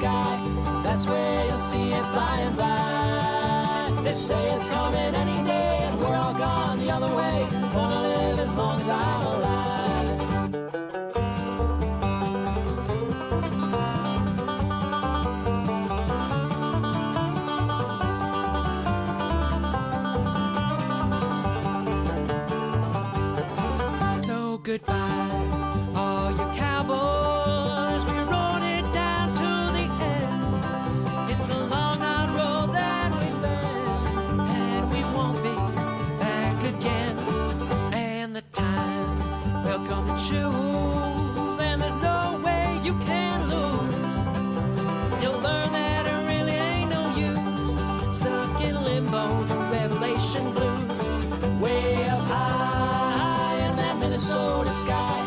sky, that's where you'll see it by and by. They say it's coming any day, and we're all gone the other way. Gonna live as long as I'm alive. So goodbye, all you cowboys, we rode it down to the end. It's a long hard road that we've been, and we won't be back again. And the time will come to choose, and there's no way you can lose. You'll learn that it really ain't no use, stuck in limbo, the Revelation blues. Way up high in that Minnesota sky,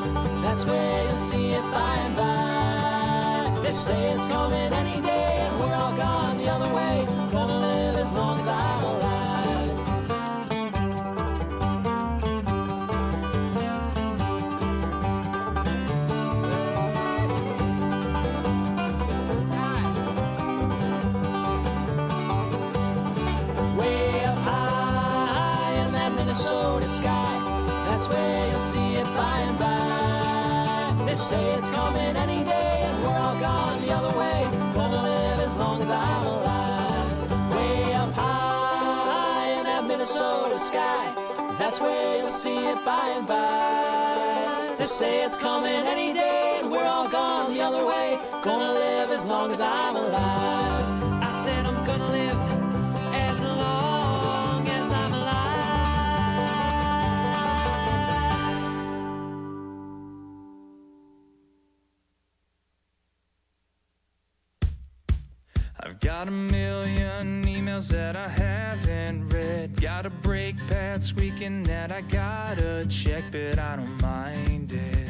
that's where you'll see it by and by. They say it's coming any day, and we're all gone the other way. Gonna live as long as I'm alive. Way up high in that Minnesota sky, that's where you'll see it by and by. They say it's coming any day, and we're all gone the other way. Gonna live as long as I'm alive. Way up high in that Minnesota sky, that's where you'll see it by and by. They say it's coming any day, and we're all gone the other way. Gonna live as long as I'm alive. I said I'm gonna live as long as I'm alive. I've got a million emails that I haven't read. Got a brake pad squeaking that I gotta check, but I don't mind it,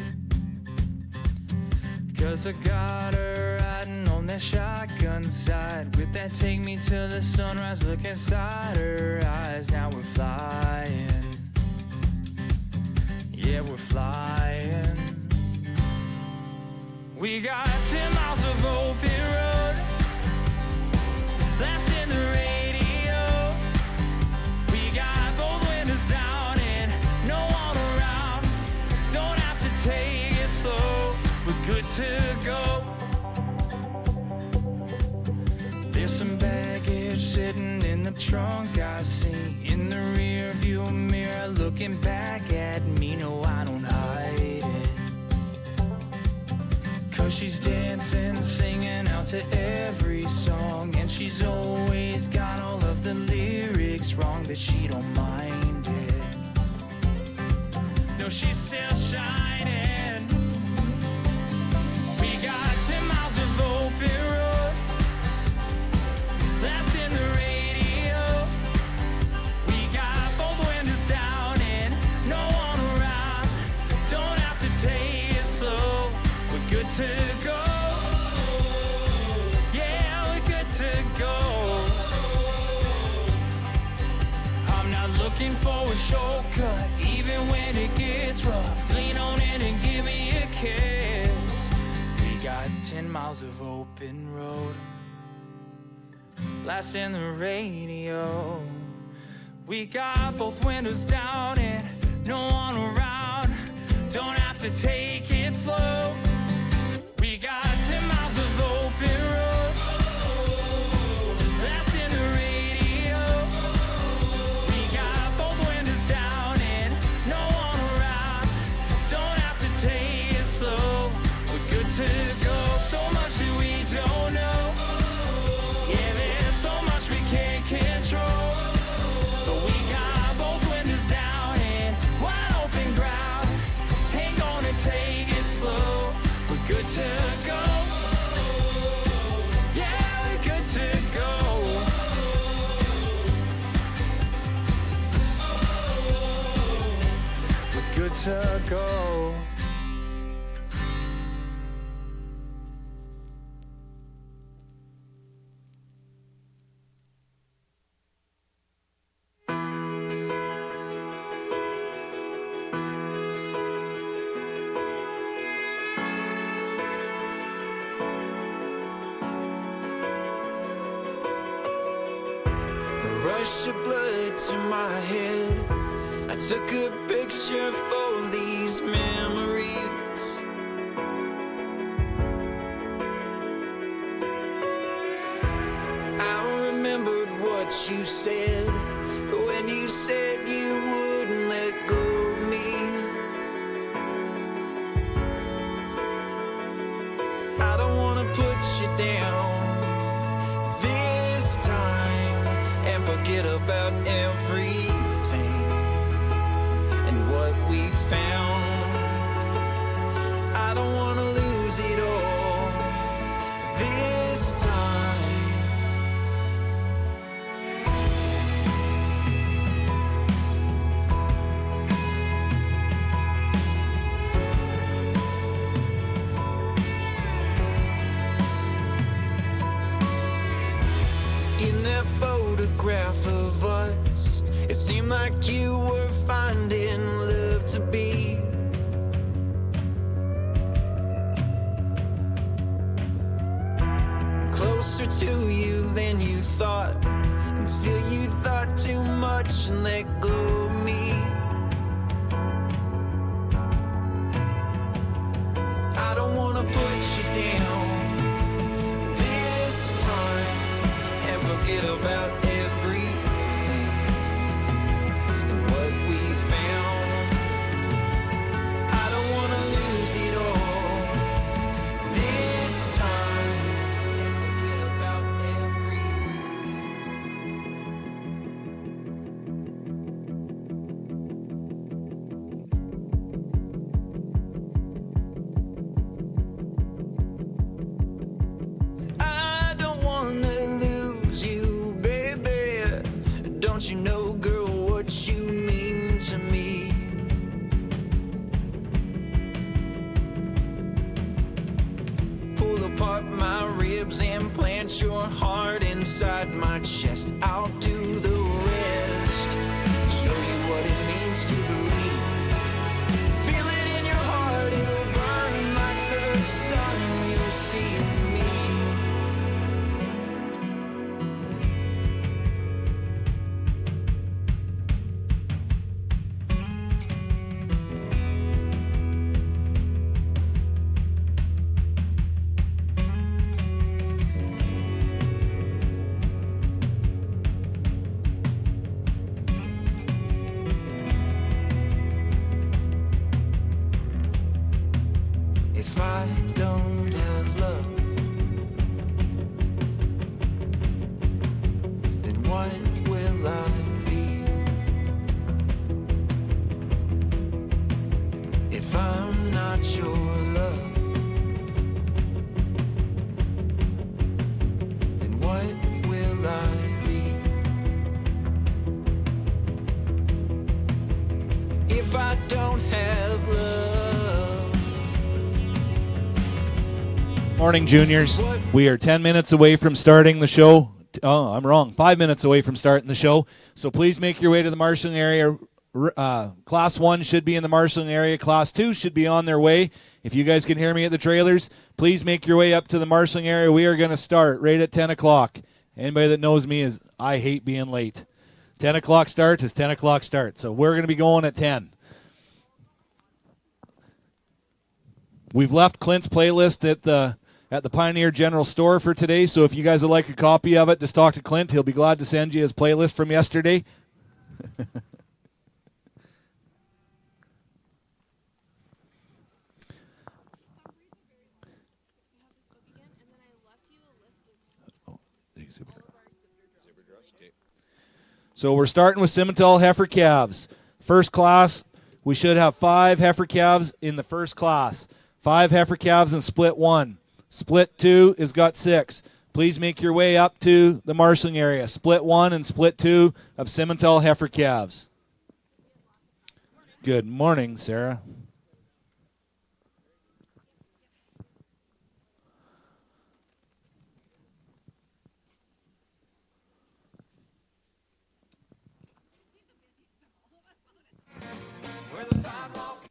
'cause I got her riding on that shotgun side, with that take me to the sunrise look inside her eyes. Now we're flying, yeah, we're flying. We got 10 miles of open road, that's in the radio. We got both windows down and no one around. Don't have to take it slow, we're good to go. There's some baggage sitting in the trunk I see, in the rear view mirror looking back at me. No, I don't hide it, 'cause she's dancing, singing out to every song, and she's always got all of the lyrics wrong, but she don't mind it. No, she's still shining. We got 10 miles of open road, that's in the radio. We got both windows down and no one around. Don't have to take it slow, we're good to go. Yeah, we're good to go. I'm not looking for a shortcut, even when it gets rough. Lean on in and give me a kiss. We got 10 miles of open road, last in the radio. We got both windows down and no one around. Don't have to take it slow. We got 10 miles of open road, that's in the radio. We got both windows down and no one around. Don't have to take it slow, we're good to go. So much that we don't know, yeah, there's so much we can't control. But we got both windows down and wide open ground. Ain't gonna take it slow, rush of blood to my head. I took a picture for these memories. I remembered what you said when you said you wouldn't let go of me. I don't wanna put you down this time and forget about everything and what we found. I don't wanna lose it all this time. In that photograph of us, it seemed like you were finding love to be. Closer to you than you thought, until you thought too much and let go of me. I don't wanna put you down this time and forget about everything and what we found. I don't wanna lose it all this time and forget about everything. I don't wanna lose you, baby. Don't you know, girl, what you mean to me? Pull apart my ribs and plant your heart inside my chest. I'll do the rest. Show you what it means to believe. Feel it in your heart, it'll burn like the sun, and you'll see me. If I don't have love, then what will I be? If I'm not your love, then what will I be? If I don't have love. Morning, juniors. We are 10 minutes away from starting the show. Oh, I'm wrong. 5 minutes away from starting the show. So please make your way to the marshalling area. Class 1 should be in the marshalling area. Class 2 should be on their way. If you guys can hear me at the trailers, please make your way up to the marshalling area. We are going to start right at 10 o'clock. Anybody that knows me is I hate being late. 10 o'clock start is 10 o'clock start. So we're going to be going at 10. We've left Clint's playlist at the Pioneer General Store for today, so if you guys would like a copy of it, just talk to Clint. He'll be glad to send you his playlist from yesterday. So we're starting with Simmental heifer calves. First class, we should have 5 heifer calves in the first class. 5 heifer calves in split 1. Split 2 has got 6. Please make your way up to the marshalling area. Split 1 and split 2 of Simmental heifer calves. Good morning, Sarah. Where the sidewalk.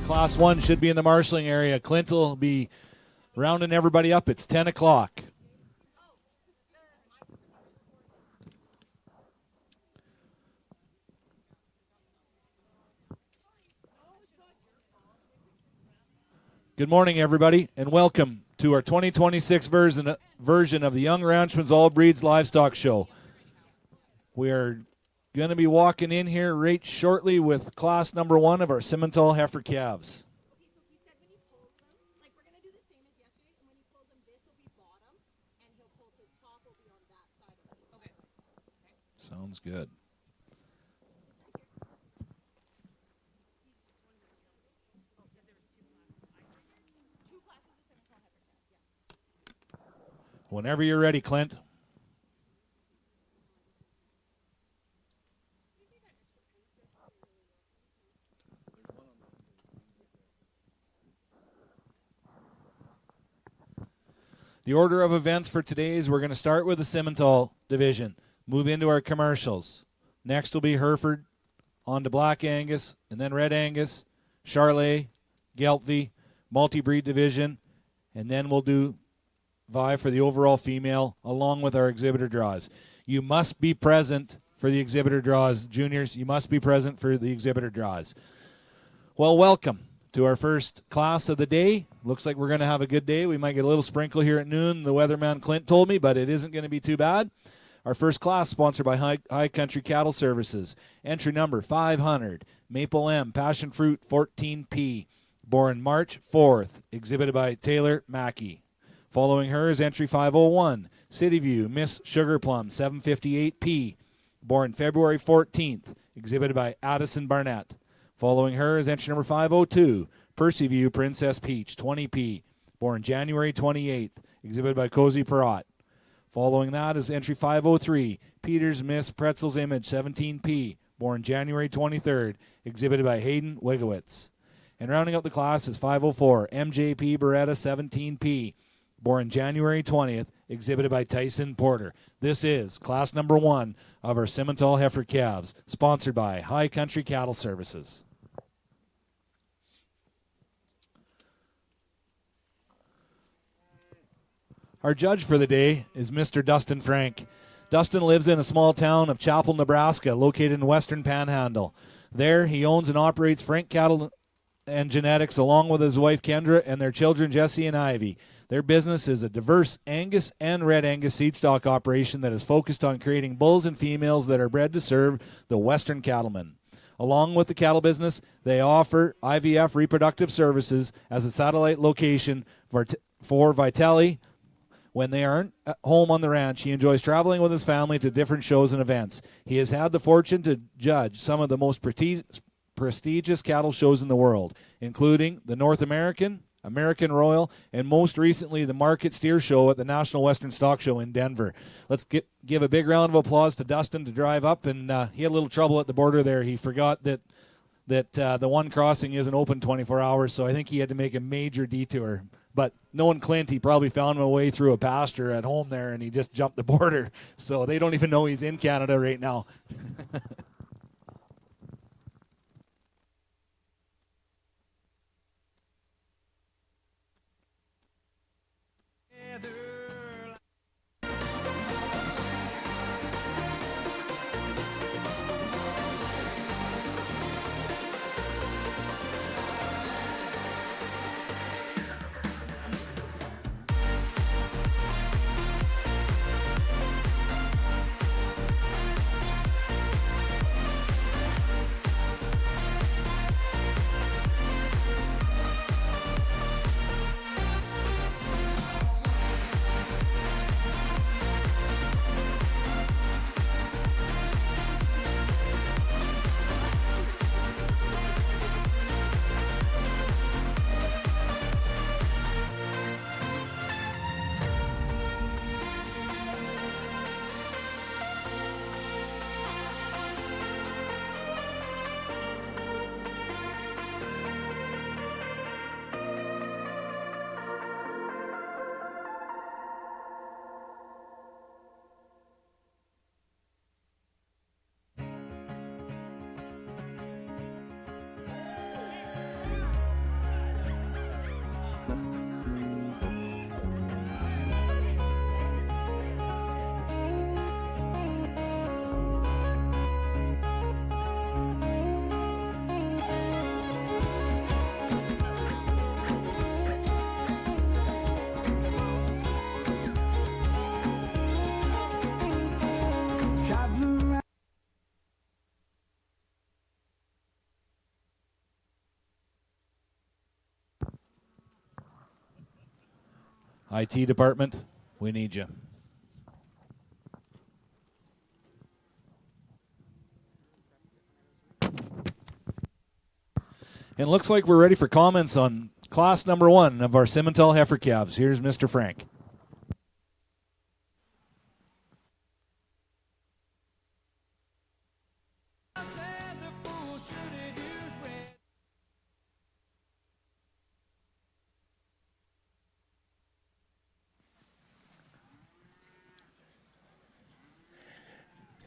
Class 1 should be in the marshalling area. Clint will be rounding everybody up. It's 10 o'clock. Good morning, everybody, and welcome to our 2026 version of the Young Ranchman's All Breeds Livestock Show. We are going to be walking in here right shortly with class number 1 of our Simmental heifer calves. Sounds good. Whenever you're ready, Clint. The order of events for today is we're going to start with the Simmental division, move into our commercials. Next will be Hereford, on to Black Angus, and then Red Angus, Charolais, Gelbvieh, multi-breed division, and then we'll do vie for the overall female along with our exhibitor draws. You must be present for the exhibitor draws, juniors. You must be present for the exhibitor draws. Well, welcome to our first class of the day. Looks like we're going to have a good day. We might get a little sprinkle here at noon, the weatherman Clint told me, but it isn't going to be too bad. Our first class sponsored by High Country Cattle Services. Entry number 500, Maple M, Passion Fruit 14P, born March 4th, exhibited by Taylor Mackey. Following her is entry 501, City View, Miss Sugar Plum 758P, born February 14th, exhibited by Addison Barnett. Following her is entry number 502, Percy View, Princess Peach 20P, born January 28th, exhibited by Cozy Perrott. Following that is entry 503, Peters Miss Pretzel's Image 17P, born January 23rd, exhibited by Hayden Wigowitz. And rounding out the class is 504, MJP Beretta 17P, born January 20th, exhibited by Tyson Porter. This is class number 1 of our Simmental heifer calves, sponsored by High Country Cattle Services. Our judge for the day is Mr. Dustin Frank. Dustin lives in a small town of Chapel, Nebraska, located in western Panhandle. There, he owns and operates Frank Cattle and Genetics along with his wife Kendra and their children Jesse and Ivy. Their business is a diverse Angus and Red Angus seed stock operation that is focused on creating bulls and females that are bred to serve the western cattlemen. Along with the cattle business, they offer IVF reproductive services as a satellite location for Vitali. When they aren't at home on the ranch, he enjoys traveling with his family to different shows and events. He has had the fortune to judge some of the most prestigious cattle shows in the world, including the North American, American Royal, and most recently the Market Steer Show at the National Western Stock Show in Denver. Let's give a big round of applause to Dustin to drive up, and he had a little trouble at the border there. He forgot that the one crossing isn't open 24 hours, so I think he had to make a major detour. But knowing Clint, he probably found a way through a pasture at home there, and he just jumped the border. So they don't even know he's in Canada right now. IT department, we need you. And it looks like we're ready for comments on class number 1 of our Simmental heifer calves. Here's Mr. Frank.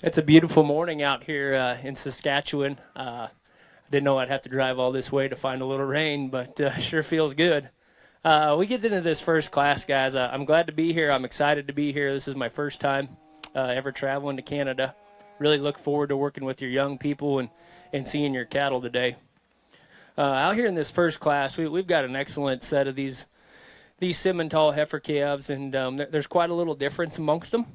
It's a beautiful morning out here in Saskatchewan. I didn't know I'd have to drive all this way to find a little rain, but sure feels good. We get into this first class, guys. I'm glad to be here. I'm excited to be here. This is my first time ever traveling to Canada. Really look forward to working with your young people and seeing your cattle today. Out here in this first class, we've got an excellent set of these Simmental heifer calves, and there's quite a little difference amongst them.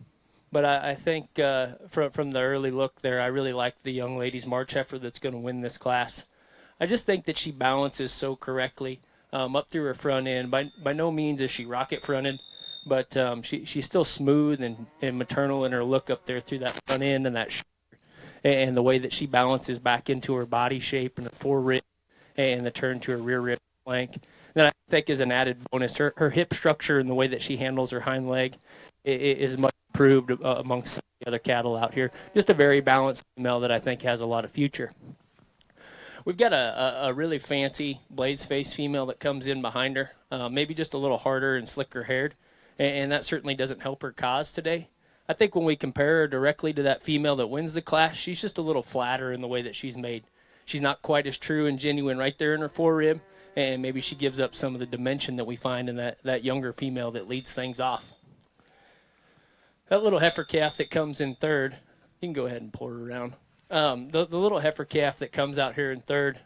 But I think from the early look there, I really like the young lady's March heifer that's going to win this class. I just think that she balances so correctly up through her front end. By no means is she rocket fronted, but she's still smooth and maternal in her look up there through that front end and that and the way that she balances back into her body shape and her forerib and the turn to her rear rib flank. Then I think is an added bonus, her hip structure and the way that she handles her hind leg is much improved amongst some of the other cattle out here. Just a very balanced female that I think has a lot of future. We've got a really fancy blaze face female that comes in behind her, maybe just a little harder and slicker haired, and that certainly doesn't help her cause today. I think when we compare her directly to that female that wins the class, she's just a little flatter in the way that she's made. She's not quite as true and genuine right there in her forerib, and maybe she gives up some of the dimension that we find in that younger female that leads things off. That little heifer calf that comes in third, you can go ahead and pull her around. The little heifer calf that comes out here in third,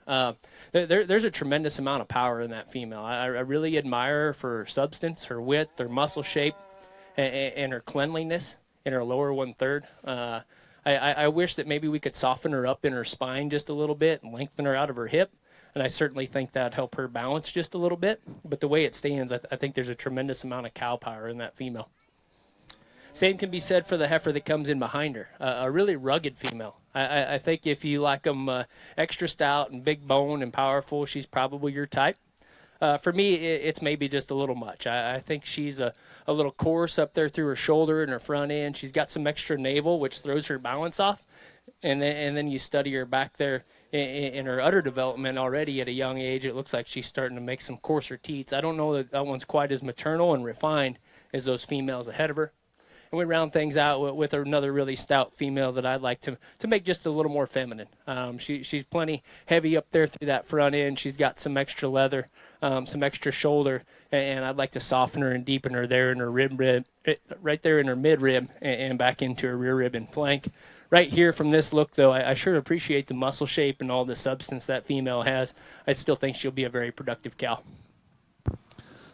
there's a tremendous amount of power in that female. I really admire her for her substance, her width, her muscle shape, and her cleanliness in her lower 1/3. I wish that maybe we could soften her up in her spine just a little bit and lengthen her out of her hip, and I certainly think that'd help her balance just a little bit. But the way it stands, I think there's a tremendous amount of cow power in that female. Same can be said for the heifer that comes in behind her, a really rugged female. I think if you like them extra stout and big bone and powerful, she's probably your type. For me, it's maybe just a little much. I think she's a little coarse up there through her shoulder and her front end. She's got some extra navel, which throws her balance off. And then you study her back there in her udder development already at a young age. It looks like she's starting to make some coarser teats. I don't know that one's quite as maternal and refined as those females ahead of her. And we round things out with another really stout female that I'd like to make just a little more feminine. She's plenty heavy up there through that front end. She's got some extra leather, some extra shoulder, and I'd like to soften her and deepen her there in her rib, right there in her mid-rib and back into her rear rib and flank. Right here from this look, though, I sure appreciate the muscle shape and all the substance that female has. I still think she'll be a very productive cow.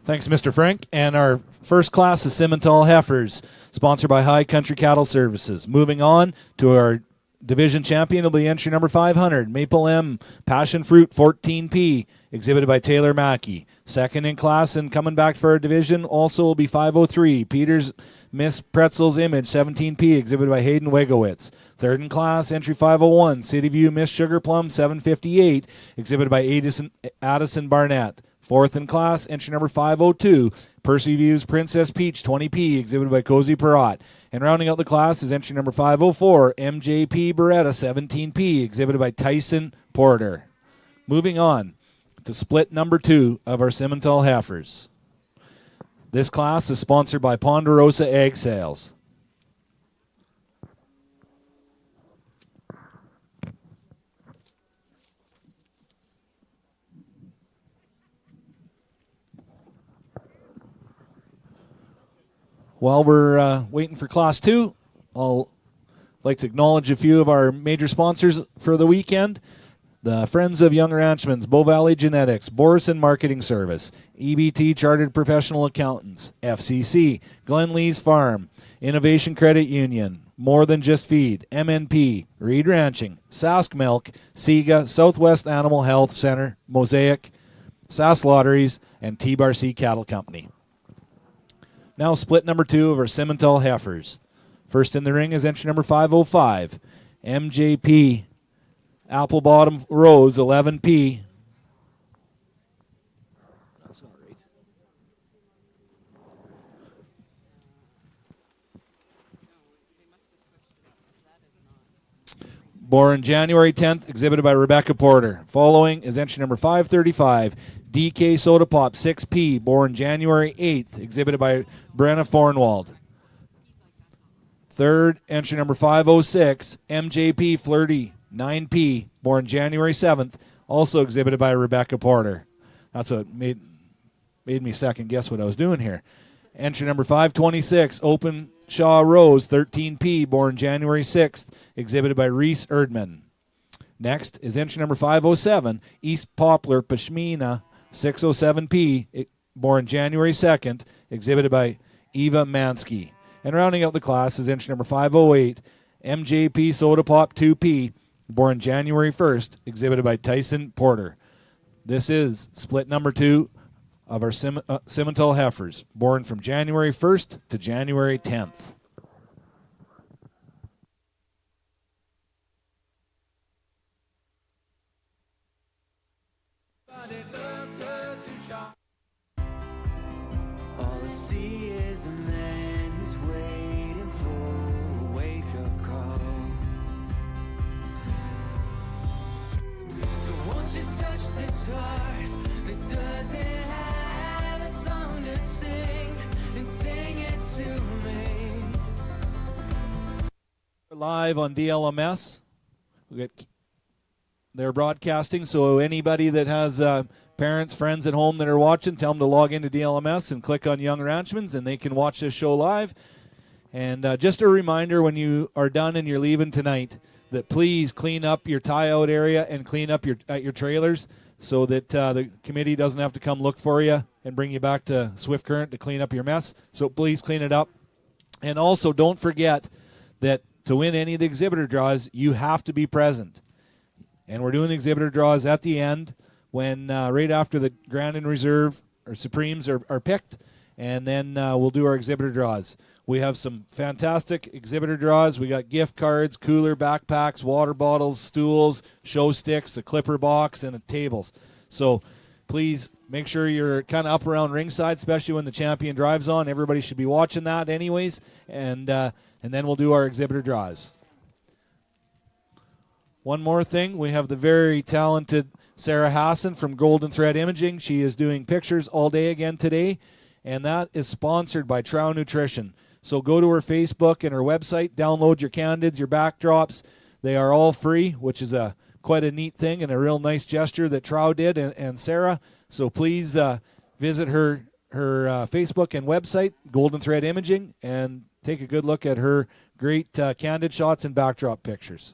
Thanks, Mr. Frank. And our first class is Simmental heifers, sponsored by High Country Cattle Services. Moving on to our division champion will be entry number 500, Maple M Passion Fruit 14P, exhibited by Taylor Mackey. Second in class and coming back for our division also will be 503, Peters Miss Pretzel's Image 17P, exhibited by Hayden Wegowitz. Third in class, entry 501, City View Miss Sugar Plum 758, exhibited by Addison Barnett. Fourth in class, entry number 502, Percy View's Princess Peach 20P, exhibited by Cozy Perrott. And rounding out the class is entry number 504, MJP Beretta 17P, exhibited by Tyson Porter. Moving on to split number 2 of our Simmental heifers. This class is sponsored by Ponderosa Egg Sales. While we're waiting for Class 2, I'll like to acknowledge a few of our major sponsors for the weekend. The Friends of Young Ranchman's, Bow Valley Genetics, Borison Marketing Service, EBT Chartered Professional Accountants, FCC, Glen Lee's Farm, Innovation Credit Union, More Than Just Feed, MNP, Reed Ranching, Sask Milk, SIGA, Southwest Animal Health Center, Mosaic, Sask Lotteries, and T-Bar C Cattle Company. Now split number 2 of our Simmental heifers. First in the ring is entry number 505, MJP Apple Bottom Rose 11P. That's not right. Born January 10th, exhibited by Rebecca Porter. Following is entry number 535, DK Soda Pop 6P, born January 8th, exhibited by Brenna Fornwald. Third, entry number 506, MJP Flirty 9P, born January 7th, also exhibited by Rebecca Porter. That's what made me second guess what I was doing here. Entry number 526, Open Shaw Rose 13P, born January 6th, exhibited by Reese Erdman. Next is entry number 507, East Poplar Pashmina 607P, born January 2nd, exhibited by Eva Mansky. And rounding out the class is entry number 508, MJP Soda Pop 2P, born January 1st, exhibited by Tyson Porter. This is split number 2 of our Simmental heifers, born from January 1st to January 10th. All I see is a man who's waiting for a wake-up call. So won't you touch this heart that doesn't have a song to sing, and sing it to me. Live on DLMS. They're broadcasting, so anybody that has parents, friends at home that are watching, tell them to log into DLMS and click on Young Ranchmans, and they can watch this show live. And just a reminder, when you are done and you're leaving tonight, that please clean up your tie-out area and clean up your trailers so that the committee doesn't have to come look for you and bring you back to Swift Current to clean up your mess. So please clean it up. And also don't forget that to win any of the exhibitor draws, you have to be present. And we're doing the exhibitor draws at the end when right after the Grand and Reserve or Supremes are picked, and then we'll do our exhibitor draws. We have some fantastic exhibitor draws. We got gift cards, cooler, backpacks, water bottles, stools, show sticks, a clipper box, and tables. So please make sure you're kind of up around ringside, especially when the champion drives on. Everybody should be watching that anyways, and then we'll do our exhibitor draws. One more thing, we have the very talented Sarah Hassan from Golden Thread Imaging. She is doing pictures all day again today, and that is sponsored by Trow Nutrition. So go to her Facebook and her website, download your candids, your backdrops. They are all free, which is quite a neat thing and a real nice gesture that Trow did and Sarah. So please visit her Facebook and website, Golden Thread Imaging, and take a good look at her great candid shots and backdrop pictures.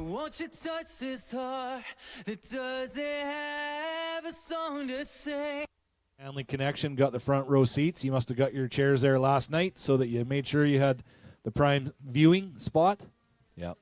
Won't you touch this heart that doesn't have a song to sing? Family Connection got the front row seats. You must have got your chairs there last night so that you made sure you had the prime viewing spot. Yep.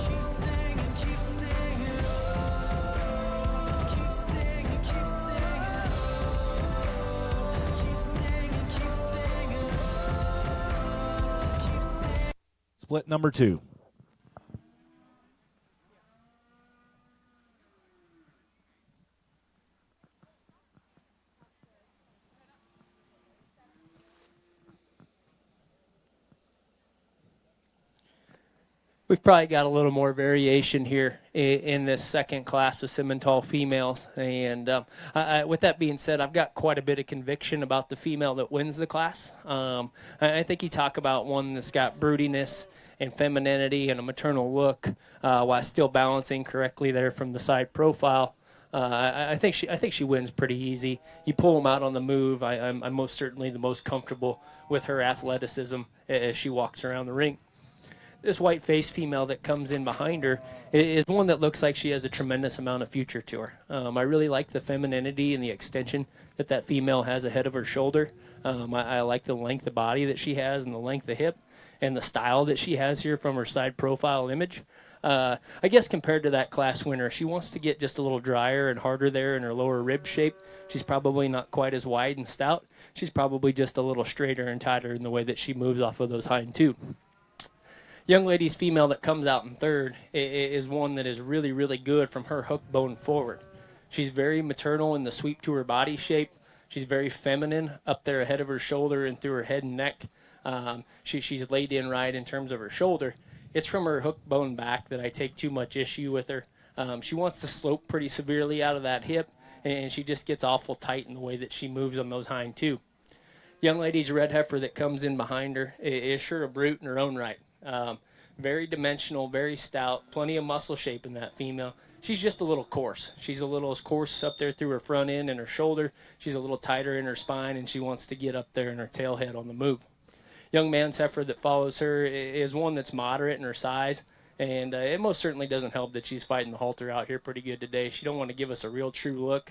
Keep saying split number 2. We've probably got a little more variation here in this second class of Simmental females. And with that being said, I've got quite a bit of conviction about the female that wins the class. I think you talk about one that's got broodiness and femininity and a maternal look while still balancing correctly there from the side profile. I think she wins pretty easy. You pull them out on the move. I'm most certainly the most comfortable with her athleticism as she walks around the ring. This white-faced female that comes in behind her is one that looks like she has a tremendous amount of future to her. I really like the femininity and the extension that female has ahead of her shoulder. I like the length of body that she has and the length of hip and the style that she has here from her side profile image. I guess compared to that class winner, she wants to get just a little drier and harder there in her lower rib shape. She's probably not quite as wide and stout. She's probably just a little straighter and tighter in the way that she moves off of those hind two. Young lady's female that comes out in third is one that is really, really good from her hook bone forward. She's very maternal in the sweep to her body shape. She's very feminine up there ahead of her shoulder and through her head and neck. She's laid in right in terms of her shoulder. It's from her hook bone back that I take too much issue with her. She wants to slope pretty severely out of that hip, and she just gets awful tight in the way that she moves on those hind two. Young lady's red heifer that comes in behind her is sure a brute in her own right. Very dimensional, very stout, plenty of muscle shape in that female. She's just a little coarse. She's a little coarse up there through her front end and her shoulder. She's a little tighter in her spine, and she wants to get up there in her tail head on the move. Young man's heifer that follows her is one that's moderate in her size, and it most certainly doesn't help that she's fighting the halter out here pretty good today. She don't want to give us a real true look.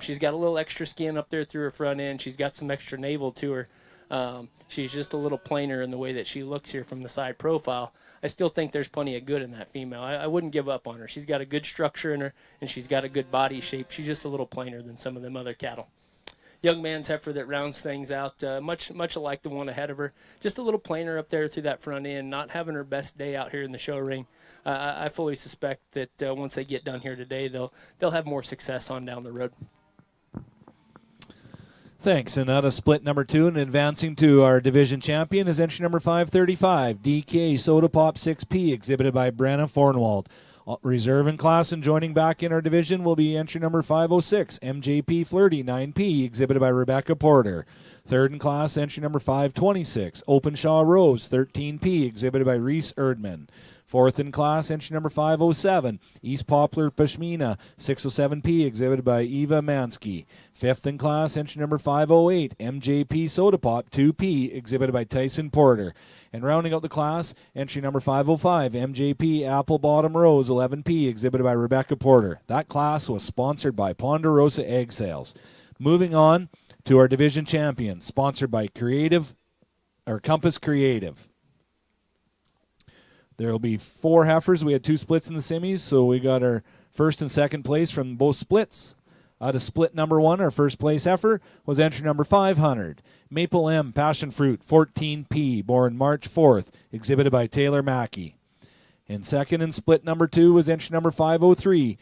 She's got a little extra skin up there through her front end. She's got some extra navel to her. She's just a little plainer in the way that she looks here from the side profile. I still think there's plenty of good in that female. I wouldn't give up on her. She's got a good structure in her, and she's got a good body shape. She's just a little plainer than some of them other cattle. Young man's heifer that rounds things out, much alike the one ahead of her. Just a little plainer up there through that front end, not having her best day out here in the show ring. I fully suspect that once they get done here today, they'll have more success on down the road. Thanks. And out of split number 2 and advancing to our division champion is entry number 535, DK Soda Pop 6P, exhibited by Brenna Fornwald. Reserve in class and joining back in our division will be entry number 506, MJP Flirty 9P, exhibited by Rebecca Porter. Third in class, entry number 526, Openshaw Rose 13P, exhibited by Reese Erdman. Fourth in class, entry number 507, East Poplar Pashmina 607P, exhibited by Eva Mansky. Fifth in class, entry number 508, MJP Soda Pop 2P, exhibited by Tyson Porter. And rounding out the class, entry number 505, MJP Apple Bottom Rose 11P, exhibited by Rebecca Porter. That class was sponsored by Ponderosa Egg Sales. Moving on to our division champion, sponsored by Compass Creative. There will be 4 heifers. We had 2 splits in the semis, so we got our first and second place from both splits. Out of split number 1, our first place heifer was entry number 500. Maple M Passion Fruit 14P, born March 4th, exhibited by Taylor Mackey. And second in split number 2 was entry number 503.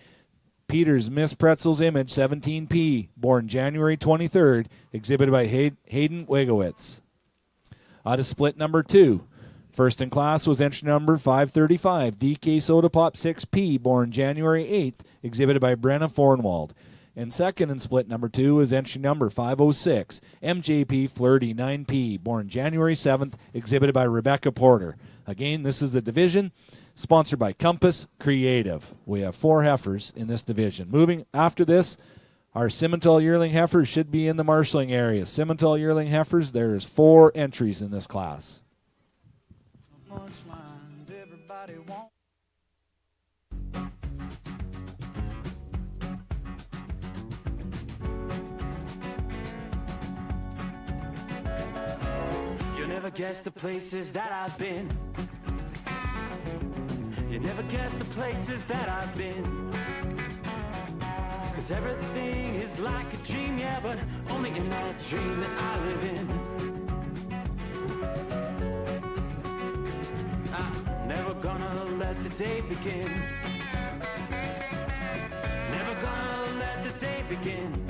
Peters Miss Pretzel's Image 17P, born January 23rd, exhibited by Hayden Wigowitz. Out of split number 2, first in class was entry number 535, DK Soda Pop 6P, born January 8th, exhibited by Brenna Fornwald. And second in split number 2 was entry number 506, MJP Flirty 9P, born January 7th, exhibited by Rebecca Porter. Again, this is a division sponsored by Compass Creative. We have 4 heifers in this division. Moving after this, our Simmental yearling heifers should be in the marshalling area. Simmental yearling heifers, there's 4 entries in this class. Never guess the places that I've been. You never guess the places that I've been. 'Cause everything is like a dream, yeah, but only in that dream that I live in. day begin. Never gonna let the day begin.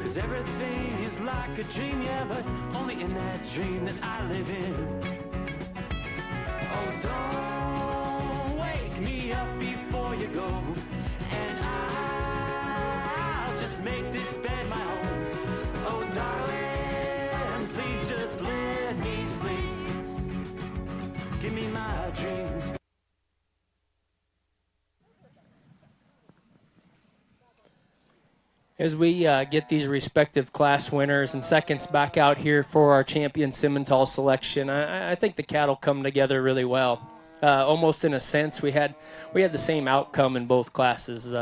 'Cause everything is like a dream, yeah, but only in that dream that I live in. Oh, don't wake me up before you go, and I'll just make this bed my home. Oh, darling, please just let me sleep. Give me my dreams. As we get these respective class winners and seconds back out here for our champion Simmental selection, I think the cattle come together really well. Almost in a sense, we had the same outcome in both classes.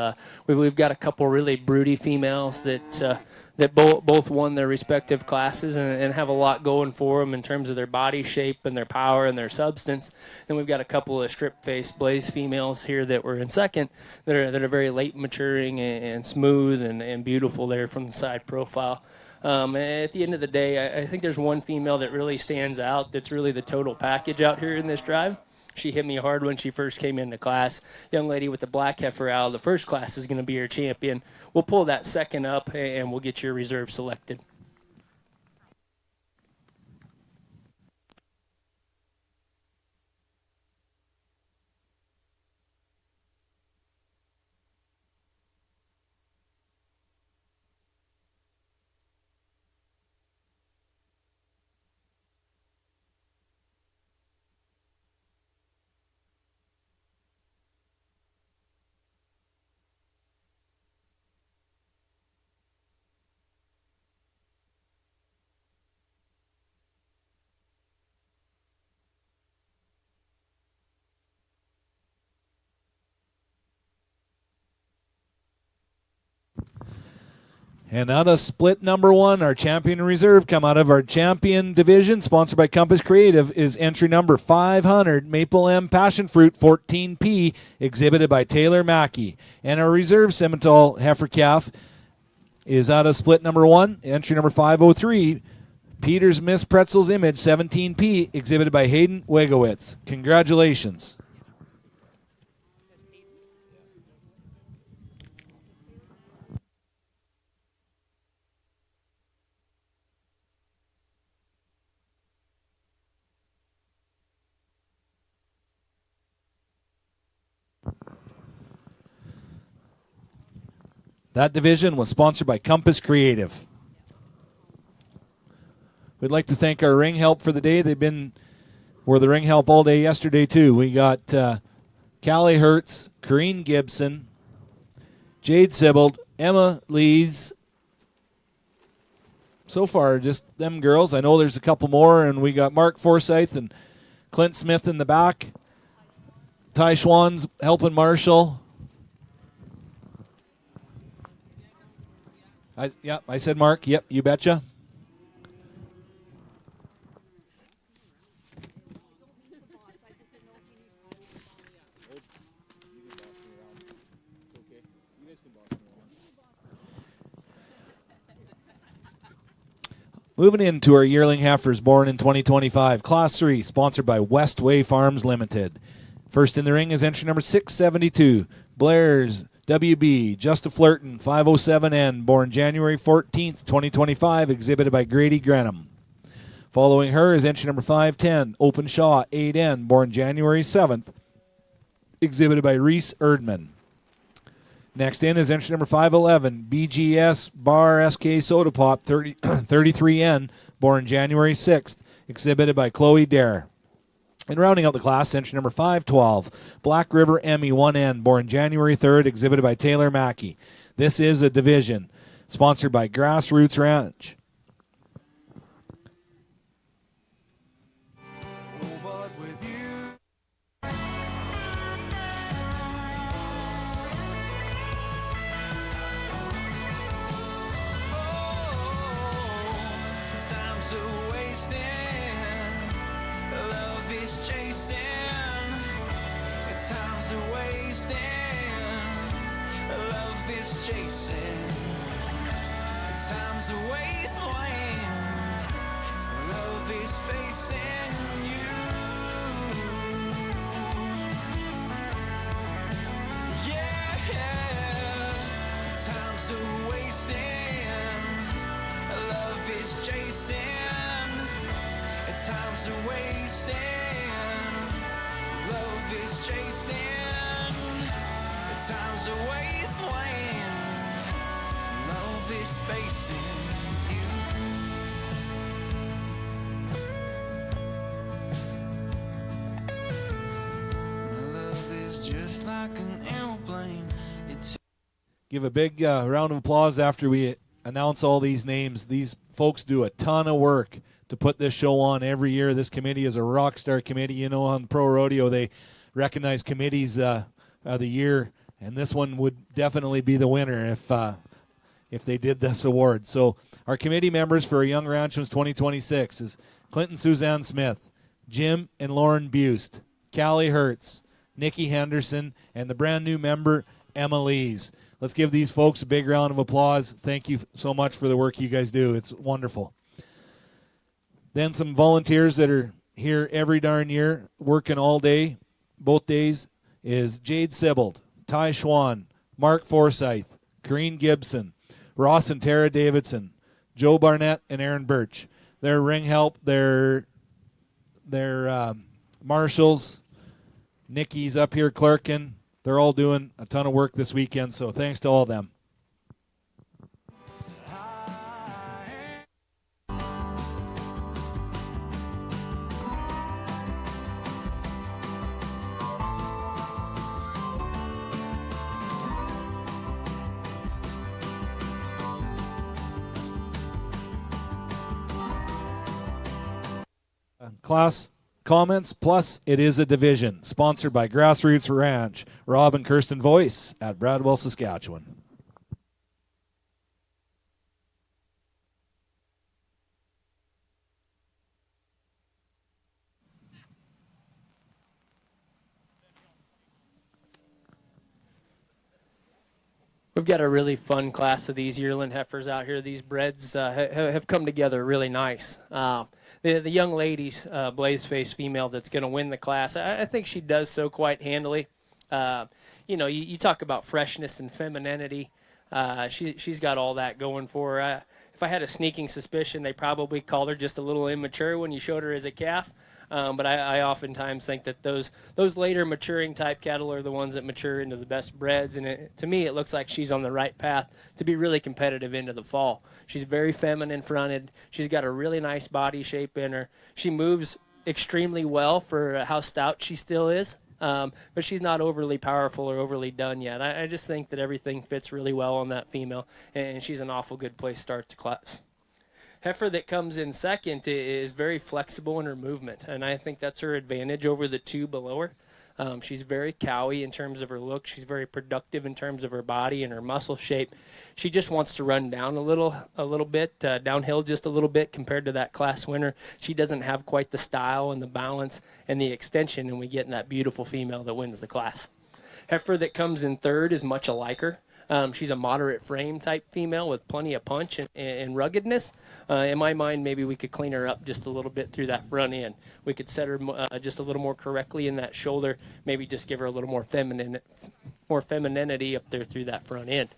We've got a couple really broody females that both won their respective classes and have a lot going for them in terms of their body shape and their power and their substance. And we've got a couple of strip-faced blaze females here that were in second that are very late maturing and smooth and beautiful there from the side profile. At the end of the day, I think there's one female that really stands out that's really the total package out here in this drive. She hit me hard when she first came into class. Young lady with the black heifer out of the first class is going to be her champion. We'll pull that second up, and we'll get your reserve selected. And out of split number one, our champion in reserve, come out of our champion division, sponsored by Compass Creative, is entry number 500, Maple M Passion Fruit 14P, exhibited by Taylor Mackey. And our reserve Simmental heifer calf is out of split number one, entry number 503, Peter's Miss Pretzel's Image 17P, exhibited by Hayden Wegowitz. Congratulations. That division was sponsored by Compass Creative. We'd like to thank our ring help for the day. Were the ring help all day yesterday, too. We got Callie Hertz, Corrine Gibson, Jade Sibbald, Emma Lees. So far, just them girls. I know there's a couple more, and we got Mark Forsyth and Clint Smith in the back. Ty Schwann's helping Marshall. I said Mark. Yep, you betcha. Moving into our yearling heifers born in 2025. Class 3, sponsored by Westway Farms Limited. First in the ring is entry number 672, Blair's WB, Just a Flirtin', 507N, born January 14th, 2025, exhibited by Grady Grenham. Following her is entry number 510, Open Shaw, 8N, born January 7th, exhibited by Reese Erdman. Next in is entry number 511, BGS Bar SK Soda Pop, 33N, born January 6th, exhibited by Chloe Dare. And rounding out the class, entry number 512, Black River Emmy 1N, born January 3rd, exhibited by Taylor Mackey. This is a division sponsored by Grassroots Ranch. a wasteland. Love is facing you. My love is just like an airplane. It's Give a big round of applause after we announce all these names. These folks do a ton of work to put this show on every year. This committee is a rock star committee. You know, on Pro Rodeo, they recognize committees of the year, and this one would definitely be the winner if they did this award. So our committee members for Young Ranchman's 2026 is Clinton Suzanne Smith, Jim and Lauren Bust, Callie Hertz, Nikki Henderson, and the brand new member, Emma Lees. Let's give these folks a big round of applause. Thank you so much for the work you guys do. It's wonderful. Then some volunteers that are here every darn year, working all day, both days, is Jade Sibbald, Ty Schwan, Mark Forsyth, Corrine Gibson, Ross and Tara Davidson, Joe Barnett, and Aaron Birch. Their ring help, their marshals, Nikki's up here clerking. They're all doing a ton of work this weekend, so thanks to all of them. Class comments, plus it is a division. Sponsored by Grassroots Ranch, Rob and Kirsten Voice at Bradwell, Saskatchewan. We've got a really fun class of these yearling heifers out here. These breds have come together really nice. The young lady's blaze-faced female that's going to win the class, I think she does so quite handily. You talk about freshness and femininity. She's got all that going for her. If I had a sneaking suspicion, they probably called her just a little immature when you showed her as a calf. But I oftentimes think that those later maturing type cattle are the ones that mature into the best breds. And to me, it looks like she's on the right path to be really competitive into the fall. She's very feminine fronted. She's got a really nice body shape in her. She moves extremely well for how stout she still is. But she's not overly powerful or overly done yet. I just think that everything fits really well on that female, and she's an awful good place to start the class. Heifer that comes in second is very flexible in her movement, and I think that's her advantage over the two below her. She's very cowy in terms of her look. She's very productive in terms of her body and her muscle shape. She just wants to run down a little bit, downhill just a little bit compared to that class winner. She doesn't have quite the style and the balance and the extension, and we get in that beautiful female that wins the class. Heifer that comes in third is much alike her. She's a moderate frame type female with plenty of punch and ruggedness. In my mind, maybe we could clean her up just a little bit through that front end. We could set her just a little more correctly in that shoulder, maybe just give her a little more femininity up there through that front end.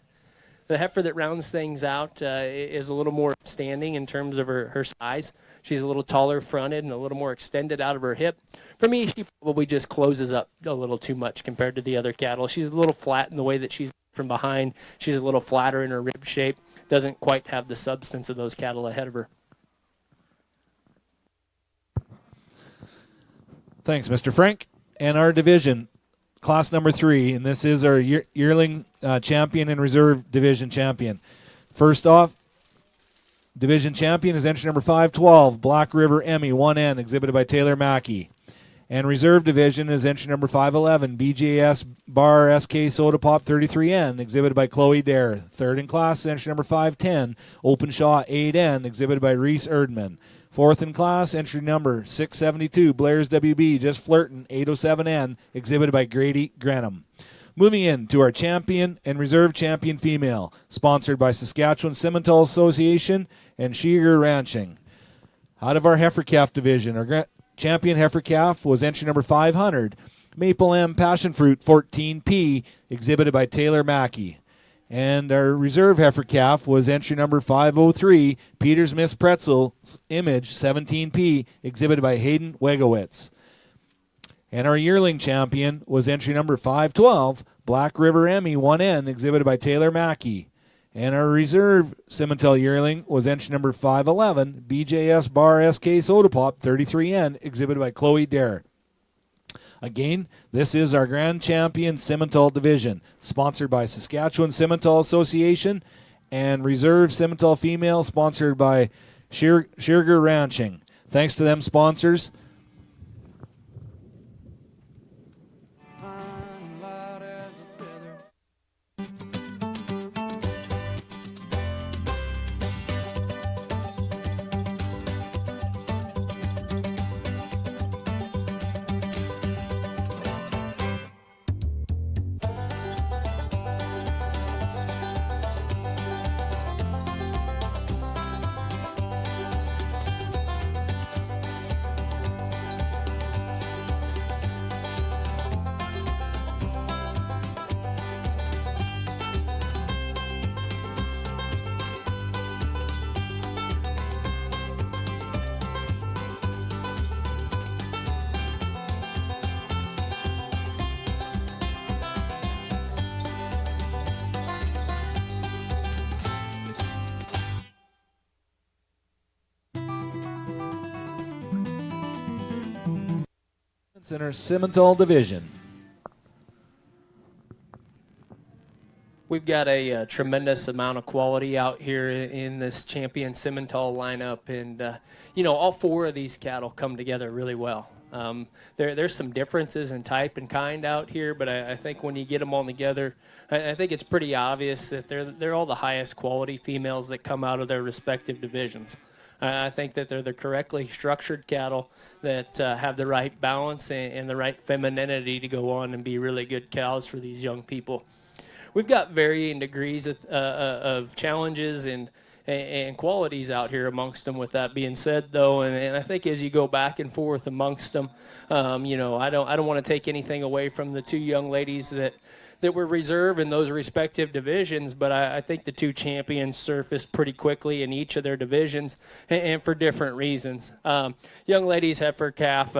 The heifer that rounds things out is a little more standing in terms of her size. She's a little taller fronted and a little more extended out of her hip. For me, she probably just closes up a little too much compared to the other cattle. She's a little flat in the way that she's from behind. She's a little flatter in her rib shape. Doesn't quite have the substance of those cattle ahead of her. Thanks, Mr. Frank. And our division, class number 3, and this is our yearling champion and reserve division champion. First off, division champion is entry number 512, Black River Emmy 1N, exhibited by Taylor Mackey. And reserve division is entry number 511, BJS Bar SK Soda Pop 33N, exhibited by Chloe Dare. Third in class, entry number 510, Open Shaw 8N, exhibited by Reese Erdman. Fourth in class, entry number 672, Blair's WB, Just Flirtin' 807N, exhibited by Grady Grenham. Moving in to our champion and reserve champion female, sponsored by Saskatchewan Simmental Association and Sheeger Ranching. Out of our heifer calf division, our champion heifer calf was entry number 500, Maple M Passion Fruit 14P, exhibited by Taylor Mackey. And our reserve heifer calf was entry number 503, Peter's Miss Pretzel Image 17P, exhibited by Hayden Wegowitz. And our yearling champion was entry number 512, Black River Emmy 1N, exhibited by Taylor Mackey. And our reserve Simmental yearling was entry number 511, BJS Bar SK Soda Pop 33N, exhibited by Chloe Dare. Again, this is our Grand Champion Simmental Division, sponsored by Saskatchewan Simmental Association, and Reserve Simmental Female, sponsored by Shearger Ranching. Thanks to them sponsors. In our Simmental division. We've got a tremendous amount of quality out here in this champion Simmental lineup, and all four of these cattle come together really well. There's some differences in type and kind out here, but I think when you get them all together, I think it's pretty obvious that they're all the highest quality females that come out of their respective divisions. I think that they're the correctly structured cattle that have the right balance and the right femininity to go on and be really good cows for these young people. We've got varying degrees of challenges and qualities out here amongst them. With that being said, though, and I think as you go back and forth amongst them, I don't want to take anything away from the two young ladies that were reserved in those respective divisions, but I think the two champions surfaced pretty quickly in each of their divisions, and for different reasons. Young lady's heifer calf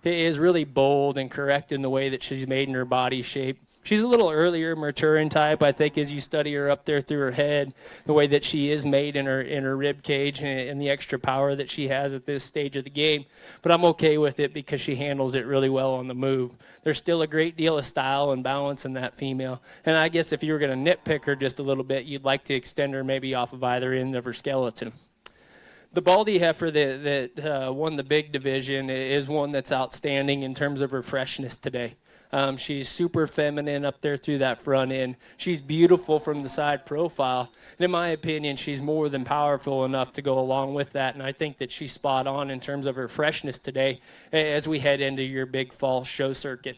is really bold and correct in the way that she's made in her body shape. She's a little earlier mature in type, I think, as you study her up there through her head, the way that she is made in her rib cage and the extra power that she has at this stage of the game. But I'm okay with it because she handles it really well on the move. There's still a great deal of style and balance in that female. And I guess if you were going to nitpick her just a little bit, you'd like to extend her maybe off of either end of her skeleton. The Baldy heifer that won the big division is one that's outstanding in terms of her freshness today. She's super feminine up there through that front end. She's beautiful from the side profile. And in my opinion, she's more than powerful enough to go along with that. And I think that she's spot on in terms of her freshness today as we head into your big fall show circuit.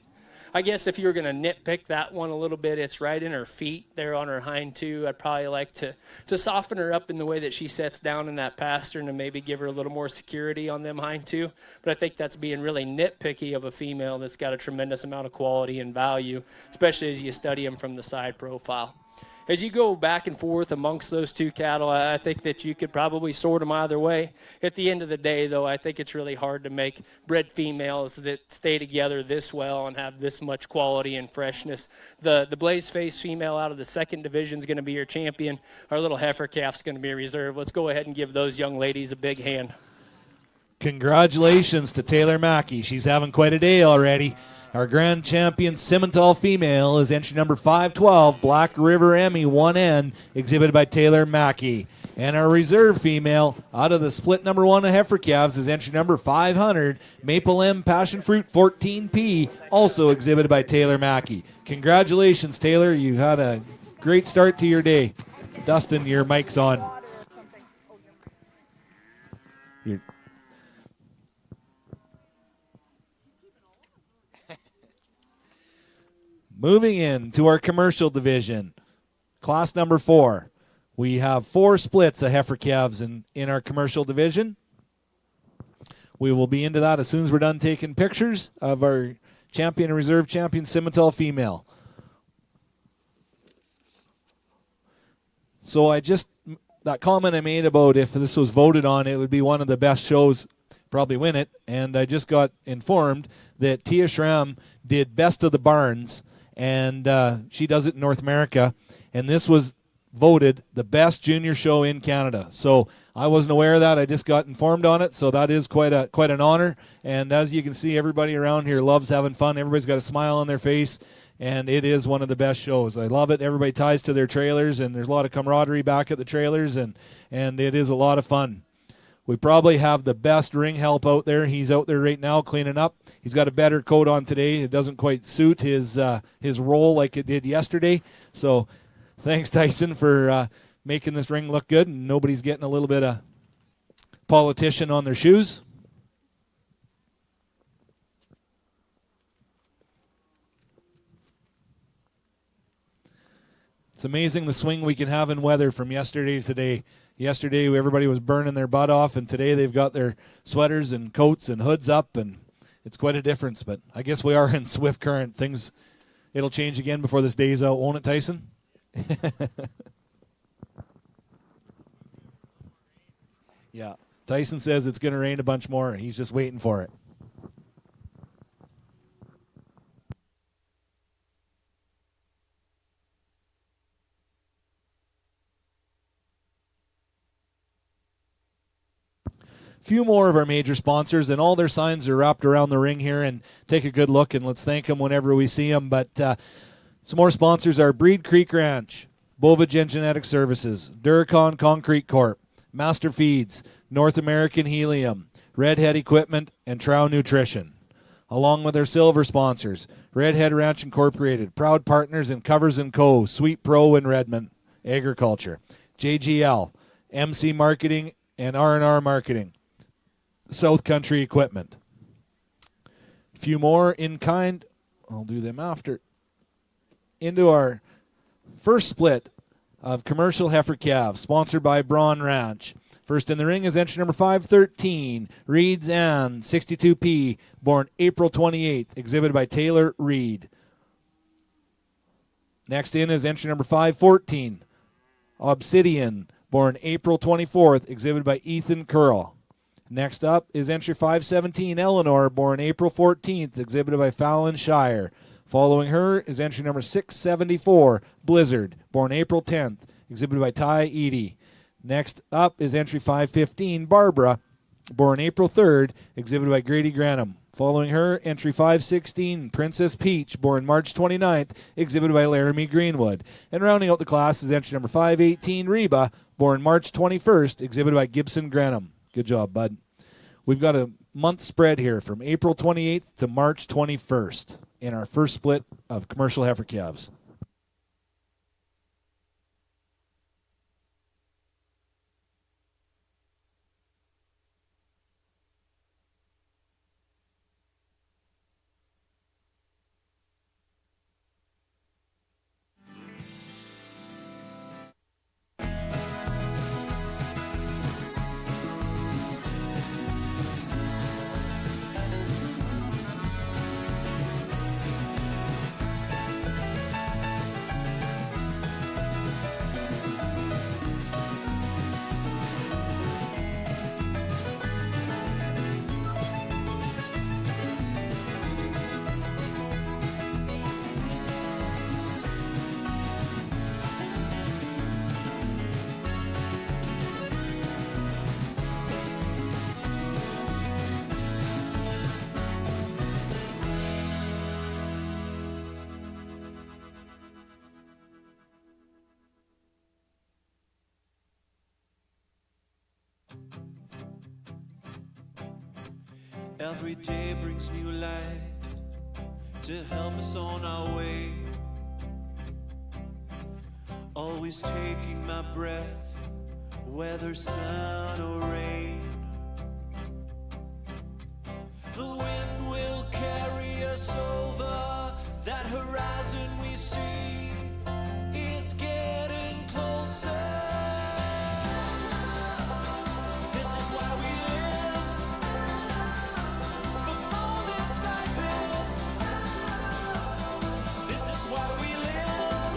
I guess if you were going to nitpick that one a little bit, it's right in her feet there on her hind two. I'd probably like to soften her up in the way that she sets down in that pastern and maybe give her a little more security on them hind two. But I think that's being really nitpicky of a female that's got a tremendous amount of quality and value, especially as you study them from the side profile. As you go back and forth amongst those two cattle, I think that you could probably sort them either way. At the end of the day, though, I think it's really hard to make bred females that stay together this well and have this much quality and freshness. The blaze face female out of the second division is going to be your champion. Our little heifer calf's going to be reserved. Let's go ahead and give those young ladies a big hand. Congratulations to Taylor Mackey. She's having quite a day already. Our grand champion Simmental female is entry number 512, Black River Emmy 1N, exhibited by Taylor Mackey. And our reserve female out of the split number 1 of heifer calves is entry number 500, Maple M Passion Fruit 14P, also exhibited by Taylor Mackey. Congratulations, Taylor. You had a great start to your day. Dustin, your mic's on. Moving in to our commercial division, class number 4. We have 4 splits of heifer calves in our commercial division. We will be into that as soon as we're done taking pictures of our champion and reserve champion Simmental female. So that comment I made about if this was voted on, it would be one of the best shows probably win it. And I just got informed that Tia Schramm did Best of the Barns, and she does it in North America. And this was voted the best junior show in Canada. So I wasn't aware of that. I just got informed on it, so that is quite an honor. And as you can see, everybody around here loves having fun. Everybody's got a smile on their face, and it is one of the best shows. I love it. Everybody ties to their trailers, and there's a lot of camaraderie back at the trailers, and it is a lot of fun. We probably have the best ring help out there. He's out there right now cleaning up. He's got a better coat on today. It doesn't quite suit his role like it did yesterday. So thanks, Tyson, for making this ring look good, and nobody's getting a little bit of politician on their shoes. It's amazing the swing we can have in weather from yesterday to today. Yesterday, everybody was burning their butt off, and today they've got their sweaters and coats and hoods up, and it's quite a difference. But I guess we are in swift current. It'll change again before this day's out, won't it, Tyson? Yeah. Tyson says it's going to rain a bunch more, and he's just waiting for it. Few more of our major sponsors, and all their signs are wrapped around the ring here, and take a good look, and let's thank them whenever we see them. But some more sponsors are Breed Creek Ranch, Bovagen Genetic Services, Duracon Concrete Corp., Master Feeds, North American Helium, Redhead Equipment, and Trow Nutrition. Along with their silver sponsors, Redhead Ranch Incorporated, proud partners in Covers & Co., Sweet Pro in Redmond, Agriculture, JGL, MC Marketing, and R&R Marketing, South Country Equipment. A few more in kind. I'll do them after. Into our first split of commercial heifer calves, sponsored by Braun Ranch. First in the ring is entry number 513, Reed's Ann, 62P, born April 28th, exhibited by Taylor Reed. Next in is entry number 514, Obsidian, born April 24th, exhibited by Ethan Curl. Next up is entry 517, Eleanor, born April 14th, exhibited by Fallon Shire. Following her is entry number 674, Blizzard, born April 10th, exhibited by Ty Eady. Next up is entry 515, Barbara, born April 3rd, exhibited by Grady Granum. Following her, entry 516, Princess Peach, born March 29th, exhibited by Laramie Greenwood. And rounding out the class is entry number 518, Reba, born March 21st, exhibited by Gibson Granum. Good job, bud. We've got a month spread here from April 28th to March 21st in our first split of commercial heifer calves. Every day brings new light to help us on our way. Always taking my breath, whether sun or rain. The wind will carry us over that horizon we see is getting closer. This is why we live. For moments like this. This is why we live.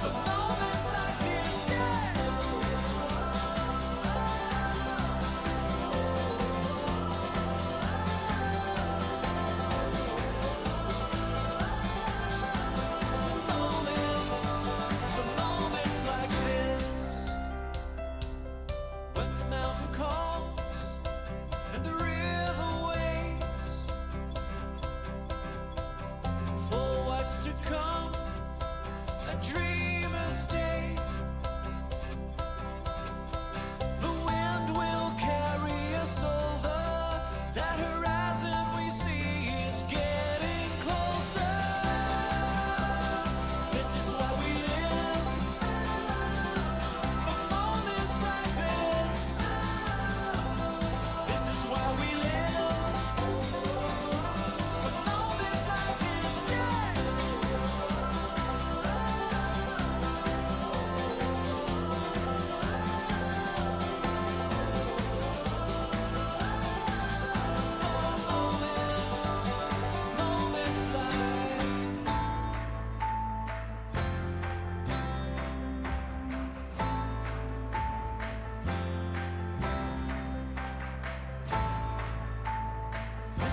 For moments like this, yeah.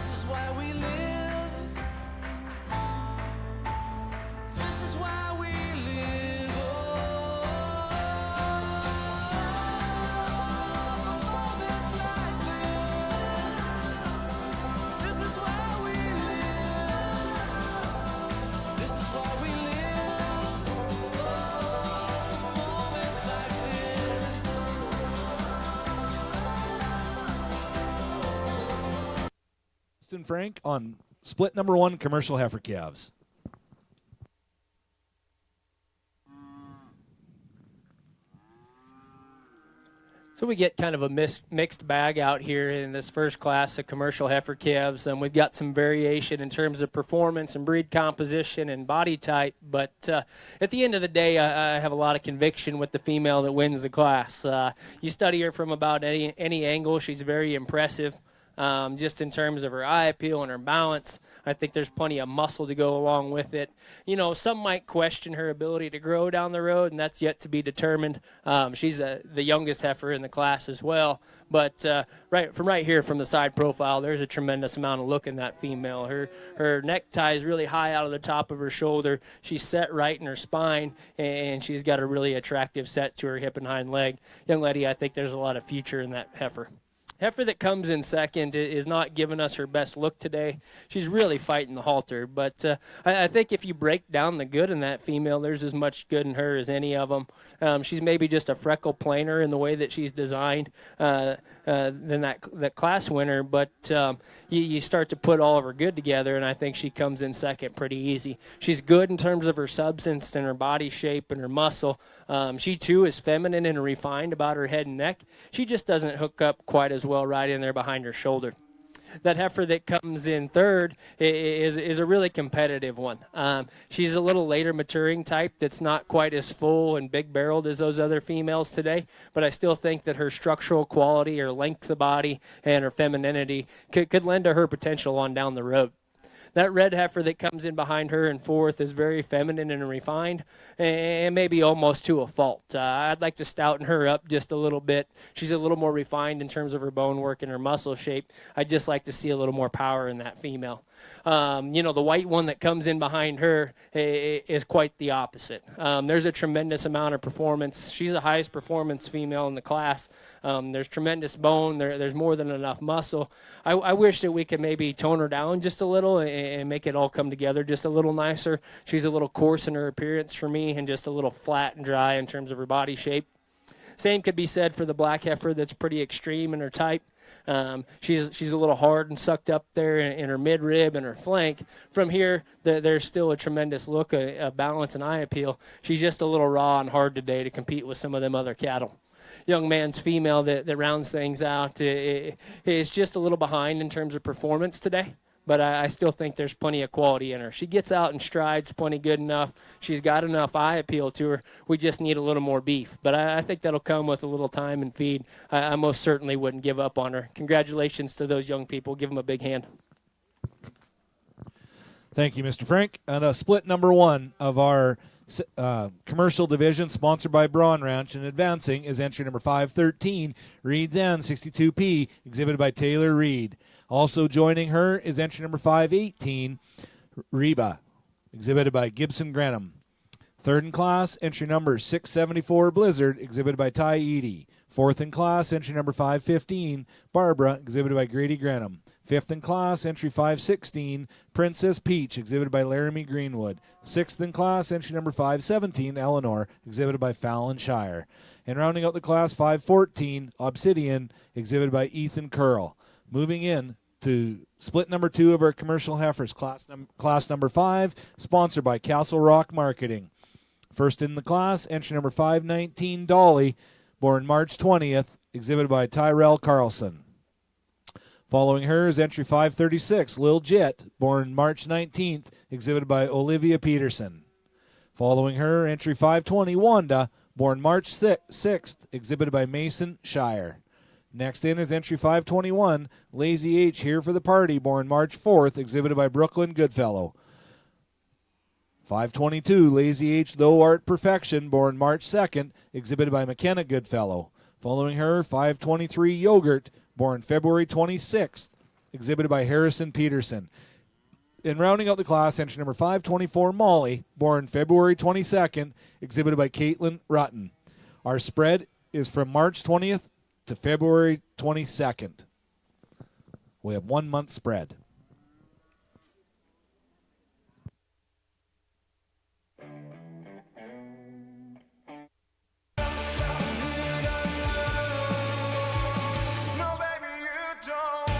This is why we live. This is why we live. Moments like this. This is why we live. This is why we live. Moments like this. Austin Frank on split number 1 commercial heifer calves. So we get kind of a mixed bag out here in this first class of commercial heifer calves, and we've got some variation in terms of performance and breed composition and body type. But at the end of the day, I have a lot of conviction with the female that wins the class. You study her from about any angle, she's very impressive. Just in terms of her eye appeal and her balance, I think there's plenty of muscle to go along with it. You know, some might question her ability to grow down the road, and that's yet to be determined. She's the youngest heifer in the class as well. But right here from the side profile, there's a tremendous amount of look in that female. Her necktie is really high out of the top of her shoulder. She's set right in her spine, and she's got a really attractive set to her hip and hind leg. Young lady, I think there's a lot of future in that heifer. Heifer that comes in second is not giving us her best look today. She's really fighting the halter, but I think if you break down the good in that female, there's as much good in her as any of them. She's maybe just a freckle plainer in the way that she's designed than that class winner, but you start to put all of her good together, and I think she comes in second pretty easy. She's good in terms of her substance and her body shape and her muscle. She, too, is feminine and refined about her head and neck. She just doesn't hook up quite as well right in there behind her shoulder. That heifer that comes in third is a really competitive one. She's a little later maturing type that's not quite as full and big-barreled as those other females today, but I still think that her structural quality, her length of body, and her femininity could lend to her potential on down the road. That red heifer that comes in behind her in fourth is very feminine and refined, and maybe almost to a fault. I'd like to stouten her up just a little bit. She's a little more refined in terms of her bone work and her muscle shape. I'd just like to see a little more power in that female. The white one that comes in behind her is quite the opposite. There's a tremendous amount of performance. She's the highest performance female in the class. There's tremendous bone. There's more than enough muscle. I wish that we could maybe tone her down just a little and make it all come together just a little nicer. She's a little coarse in her appearance for me and just a little flat and dry in terms of her body shape. Same could be said for the black heifer that's pretty extreme in her type. She's a little hard and sucked up there in her midrib and her flank. From here, there's still a tremendous look, a balance and eye appeal. She's just a little raw and hard today to compete with some of them other cattle. Young man's female that rounds things out is just a little behind in terms of performance today. But I still think there's plenty of quality in her. She gets out and strides plenty good enough. She's got enough eye appeal to her. We just need a little more beef. But I think that'll come with a little time and feed. I most certainly wouldn't give up on her. Congratulations to those young people. Give them a big hand. Thank you, Mr. Frank. And split number 1 of our commercial division, sponsored by Braun Ranch, and advancing is entry number 513, Reed's End 62P, exhibited by Taylor Reed. Also joining her is entry number 518, Reba, exhibited by Gibson Grenham. Third in class, entry number 674, Blizzard, exhibited by Ty Eady. Fourth in class, entry number 515, Barbara, exhibited by Grady Grenham. Fifth in class, entry 516, Princess Peach, exhibited by Laramie Greenwood. Sixth in class, entry number 517, Eleanor, exhibited by Fallon Shire. And rounding out the class, 514, Obsidian, exhibited by Ethan Curl. Moving in to split number 2 of our commercial heifers, class number 5, sponsored by Castle Rock Marketing. First in the class, entry number 519, Dolly, born March 20th, exhibited by Tyrell Carlson. Following her is entry 536, Lil Jit, born March 19th, exhibited by Olivia Peterson. Following her, entry 520, Wanda, born March 6th, exhibited by Mason Shire. Next in is entry 521, Lazy H, Here for the Party, born March 4th, exhibited by Brooklyn Goodfellow. 522, Lazy H, Though Art Perfection, born March 2nd, exhibited by McKenna Goodfellow. Following her, 523, Yogurt, born February 26th, exhibited by Harrison Peterson. In rounding out the class, entry number 524, Molly, born February 22nd, exhibited by Caitlin Rutten. Our spread is from March 20th to February 22nd. We have 1 month spread. No, baby, you don't.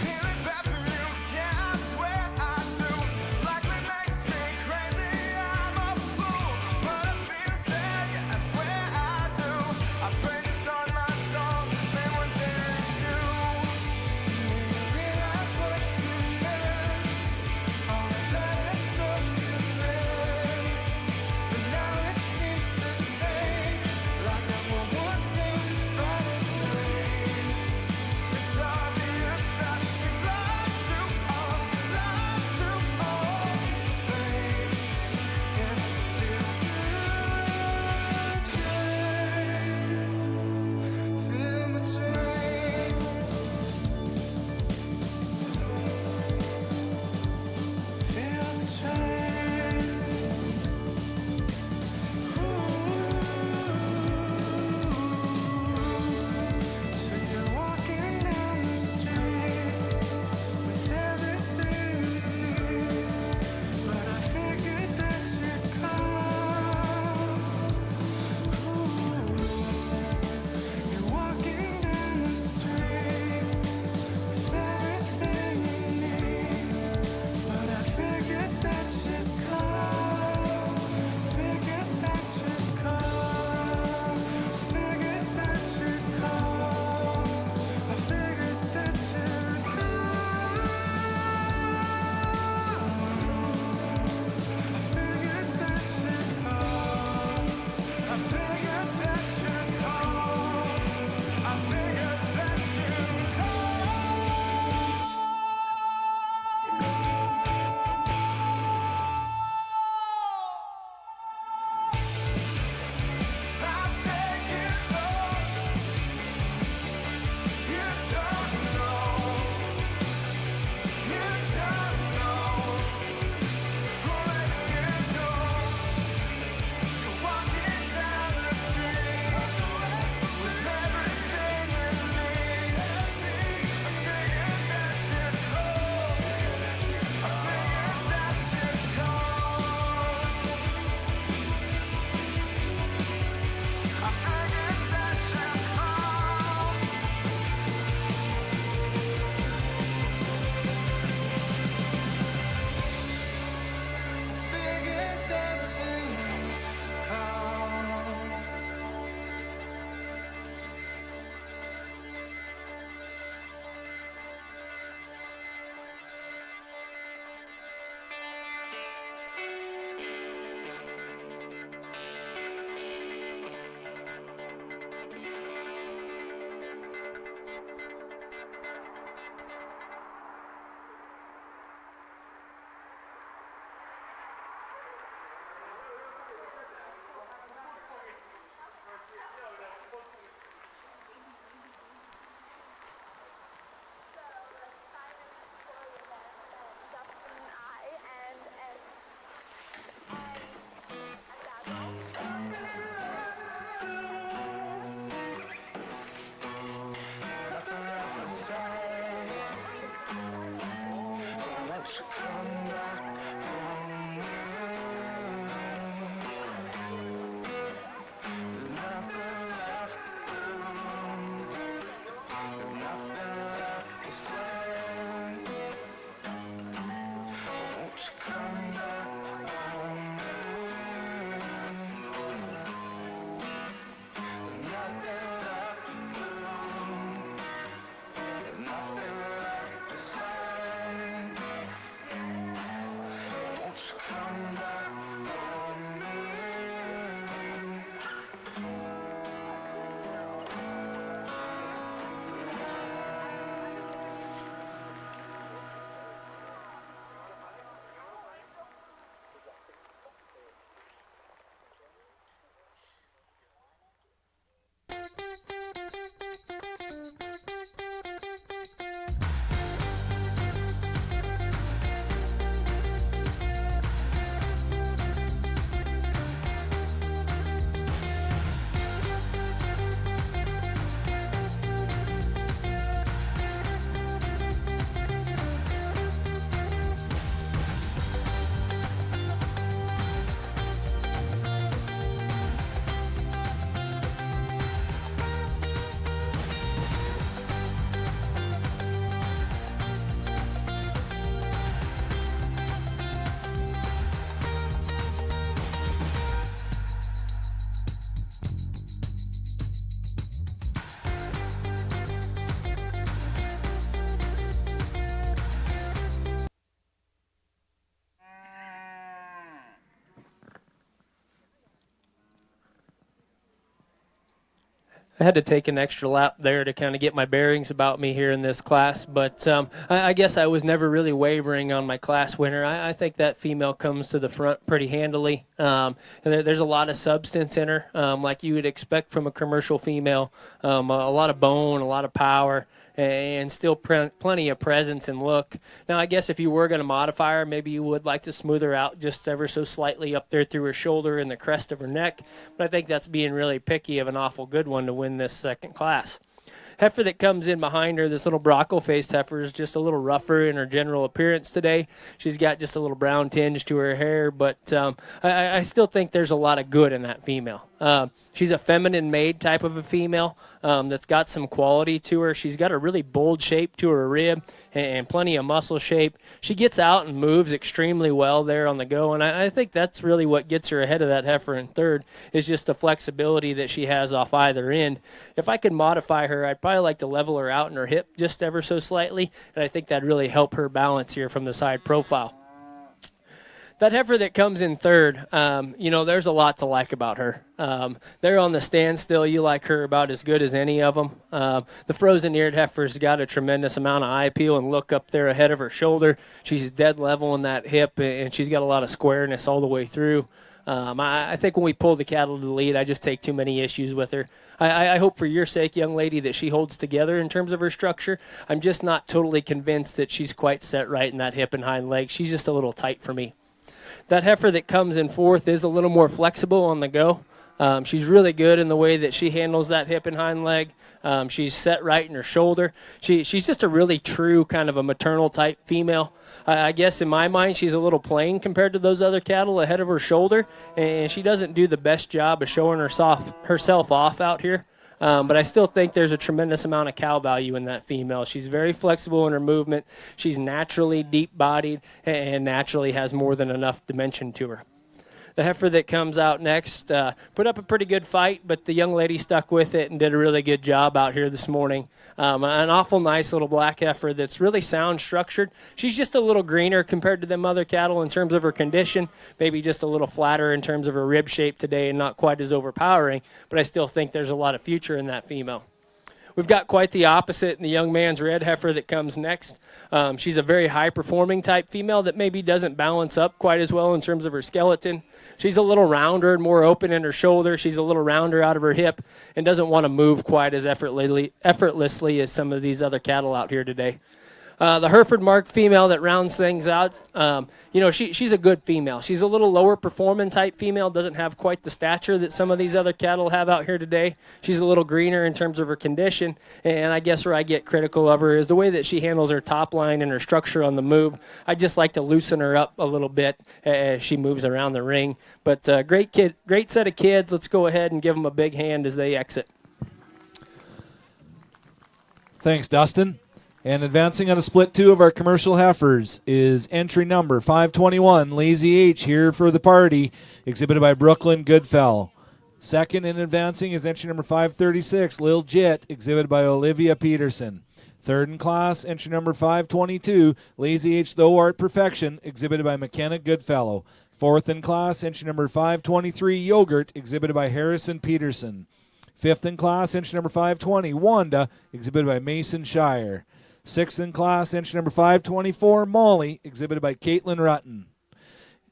Feeling bad for you, yeah, I swear I I had to take an extra lap there to kind of get my bearings about me here in this class, but I guess I was never really wavering on my class winner. I think that female comes to the front pretty handily. And there's a lot of substance in her, like you would expect from a commercial female. A lot of bone, a lot of power, and still plenty of presence and look. Now, I guess if you were going to modify her, maybe you would like to smooth her out just ever so slightly up there through her shoulder and the crest of her neck, but I think that's being really picky of an awful good one to win this second class. Heifer that comes in behind her, this little brockle-faced heifer, is just a little rougher in her general appearance today. She's got just a little brown tinge to her hair, but I still think there's a lot of good in that female. She's a feminine-made type of a female that's got some quality to her. She's got a really bold shape to her rib and plenty of muscle shape. She gets out and moves extremely well there on the go, and I think that's really what gets her ahead of that heifer in third, is just the flexibility that she has off either end. If I could modify her, I'd probably like to level her out in her hip just ever so slightly, and I think that'd really help her balance here from the side profile. That heifer that comes in third, there's a lot to like about her. There on the standstill, you like her about as good as any of them. The frozen-eared heifer's got a tremendous amount of eye appeal and look up there ahead of her shoulder. She's dead level in that hip, and she's got a lot of squareness all the way through. I think when we pull the cattle to the lead, I just take too many issues with her. I hope for your sake, young lady, that she holds together in terms of her structure. I'm just not totally convinced that she's quite set right in that hip and hind leg. She's just a little tight for me. That heifer that comes in fourth is a little more flexible on the go. She's really good in the way that she handles that hip and hind leg. She's set right in her shoulder. She's just a really true kind of a maternal type female. I guess in my mind she's a little plain compared to those other cattle ahead of her shoulder, and she doesn't do the best job of showing herself off out here. But I still think there's a tremendous amount of cow value in that female. She's very flexible in her movement. She's naturally deep-bodied and naturally has more than enough dimension to her. The heifer that comes out next put up a pretty good fight, but the young lady stuck with it and did a really good job out here this morning. An awful nice little black heifer that's really sound structured. She's just a little greener compared to them other cattle in terms of her condition, maybe just a little flatter in terms of her rib shape today and not quite as overpowering, but I still think there's a lot of future in that female. We've got quite the opposite in the young man's red heifer that comes next. She's a very high-performing type female that maybe doesn't balance up quite as well in terms of her skeleton. She's a little rounder and more open in her shoulder. She's a little rounder out of her hip and doesn't want to move quite as effortlessly as some of these other cattle out here today. The Hereford marked female that rounds things out, she's a good female. She's a little lower performing type female, doesn't have quite the stature that some of these other cattle have out here today. She's a little greener in terms of her condition, and I guess where I get critical of her is the way that she handles her top line and her structure on the move. I just like to loosen her up a little bit as she moves around the ring. But great set of kids. Let's go ahead and give them a big hand as they exit. Thanks, Dustin. And advancing on a split two of our commercial heifers is entry number 521, Lazy H, here for the party, exhibited by Brooklyn Goodfell. Second in advancing is entry number 536, Lil Jit, exhibited by Olivia Peterson. Third in class, entry number 522, Lazy H, Though Art Perfection, exhibited by McKenna Goodfellow. Fourth in class, entry number 523, Yogurt, exhibited by Harrison Peterson. Fifth in class, entry number 520, Wanda, exhibited by Mason Shire. Sixth in class, entry number 524, Molly, exhibited by Caitlin Rutten.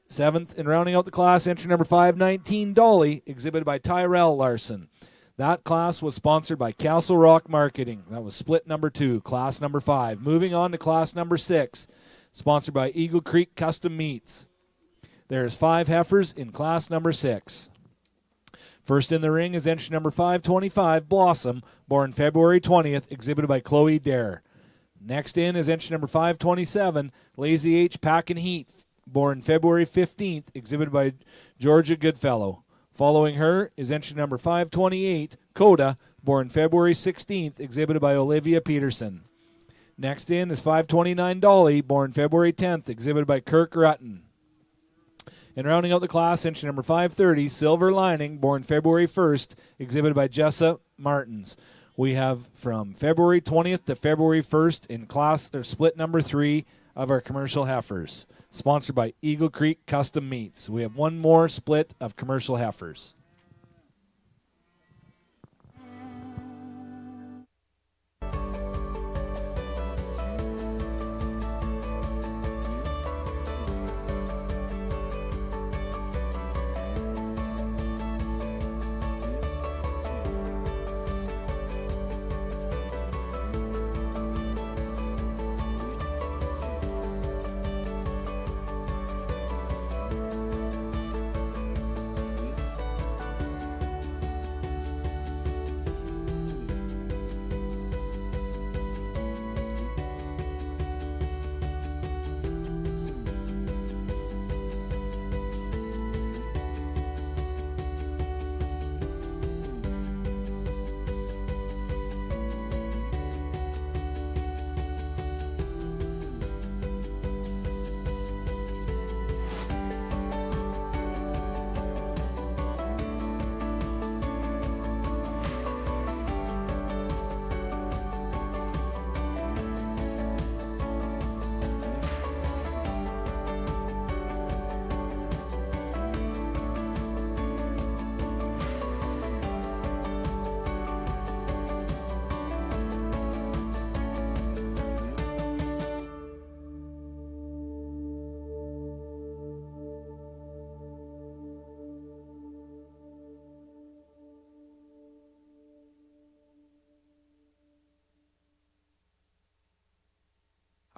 Seventh, in rounding out the class, entry number 519, Dolly, exhibited by Tyrell Larson. That class was sponsored by Castle Rock Marketing. That was split number 2, class number 5. Moving on to class number 6, sponsored by Eagle Creek Custom Meats. There's 5 heifers in class number 6. First in the ring is entry number 525, Blossom, born February 20th, exhibited by Chloe Dare. Next in is entry number 527, Lazy H Pack and Heat, born February 15th, exhibited by Georgia Goodfellow. Following her is entry number 528, Coda, born February 16th, exhibited by Olivia Peterson. Next in is 529, Dolly, born February 10th, exhibited by Kirk Rutten. And rounding out the class, entry number 530, Silver Lining, born February 1st, exhibited by Jessa Martins. We have from February 20th to February 1st in class or split number 3 of our commercial heifers, sponsored by Eagle Creek Custom Meats. We have one more split of commercial heifers.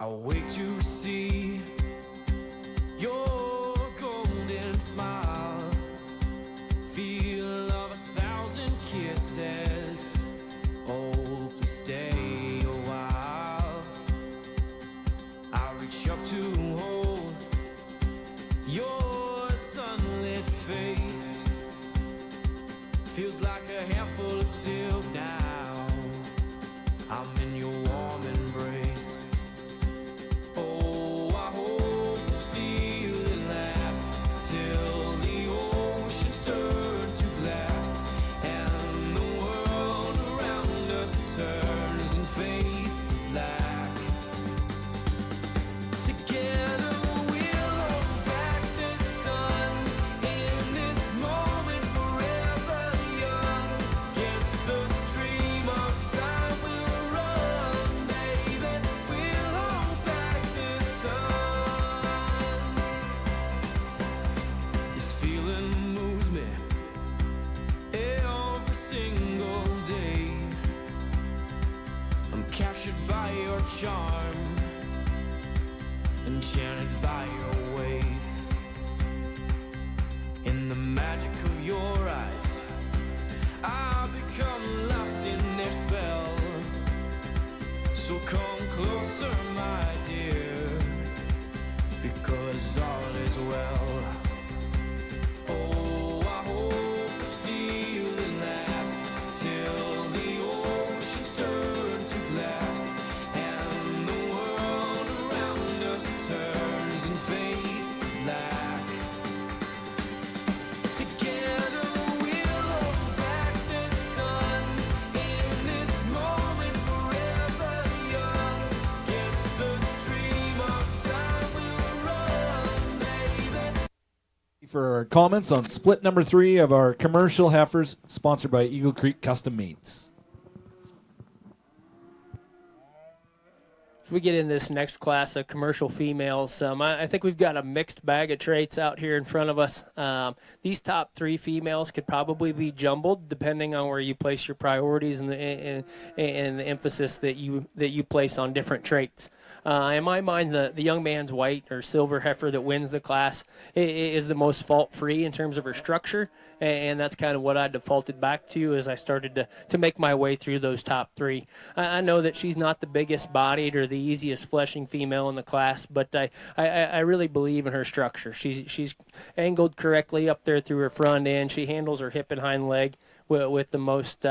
I'll wait to see your golden smile, feel of 1,000 kisses. Oh, please stay a while. I'll reach up to hold your sunlit face. Feels like a handful of silk now. I'm in your warm embrace. Oh, I hope this feeling lasts till the oceans turn to glass and the world around us turns and fades to black. Together we'll hold back the sun in this moment, forever young. Against the stream of time we'll run, baby. We'll hold back the sun. This feeling moves me every single day. I'm captured by your charm, enchanted by your ways. In the magic of your eyes, I become lost in their spell. So come closer, my dear, because all is well. Oh, I hope this feeling lasts till the oceans turn to glass and the world around us turns and fades to black. Together we'll hold back the sun in this moment, forever young. Against the stream of time we'll run, baby. For our comments on split number 3 of our commercial heifers, sponsored by Eagle Creek Custom Meats. So we get in this next class of commercial females. I think we've got a mixed bag of traits out here in front of us. These top 3 females could probably be jumbled depending on where you place your priorities and the emphasis that you place on different traits. In my mind, the young man's white or silver heifer that wins the class is the most fault-free in terms of her structure, and that's kind of what I defaulted back to as I started to make my way through those top 3. I know that she's not the biggest bodied or the easiest fleshing female in the class, but I really believe in her structure. She's angled correctly up there through her front end. She handles her hip and hind leg with the most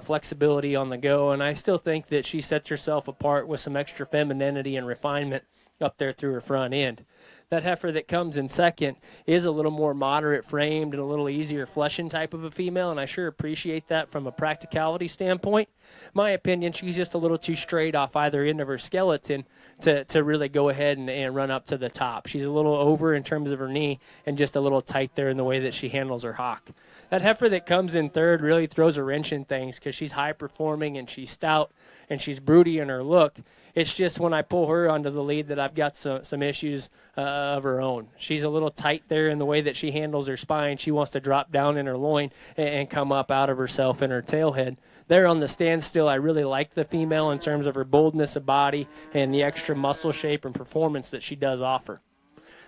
flexibility on the go, and I still think that she sets herself apart with some extra femininity and refinement up there through her front end. That heifer that comes in second is a little more moderate framed and a little easier fleshing type of a female, and I sure appreciate that from a practicality standpoint. My opinion, she's just a little too straight off either end of her skeleton to really go ahead and run up to the top. She's a little over in terms of her knee and just a little tight there in the way that she handles her hock. That heifer that comes in third really throws a wrench in things because she's high performing and she's stout and she's broody in her look. It's just when I pull her onto the lead that I've got some issues of her own. She's a little tight there in the way that she handles her spine. She wants to drop down in her loin and come up out of herself in her tailhead. There on the standstill, I really like the female in terms of her boldness of body and the extra muscle shape and performance that she does offer.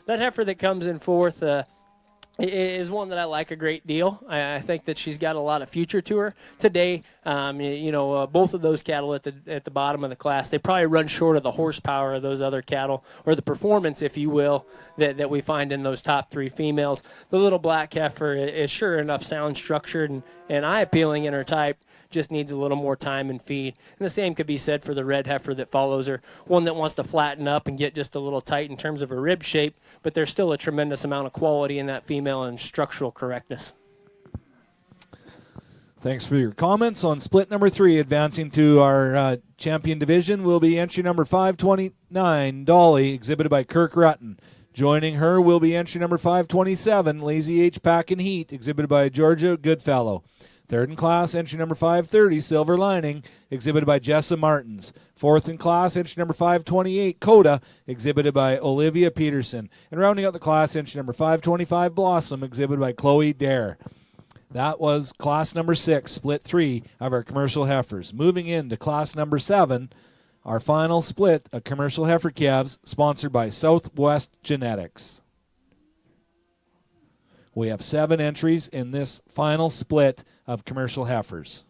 That heifer that comes in fourth is one that I like a great deal. I think that she's got a lot of future to her. Today, both of those cattle at the bottom of the class, they probably run short of the horsepower of those other cattle, or the performance, if you will, that we find in those top 3 females. The little black heifer is sure enough sound structured and eye-appealing in her type, just needs a little more time and feed. And the same could be said for the red heifer that follows her, one that wants to flatten up and get just a little tight in terms of her rib shape, but there's still a tremendous amount of quality in that female and structural correctness. Thanks for your comments on split number 3. Advancing to our champion division will be entry number 529, Dolly, exhibited by Kirk Rutten. Joining her will be entry number 527, Lazy H Pack and Heat, exhibited by Georgia Goodfellow. Third in class, entry number 530, Silver Lining, exhibited by Jessa Martins. Fourth in class, entry number 528, Coda, exhibited by Olivia Peterson. And rounding out the class, entry number 525, Blossom, exhibited by Chloe Dare. That was class number 6, split 3 of our commercial heifers. Moving into class number 7 Our final split of commercial heifer calves, sponsored by Southwest Genetics. We have 7 entries in this final split of commercial heifers.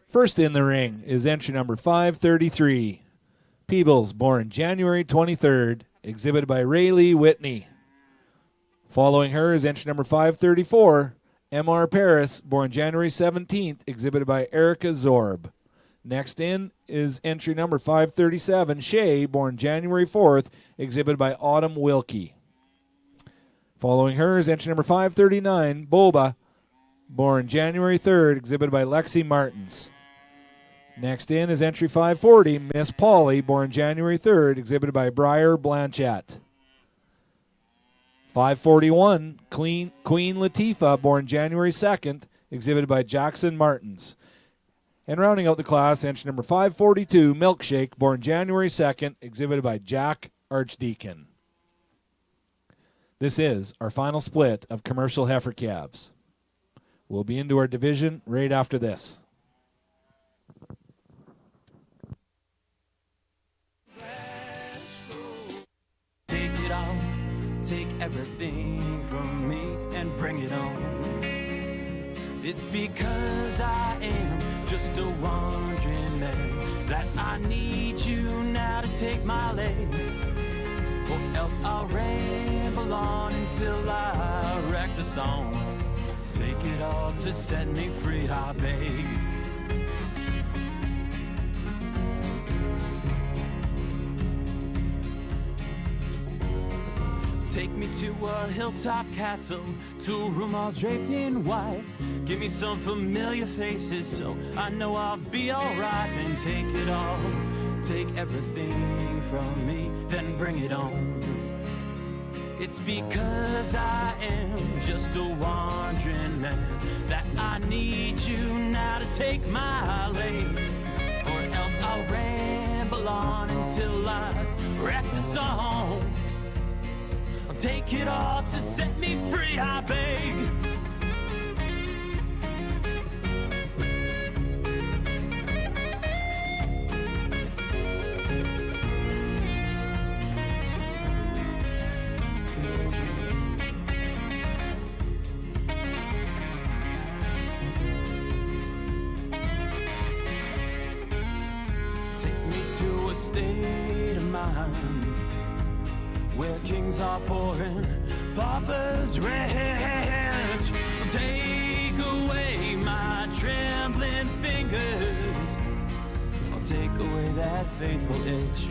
First in the ring is entry number 533. Peebles, born January 23rd, exhibited by Rayleigh Whitney. Following her is entry number 534. M.R. Paris, born January 17th, exhibited by Erica Zorb. Next in is entry number 537. Shay, born January 4th, exhibited by Autumn Wilkie. Following her is entry number 539. Boba, born January 3rd, exhibited by Lexi Martins. Next in is entry 540, Miss Polly, born January 3rd, exhibited by Briar Blanchett. 541, Queen Latifah, born January 2nd, exhibited by Jackson Martins. And rounding out the class, entry number 542, Milkshake, born January 2nd, exhibited by Jack Archdeacon. This is our final split of commercial heifer calves. We'll be into our division right after this. Take it all, take everything from me and bring it on. It's because I am just a wandering man that I need you now to take my legs, or else I'll ramble on until I wreck the song. Take it all to set me free, I beg. Take me to a hilltop castle, to a room all draped in white. Give me some familiar faces so I know I'll be alright. Then take it all, take everything from me, then bring it on. It's because I am just a wandering man that I need you now to take my legs, or else I'll ramble on until I wreck the song. Take it all to set me free, I beg. Take me to a state of mind where kings are pouring, paupers rich. Take away my trembling fingers, I'll take away that faithful itch.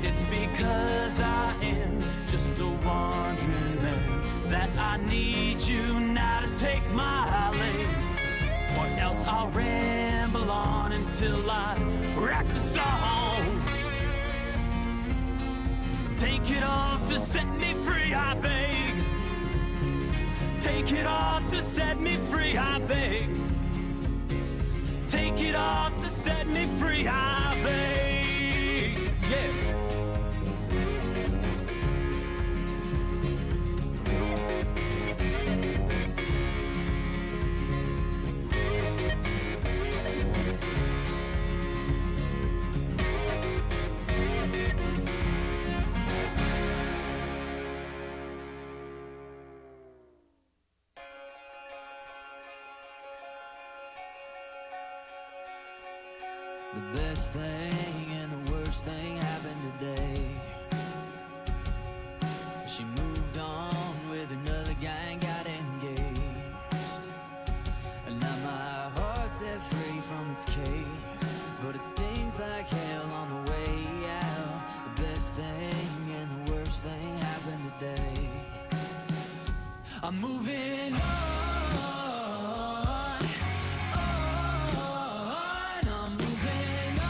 It's because I am just a wandering man that I need you now to take my legs, or else I'll ramble on until I wreck the song. Take it all to set me free, I beg. Take it all to set me free, I beg. Take it all to set me free, I beg. Yeah. The best thing and the worst thing happened today. She moved on with another guy and got engaged. And now my heart's set free from its cage, but it stings like hell on the way out. The best thing and the worst thing happened today. I'm moving on. I'm moving on.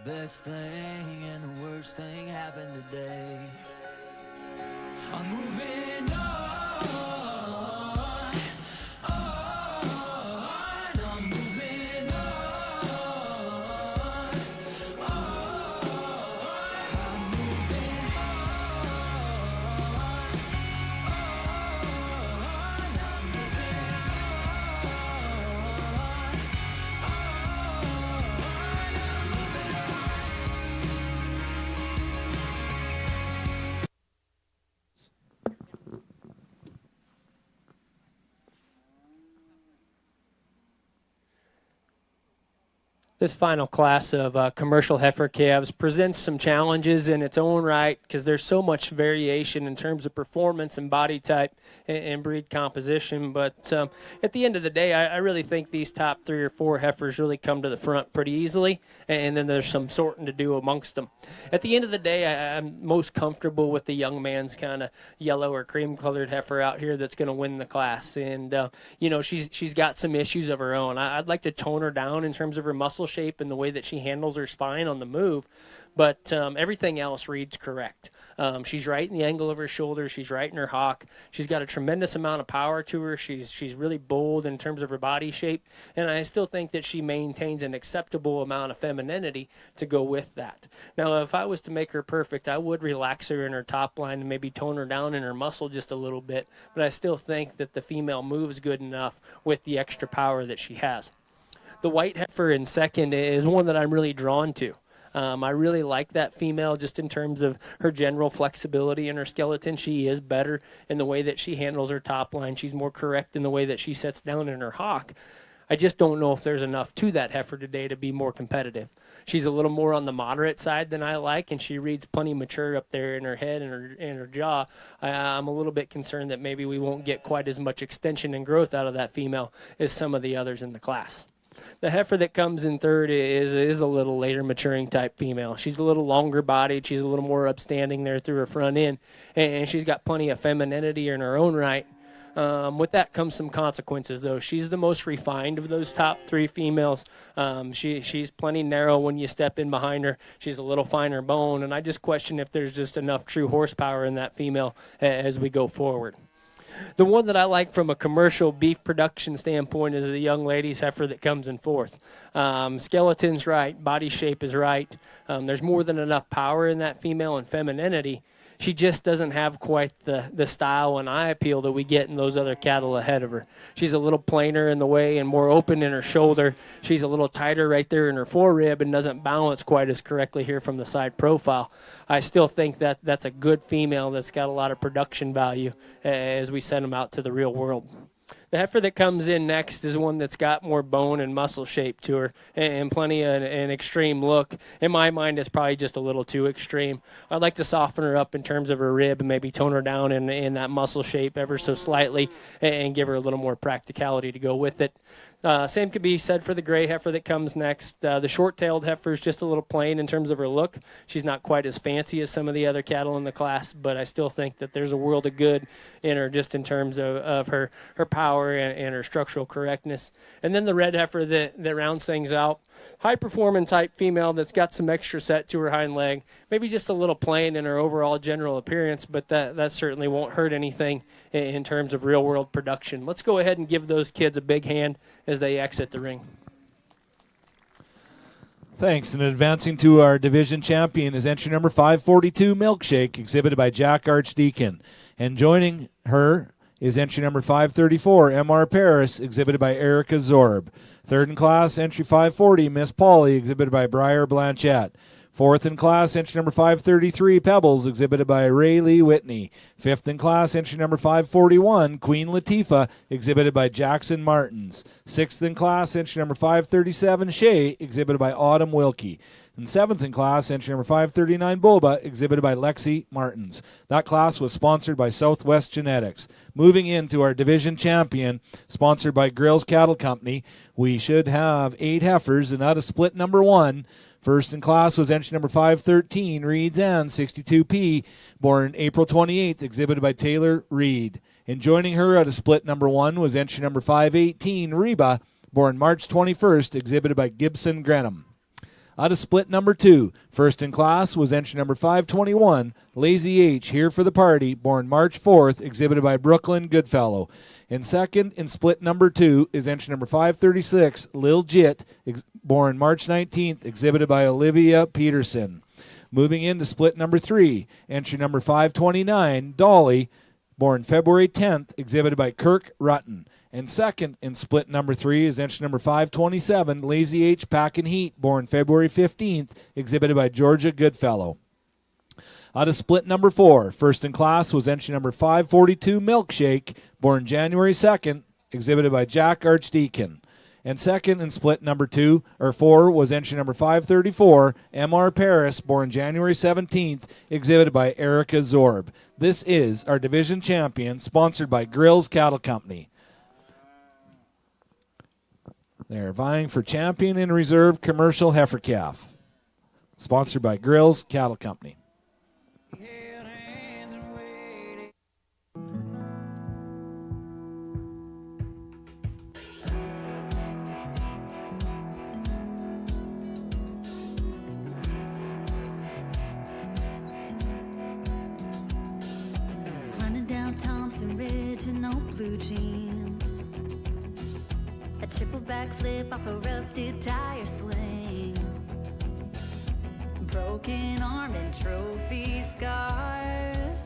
best thing and the worst thing happened today. I'm moving on, I'm moving on, I'm moving This final class of commercial heifer calves presents some challenges in its own right because there's so much variation in terms of performance and body type and breed composition. But at the end of the day, I really think these top 3 or 4 heifers really come to the front pretty easily, and then there's some sorting to do amongst them. At the end of the day, I'm most comfortable with the young man's kind of yellow or cream-colored heifer out here that's going to win the class. And, you know, she's got some issues of her own. I'd like to tone her down in terms of her muscle shape and the way that she handles her spine on the move, but everything else reads correct. She's right in the angle of her shoulder. She's right in her hock. She's got a tremendous amount of power to her. She's really bold in terms of her body shape, and I still think that she maintains an acceptable amount of femininity to go with that. Now, if I was to make her perfect, I would relax her in her top line and maybe tone her down in her muscle just a little bit, but I still think that the female moves good enough with the extra power that she has. The white heifer in second is one that I'm really drawn to. I really like that female just in terms of her general flexibility in her skeleton. She is better in the way that she handles her top line. She's more correct in the way that she sets down in her hock. I just don't know if there's enough to that heifer today to be more competitive. She's a little more on the moderate side than I like, and she reads plenty mature up there in her head and her jaw. I'm a little bit concerned that maybe we won't get quite as much extension and growth out of that female as some of the others in the class. The heifer that comes in third is a little later maturing type female. She's a little longer bodied. She's a little more upstanding there through her front end, and she's got plenty of femininity in her own right. With that comes some consequences, though. She's the most refined of those top 3 females. She's plenty narrow when you step in behind her. She's a little finer bone, and I just question if there's just enough true horsepower in that female as we go forward. The one that I like from a commercial beef production standpoint is the young lady's heifer that comes in fourth. Skeleton's right, body shape is right. There's more than enough power in that female and femininity. She just doesn't have quite the style and eye appeal that we get in those other cattle ahead of her. She's a little plainer in the way and more open in her shoulder. She's a little tighter right there in her forerib and doesn't balance quite as correctly here from the side profile. I still think that that's a good female that's got a lot of production value as we send them out to the real world. The heifer that comes in next is one that's got more bone and muscle shape to her and plenty of an extreme look. In my mind, it's probably just a little too extreme. I'd like to soften her up in terms of her rib and maybe tone her down in that muscle shape ever so slightly and give her a little more practicality to go with it. Same could be said for the gray heifer that comes next. The short-tailed heifer is just a little plain in terms of her look. She's not quite as fancy as some of the other cattle in the class, but I still think that there's a world of good in her just in terms of her power and her structural correctness. And then the red heifer that rounds things out. High-performing type female that's got some extra set to her hind leg. Maybe just a little plain in her overall general appearance, but that certainly won't hurt anything in terms of real-world production. Let's go ahead and give those kids a big hand as they exit the ring. Thanks. And advancing to our division champion is entry number 542, Milkshake, exhibited by Jack Archdeacon. And joining her is entry number 534, MR Paris, exhibited by Erica Zorb. Third in class, entry 540, Miss Polly, exhibited by Briar Blanchette. Fourth in class, entry number 533, Pebbles, exhibited by Ray Lee Whitney. Fifth in class, entry number 541, Queen Latifah, exhibited by Jackson Martins. Sixth in class, entry number 537, Shay, exhibited by Autumn Wilkie. And seventh in class, entry number 539, Boba, exhibited by Lexi Martins. That class was sponsored by Southwest Genetics. Moving into our division champion, sponsored by Grills Cattle Company, we should have 8 heifers, and out of split number 1, first in class was entry number 513, Reed's Ann, 62P, born April 28th, exhibited by Taylor Reed. And joining her out of split number 1 was entry number 518, Reba, born March 21st, exhibited by Gibson Grenham. Out of split number 2, first in class was entry number 521, Lazy H, Here for the Party, born March 4th, exhibited by Brooklyn Goodfellow. And second in split number 2 is entry number 536, Lil Jit, born March 19th, exhibited by Olivia Peterson. Moving into split number 3, entry number 529, Dolly, born February 10th, exhibited by Kirk Rutten. And second in split number 3 is entry number 527, Lazy H, Pack and Heat, born February 15th, exhibited by Georgia Goodfellow. Out of split number 4, first in class was entry number 542, Milkshake, born January 2nd, exhibited by Jack Archdeacon. And second in split number 4 was entry number 534, M.R. Paris, born January 17th, exhibited by Erica Zorb. This is our division champion, sponsored by Grills Cattle Company. They're vying for champion in reserve commercial heifer calf, sponsored by Grills Cattle Company. Running down Thompson Ridge in old blue jeans. A triple backflip off a rusted tire swing. Broken arm and trophy scars.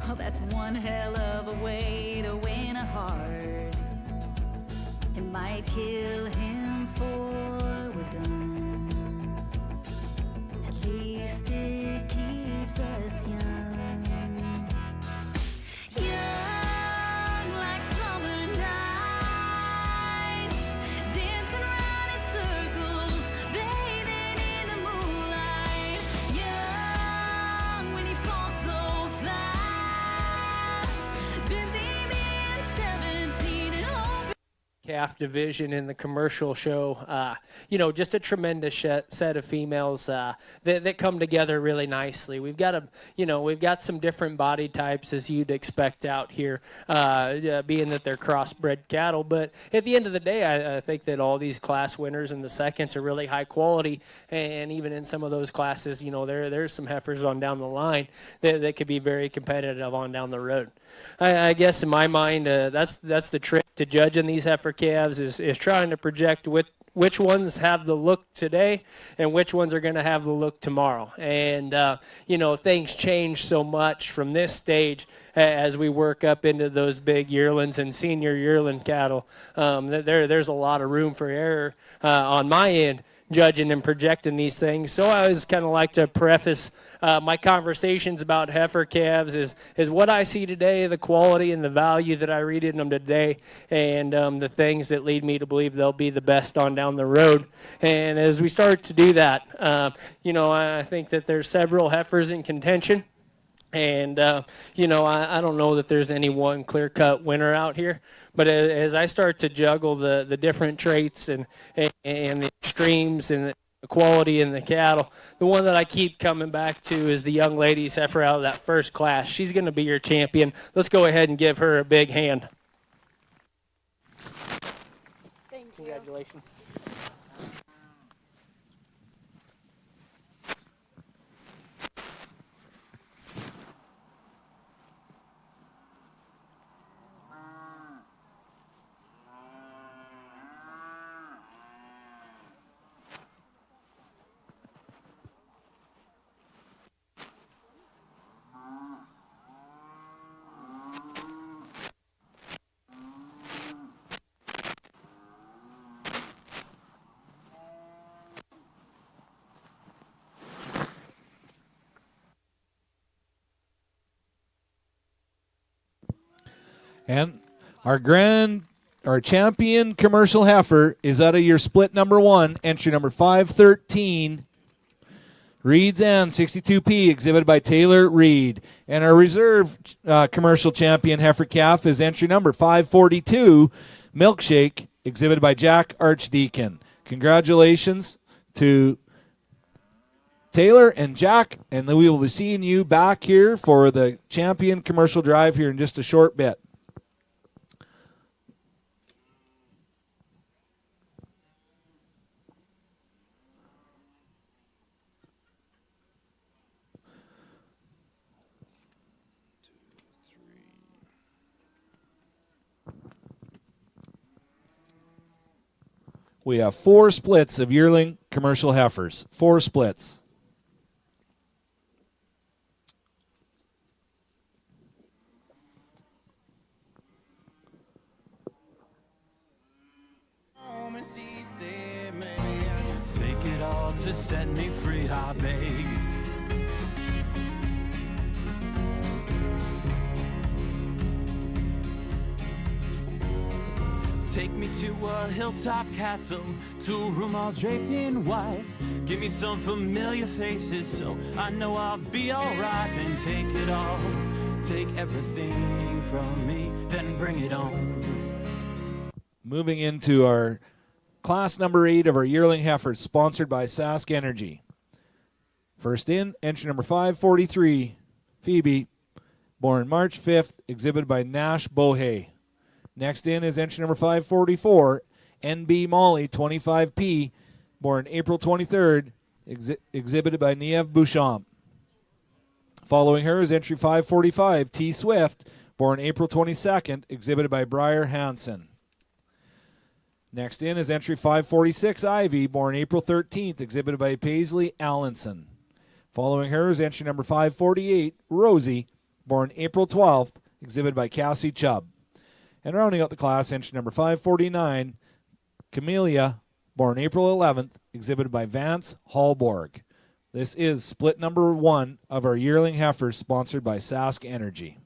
Oh, that's one hell of a way to win a heart. It might kill him for we're done. At least it keeps us young. Young like summer nights, dancing around in circles, bathing in the moonlight. Young when you fall so fast, busy being 17 and hoping. Calf division in the commercial show. Just a tremendous set of females that come together really nicely. We've got some different body types as you'd expect out here, being that they're crossbred cattle. But at the end of the day, I think that all these class winners and the seconds are really high quality. And even in some of those classes, there's some heifers on down the line that could be very competitive on down the road. I guess in my mind, that's the trick to judging these heifer calves is trying to project which ones have the look today and which ones are going to have the look tomorrow. And, things change so much from this stage as we work up into those big yearlings and senior yearling cattle. There's a lot of room for error on my end, judging and projecting these things. So I always kind of like to preface my conversations about heifer calves is what I see today, the quality and the value that I read in them today, and the things that lead me to believe they'll be the best on down the road. And as we start to do that, I think that there's several heifers in contention. And, I don't know that there's any one clear-cut winner out here. But as I start to juggle the different traits and the extremes and the quality in the cattle, the one that I keep coming back to is the young lady's heifer out of that first class. She's going to be your champion. Let's go ahead and give her a big hand. Thank you. Congratulations. And our champion commercial heifer is out of your split number 1, entry number 513, Reed's Ann 62P, exhibited by Taylor Reed. And our reserve commercial champion heifer calf is entry number 542, Milkshake, exhibited by Jack Archdeacon. Congratulations to Taylor and Jack, and we will be seeing you back here for the champion commercial drive here in just a short bit. we have 4 splits of yearling commercial heifers. 4 splits. Take it all to set me free, I beg. Take me to a hilltop castle, to a room all draped in white. Give me some familiar faces so I know I'll be alright. Then take it all, take everything from me, then bring it on. Moving into our class number 8 of our yearling heifers, sponsored by Sask Energy. First in, entry number 543, Phoebe, born March 5th, exhibited by Nash Bohe. Next in is entry number 544, NB Molly 25P, born April 23rd, exhibited by Niev Bouchamp. Following her is entry 545, T Swift, born April 22nd, exhibited by Briar Hansen. Next in is entry 546, Ivy, born April 13th, exhibited by Paisley Allenson. Following her is entry number 548, Rosie, born April 12th, exhibited by Cassie Chubb. And rounding out the class, entry number 549, Camellia, born April 11th, exhibited by Vance Hallborg. This is split number 1 of our yearling heifers, sponsored by Sask Energy.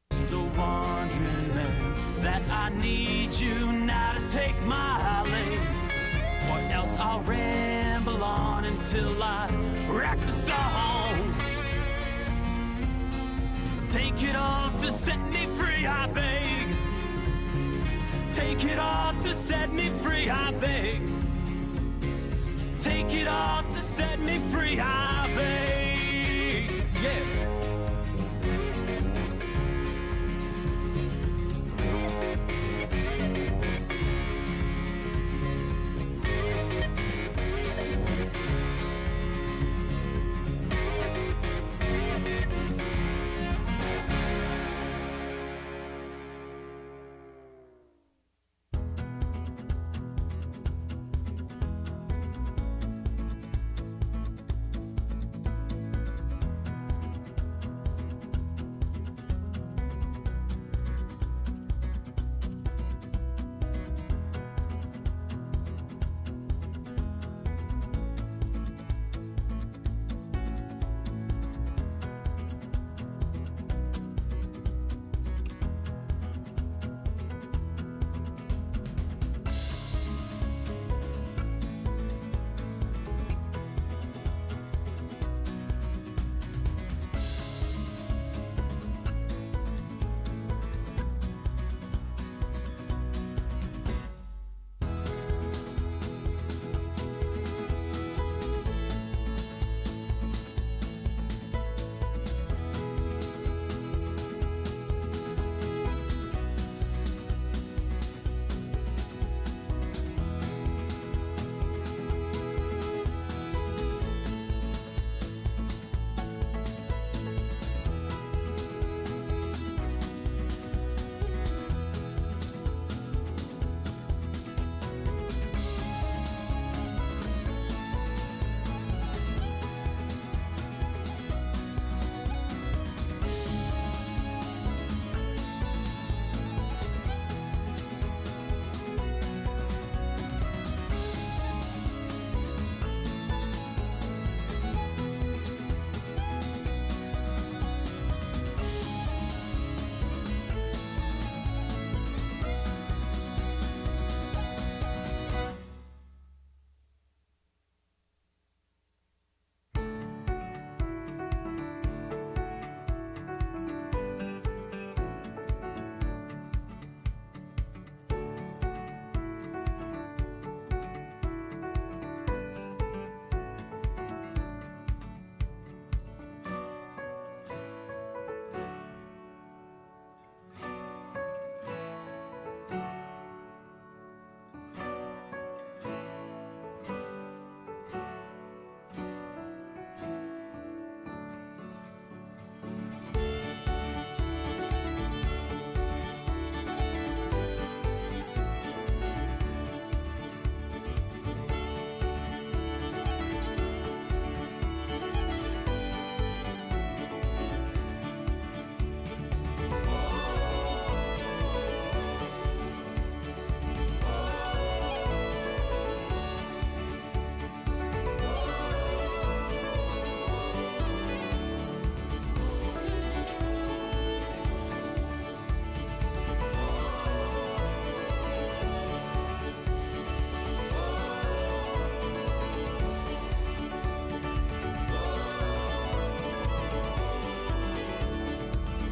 The wandering man, that I need you now to take my legs, or else I'll ramble on until I wreck the song. Take it all to set me free, I beg. Take it all to set me free, I beg. Take it all to set me free, I beg. Yeah.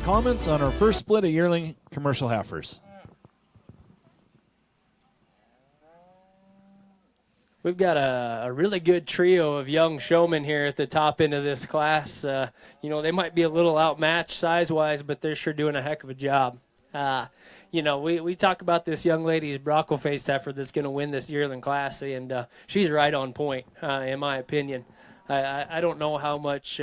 comments on our first split of yearling commercial heifers. We've got a really good trio of young showmen here at the top end of this class. They might be a little outmatched size-wise, but they're sure doing a heck of a job. We talk about this young lady's Brockle-faced heifer that's going to win this yearling class, and she's right on point, in my opinion. I don't know how much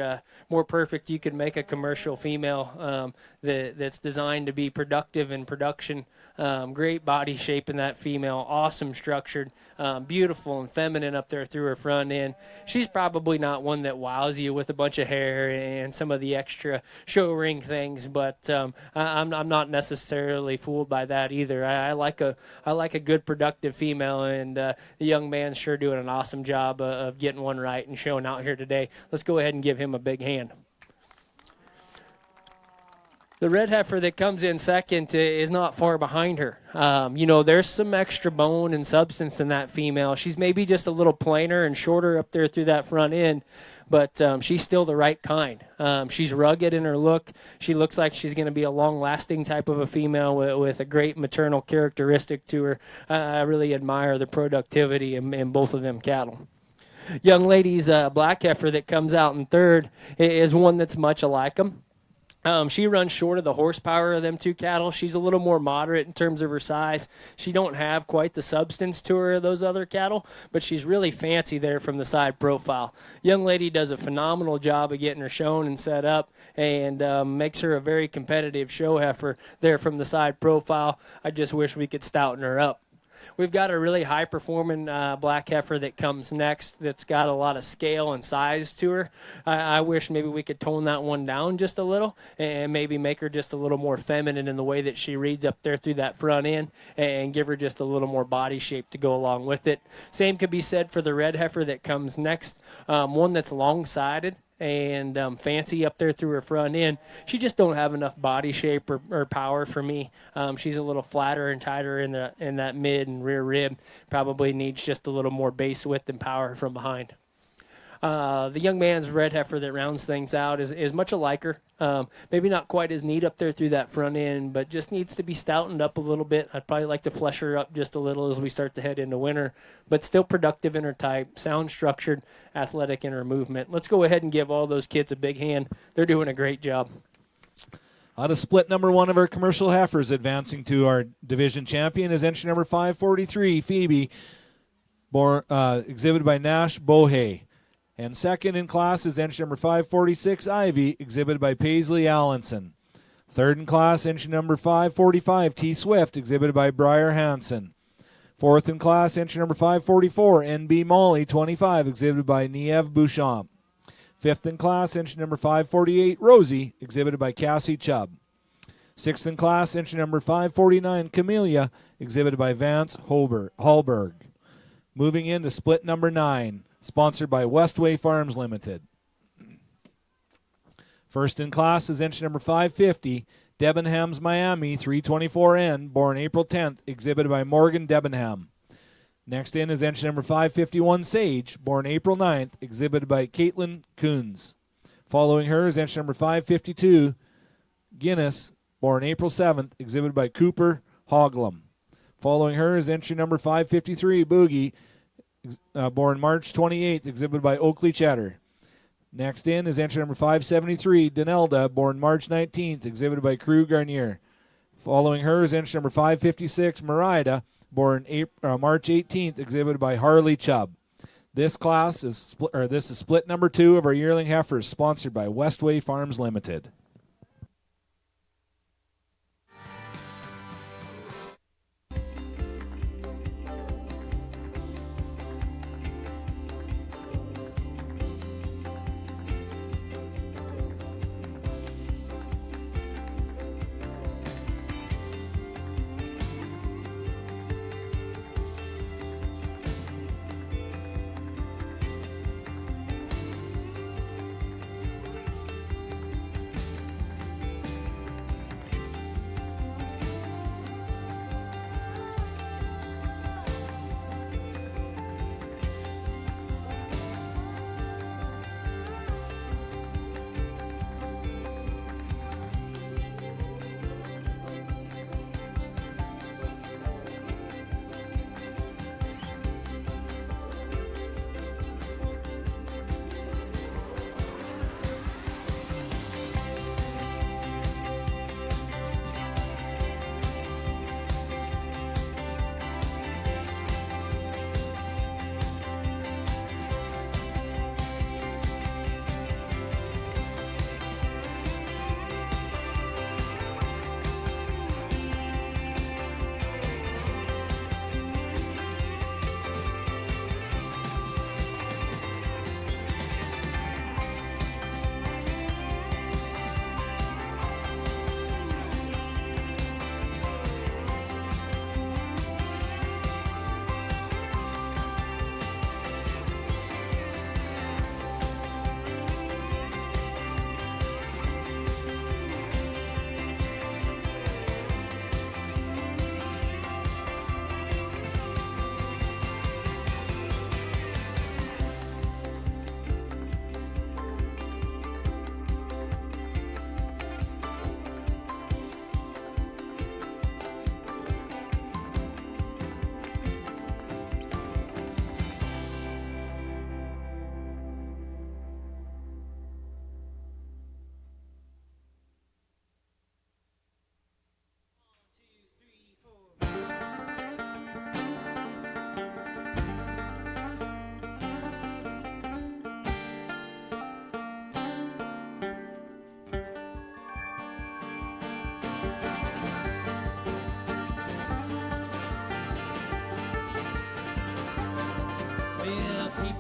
more perfect you could make a commercial female that's designed to be productive in production. Great body shape in that female, awesome structured, beautiful and feminine up there through her front end. She's probably not one that wows you with a bunch of hair and some of the extra show ring things, but I'm not necessarily fooled by that either. I like a good productive female, and the young man's sure doing an awesome job of getting one right and showing out here today. Let's go ahead and give him a big hand. The red heifer that comes in second is not far behind her. There's some extra bone and substance in that female. She's maybe just a little plainer and shorter up there through that front end, but she's still the right kind. She's rugged in her look. She looks like she's going to be a long-lasting type of a female with a great maternal characteristic to her. I really admire the productivity in both of them cattle. Young lady's black heifer that comes out in third is one that's much alike them. She runs short of the horsepower of them two cattle. She's a little more moderate in terms of her size. She don't have quite the substance to her of those other cattle, but she's really fancy there from the side profile. Young lady does a phenomenal job of getting her shown and set up, and makes her a very competitive show heifer there from the side profile. I just wish we could stouten her up. We've got a really high-performing black heifer that comes next that's got a lot of scale and size to her. I wish maybe we could tone that one down just a little and maybe make her just a little more feminine in the way that she reads up there through that front end and give her just a little more body shape to go along with it. Same could be said for the red heifer that comes next, one that's long-sided and fancy up there through her front end. She just don't have enough body shape or power for me. She's a little flatter and tighter in that mid and rear rib. Probably needs just a little more base width and power from behind. The young man's red heifer that rounds things out is much alike her. Maybe not quite as neat up there through that front end, but just needs to be stoutened up a little bit. I'd probably like to flesh her up just a little as we start to head into winter, but still productive in her type, sound structured, athletic in her movement. Let's go ahead and give all those kids a big hand. They're doing a great job. Out of split number one of our commercial heifers, advancing to our division champion is entry number 543, Phoebe, exhibited by Nash Bohe. And second in class is entry number 546, Ivy, exhibited by Paisley Allenson. Third in class, entry number 545, T Swift, exhibited by Briar Hansen. Fourth in class, entry number 544, NB Molly, 25, exhibited by Niev Bouchamp. Fifth in class, entry number 548, Rosie, exhibited by Cassie Chubb. Sixth in class, entry number 549, Camellia, exhibited by Vance Hallberg. Moving into split number 9. Sponsored by Westway Farms Limited. First in class is entry number 550, Debenham's Miami 324N, born April 10th, exhibited by Morgan Debenham. Next in is entry number 551, Sage, born April 9th, exhibited by Caitlin Coons. Following her is entry number 552, Guinness, born April 7th, exhibited by Cooper Hoglum. Following her is entry number 553, Boogie, born March 28th, exhibited by Oakley Cheddar. Next in is entry number 573, Danelda, born March 19th, exhibited by Crew Garnier. Following her is entry number 556, Merida, born March 18th, exhibited by Harley Chubb. This is split number 2 of our yearling heifers, sponsored by Westway Farms Limited.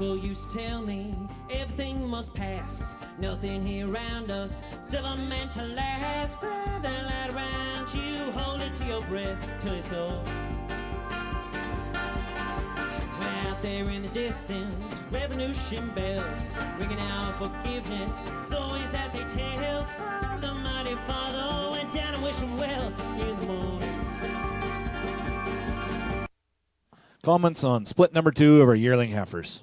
People used to tell me everything must pass. Nothing here around us is ever meant to last. Grab that light around you, hold it to your breast till it's over. Way out there in the distance, revolution bells ringing out forgiveness. Stories that they tell of the mighty Father went down and wish him well in the morning. Comments on split number 2 of our yearling heifers.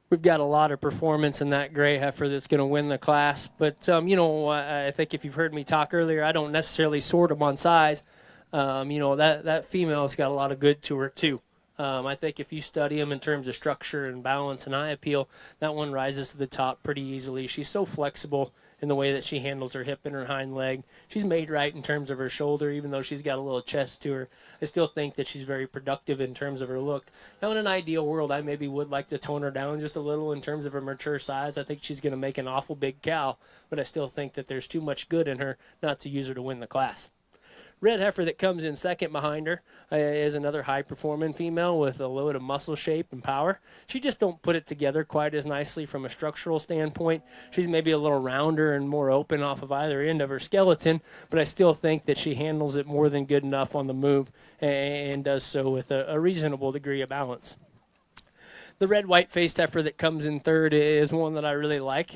We've got a lot of performance in that gray heifer that's going to win the class. But, I think if you've heard me talk earlier, I don't necessarily sort them on size. That female's got a lot of good to her, too. I think if you study them in terms of structure and balance and eye appeal, that one rises to the top pretty easily. She's so flexible in the way that she handles her hip and her hind leg. She's made right in terms of her shoulder, even though she's got a little chest to her. I still think that she's very productive in terms of her look. Now, in an ideal world, I maybe would like to tone her down just a little in terms of her mature size. I think she's going to make an awful big cow, but I still think that there's too much good in her not to use her to win the class. Red heifer that comes in second behind her is another high-performing female with a load of muscle shape and power. She just don't put it together quite as nicely from a structural standpoint. She's maybe a little rounder and more open off of either end of her skeleton, but I still think that she handles it more than good enough on the move and does so with a reasonable degree of balance. The red white-faced heifer that comes in third is one that I really like,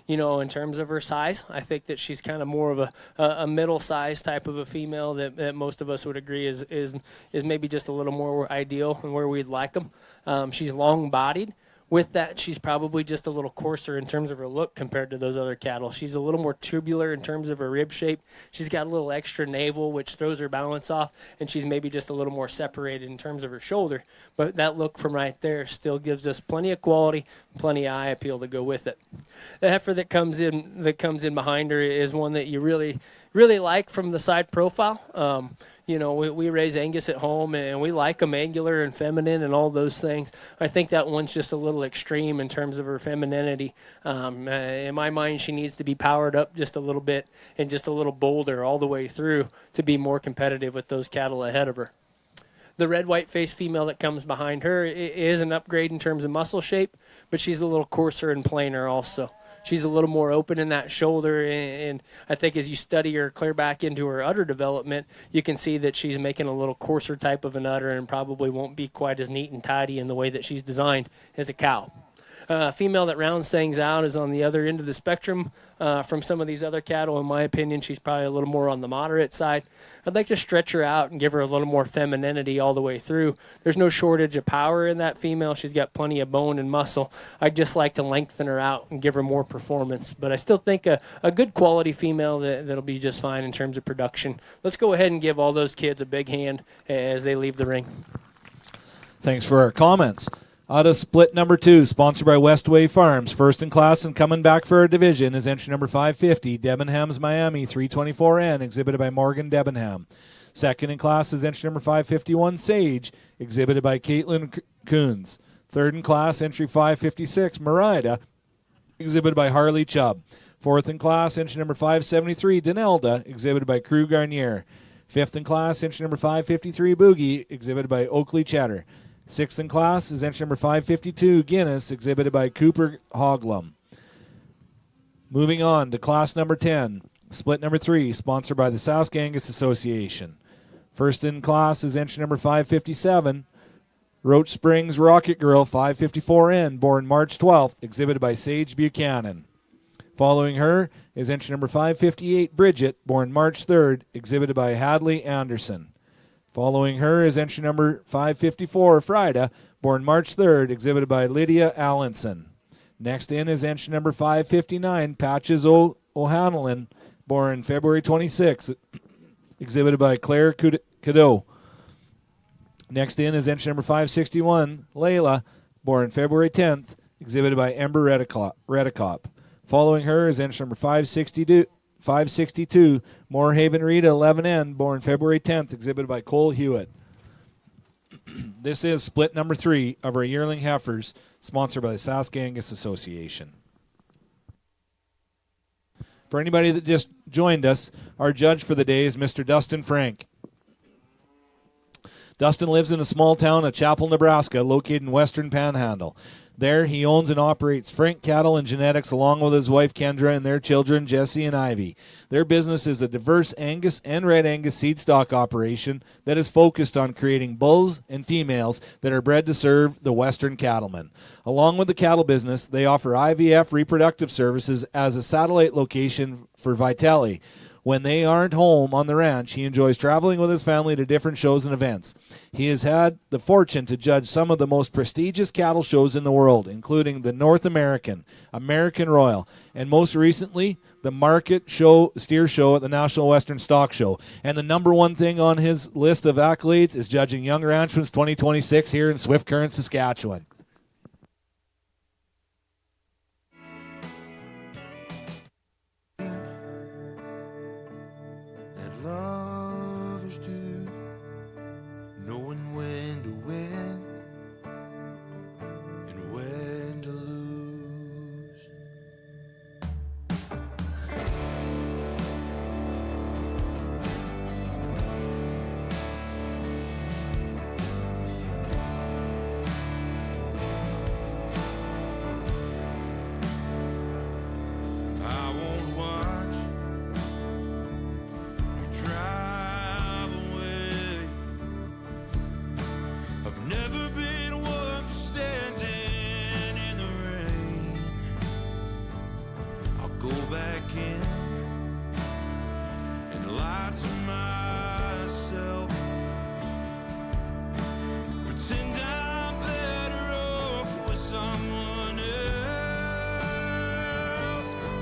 in terms of her size. I think that she's kind of more of a middle-sized type of a female that most of us would agree is maybe just a little more ideal and where we'd like them. She's long-bodied. With that, she's probably just a little coarser in terms of her look compared to those other cattle. She's a little more tubular in terms of her rib shape. She's got a little extra navel, which throws her balance off, and she's maybe just a little more separated in terms of her shoulder. But that look from right there still gives us plenty of quality, plenty of eye appeal to go with it. The heifer that comes in behind her is one that you really, really like from the side profile. We raise Angus at home, and we like them angular and feminine and all those things. I think that one's just a little extreme in terms of her femininity. In my mind, she needs to be powered up just a little bit and just a little bolder all the way through to be more competitive with those cattle ahead of her. The red white-faced female that comes behind her is an upgrade in terms of muscle shape, but she's a little coarser and plainer also. She's a little more open in that shoulder, and I think as you study her clear back into her udder development, you can see that she's making a little coarser type of an udder and probably won't be quite as neat and tidy in the way that she's designed as a cow. Female that rounds things out is on the other end of the spectrum from some of these other cattle. In my opinion, she's probably a little more on the moderate side. I'd like to stretch her out and give her a little more femininity all the way through. There's no shortage of power in that female. She's got plenty of bone and muscle. I'd just like to lengthen her out and give her more performance. But I still think a good quality female that'll be just fine in terms of production. Let's go ahead and give all those kids a big hand as they leave the ring. Thanks for our comments. Out of split number 2, sponsored by Westway Farms. First in class and coming back for a division is entry number 550, Debenham's Miami 324N, exhibited by Morgan Debenham. Second in class is entry number 551, Sage, exhibited by Caitlin Coons. Third in class, entry 556, Merida, exhibited by Harley Chubb. Fourth in class, entry number 573, Denelda, exhibited by Crew Garnier. Fifth in class, entry number 553, Boogie, exhibited by Oakley Cheddar. Sixth in class is entry number 552, Guinness, exhibited by Cooper Hoglum. Moving on to class number 10, split number 3, sponsored by the Sask Angus Association. First in class is entry number 557, Roach Springs Rocket Girl 554N, born March 12th, exhibited by Sage Buchanan. Following her is entry number 558, Bridget, born March 3rd, exhibited by Hadley Anderson. Following her is entry number 554, Frida, born March 3rd, exhibited by Lydia Allenson. Next in is entry number 559, Patches O'Hanlon, born February 26th, exhibited by Claire Cadeau. Next in is entry number 561, Layla, born February 10th, exhibited by Ember Redicop. Following her is entry number 562, Moorhaven Rita 11N, born February 10th, exhibited by Cole Hewitt. This is split number 3 of our yearling heifers, sponsored by the Sask Angus Association. For anybody that just joined us, our judge for the day is Mr. Dustin Frank. Dustin lives in a small town of Chapel, Nebraska, located in western Panhandle. There, he owns and operates Frank Cattle and Genetics along with his wife Kendra and their children Jesse and Ivy. Their business is a diverse Angus and Red Angus seed stock operation that is focused on creating bulls and females that are bred to serve the western cattlemen. Along with the cattle business, they offer IVF reproductive services as a satellite location for Vitelli. When they aren't home on the ranch, he enjoys traveling with his family to different shows and events. He has had the fortune to judge some of the most prestigious cattle shows in the world, including the North American, American Royal, and most recently, the Market Show Steer Show at the National Western Stock Show. And the number one thing on his list of accolades is judging Young Ranchman's 2026 here in Swift Current, Saskatchewan. Lovers do, knowing when to win and when to lose. I won't watch you drive away. I've never been one for standing in the rain. I'll go back in and lie to myself, pretend I'm better off with someone else.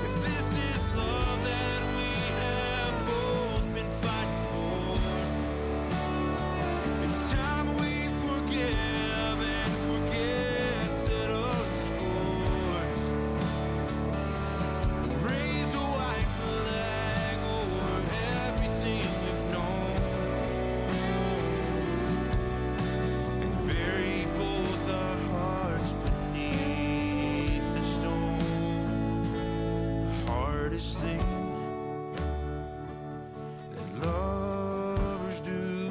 If this is love that we have both been fighting for, it's time we forgive and forget, settle the scores, raise a white flag over everything we've known, and bury both our hearts beneath the stone. The hardest thing that lovers do,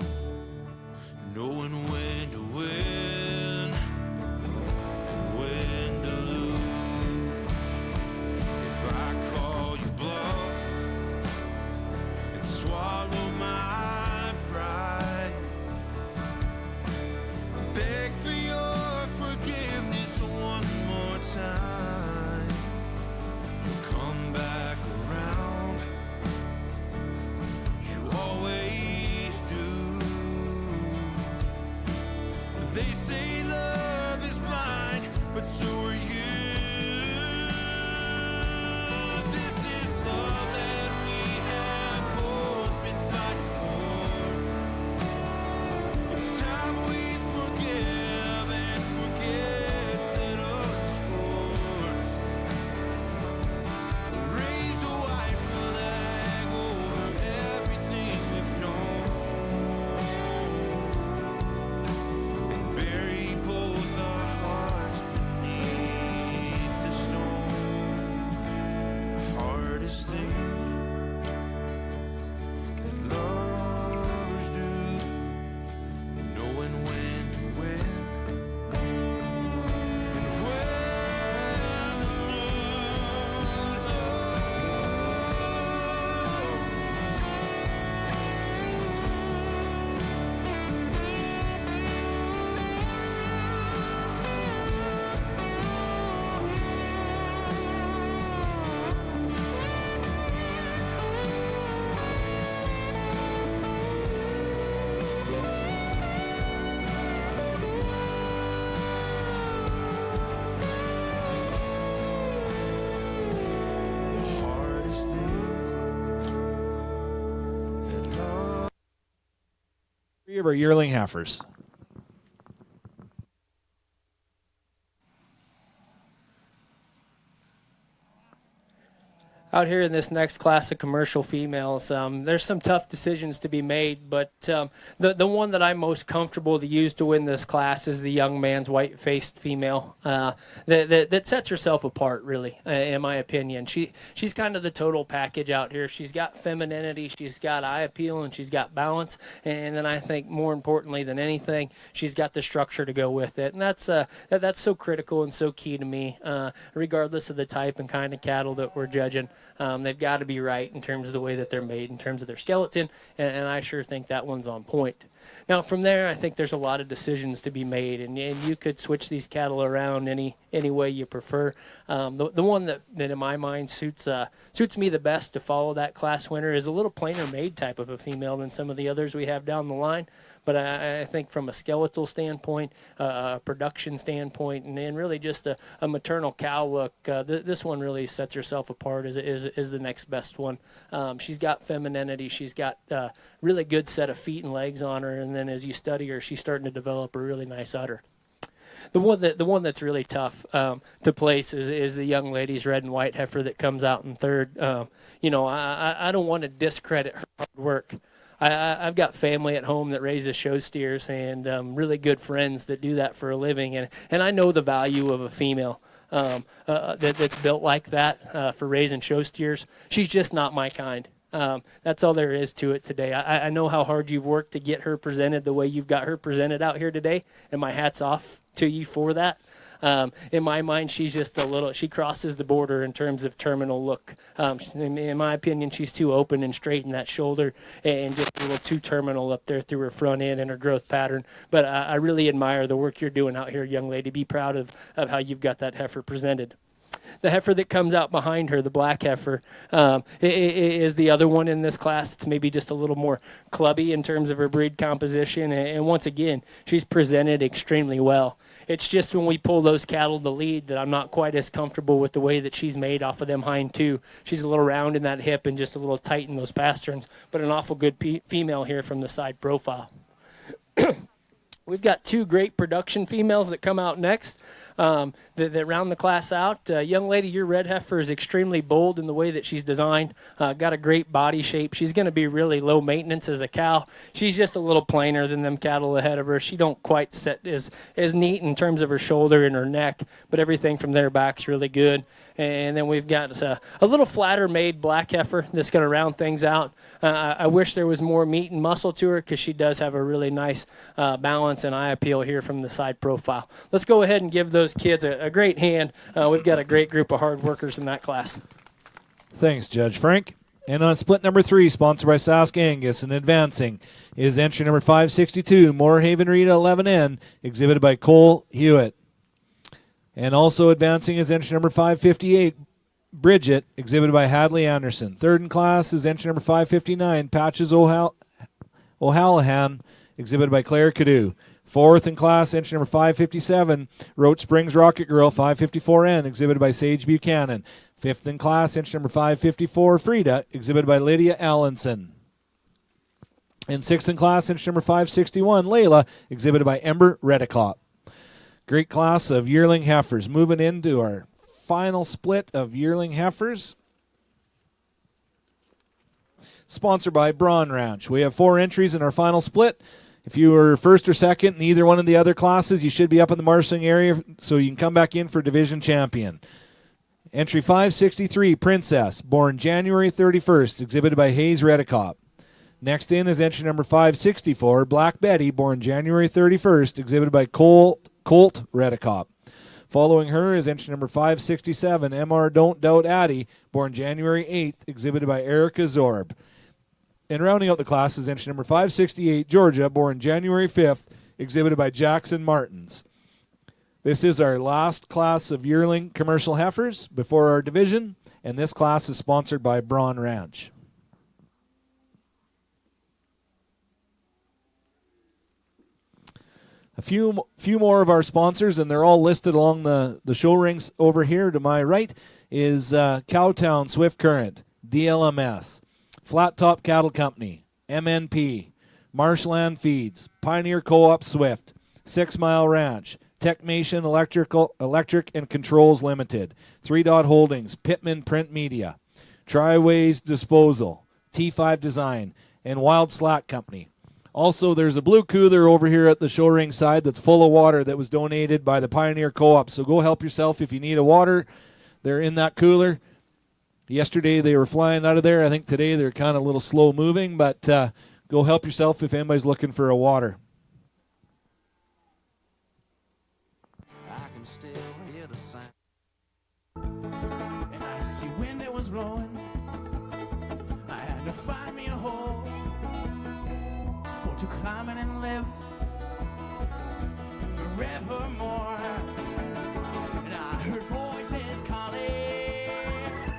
knowing when to win and when to lose. If I call you bluff and swallow my pride, beg for your forgiveness one more time, you come back around, you always do. They say love is blind, but so are you. This is love that we have both been fighting for. It's time we forgive and forget, settle the scores, raise a white flag over everything we've known, and bury both our hearts beneath the stone. The hardest thing that lovers do, knowing when to win and when to lose. The hardest thing that love. Three of our yearling heifers. Out here in this next class of commercial females, there's some tough decisions to be made, but the one that I'm most comfortable to use to win this class is the young man's white-faced female that sets herself apart, really, in my opinion. She's kind of the total package out here. She's got femininity, she's got eye appeal, and she's got balance, and then I think more importantly than anything, she's got the structure to go with it, and that's so critical and so key to me, regardless of the type and kind of cattle that we're judging. They've got to be right in terms of the way that they're made, in terms of their skeleton, and I sure think that one's on point. Now, from there, I think there's a lot of decisions to be made, and you could switch these cattle around any way you prefer. The one that in my mind suits me the best to follow that class winner is a little plainer made type of a female than some of the others we have down the line. But I think from a skeletal standpoint, a production standpoint, and then really just a maternal cow look, this one really sets herself apart as the next best one. She's got femininity. She's got really good set of feet and legs on her, and then as you study her, she's starting to develop a really nice udder. The one that's really tough to place is the young lady's red and white heifer that comes out in third. I don't want to discredit her hard work. I've got family at home that raises show steers and really good friends that do that for a living, and I know the value of a female that's built like that for raising show steers. She's just not my kind. That's all there is to it today. I know how hard you've worked to get her presented the way you've got her presented out here today, and my hat's off to you for that. In my mind, she's just she crosses the border in terms of terminal look. In my opinion, she's too open and straight in that shoulder and just a little too terminal up there through her front end and her growth pattern. But I really admire the work you're doing out here, young lady. Be proud of how you've got that heifer presented. The heifer that comes out behind her, the black heifer, is the other one in this class. It's maybe just a little more clubby in terms of her breed composition. And once again, she's presented extremely well. It's just when we pull those cattle to lead that I'm not quite as comfortable with the way that she's made off of them hind two. She's a little round in that hip and just a little tight in those pasterns, but an awful good female here from the side profile. We've got two great production females that come out next. That round the class out. Young lady, your red heifer is extremely bold in the way that she's designed. Got a great body shape. She's going to be really low maintenance as a cow. She's just a little plainer than them cattle ahead of her. She don't quite set as neat in terms of her shoulder and her neck, but everything from there back's really good. And then we've got a little flatter made black heifer that's going to round things out. I wish there was more meat and muscle to her because she does have a really nice balance and eye appeal here from the side profile. Let's go ahead and give those kids a great hand. We've got a great group of hard workers in that class. Thanks, Judge Frank. And on split number 3, sponsored by Sask Angus and advancing, is entry number 562, Moorhaven Rita 11N, exhibited by Cole Hewitt. And also advancing is entry number 558, Bridget, exhibited by Hadley Anderson. Third in class is entry number 559, Patches O'Hallahan, exhibited by Claire Cadu. Fourth in class, entry number 557, Roach Springs Rocket Girl 554N, exhibited by Sage Buchanan. Fifth in class, entry number 554, Frida, exhibited by Lydia Allenson. And sixth in class, entry number 561, Layla, exhibited by Ember Redicop. Great class of yearling heifers. Moving into our final split of yearling heifers. Sponsored by Braun Ranch. We have 4 entries in our final split. If you were first or second in either one of the other classes, you should be up in the marshalling area so you can come back in for division champion. Entry 563, Princess, born January 31st, exhibited by Hayes Redicop. Next in is entry number 564, Black Betty, born January 31st, exhibited by Colt Redicop. Following her is entry number 567, MR Don't Doubt Addie, born January 8th, exhibited by Erica Zorb. And rounding out the class is entry number 568, Georgia, born January 5th, exhibited by Jackson Martins. This is our last class of yearling commercial heifers before our division, and this class is sponsored by Braun Ranch. A few more of our sponsors, and they're all listed along the show rings over here to my right, is Cowtown Swift Current, DLMS, Flat Top Cattle Company, MNP, Marshland Feeds, Pioneer Co-op Swift, 6 Mile Ranch, Techmation Electric and Controls Limited, 3 Dot Holdings, Pittman Print Media, Triways Disposal, T5 Design, and Wild Slack Company. Also, there's a blue cooler over here at the show ring side that's full of water that was donated by the Pioneer Co-op. So go help yourself if you need a water. They're in that cooler. Yesterday they were flying out of there. I think today they're kind of a little slow moving, but go help yourself if anybody's looking for a water. I can still hear the sound. And I see wind that was blowing. I had to find me a hole for to climb in and live forevermore. And I heard voices calling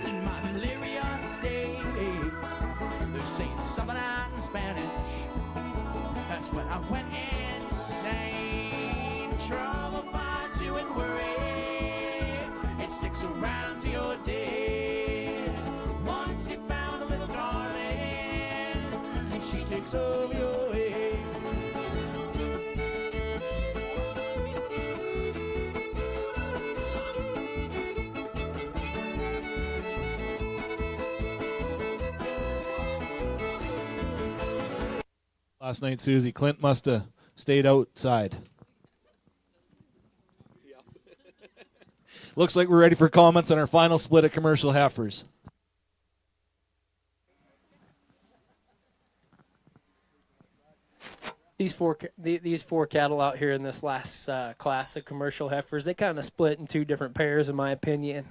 in my delirious state. They're saying something out in Spanish. That's when I went insane. Trouble finds you and worry. It sticks around to your day. Once you found a little darling, and she takes over your head. Last night, Susie, Clint must have stayed outside. Looks like we're ready for comments on our final split of commercial heifers. These four cattle out here in this last class of commercial heifers, they kind of split in two different pairs, in my opinion.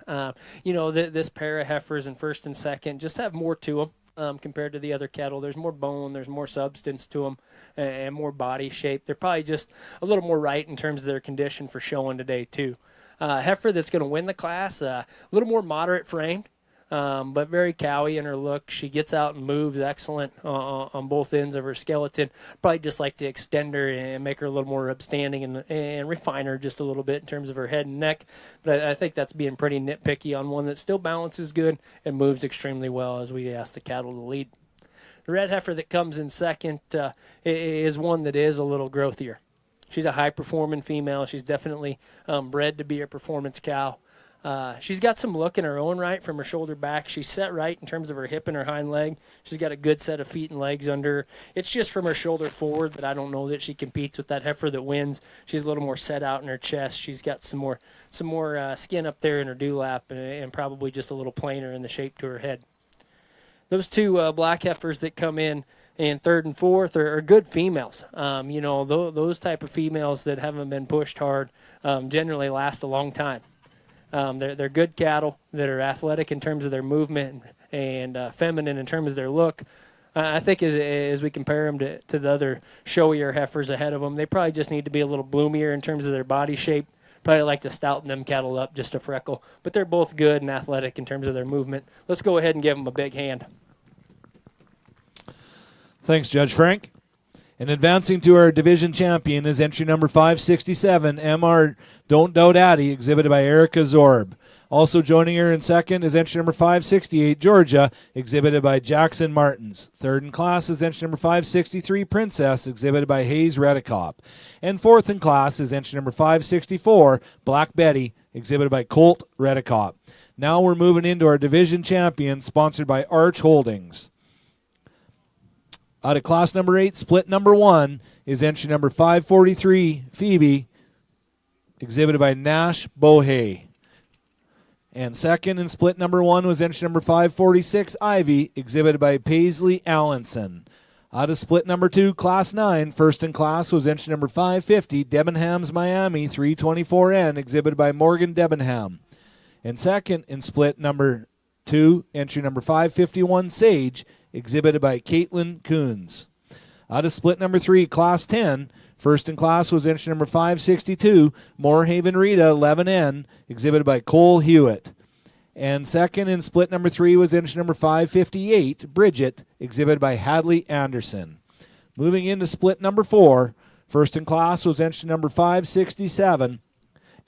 This pair of heifers in first and second just have more to them compared to the other cattle. There's more bone, there's more substance to them, and more body shape. They're probably just a little more right in terms of their condition for showing today, too. Heifer that's going to win the class, a little more moderate framed, but very cowy in her look. She gets out and moves excellent on both ends of her skeleton. Probably just like to extend her and make her a little more upstanding and refine her just a little bit in terms of her head and neck. But I think that's being pretty nitpicky on one that still balances good and moves extremely well as we ask the cattle to lead. The red heifer that comes in second is one that is a little growthier. She's a high-performing female. She's definitely bred to be a performance cow. She's got some look in her own right from her shoulder back. She's set right in terms of her hip and her hind leg. She's got a good set of feet and legs under her. It's just from her shoulder forward that I don't know that she competes with that heifer that wins. She's a little more set out in her chest. She's got some more skin up there in her dewlap and probably just a little plainer in the shape to her head. Those two black heifers that come in third and fourth are good females. Those type of females that haven't been pushed hard generally last a long time. They're good cattle that are athletic in terms of their movement and feminine in terms of their look. I think as we compare them to the other showier heifers ahead of them, they probably just need to be a little bloomier in terms of their body shape. Probably like to stouten them cattle up just a freckle. But they're both good and athletic in terms of their movement. Let's go ahead and give them a big hand. Thanks, Judge Frank. And advancing to our division champion is entry number 567, MR Don't Doubt Addie, exhibited by Erica Zorb. Also joining her in second is entry number 568, Georgia, exhibited by Jackson Martins. Third in class is entry number 563, Princess, exhibited by Hayes Redicop. And fourth in class is entry number 564, Black Betty, exhibited by Colt Redicop. Now we're moving into our division champion, sponsored by Arch Holdings. Out of class number 8, split number 1, is entry number 543, Phoebe, exhibited by Nash Bohe. And second in split number 1 was entry number 546, Ivy, exhibited by Paisley Allenson. Out of split number 2, class 9, first in class was entry number 550, Debenham's Miami 324N, exhibited by Morgan Debenham. And second in split number 2, entry number 551, Sage, exhibited by Caitlin Coons. Out of split number 3, class 10, first in class was entry number 562, Moorhaven Rita 11N, exhibited by Cole Hewitt. And second in split number 3 was entry number 558, Bridget, exhibited by Hadley Anderson. Moving into split number 4, first in class was entry number 567,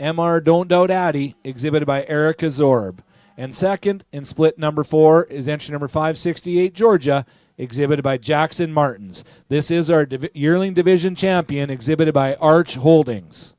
MR Don't Doubt Addie, exhibited by Erica Zorb. And second in split number 4 is entry number 568, Georgia, exhibited by Jackson Martins. This is our yearling division champion, exhibited by Arch Holdings.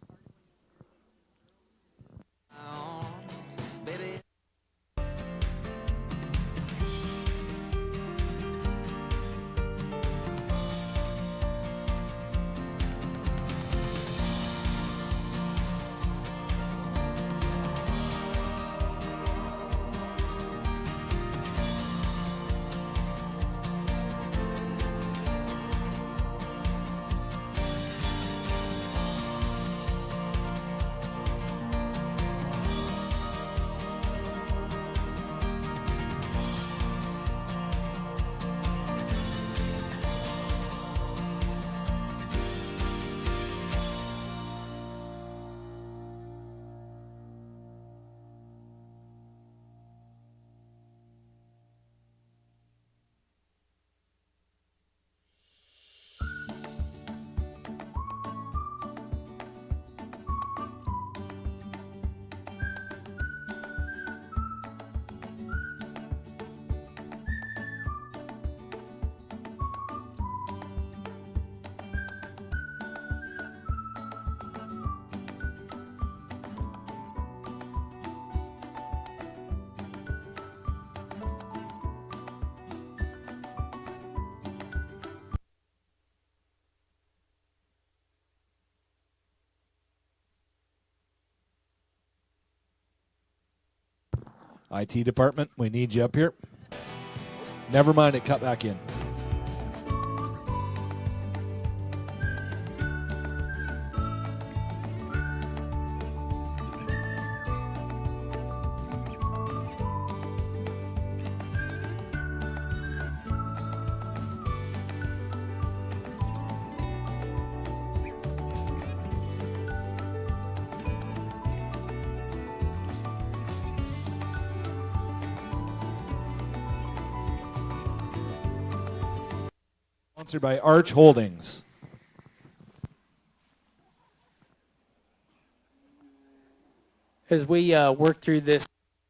IT department, we need you up here. Never mind, it cut back in. Sponsored by Arch Holdings. As we work through this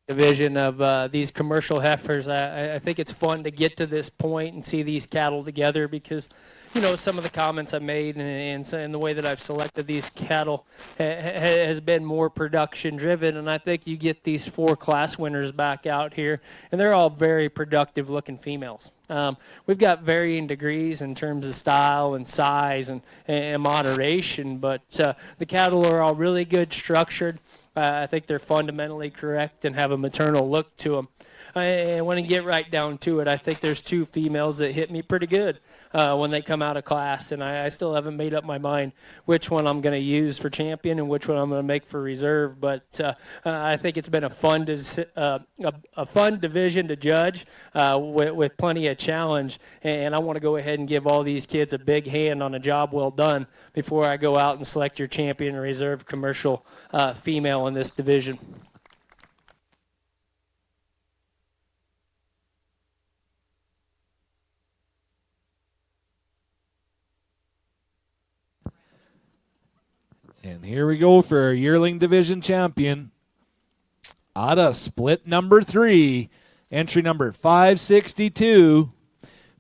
division of these commercial heifers, I think it's fun to get to this point and see these cattle together because, you know, some of the comments I made and the way that I've selected these cattle has been more production driven. And I think you get these 4 class winners back out here, and they're all very productive looking females. We've got varying degrees in terms of style and size and moderation, but the cattle are all really good structured. I think they're fundamentally correct and have a maternal look to them. And when you get right down to it, I think there's 2 females that hit me pretty good when they come out of class, and I still haven't made up my mind which one I'm going to use for champion and which one I'm going to make for reserve. But I think it's been a fun division to judge with plenty of challenge, and I want to go ahead and give all these kids a big hand on a job well done before I go out and select your champion and reserve commercial female in this division. And here we go for our yearling division champion. Out of split number 3, entry number 562,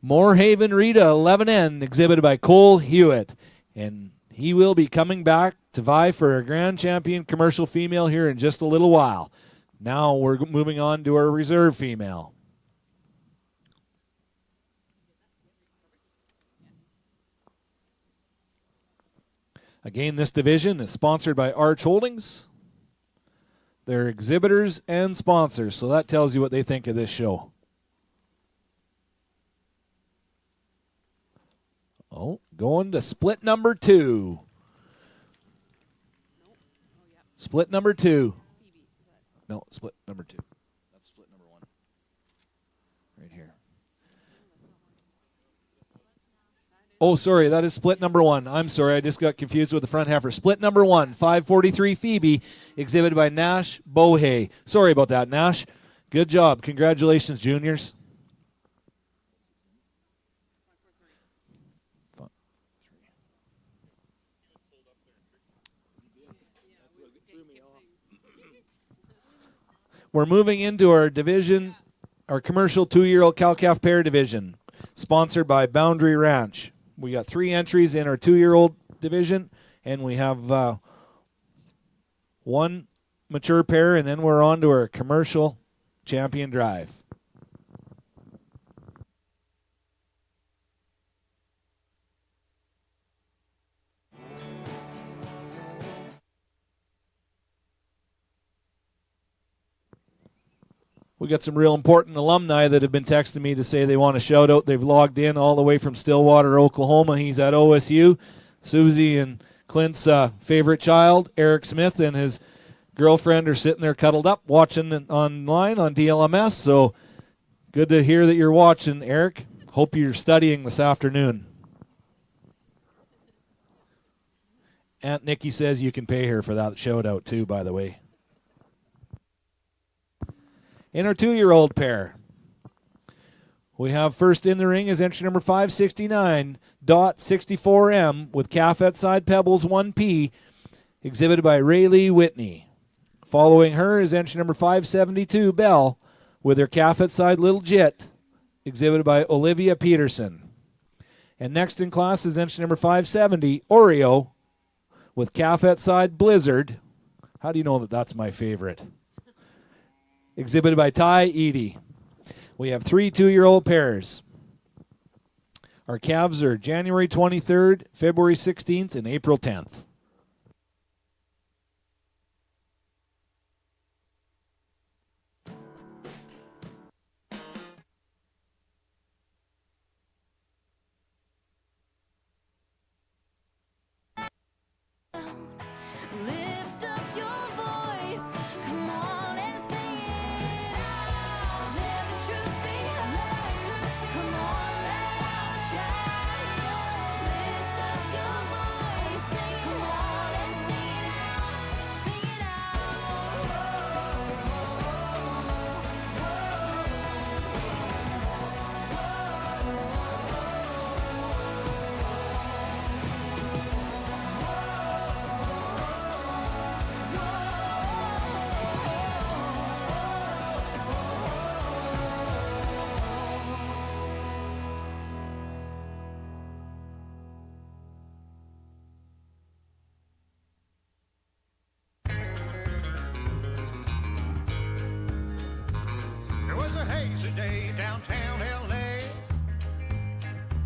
Moorhaven Rita 11N, exhibited by Cole Hewitt. And he will be coming back to vie for a grand champion commercial female here in just a little while. Now we're moving on to our reserve female. Again, this division is sponsored by Arch Holdings. They're exhibitors and sponsors, so that tells you what they think of this show. Oh, going to split number 2. Split number 2. No, split number 2. That's split number 1. Right here. Oh, sorry, that is split number 1. I'm sorry, I just got confused with the front heifer. Split number 1, 543 Phoebe, exhibited by Nash Bohe. Sorry about that, Nash. Good job. Congratulations, juniors. We're moving into our division, our commercial 2-year-old cow-calf pair division, sponsored by Boundary Ranch. We got 3 entries in our 2-year-old division, and we have 1 mature pair, and then we're on to our commercial champion drive. We got some real important alumni that have been texting me to say they want a shout out. They've logged in all the way from Stillwater, Oklahoma. He's at OSU. Susie and Clint's favorite child, Eric Smith, and his girlfriend are sitting there cuddled up watching online on DLMS. So good to hear that you're watching, Eric. Hope you're studying this afternoon. Aunt Nikki says you can pay her for that shout out too, by the way. In our 2-year-old pair, we have first in the ring is entry number 569, Dot 64M, with calf at side pebbles 1P, exhibited by Rayleigh Whitney. Following her is entry number 572, Bell, with her calf at side little Jit, exhibited by Olivia Peterson. And next in class is entry number 570, Oreo, with calf at side Blizzard. How do you know that that's my favorite? Exhibited by Ty Eady. We have 3 2-year-old pairs. Our calves are January 23rd, February 16th, and April 10th.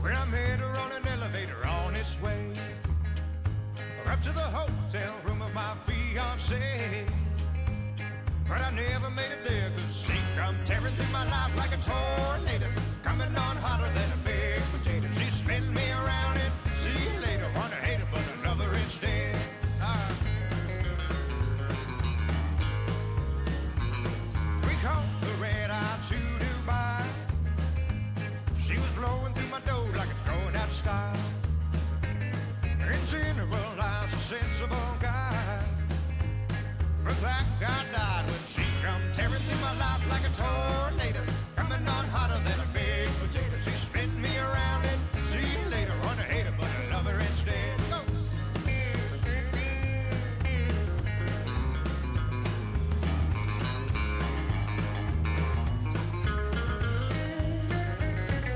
When I met her on an elevator on its way up to the hotel room of my fiancé. But I never made it there, 'cause she come tearing through my life like a tornado, coming on hotter than a big potato. She spin me around and see you later. Want to hate her, but I love her instead. We caught the red eye to Dubai. She was blowing through my door like it's going out of style. In general, I was a sensible guy, but that guy died when she come tearing through my life like a tornado, coming on hotter than a big potato. She spin me around and see you later. Want to hate her, but I love her instead. Go.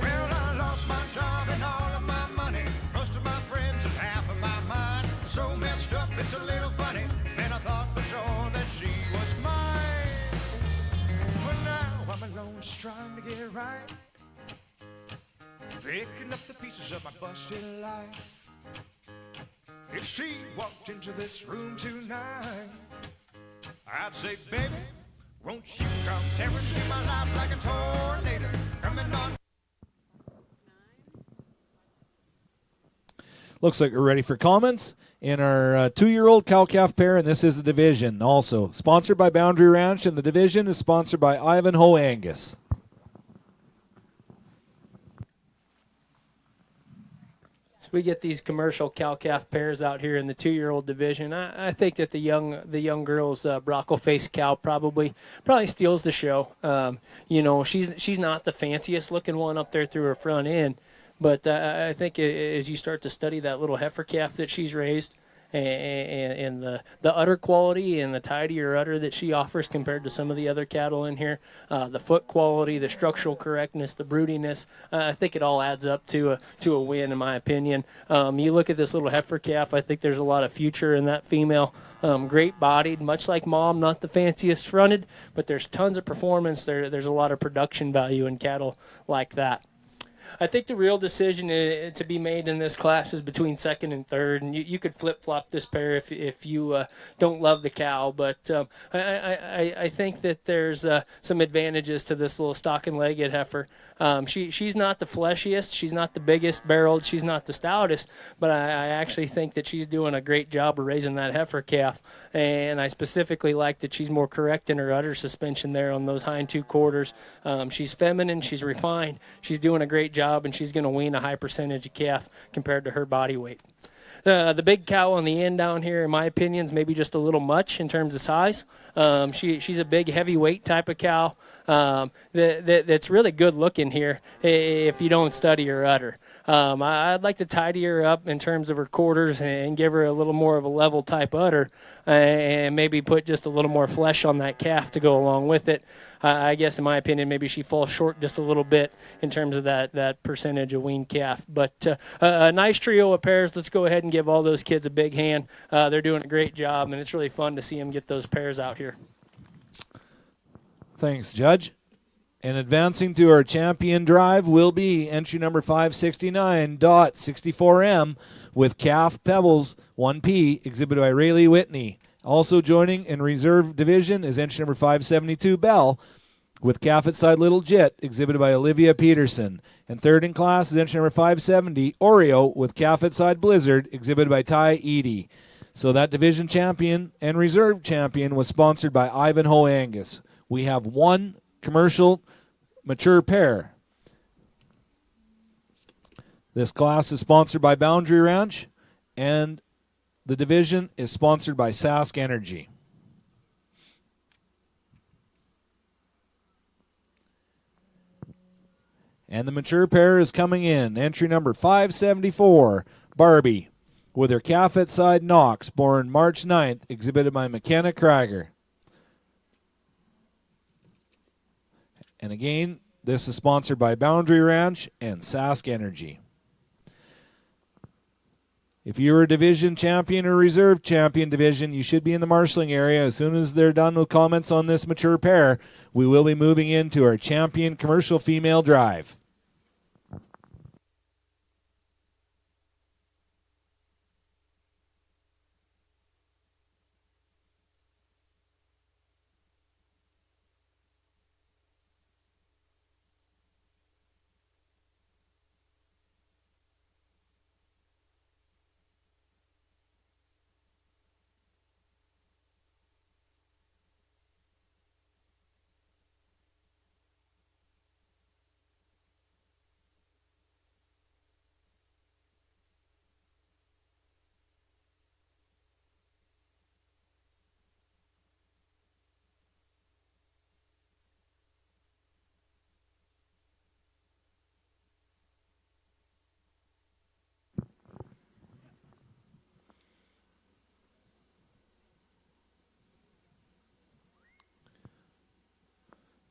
Well, I lost my job and all of my money, most of my friends and half of my mind. So messed up, it's a little funny, and I thought for sure that she was mine. But now I'm alone, just trying to get it right, picking up the pieces of my busted life. If she walked into this room tonight, I'd say, baby, won't you come tearing through my life like a tornado, coming on. Looks like we're ready for comments in our 2-year-old cow-calf pair, and this is the division also. Sponsored by Boundary Ranch, and the division is sponsored by Ivanhoe Angus. So we get these commercial cow-calf pairs out here in the 2-year-old division. I think that the young girl's Brocco-faced cow probably steals the show. You know, she's not the fanciest looking one up there through her front end. But I think as you start to study that little heifer calf that she's raised, and the udder quality and the tidier udder that she offers compared to some of the other cattle in here, the foot quality, the structural correctness, the broodiness, I think it all adds up to a win, in my opinion. You look at this little heifer calf, I think there's a lot of future in that female. Great bodied, much like mom, not the fanciest fronted, but there's tons of performance. There's a lot of production value in cattle like that. I think the real decision to be made in this class is between second and third, and you could flip-flop this pair if you don't love the cow, but I think that there's some advantages to this little stock and legged heifer. She's not the fleshiest, she's not the biggest barreled, she's not the stoutest, but I actually think that she's doing a great job of raising that heifer calf, and I specifically like that she's more correct in her udder suspension there on those hind 2 quarters. She's feminine, she's refined, she's doing a great job, and she's going to wean a high percentage of calf compared to her body weight. The big cow on the end down here, in my opinion, is maybe just a little much in terms of size. She's a big heavyweight type of cow that's really good looking here if you don't study her udder. I'd like to tidy her up in terms of her quarters and give her a little more of a level type udder, and maybe put just a little more flesh on that calf to go along with it. I guess, in my opinion, maybe she falls short just a little bit in terms of that percentage of weaned calf. But a nice trio of pairs. Let's go ahead and give all those kids a big hand. They're doing a great job, and it's really fun to see them get those pairs out here. Thanks, Judge. And advancing to our champion drive will be entry number 569.64M with Calf Pebbles 1P, exhibited by Rayleigh Whitney. Also joining in reserve division is entry number 572 Bell with Calf at Side Little Jit, exhibited by Olivia Peterson. And third in class is entry number 570 Oreo with Calf at Side Blizzard, exhibited by Ty Eady. So that division champion and reserve champion was sponsored by Ivanhoe Angus. We have one commercial mature pair. This class is sponsored by Boundary Ranch, and the division is sponsored by Sask Energy. And the mature pair is coming in. Entry number 574, Barbie, with her calf at side Knox, born March 9th, exhibited by McKenna Krager. And again, this is sponsored by Boundary Ranch and Sask Energy. If you're a division champion or reserve champion division, you should be in the marshalling area. As soon as they're done with comments on this mature pair, we will be moving into our champion commercial female drive.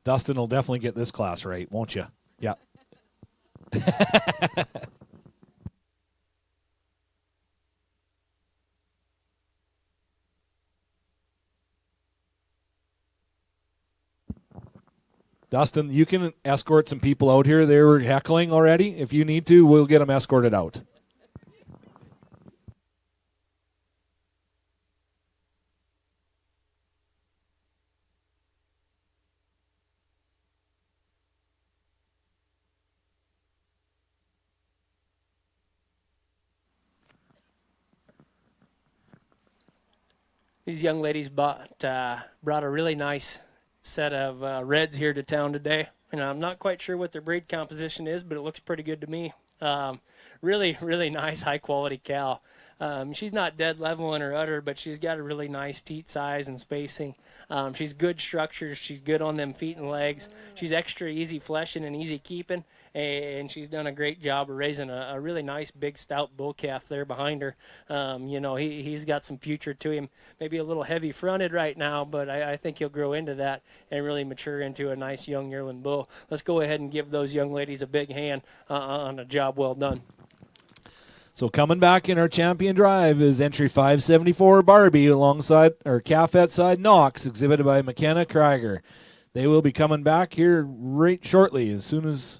Dustin will definitely get this class right, won't you? Yeah. Dustin, you can escort some people out here. They were heckling already. If you need to, we'll get them escorted out. These young ladies brought a really nice set of reds here to town today. And I'm not quite sure what their breed composition is, but it looks pretty good to me. Really, really nice, high-quality cow. She's not dead level in her udder, but she's got a really nice teat size and spacing. She's good structures. She's good on them feet and legs. She's extra easy fleshing and easy keeping, and she's done a great job of raising a really nice, big, stout bull calf there behind her. He's got some future to him. Maybe a little heavy-fronted right now, but I think he'll grow into that and really mature into a nice young yearling bull. Let's go ahead and give those young ladies a big hand on a job well done. So coming back in our champion drive is entry 574 Barbie alongside our calfette side Knox, exhibited by McKenna Krieger. They will be coming back here right shortly as soon as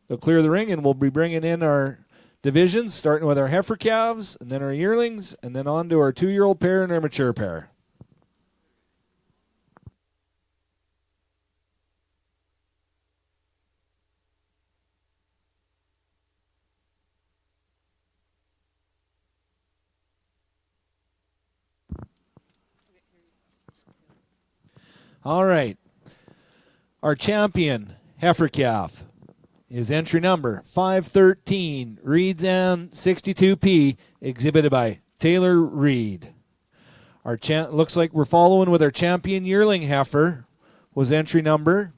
they'll clear the ring, and we'll be bringing in our divisions, starting with our heifer calves, and then our yearlings, and then on to our 2-year-old pair and our mature pair. All right. Our champion heifer calf is entry number 513, Reed's Ann 62P, exhibited by Taylor Reed. Our looks like we're following with our champion yearling heifer, was entry number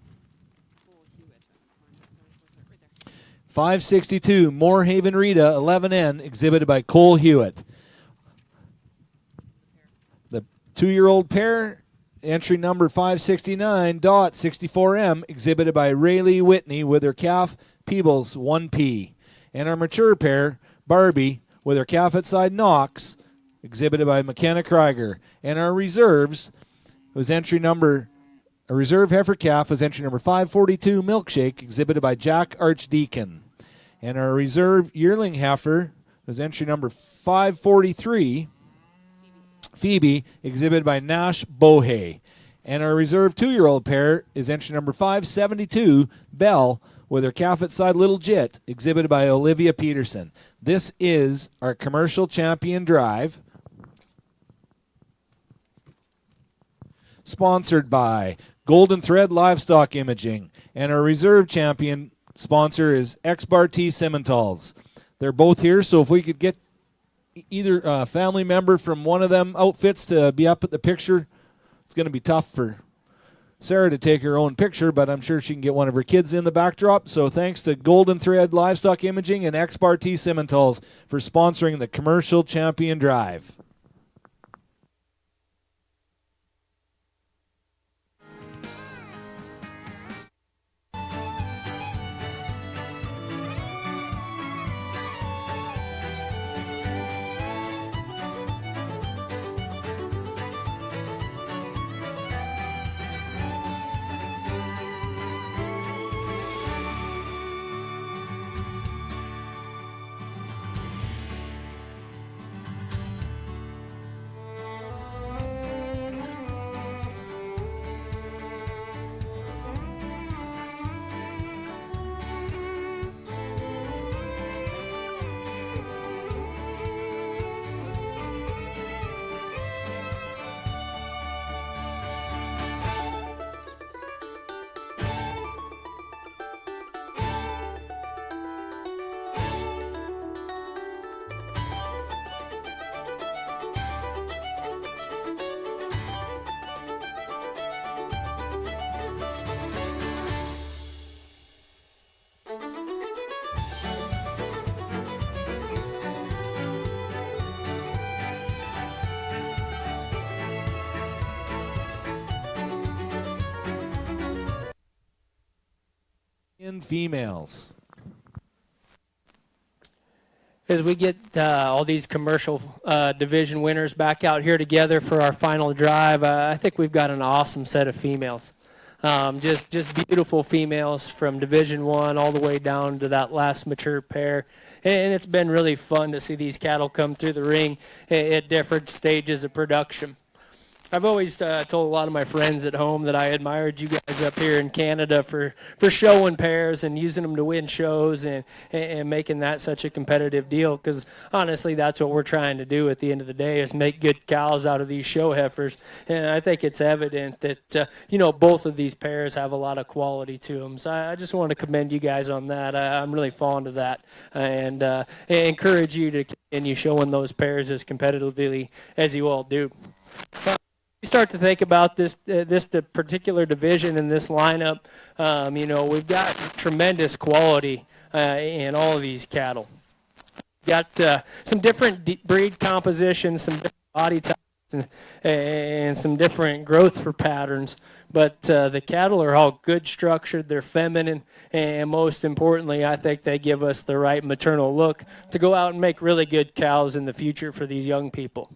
562, Moorhaven Rita 11N, exhibited by Cole Hewitt. The 2-year-old pair, entry number 569, Dot 64M, exhibited by Rayleigh Whitney with her calf Peebles 1P. And our mature pair, Barbie, with her calf at side Knox, exhibited by McKenna Krieger. And our reserves was a reserve heifer calf was entry number 542, Milkshake, exhibited by Jack Archdeacon. And our reserve yearling heifer was entry number 543, Phoebe, exhibited by Nash Bohe. And our reserve 2-year-old pair is entry number 572, Belle, with her calf at side Little Jit, exhibited by Olivia Peterson. This is our commercial champion drive, sponsored by Golden Thread Livestock Imaging. And our reserve champion sponsor is X-Bar T Simmentals. They're both here, so if we could get either a family member from one of them outfits to be up at the picture. It's going to be tough for Sarah to take her own picture, but I'm sure she can get one of her kids in the backdrop. So thanks to Golden Thread Livestock Imaging and X-Bar T Simmentals for sponsoring the Commercial Champion Drive. In females. As we get all these commercial division winners back out here together for our final drive, I think we've got an awesome set of females. Just beautiful females from Division 1 all the way down to that last mature pair. And it's been really fun to see these cattle come through the ring at different stages of production. I've always told a lot of my friends at home that I admired you guys up here in Canada for showing pairs and using them to win shows and making that such a competitive deal, because honestly that's what we're trying to do at the end of the day, is make good cows out of these show heifers. And I think it's evident that both of these pairs have a lot of quality to them. So I just want to commend you guys on that. I'm really fond of that, and encourage you to continue showing those pairs as competitively as you all do. You start to think about this particular division in this lineup, we've got tremendous quality in all of these cattle. Got some different breed compositions, some different body types, and some different growth patterns. But the cattle are all good structured, they're feminine, and most importantly, I think they give us the right maternal look to go out and make really good cows in the future for these young people.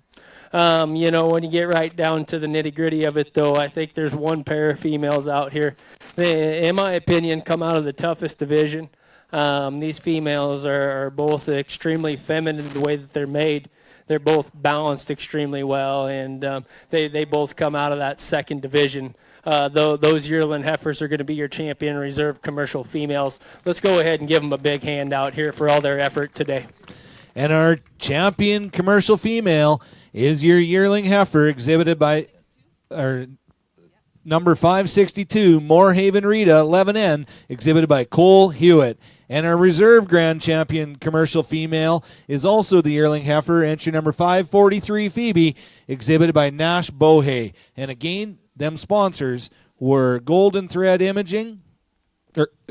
When you get right down to the nitty-gritty of it, though, I think there's one pair of females out here that, in my opinion, come out of the toughest division. These females are both extremely feminine in the way that they're made. They're both balanced extremely well, and they both come out of that second division. Those yearling heifers are going to be your champion reserve commercial females. Let's go ahead and give them a big hand out here for all their effort today. And our champion commercial female is your yearling heifer, exhibited by our number 562, Moorhaven Rita, 11N, exhibited by Cole Hewitt. And our reserve grand champion commercial female is also the yearling heifer, entry number 543, Phoebe, exhibited by Nash Bohe. And again, them sponsors were Golden Thread Imaging,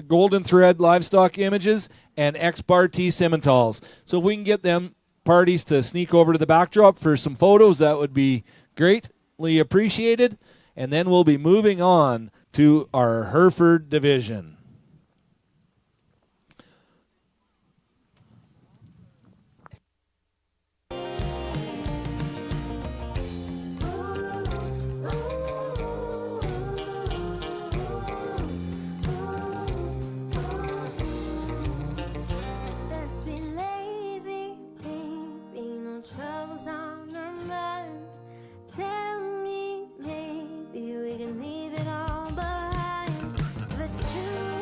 Golden Thread Livestock Images, and X-Bar T Simmentals. So if we can get them parties to sneak over to the backdrop for some photos, that would be greatly appreciated. And then we'll be moving on to our Hereford division. Tell me, maybe we can leave it all behind. The truth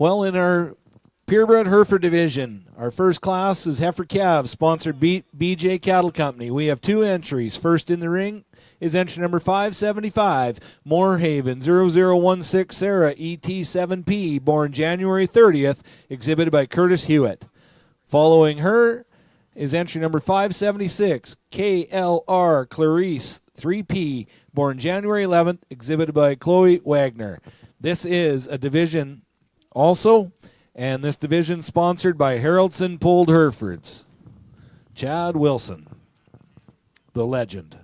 Well, in our purebred Hereford division, our first class is Heifer Calves, sponsored BJ Cattle Company. We have 2 entries. First in the ring is entry number 575, Moorhaven 0016 Sarah ET7P, born January 30th, exhibited by Curtis Hewitt. Following her is entry number 576, KLR Clarice 3P, born January 11th, exhibited by Chloe Wagner. This is a division also, and this division sponsored by Haroldson Pulled Herefords. Chad Wilson, the legend.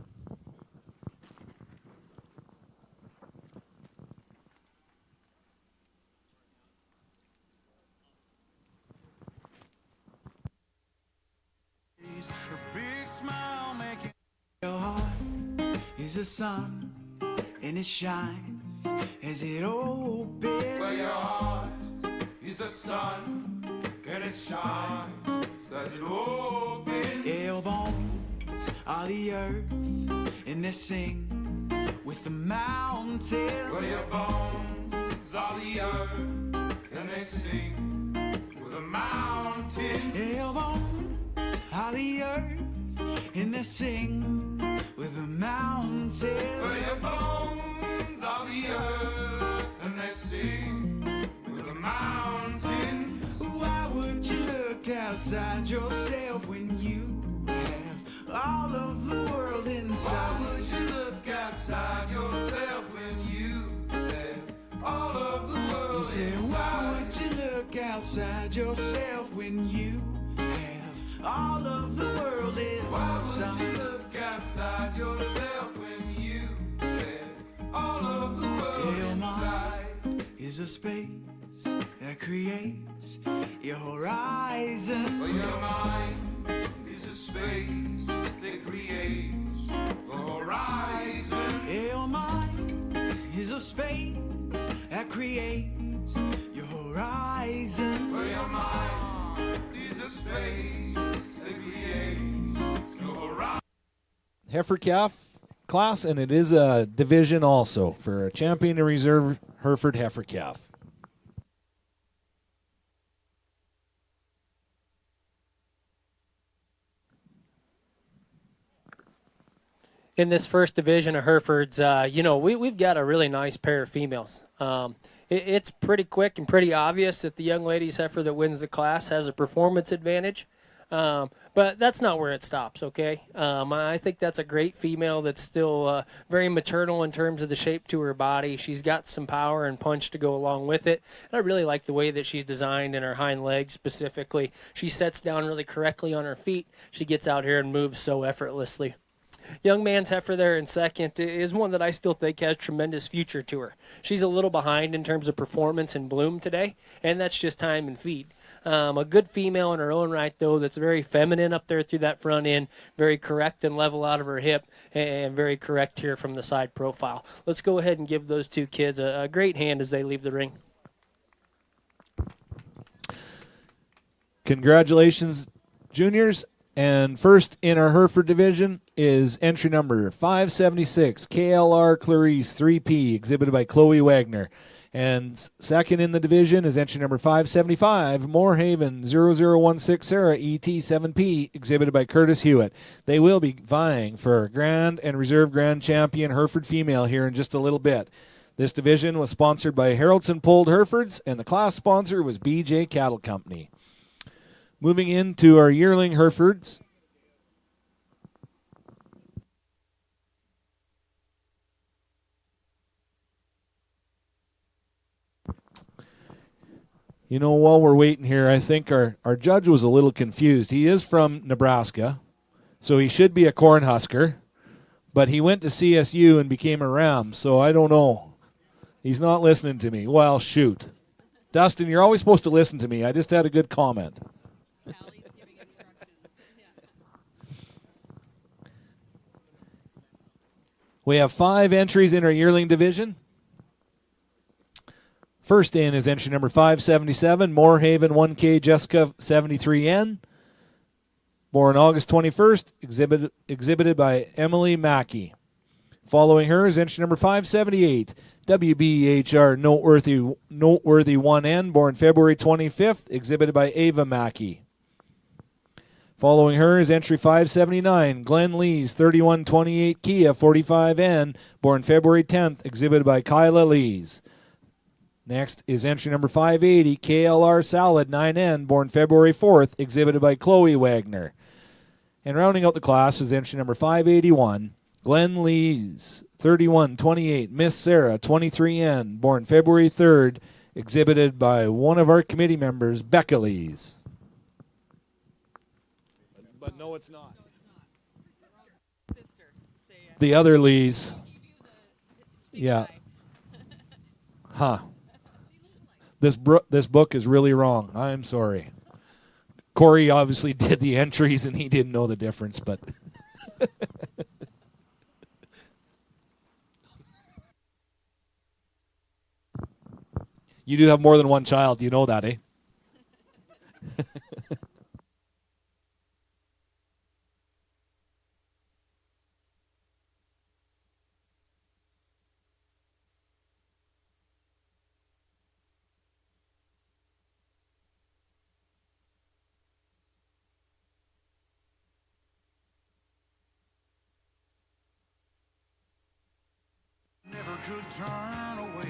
Her big smile making your heart is the sun, and it shines as it opens. Well, your heart is the sun, and it shines as it opens. Your bones are the earth, and they sing with the mountains. Well, your bones are the earth, and they sing with the mountains. Your bones are the earth, and they sing with the mountains. Well, your bones are the earth, and they sing with the mountains. Why would you look outside yourself when you have all of the world inside? Why would you look outside yourself when you have all of the world Say, inside? why would you look outside yourself when you have all of the world inside? Why would you look outside yourself when you have all of the world Your inside? mind is a space that creates your horizon. Well, your mind is a space that creates the horizon. Your mind is a space that creates your horizon. Well, your mind is a space that creates your horizon. Heifer Calf class, and it is a division also for a champion and reserve Hereford Heifer Calf. In this first division of Herefords, we've got a really nice pair of females. It's pretty quick and pretty obvious that the young lady's heifer that wins the class has a performance advantage. But that's not where it stops, okay? I think that's a great female that's still very maternal in terms of the shape to her body. She's got some power and punch to go along with it. And I really like the way that she's designed in her hind legs specifically. She sets down really correctly on her feet. She gets out here and moves so effortlessly. Young man's heifer there in second is one that I still think has tremendous future to her. She's a little behind in terms of performance and bloom today, and that's just time and feed. A good female in her own right, though, that's very feminine up there through that front end, very correct and level out of her hip, and very correct here from the side profile. Let's go ahead and give those two kids a great hand as they leave the ring. Congratulations, juniors. And first in our Hereford division is entry number 576, KLR Clarice 3P, exhibited by Chloe Wagner. And second in the division is entry number 575, Moorhaven 0016 Sarah ET7P, exhibited by Curtis Hewitt. They will be vying for Grand and Reserve Grand Champion Hereford Female here in just a little bit. This division was sponsored by Haroldson Pulled Herefords, and the class sponsor was BJ Cattle Company. Moving into our yearling Herefords. You know, while we're waiting here, I think our judge was a little confused. He is from Nebraska, so he should be a Cornhusker, but he went to CSU and became a Ram, so I don't know. He's not listening to me. Well, shoot. Dustin, you're always supposed to listen to me. I just had a good comment. We have 5 entries in our yearling division. First in is entry number 577, Moorhaven 1K Jessica 73N. Born August 21st, exhibited by Emily Mackey. Following her is entry number 578, WBHR Noteworthy 1N, born February 25th, exhibited by Ava Mackey. Following her is entry 579, Glenn Lees, 3128 Kia 45N, born February 10th, exhibited by Kyla Lees. Next is entry number 580, KLR Salad 9N, born February 4th, exhibited by Chloe Wagner. And rounding out the class is entry number 581, Glenn Lees, 3128 Miss Sarah 23N, born February 3rd, exhibited by one of our committee members, Becca Lees. But no, it's not. The other Lees. Yeah. Huh. This book is really wrong. I'm sorry. Corey obviously did the entries and he didn't know the difference, but you do have more than one child. You know that, eh? Never could turn away.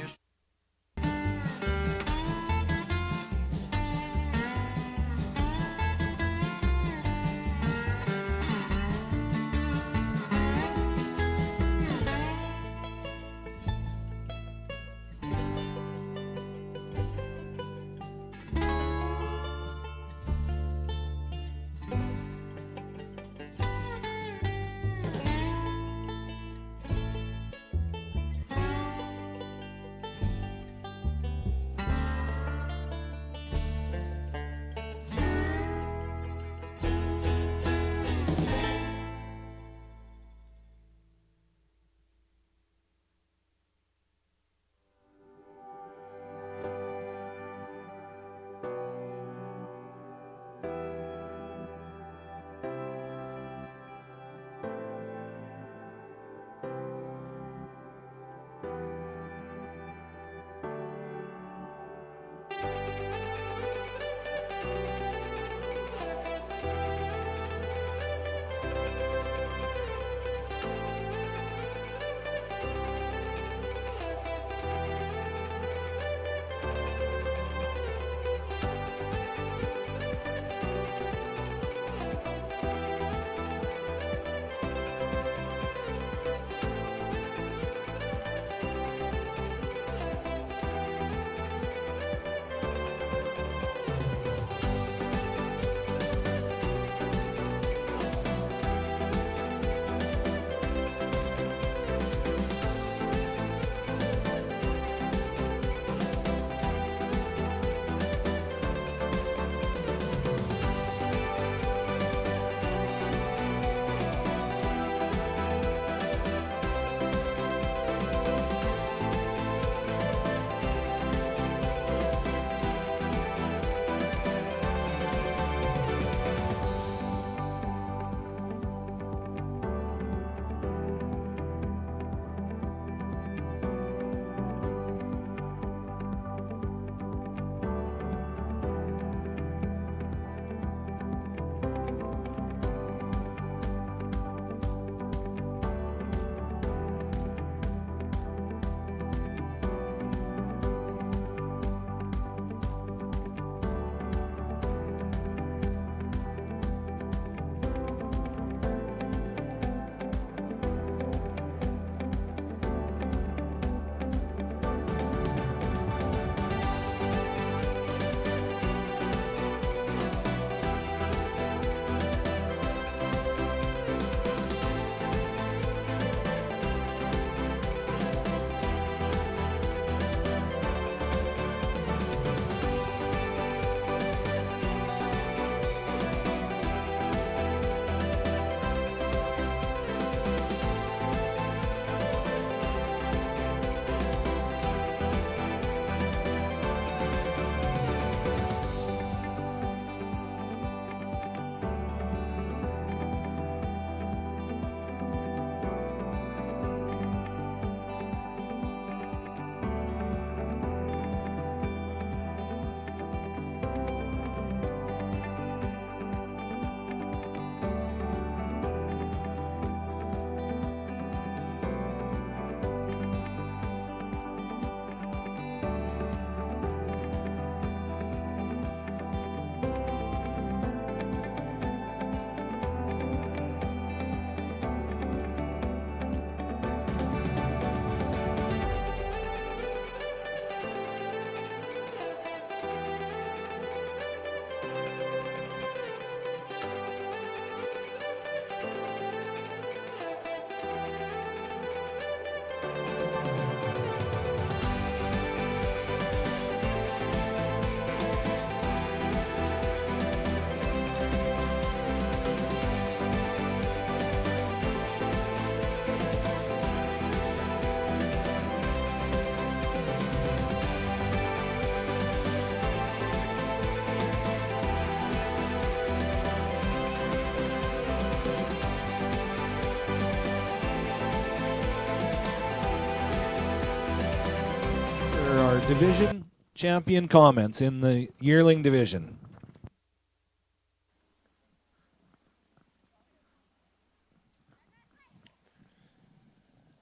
division champion comments in the yearling division.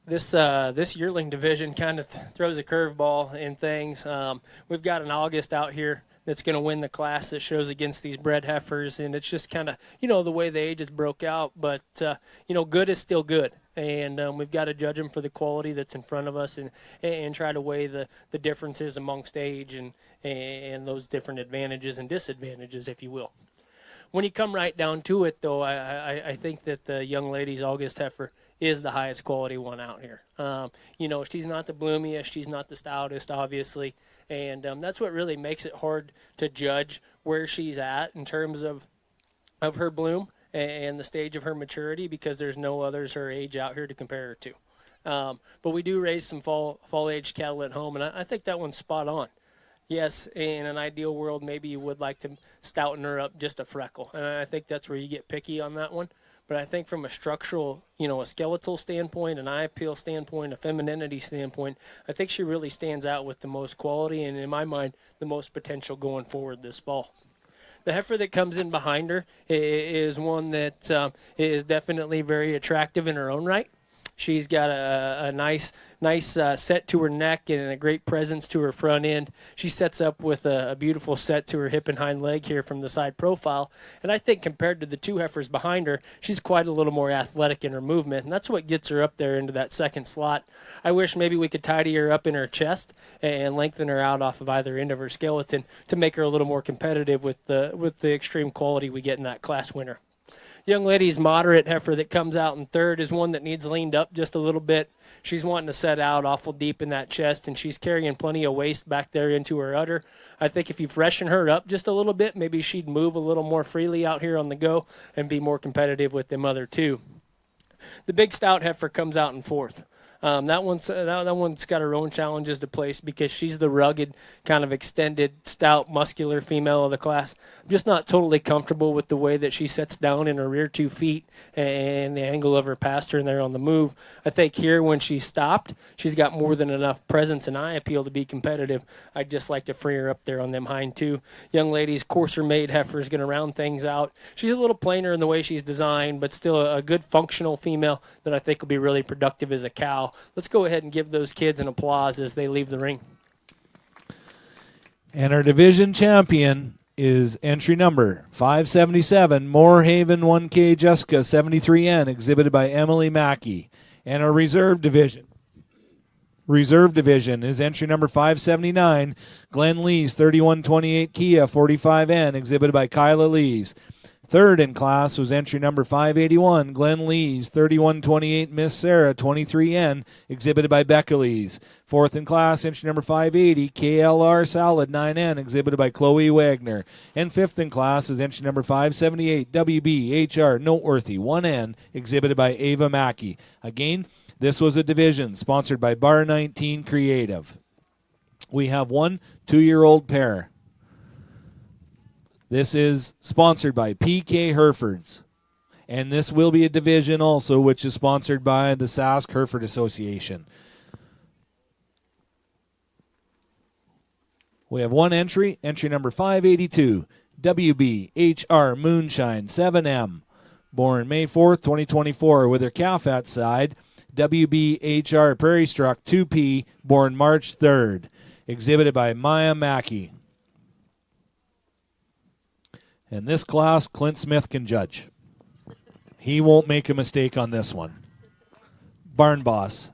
This yearling division kind of throws a curveball in things. We've got an August out here that's going to win the class that shows against these bred heifers, and it's just kind of, the way the ages broke out, but, good is still good, and we've got to judge them for the quality that's in front of us and try to weigh the differences amongst age and those different advantages and disadvantages, if you will. When you come right down to it, though, I think that the young lady's August heifer is the highest quality one out here. She's not the bloomiest, she's not the stoutest, obviously, and that's what really makes it hard to judge where she's at in terms of her bloom and the stage of her maturity, because there's no others her age out here to compare her to. But we do raise some fall age cattle at home, and I think that one's spot on. Yes, in an ideal world, maybe you would like to stouten her up just a freckle, and I think that's where you get picky on that one. But I think from a structural, a skeletal standpoint, an eye appeal standpoint, a femininity standpoint, I think she really stands out with the most quality and, in my mind, the most potential going forward this fall. The heifer that comes in behind her is one that is definitely very attractive in her own right. She's got a nice set to her neck and a great presence to her front end. She sets up with a beautiful set to her hip and hind leg here from the side profile. And I think compared to the two heifers behind her, she's quite a little more athletic in her movement. And that's what gets her up there into that second slot. I wish maybe we could tidy her up in her chest and lengthen her out off of either end of her skeleton to make her a little more competitive with the extreme quality we get in that class winner. Young lady's moderate heifer that comes out in third is one that needs leaned up just a little bit. She's wanting to set out awful deep in that chest, and she's carrying plenty of waist back there into her udder. I think if you freshen her up just a little bit, maybe she'd move a little more freely out here on the go and be more competitive with them other two. The big stout heifer comes out in fourth. That one's got her own challenges to place because she's the rugged, kind of extended, stout, muscular female of the class. I'm just not totally comfortable with the way that she sets down in her rear 2 feet and the angle of her pastern there on the move. I think here when she's stopped, she's got more than enough presence and eye appeal to be competitive. I'd just like to free her up there on them hind two. Young lady's coarser made heifer is going to round things out. She's a little plainer in the way she's designed, but still a good functional female that I think will be really productive as a cow. Let's go ahead and give those kids an applause as they leave the ring. And our division champion is entry number 577, Moorhaven 1K Jessica 73N, exhibited by Emily Mackey. And our reserve division is entry number 579, Glenn Lees 3128 Kia 45N, exhibited by Kyla Lees. Third in class was entry number 581, Glenn Lees, 3128 Miss Sarah, 23N, exhibited by Becca Lees. Fourth in class, entry number 580, KLR Salad, 9N, exhibited by Chloe Wagner. And fifth in class is entry number 578, WBHR Noteworthy, 1N, exhibited by Ava Mackey. Again, this was a division sponsored by Bar 19 Creative. We have 1 2-year-old pair. This is sponsored by PK Herefords. And this will be a division also, which is sponsored by the Sask Hereford Association. We have one entry number 582, WBHR Moonshine 7M, born May 4th, 2024, with her calf at side, WBHR Prairie Struck 2P, born March 3rd, exhibited by Maya Mackey. In this class, Clint Smith can judge. He won't make a mistake on this one. Barn boss.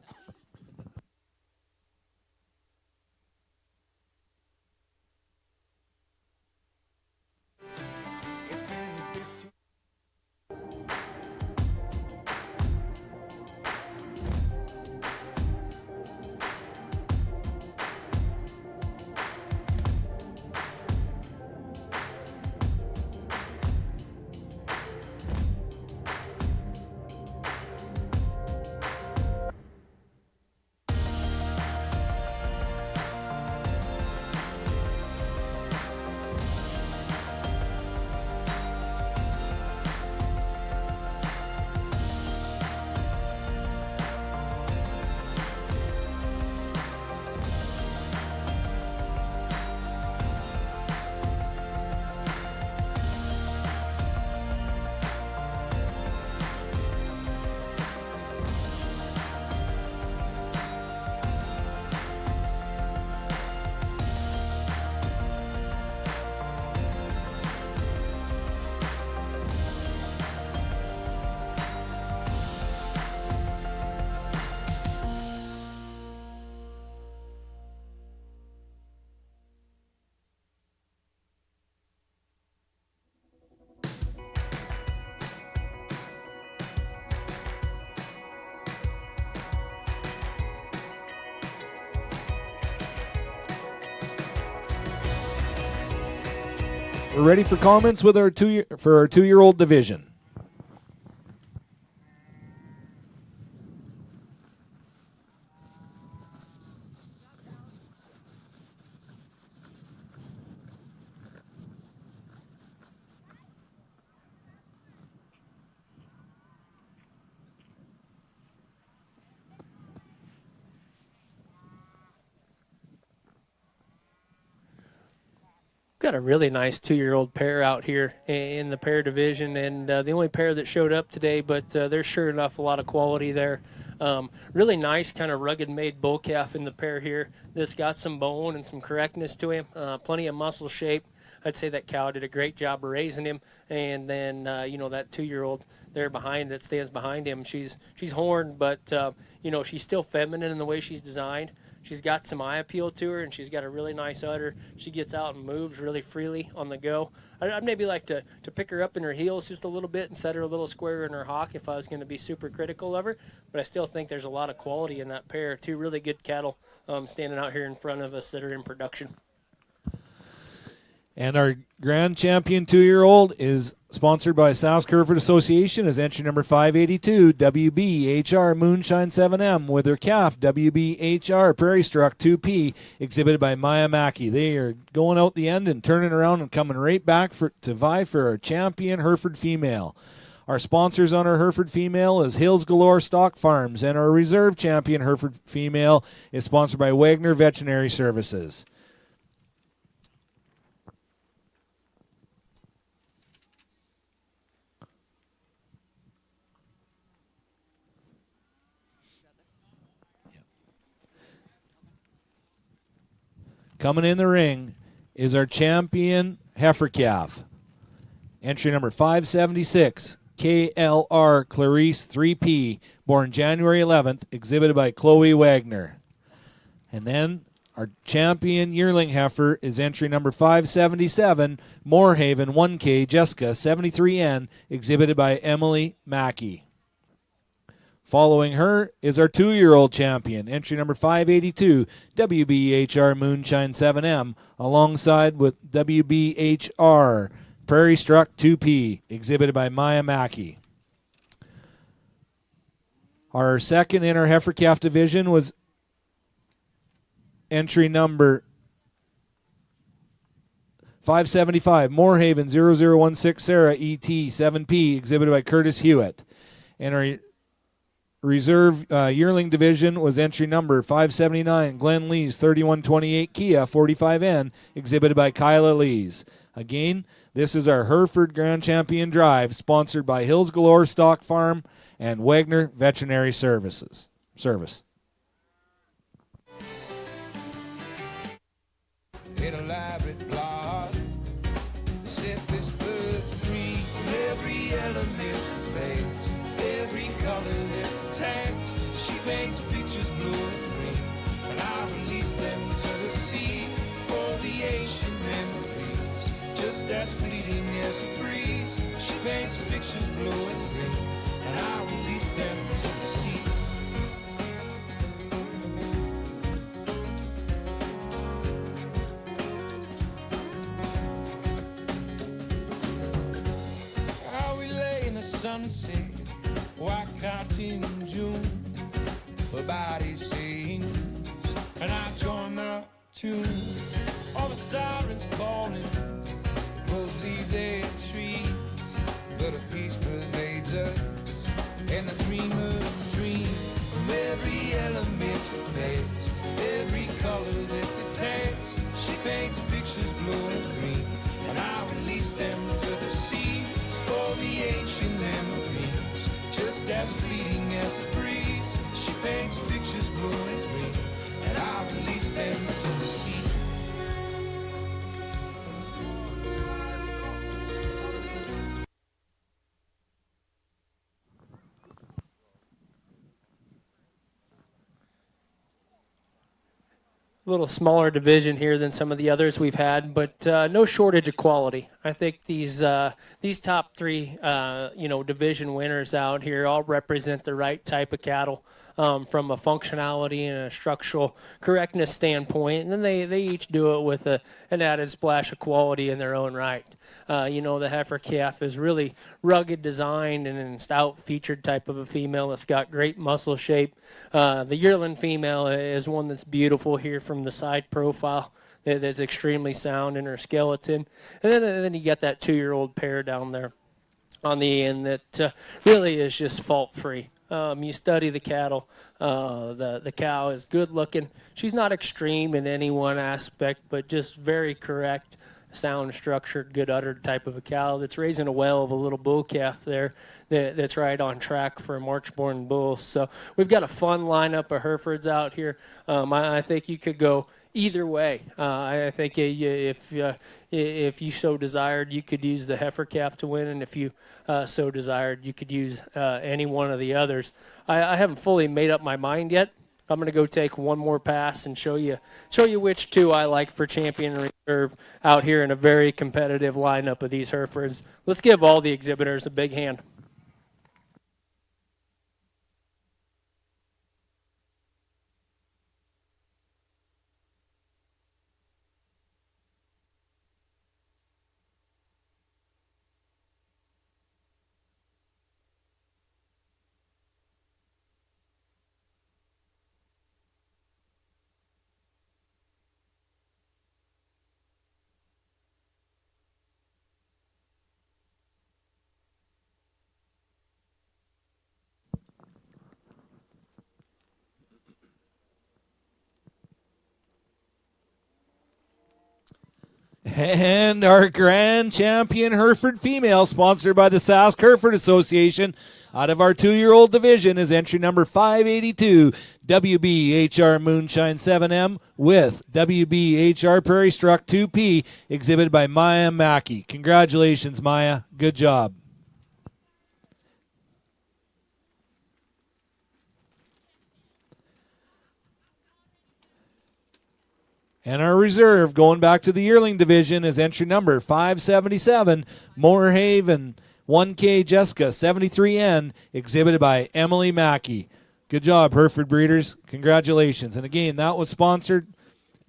We're ready for comments with our two-year-old division. Got a really nice 2-year-old pair out here in the pair division, and the only pair that showed up today, but there's sure enough a lot of quality there. Really nice kind of rugged made bull calf in the pair here that's got some bone and some correctness to him, plenty of muscle shape. I'd say that cow did a great job of raising him, and then that 2-year-old there behind that stands behind him, she's horned, but she's still feminine in the way she's designed. She's got some eye appeal to her, and she's got a really nice udder. She gets out and moves really freely on the go. I'd maybe like to pick her up in her heels just a little bit and set her a little squarer in her hock if I was going to be super critical of her. But I still think there's a lot of quality in that pair. Two really good cattle standing out here in front of us that are in production. And our grand champion 2-year-old is sponsored by South Hereford Association as entry number 582, WBHR Moonshine 7M, with her calf, WBHR Prairie Struck 2P, exhibited by Maya Mackey. They are going out the end and turning around and coming right back to vie for our champion Hereford female. Our sponsors on our Hereford female is Hills Galore Stock Farms, and our reserve champion Hereford female is sponsored by Wagner Veterinary Services. Coming in the ring is our champion heifer calf. Entry number 576, KLR Clarice 3P, born January 11th, exhibited by Chloe Wagner. And then our champion yearling heifer is entry number 577, Moorhaven 1K Jessica 73N, exhibited by Emily Mackey. Following her is our 2-year-old champion, entry number 582, WBHR Moonshine 7M, alongside with WBHR Prairie Struck 2P, exhibited by Maya Mackey. Our second in our heifer calf division was entry number 575, Moorhaven 0016 Sarah ET 7P, exhibited by Curtis Hewitt. And our reserve yearling division was entry number 579, Glenn Lees 3128 Kia 45N, exhibited by Kyla Lees. Again, this is our Hereford Grand Champion Drive, sponsored by Hills Galore Stock Farm and Wagner Veterinary Service. In a elaborate plot to set this bird free from every element of base, every color that's attached. She paints pictures blue and green, and I release them to the sea for the ancient memories, just as fleeting as a breeze. She paints pictures blue and green, and I release them to the sea. Sunset, white cotton in June, her body sings, and I join the tune. All the sirens calling, crows leave their trees, but a peace pervades us, and the dreamers dream from every element of base, every color that's attached. She paints pictures blue and green, and I release them to the sea for the ancient memories, just as fleeting as a breeze. She paints pictures blue and green, and I release them to the sea. A little smaller division here than some of the others we've had, but no shortage of quality. I think these top three, division winners out here all represent the right type of cattle from a functionality and a structural correctness standpoint. And then they each do it with an added splash of quality in their own right. The heifer calf is really rugged designed and a stout featured type of a female that's got great muscle shape. The yearling female is one that's beautiful here from the side profile. That's extremely sound in her skeleton. And then you got that 2-year-old pair down there on the end that really is just fault-free. You study the cattle. The cow is good looking. She's not extreme in any one aspect, but just very correct, sound structured, good uddered type of a cow that's raising a well of a little bull calf there that's right on track for a March-born bull. So we've got a fun lineup of Herefords out here. I think you could go either way. I think if you so desired, you could use the heifer calf to win, and if you so desired, you could use any one of the others. I haven't fully made up my mind yet. I'm going to go take one more pass and show you which two I like for champion and reserve out here in a very competitive lineup of these Herefords. Let's give all the exhibitors a big hand. And our grand champion Hereford female, sponsored by the Sask Hereford Association, out of our 2-year-old division is entry number 582, WBHR Moonshine 7M with WBHR Prairie Struck 2P, exhibited by Maya Mackey. Congratulations, Maya. Good job. And our reserve, going back to the yearling division, is entry number 577, Moorhaven 1K Jessica 73N, exhibited by Emily Mackey. Good job, Hereford breeders. Congratulations. And again, that was sponsored.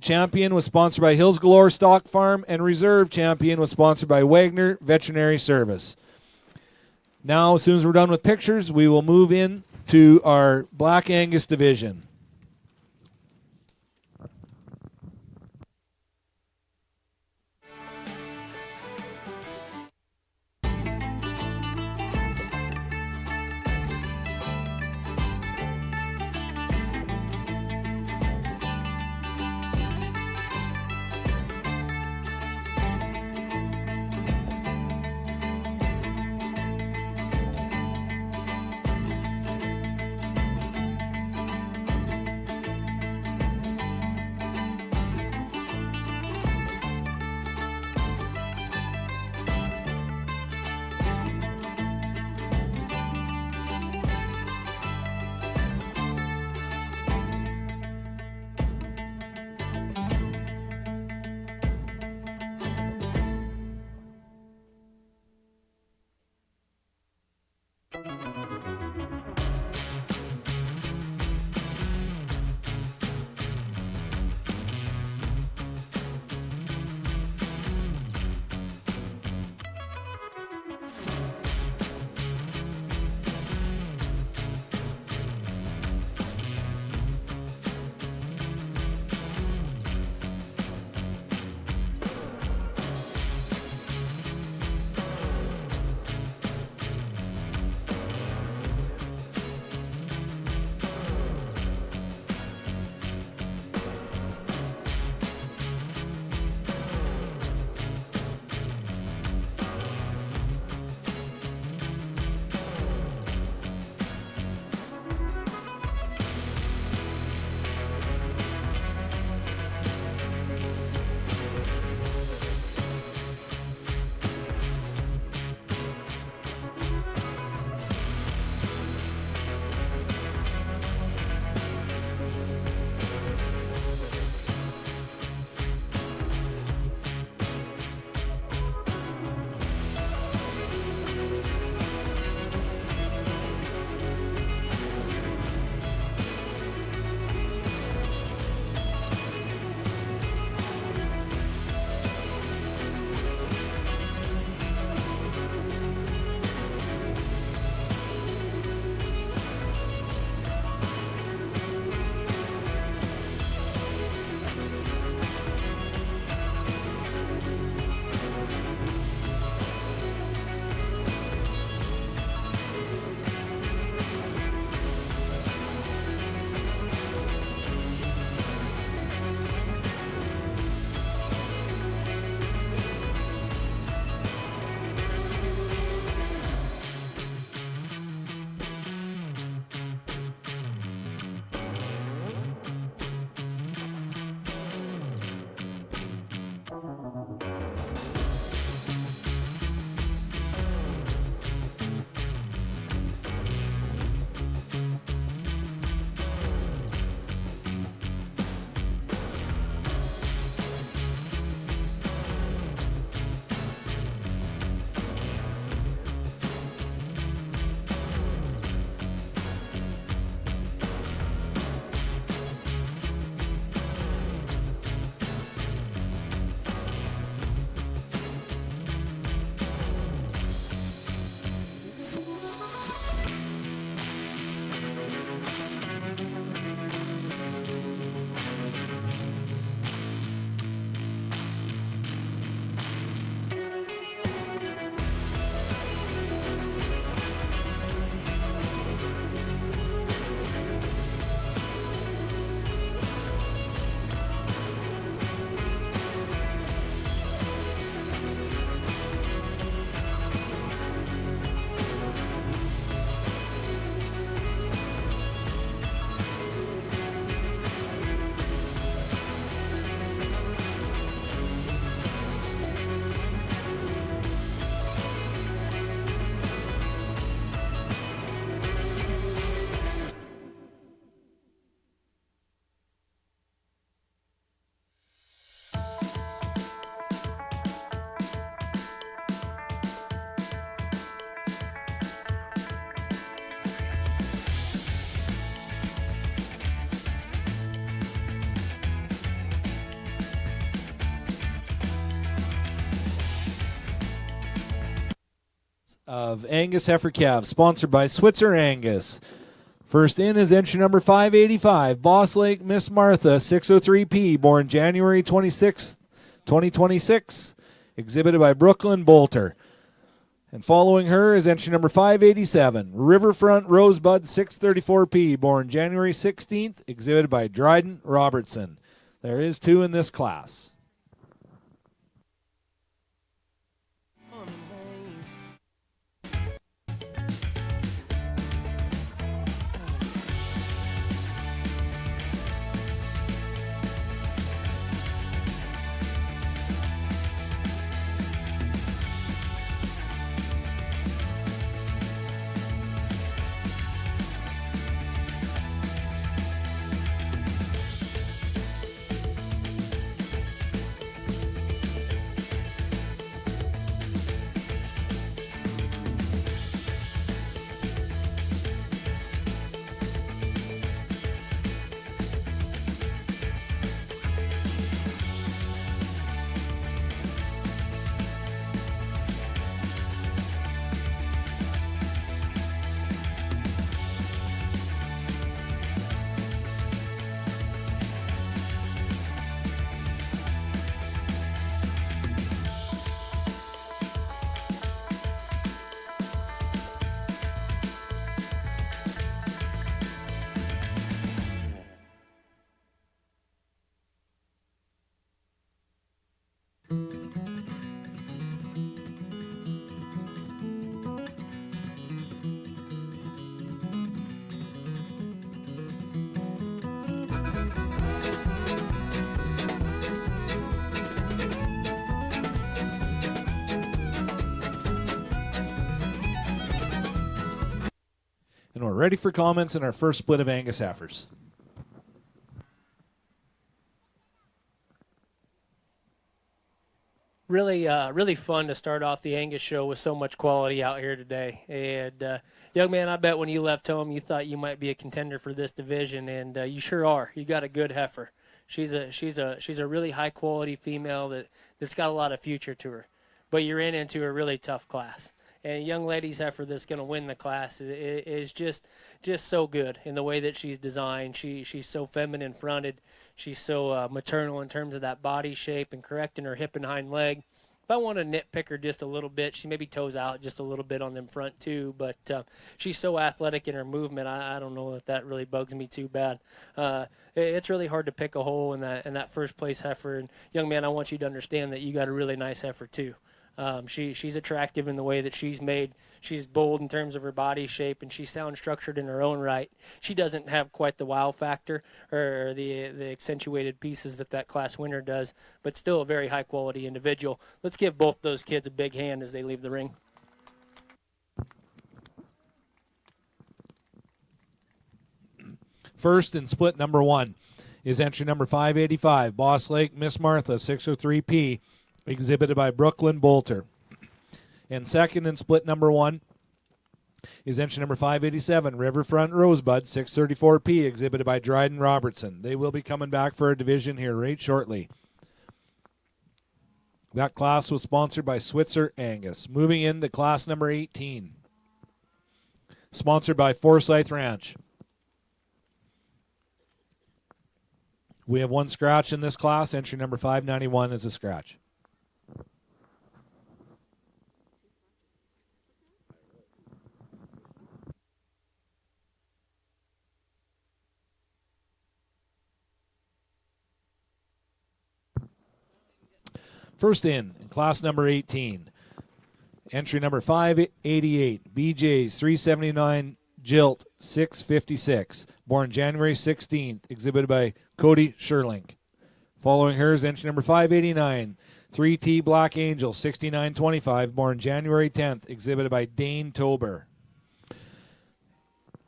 Champion was sponsored by Hills Galore Stock Farm, and reserve champion was sponsored by Wagner Veterinary Service. Now, as soon as we're done with pictures, we will move in to our Black Angus division. of Angus heifer calves, sponsored by Switzer Angus. First in is entry number 585, Boss Lake Miss Martha, 603P, born January 26, 2026, exhibited by Brooklyn Bolter. And following her is entry number 587, Riverfront Rosebud, 634P, born January 16th, exhibited by Dryden Robertson. There is 2 in this class. And we're ready for comments in our first split of Angus heifers. Really fun to start off the Angus show with so much quality out here today. And young man, I bet when you left home, you thought you might be a contender for this division, and you sure are. You got a good heifer. She's a really high quality female that's got a lot of future to her. But you're into a really tough class. And a young lady's heifer that's going to win the class is just so good in the way that she's designed. She's so feminine fronted. She's so maternal in terms of that body shape and correct in her hip and hind leg. If I want to nitpick her just a little bit, she maybe toes out just a little bit on them front too, but she's so athletic in her movement, I don't know if that really bugs me too bad. It's really hard to pick a hole in that first place heifer. And young man, I want you to understand that you got a really nice heifer too. She's attractive in the way that she's made. She's bold in terms of her body shape, and she's sound structured in her own right. She doesn't have quite the wow factor or the accentuated pieces that class winner does, but still a very high quality individual. Let's give both those kids a big hand as they leave the ring. First in split number 1 is entry number 585, Boss Lake Miss Martha, 603P, exhibited by Brooklyn Bolter. And second in split number 1 is entry number 587, Riverfront Rosebud, 634P, exhibited by Dryden Robertson. They will be coming back for a division here right shortly. That class was sponsored by Switzer Angus. Moving into class number 18, sponsored by Forsyth Ranch. We have one scratch in this class. Entry number 591 is a scratch. First in class number 18, entry number 588, BJ's 379 Jilt 656, born January 16th, exhibited by Cody Sherlink. Following her is entry number 589, 3T Black Angel 6925, born January 10th, exhibited by Dane Tober.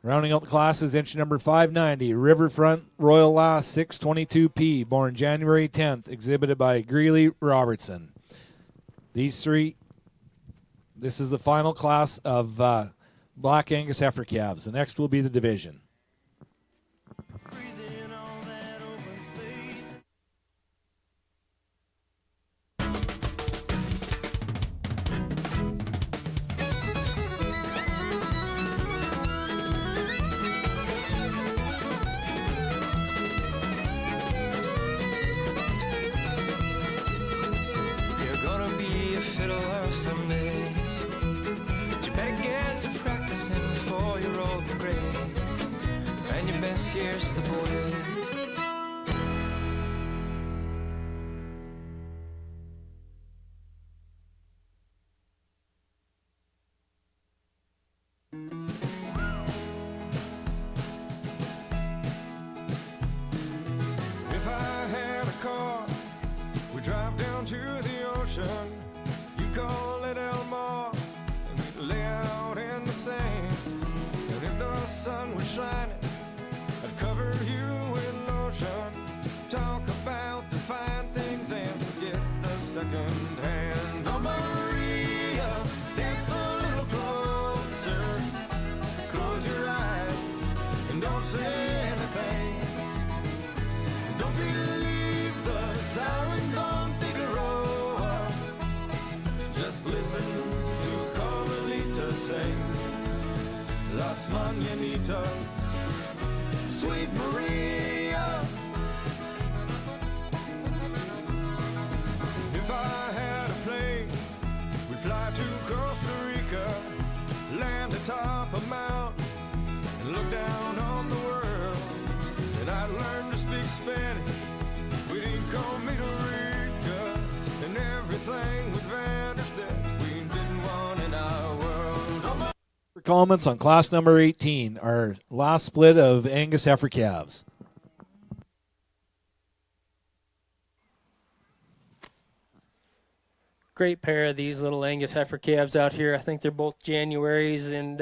Rounding out the class is entry number 590, Riverfront Royal Lass 622P, born January 10th, exhibited by Greeley Robertson. These three, this is the final class of Black Angus heifer calves. The next will be the division. better get to practicing before you're old and gray, and your best years the boy. If I had a car, we drive down to the ocean. You call it Elmore, and we'd lay out in the sand. And if the sun was shining, I'd cover you with lotion. Talk about the fine things and forget the second hand. Oh, Maria, dance a little closer. Close your eyes and don't say anything. Don't believe the sirens on Figueroa. Just listen to Carmelita sing Las Mañanitas, Sweet Maria. If I had a plane, we'd fly to Costa Rica, land atop a mountain, and look down on the world. And I'd learn to speak Spanish, we'd Incomita Rica, and everything would vanish that we didn't want in our world. Oh, For comments on class number 18, our last split of Angus heifer calves. Great pair of these little Angus heifer calves out here. I think they're both Januaries, and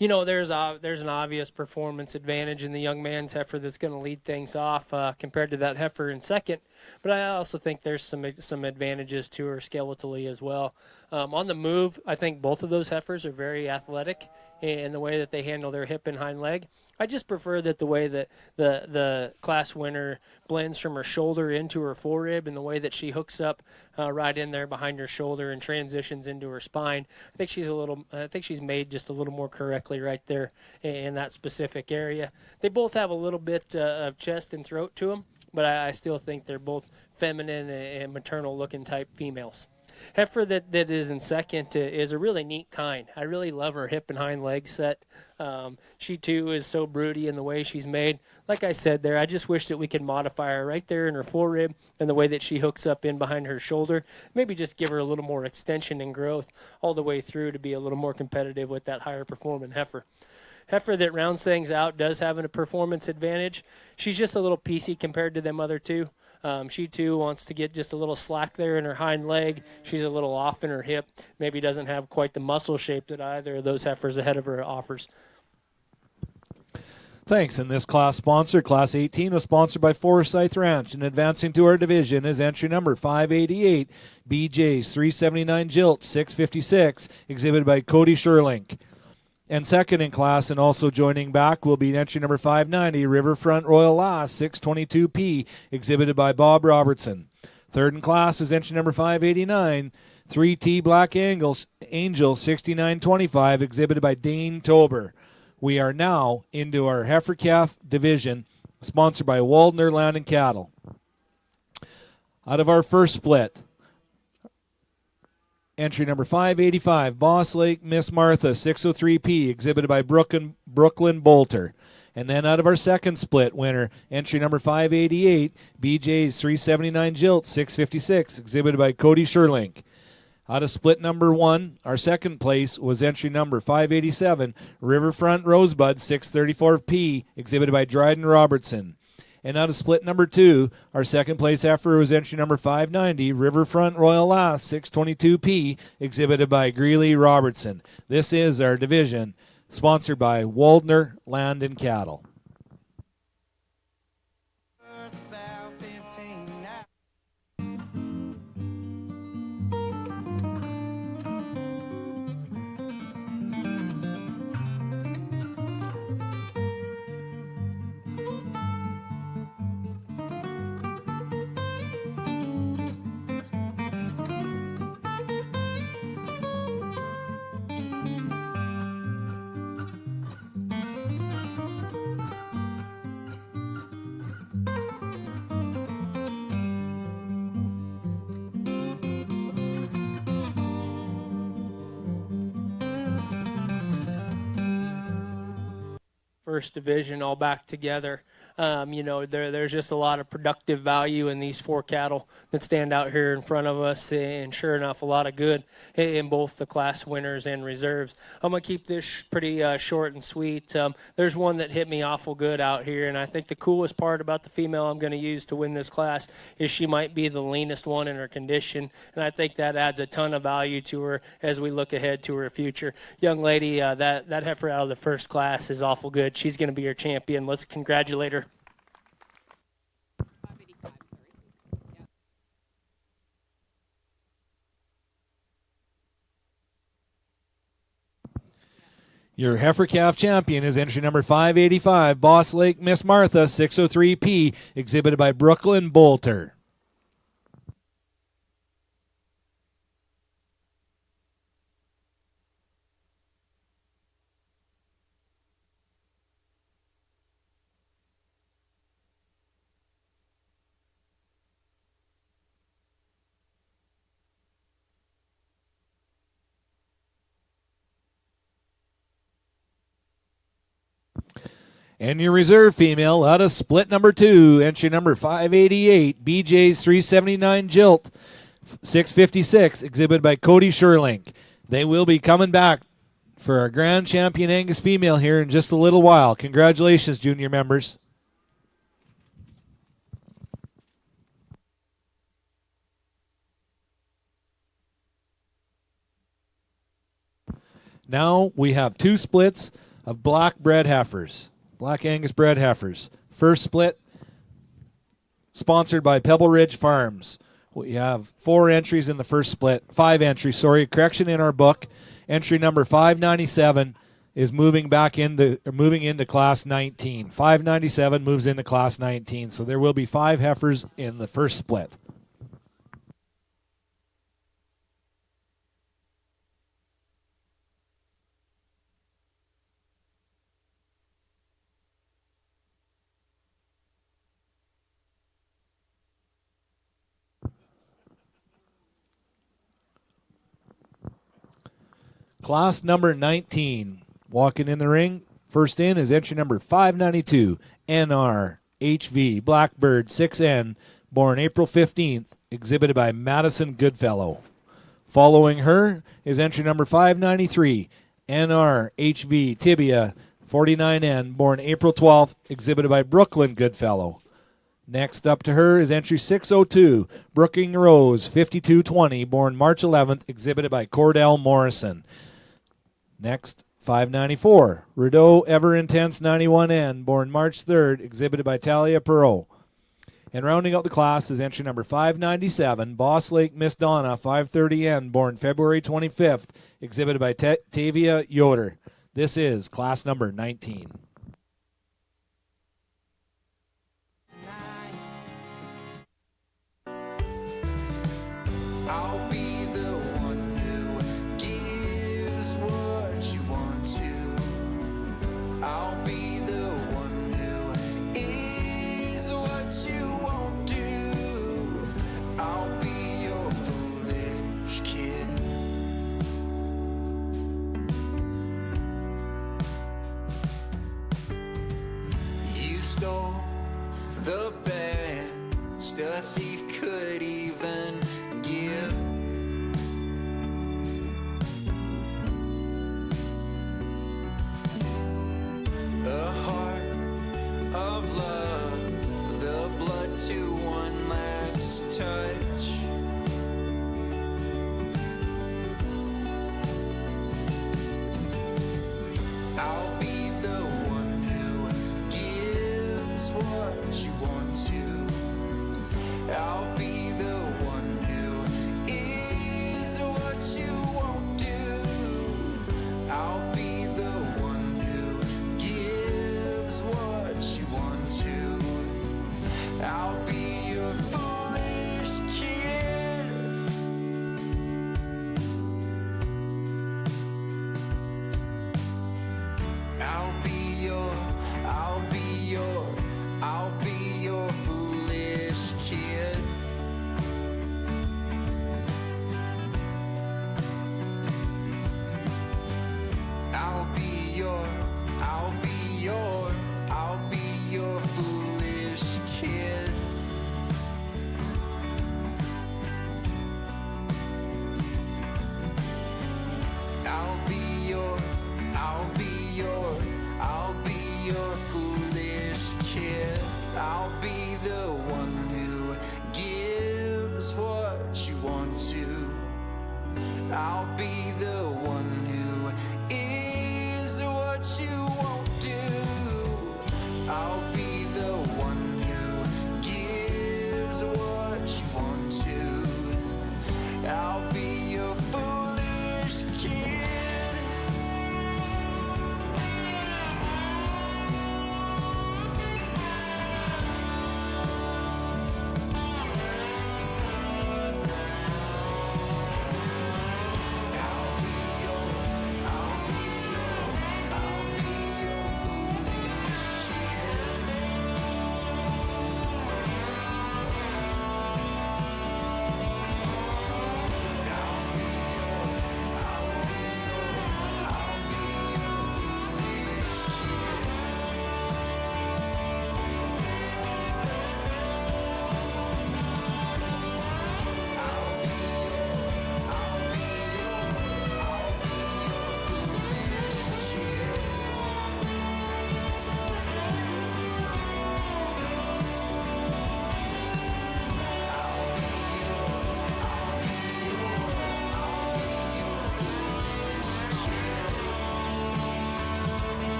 you know, there's an obvious performance advantage in the young man's heifer that's going to lead things off compared to that heifer in second. But I also think there's some advantages to her skeletally as well. On the move, I think both of those heifers are very athletic in the way that they handle their hip and hind leg. I just prefer that the way that the class winner blends from her shoulder into her forerib and the way that she hooks up right in there behind her shoulder and transitions into her spine. I think she's made just a little more correctly right there in that specific area. They both have a little bit of chest and throat to them, but I still think they're both feminine and maternal looking type females. Heifer that is in second is a really neat kind. I really love her hip and hind leg set. She too is so broody in the way she's made. Like I said there, I just wish that we could modify her right there in her forerib and the way that she hooks up in behind her shoulder. Maybe just give her a little more extension and growth all the way through to be a little more competitive with that higher performing heifer. Heifer that rounds things out does have a performance advantage. She's just a little piecey compared to them other two. She too wants to get just a little slack there in her hind leg. She's a little off in her hip. Maybe doesn't have quite the muscle shape that either of those heifers ahead of her offers. Thanks. And this class sponsor, Class 18, was sponsored by Forsyth Ranch. And advancing to our division is entry number 588, BJ's 379 Jilt 656, exhibited by Cody Sherlink. And second in class and also joining back will be entry number 590, Riverfront Royal Lass 622P, exhibited by Bob Robertson. Third in class is entry number 589, 3T Black Angel 6925, exhibited by Dane Tober. We are now into our heifer calf division, sponsored by Waldner Land and Cattle. Out of our first split, entry number 585, Boss Lake Miss Martha 603P, exhibited by Brooklyn Bolter. And then out of our second split winner, entry number 588, BJ's 379 Jilt 656, exhibited by Cody Sherlink. Out of split number one, our second place was entry number 587, Riverfront Rosebud 634P, exhibited by Dryden Robertson. And out of split number two, our second place heifer was entry number 590, Riverfront Royal Lass 622P, exhibited by Greeley Robertson. This is our division, sponsored by Waldner Land and Cattle. about 15 now. first division all back together. There's just a lot of productive value in these 4 cattle that stand out here in front of us, and sure enough, a lot of good in both the class winners and reserves. I'm going to keep this pretty short and sweet. There's one that hit me awful good out here, and I think the coolest part about the female I'm going to use to win this class is she might be the leanest one in her condition, and I think that adds a ton of value to her as we look ahead to her future. Young lady, that heifer out of the first class is awful good. She's going to be your champion. Let's congratulate her. Your heifer calf champion is entry number 585, Boss Lake Miss Martha 603P, exhibited by Brooklyn Bolter. And your reserve female out of split number 2, entry number 588, BJ's 379 Jilt, 656, exhibited by Cody Sherlink. They will be coming back for our Grand Champion Angus female here in just a little while. Congratulations, junior members. Now we have 2 splits of black bred heifers. Black Angus bred heifers. First split, sponsored by Pebble Ridge Farms. We have 4 entries in the first split. 5 entries, correction in our book. Entry number 597 is moving into class 19. 597 moves into class 19. So there will be 5 heifers in the first split. Class number 19, walking in the ring. First in is entry number 592, NRHV Blackbird 6N, born April 15th, exhibited by Madison Goodfellow. Following her is entry number 593, NRHV Tibia 49N, born April 12th, exhibited by Brooklyn Goodfellow. Next up to her is entry 602, Brooking Rose 5220, born March 11th, exhibited by Cordell Morrison. Next, 594, Rideau Ever Intense 91N, born March 3rd, exhibited by Talia Perot. And rounding out the class is entry number 597, Boss Lake Miss Donna 530N, born February 25th, exhibited by Tavia Yoder. This is class number 19. I'll be the one who gives what you want to. I'll be the one who is what you won't do. I'll be your foolish kid. You stole the best a thief could even give. A heart of love, the blood to one last touch. I'll be the one who gives what you want to. I'll be the one who is what you won't do. I'll be the one who gives what you want to. I'll be your foolish kid. I'll be your foolish kid.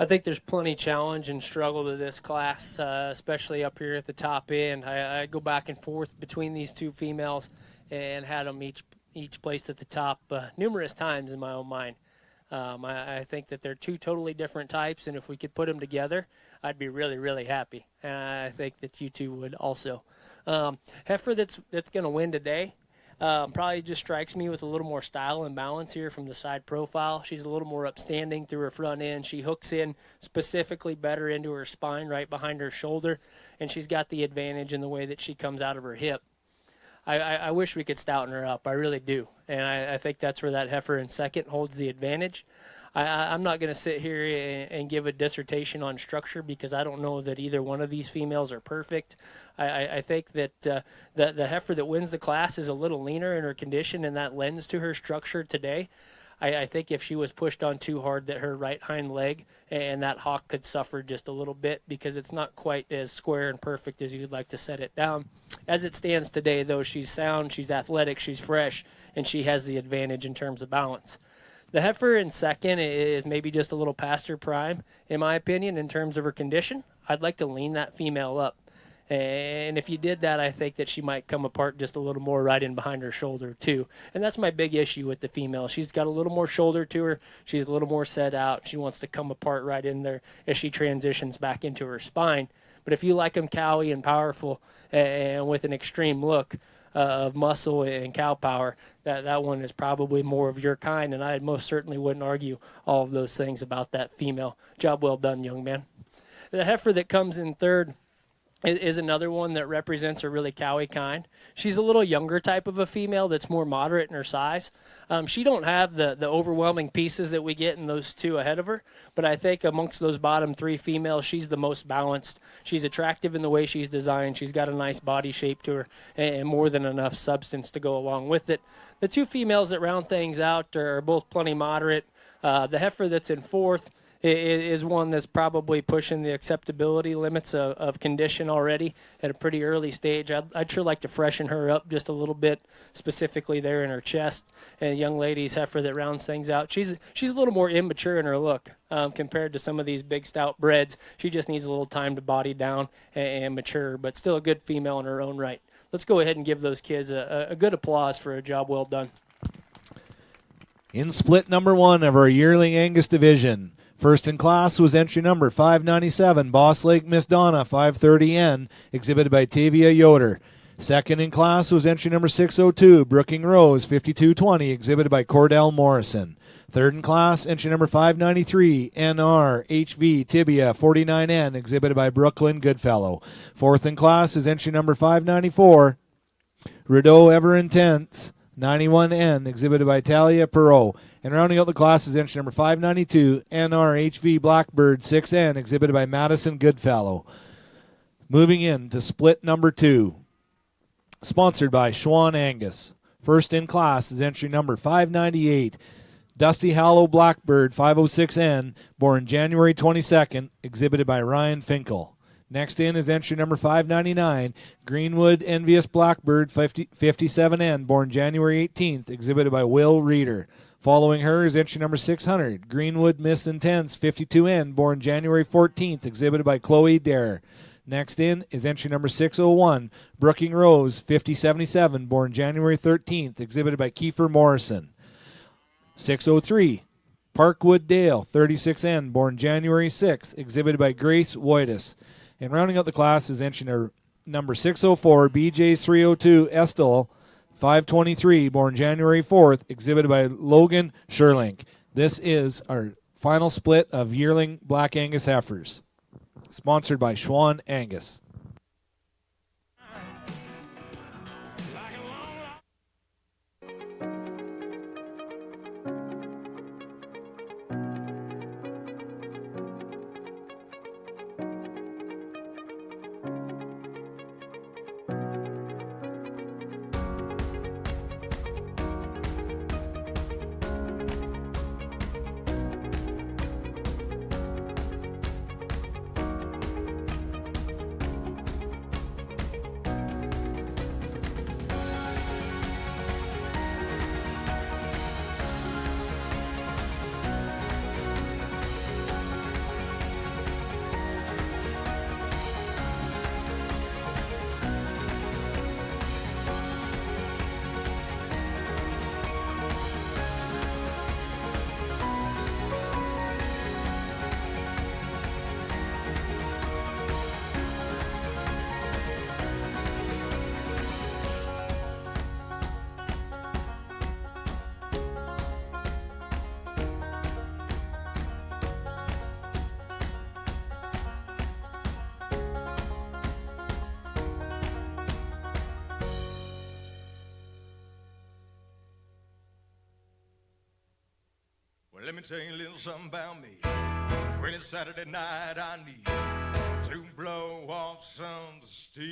I think there's plenty challenge and struggle to this class, especially up here at the top end. I go back and forth between these two females and had them each placed at the top numerous times in my own mind. I think that they're two totally different types, and if we could put them together, I'd be really, really happy. And I think that you two would also. Heifer that's going to win today probably just strikes me with a little more style and balance here from the side profile. She's a little more upstanding through her front end. She hooks in specifically better into her spine right behind her shoulder, and she's got the advantage in the way that she comes out of her hip. I wish we could stouten her up. I really do. And I think that's where that heifer in second holds the advantage. I'm not going to sit here and give a dissertation on structure because I don't know that either one of these females are perfect. I think that the heifer that wins the class is a little leaner in her condition, and that lends to her structure today. I think if she was pushed on too hard that her right hind leg and that hock could suffer just a little bit because it's not quite as square and perfect as you'd like to set it down. As it stands today, though, she's sound, she's athletic, she's fresh, and she has the advantage in terms of balance. The heifer in second is maybe just a little past her prime, in my opinion, in terms of her condition. I'd like to lean that female up. And if you did that, I think that she might come apart just a little more right in behind her shoulder, too. And that's my big issue with the female. She's got a little more shoulder to her. She's a little more set out. She wants to come apart right in there as she transitions back into her spine. But if you like them cowy and powerful and with an extreme look of muscle and cow power, that one is probably more of your kind. And I most certainly wouldn't argue all of those things about that female. Job well done, young man. The heifer that comes in third is another one that represents a really cowy kind. She's a little younger type of a female that's more moderate in her size. She don't have the overwhelming pieces that we get in those two ahead of her, but I think amongst those bottom three females, she's the most balanced. She's attractive in the way she's designed. She's got a nice body shape to her and more than enough substance to go along with it. The two females that round things out are both plenty moderate. The heifer that's in fourth is one that's probably pushing the acceptability limits of condition already at a pretty early stage. I'd sure like to freshen her up just a little bit, specifically there in her chest. And a young lady's heifer that rounds things out, she's a little more immature in her look compared to some of these big stout breds. She just needs a little time to body down and mature, but still a good female in her own right. Let's go ahead and give those kids a good applause for a job well done. In split number one of our yearling Angus division, first in class was entry number 597, Boss Lake Miss Donna, 530N, exhibited by Tavia Yoder. Second in class was entry number 602, Brooking Rose, 5220, exhibited by Cordell Morrison. Third in class, entry number 593, NR HV Tibia, 49N, exhibited by Brooklyn Goodfellow. Fourth in class is entry number 594, Rideau Ever Intense, 91N, exhibited by Talia Perot. And rounding out the class is entry number 592, NRHV Blackbird 6N, exhibited by Madison Goodfellow. Moving in to split number two, sponsored by Schwann Angus. First in class is entry number 598, Dusty Hallow Blackbird 506N, born January 22nd, exhibited by Ryan Finkel. Next in is entry number 599, Greenwood Envious Blackbird 57N, born January 18th, exhibited by Will Reeder. Following her is entry number 600, Greenwood Miss Intense 52N, born January 14th, exhibited by Chloe Dare. Next in is entry number 601, Brooking Rose 5077, born January 13th, exhibited by Kiefer Morrison. 603, Parkwood Dale 36N, born January 6th, exhibited by Grace Woitis. And rounding out the class is entry number 604, BJ's 302 Estel 523, born January 4th, exhibited by Logan Sherlink. This is our final split of yearling Black Angus heifers, sponsored by Schwann Angus. Let me tell you a little something about me. When it's Saturday night, I need to blow off some steam.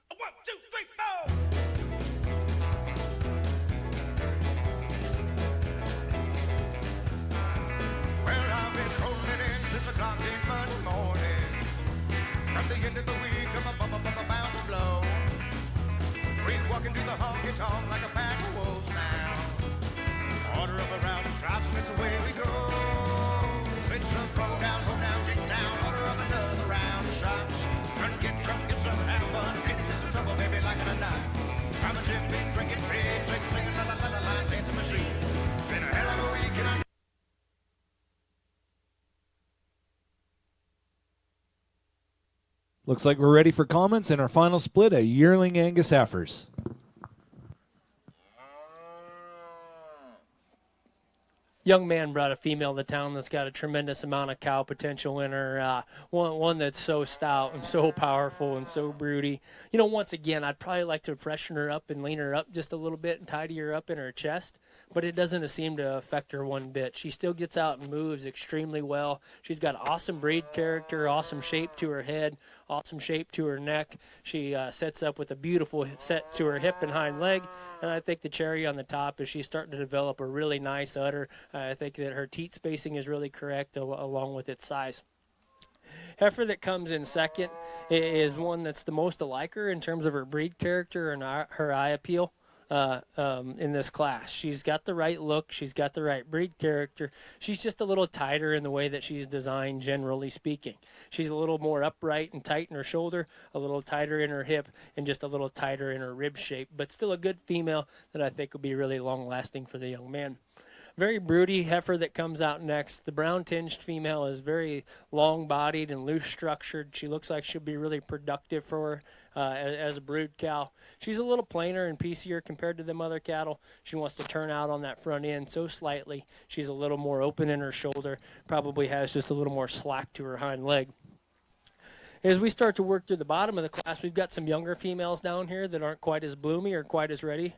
1, 2, 3, 4. Well, I've been holding in since the clock came Monday morning. From the end of the week, I'm bound to blow. We're walking to the honky tonk like a pack of wolves now. Order up a round of shots and it's away we go. It's a throw down, get down. Order up another round of shots. Run, get drunk, get some, have fun. Get into some trouble, baby, like it or not. I'm a Jim Beam, drinking big, singing la la la la la, dancing machine. Been a hell of a week and I'm Looks like we're ready for comments in our final split of yearling Angus heifers. Young man brought a female to town that's got a tremendous amount of cow potential in her. One that's so stout and so powerful and so broody. You know, once again, I'd probably like to freshen her up and lean her up just a little bit and tidy her up in her chest, but it doesn't seem to affect her one bit. She still gets out and moves extremely well. She's got awesome breed character, awesome shape to her head, awesome shape to her neck. She sets up with a beautiful set to her hip and hind leg, and I think the cherry on the top is she's starting to develop a really nice udder. I think that her teat spacing is really correct along with its size. Heifer that comes in second is one that's the most alike her in terms of her breed character and her eye appeal. In this class, she's got the right look, she's got the right breed character. She's just a little tighter in the way that she's designed, generally speaking. She's a little more upright and tight in her shoulder, a little tighter in her hip, and just a little tighter in her rib shape, but still a good female that I think will be really long lasting for the young man. Very broody heifer that comes out next. The brown tinged female is very long bodied and loose structured. She looks like she'll be really productive for her as a brood cow. She's a little plainer and piecier compared to them other cattle. She wants to turn out on that front end so slightly. She's a little more open in her shoulder, probably has just a little more slack to her hind leg. As we start to work through the bottom of the class, we've got some younger females down here that aren't quite as bloomy or quite as ready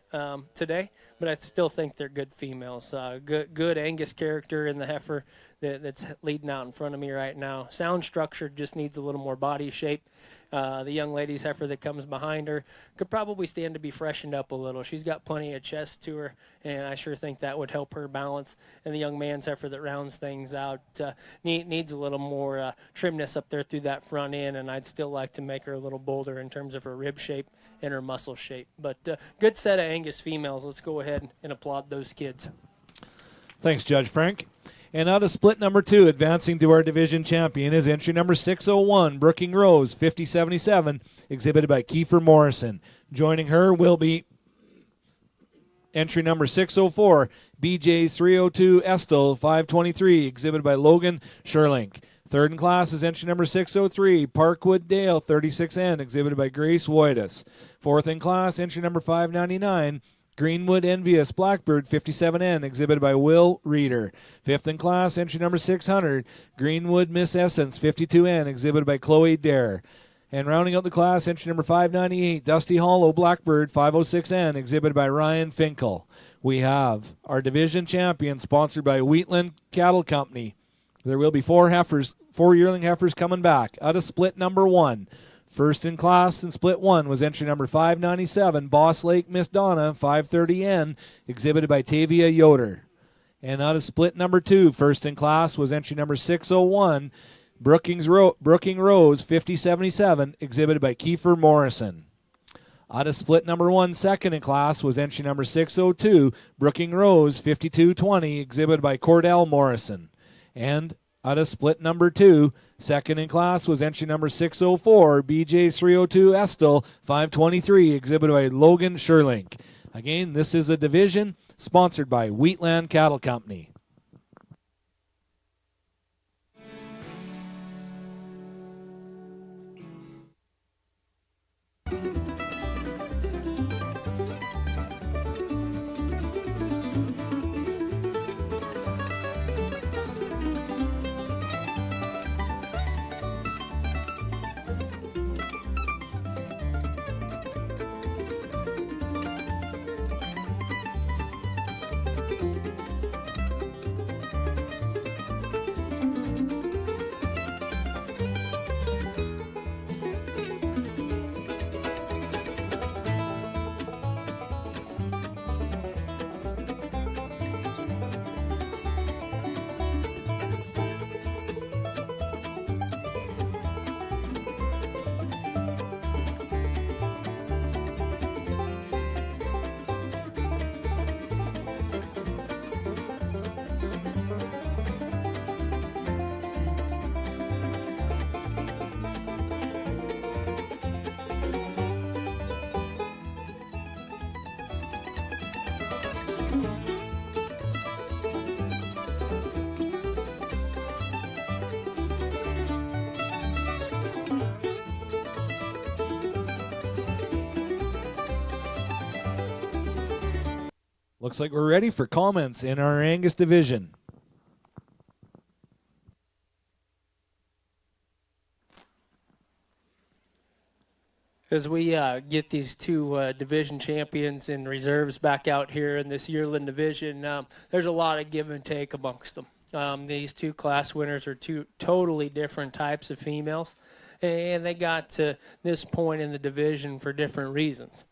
today, but I still think they're good females. Good Angus character in the heifer that's leading out in front of me right now. Sound structure, just needs a little more body shape. The young lady's heifer that comes behind her could probably stand to be freshened up a little. She's got plenty of chest to her, and I sure think that would help her balance. And the young man's heifer that rounds things out needs a little more trimness up there through that front end, and I'd still like to make her a little bolder in terms of her rib shape and her muscle shape. But good set of Angus females. Let's go ahead and applaud those kids. Thanks, Judge Frank. And out of split number 2, advancing to our division champion is entry number 601, Brooking Rose, 5077, exhibited by Kiefer Morrison. Joining her will be entry number 604, BJ's 302, Estel, 523, exhibited by Logan Sherlink. Third in class is entry number 603, Parkwood Dale, 36N, exhibited by Grace Woitas. Fourth in class, entry number 599, Greenwood Envious Blackbird 57N, exhibited by Will Reeder. Fifth in class, entry number 600, Greenwood Miss Essence 52N, exhibited by Chloe Dare. And rounding out the class, entry number 598, Dusty Hollow Blackbird 506N, exhibited by Ryan Finkel. We have our division champion, sponsored by Wheatland Cattle Company. There will be 4 yearling heifers coming back out of split number 1. First in class in split 1 was entry number 597, Boss Lake Miss Donna, 530N, exhibited by Tavia Yoder. And out of split number 2, first in class was entry number 601, Brooking Rose, 5077, exhibited by Kiefer Morrison. Out of split number 1, second in class was entry number 602, Brooking Rose, 5220, exhibited by Cordell Morrison. And out of split number 2, second in class was entry number 604, BJ's 302 Estel, 523, exhibited by Logan Sherlink. Again, this is a division sponsored by Wheatland Cattle Company. Looks like we're ready for comments in our Angus division. As we get these two division champions and reserves back out here in this yearling division, there's a lot of give and take amongst them. These two class winners are two totally different types of females, and they got to this point in the division for different reasons.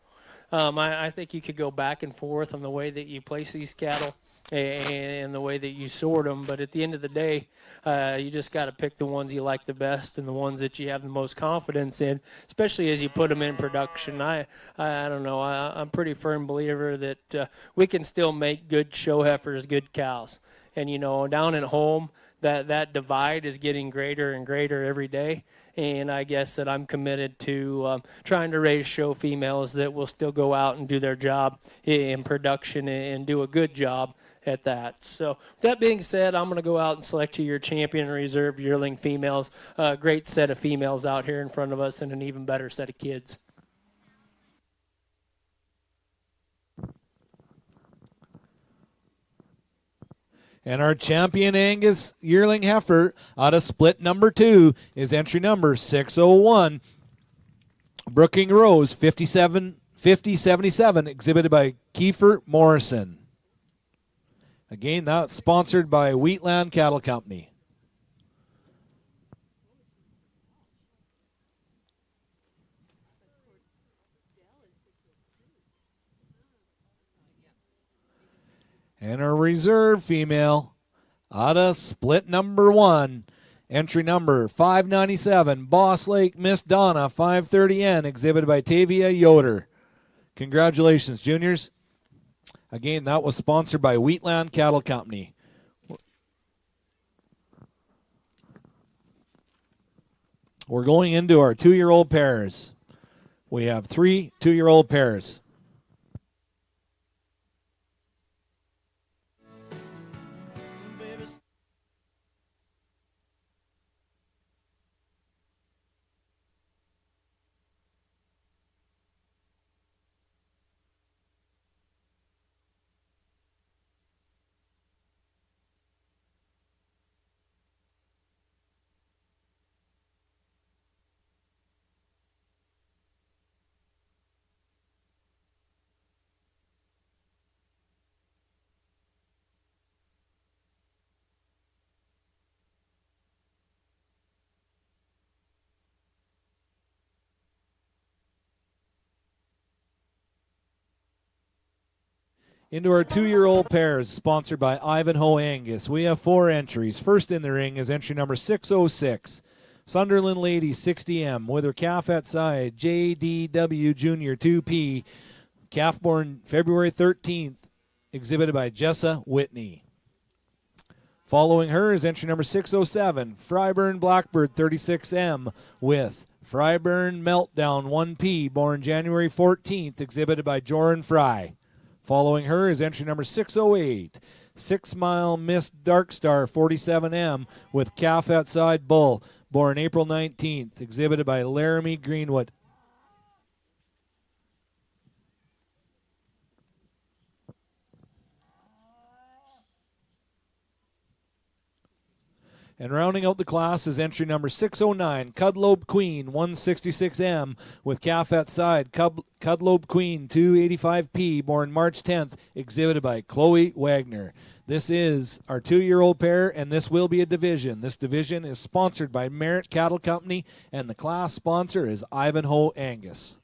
I think you could go back and forth on the way that you place these cattle and the way that you sort them, but at the end of the day, you just got to pick the ones you like the best and the ones that you have the most confidence in, especially as you put them in production. I don't know, I'm a pretty firm believer that we can still make good show heifers, good cows. And, you know, down at home, that divide is getting greater and greater every day. And I guess that I'm committed to trying to raise show females that will still go out and do their job in production and do a good job at that. So with that being said, I'm going to go out and select you your champion reserve yearling females. Great set of females out here in front of us and an even better set of kids. And our champion Angus yearling heifer out of split number 2 is entry number 601. Brooking Rose 5077, exhibited by Kiefer Morrison. Again, that's sponsored by Wheatland Cattle Company. And our reserve female out of split number 1, entry number 597, Boss Lake Miss Donna 530N, exhibited by Tavia Yoder. Congratulations, juniors. Again, that was sponsored by Wheatland Cattle Company. We're going into our 2-year-old pairs. We have 3 2-year-old pairs. Into our 2-year-old pairs, sponsored by Ivanhoe Angus. We have 4 entries. First in the ring is entry number 606, Sunderland Lady 60M, with her calf at side, JDW Junior 2P, calf born February 13th, exhibited by Jessa Whitney. Following her is entry number 607, Fryburn Blackbird 36M, with Fryburn Meltdown 1P, born January 14th, exhibited by Joran Fry. Following her is entry number 608, 6 Mile Miss Darkstar 47M, with calf outside bull, born April 19th, exhibited by Laramie Greenwood. And rounding out the class is entry number 609, Cudlope Queen 166M, with calf at side, Cudlope Queen 285P, born March 10th, exhibited by Chloe Wagner. This is our 2-year-old pair, and this will be a division. This division is sponsored by Merritt Cattle Company, and the class sponsor is Ivanhoe Angus.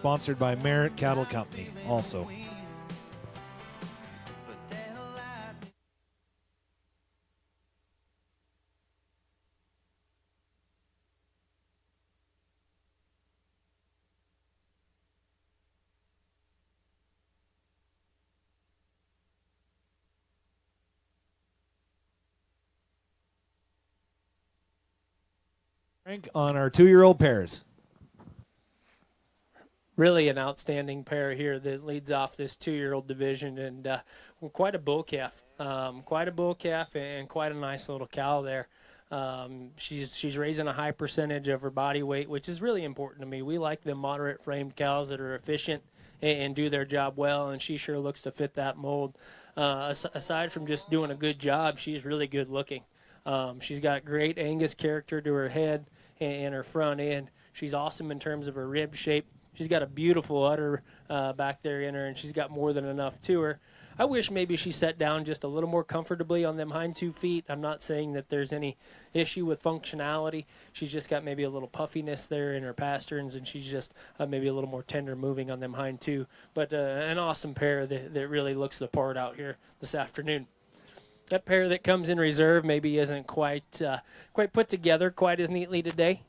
sponsored by Merritt Cattle Company also. Rank on our 2-year-old pairs. Really an outstanding pair here that leads off this 2-year-old division, and quite a bull calf. Quite a bull calf and quite a nice little cow there. She's raising a high percentage of her body weight, which is really important to me. We like the moderate framed cows that are efficient and do their job well, and she sure looks to fit that mold. Aside from just doing a good job, she's really good looking. She's got great Angus character to her head and her front end. She's awesome in terms of her rib shape. She's got a beautiful udder back there in her, and she's got more than enough to her. I wish maybe she sat down just a little more comfortably on them hind 2 feet. I'm not saying that there's any issue with functionality. She's just got maybe a little puffiness there in her pasterns, and she's just maybe a little more tender moving on them hind 2. But an awesome pair that really looks the part out here this afternoon. That pair that comes in reserve maybe isn't quite put together quite as neatly today.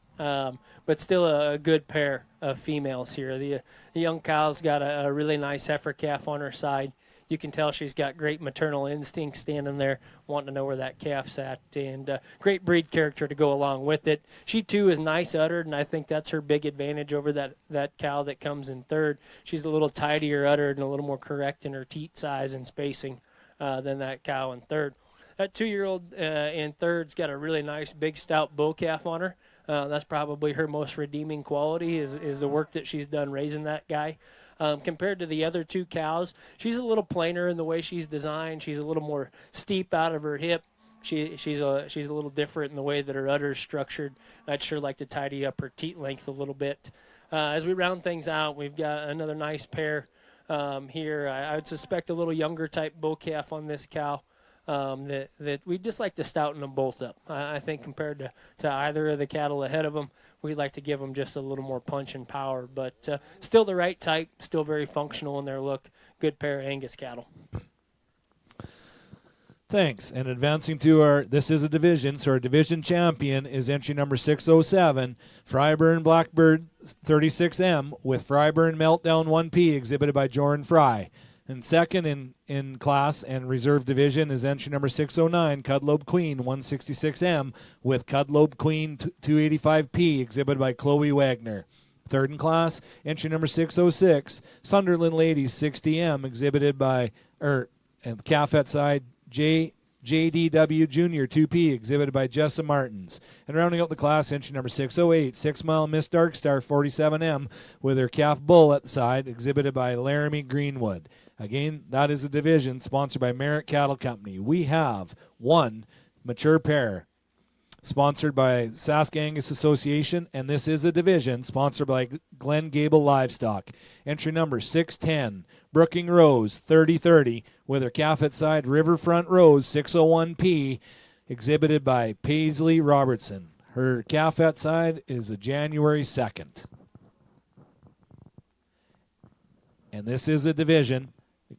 But still a good pair of females here. The young cow's got a really nice heifer calf on her side. You can tell she's got great maternal instinct standing there, wanting to know where that calf's at, and great breed character to go along with it. She, too, is nice uddered, and I think that's her big advantage over that cow that comes in third. She's a little tidier uddered and a little more correct in her teat size and spacing than that cow in third. That 2-year-old in third's got a really nice, big, stout bull calf on her. That's probably her most redeeming quality is the work that she's done raising that guy. Compared to the other 2 cows, she's a little plainer in the way she's designed. She's a little more steep out of her hip. She's a little different in the way that her udder's structured. I'd sure like to tidy up her teat length a little bit. As we round things out, we've got another nice pair here. I would suspect a little younger type bull calf on this cow. That we'd just like to stouten them both up. I think compared to either of the cattle ahead of them, we'd like to give them just a little more punch and power, but still the right type, still very functional in their look. Good pair of Angus cattle. Thanks. And advancing to this is a division, so our division champion is entry number 607, Fryburn Blackbird 36M with Fryburn Meltdown 1P exhibited by Jordan Fry. And second in class and reserve division is entry number 609, Cudlobe Queen 166M with Cudlobe Queen 285P exhibited by Chloe Wagner. Third in class, entry number 606, Sunderland Ladies 60M exhibited by, and the calf at side, JDW Jr. 2P exhibited by Jessa Martins. And rounding out the class, entry number 608, 6 Mile Miss Darkstar 47M with her calf bull at the side exhibited by Laramie Greenwood. Again, that is a division sponsored by Merritt Cattle Company. We have one mature pair sponsored by Sask Angus Association, and this is a division sponsored by Glen Gable Livestock. Entry number 610, Brooking Rose 3030 with her calf at side Riverfront Rose 601P exhibited by Paisley Robertson. Her calf at side is a January 2nd. And this is a division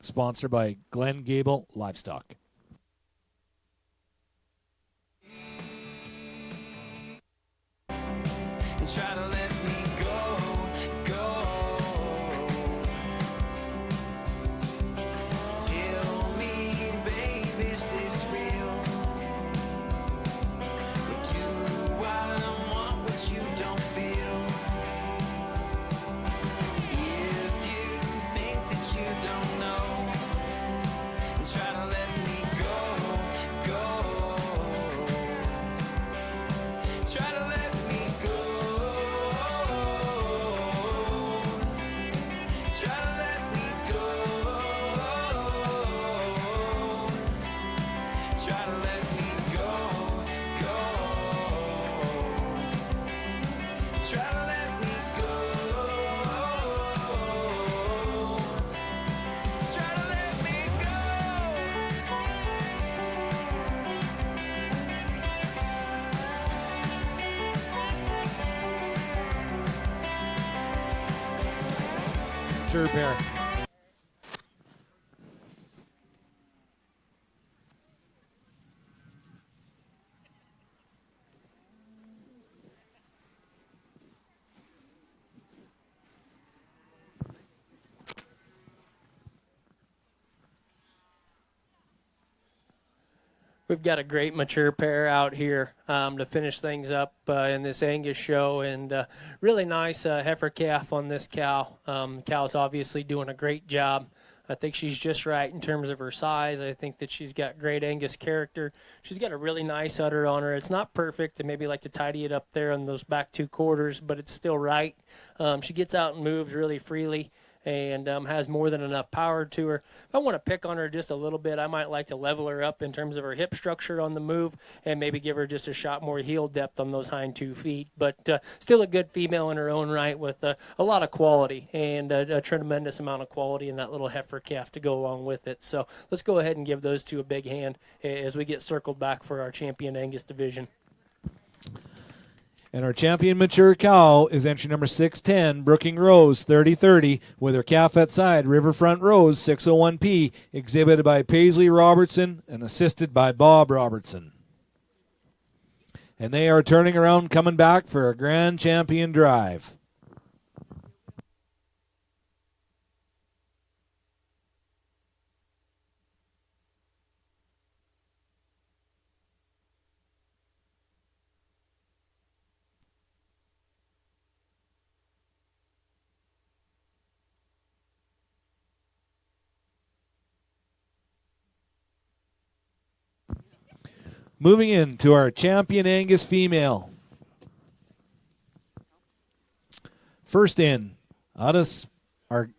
sponsored by Glen Gable Livestock. Try to let me go, go. Tell me, babe, is this real? Or do I want what you don't feel? If you think that you don't know, try to let me go, go. Try to let me go. Try to let me go. Try to let me go, go. Try to let me go. Try to let me go. mature pair. We've got a great mature pair out here to finish things up in this Angus show, and really nice heifer calf on this cow. Cow's obviously doing a great job. I think she's just right in terms of her size. I think that she's got great Angus character. She's got a really nice udder on her. It's not perfect, and maybe like to tidy it up there on those back 2 quarters, but it's still right. She gets out and moves really freely, and has more than enough power to her. If I want to pick on her just a little bit, I might like to level her up in terms of her hip structure on the move and maybe give her just a shot more heel depth on those hind 2 feet. But still a good female in her own right with a lot of quality and a tremendous amount of quality in that little heifer calf to go along with it. So let's go ahead and give those 2 a big hand as we get circled back for our champion Angus division. And our champion mature cow is entry number 610, Brooking Rose, 30-30, with her calf at side, Riverfront Rose, 601P, exhibited by Paisley Robertson and assisted by Bob Robertson. And they are turning around, coming back for a grand champion drive. Moving into our champion Angus female. First in, our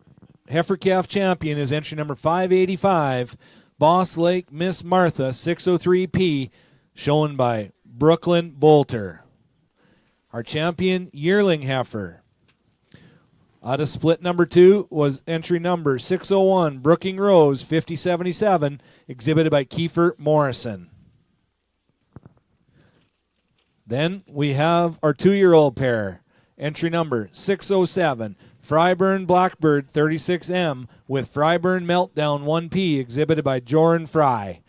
heifer calf champion is entry number 585, Boss Lake Miss Martha, 603P, shown by Brooklyn Bolter. Our champion yearling heifer. Out of split number 2 was entry number 601, Brooking Rose, 5077, exhibited by Kiefer Morrison. Then we have our 2-year-old pair, entry number 607, Fryburn Blackbird 36M with Fryburn Meltdown 1P, exhibited by Joran Fry.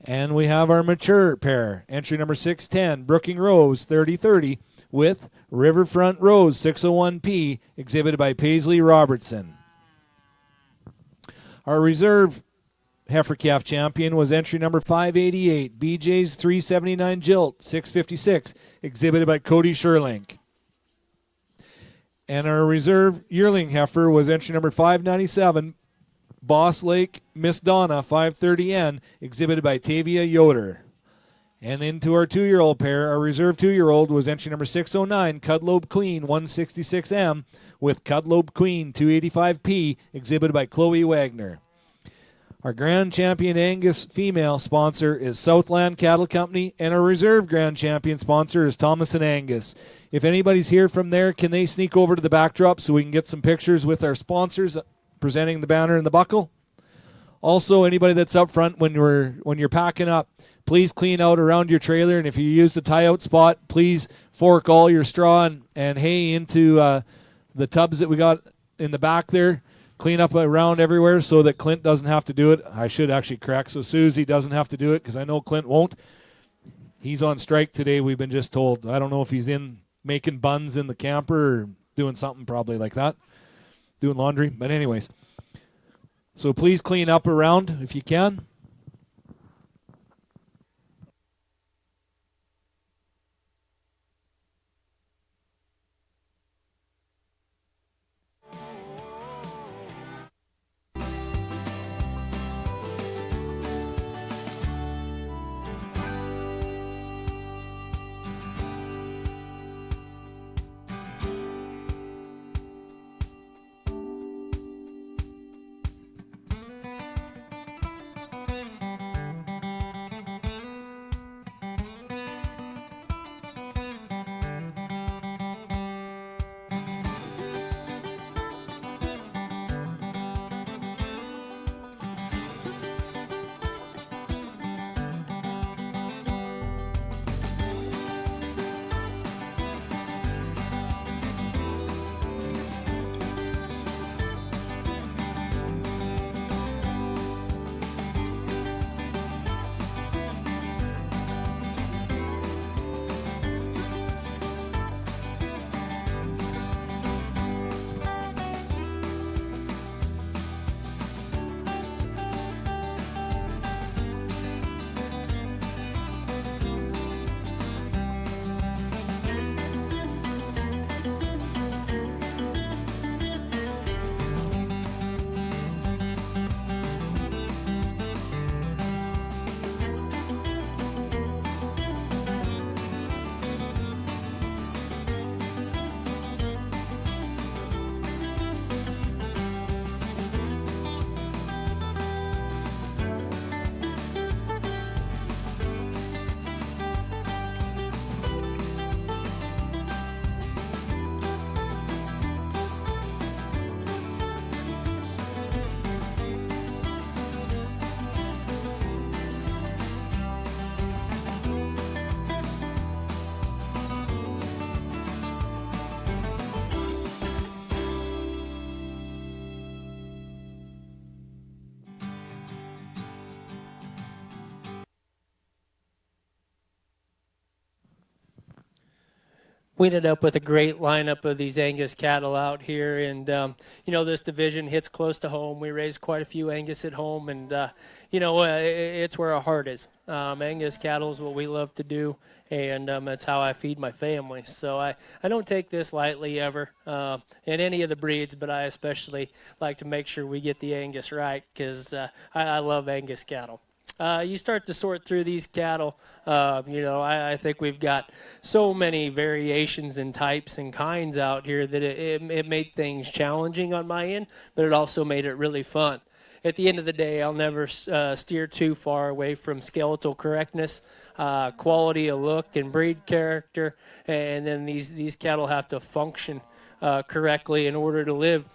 And we have our mature pair, entry number 610, Brooking Rose 30-30 with Riverfront Rose 601P, exhibited by Paisley Robertson. Our reserve heifer calf champion was entry number 588, BJ's 379 Jilt, 656, exhibited by Cody Sherlink. And our reserve yearling heifer was entry number 597, Boss Lake Miss Donna, 530N, exhibited by Tavia Yoder. And into our 2-year-old pair, our reserve 2-year-old was entry number 609, Cudlobe Queen, 166M, with Cudlobe Queen, 285P, exhibited by Chloe Wagner. Our Grand Champion Angus female sponsor is Southland Cattle Company, and our reserve Grand Champion sponsor is Thomas & Angus. If anybody's here from there, can they sneak over to the backdrop so we can get some pictures with our sponsors presenting the banner and the buckle? Also, anybody that's up front when you're packing up, please clean out around your trailer, and if you use the tie-out spot, please fork all your straw and hay into the tubs that we got in the back there. Clean up around everywhere so that Clint doesn't have to do it. I should actually correct, so Susie doesn't have to do it because I know Clint won't. He's on strike today, we've been just told. I don't know if he's in making buns in the camper or doing something probably like that, doing laundry. But anyways, so please clean up around if you can. we ended up with a great lineup of these Angus cattle out here, and this division hits close to home. We raise quite a few Angus at home, and it's where our heart is. Angus cattle is what we love to do, and it's how I feed my family. So I don't take this lightly ever in any of the breeds, but I especially like to make sure we get the Angus right, because I love Angus cattle. You start to sort through these cattle, I think we've got so many variations and types and kinds out here that it made things challenging on my end, but it also made it really fun. At the end of the day, I'll never steer too far away from skeletal correctness, quality of look and breed character, and then these cattle have to function correctly in order to live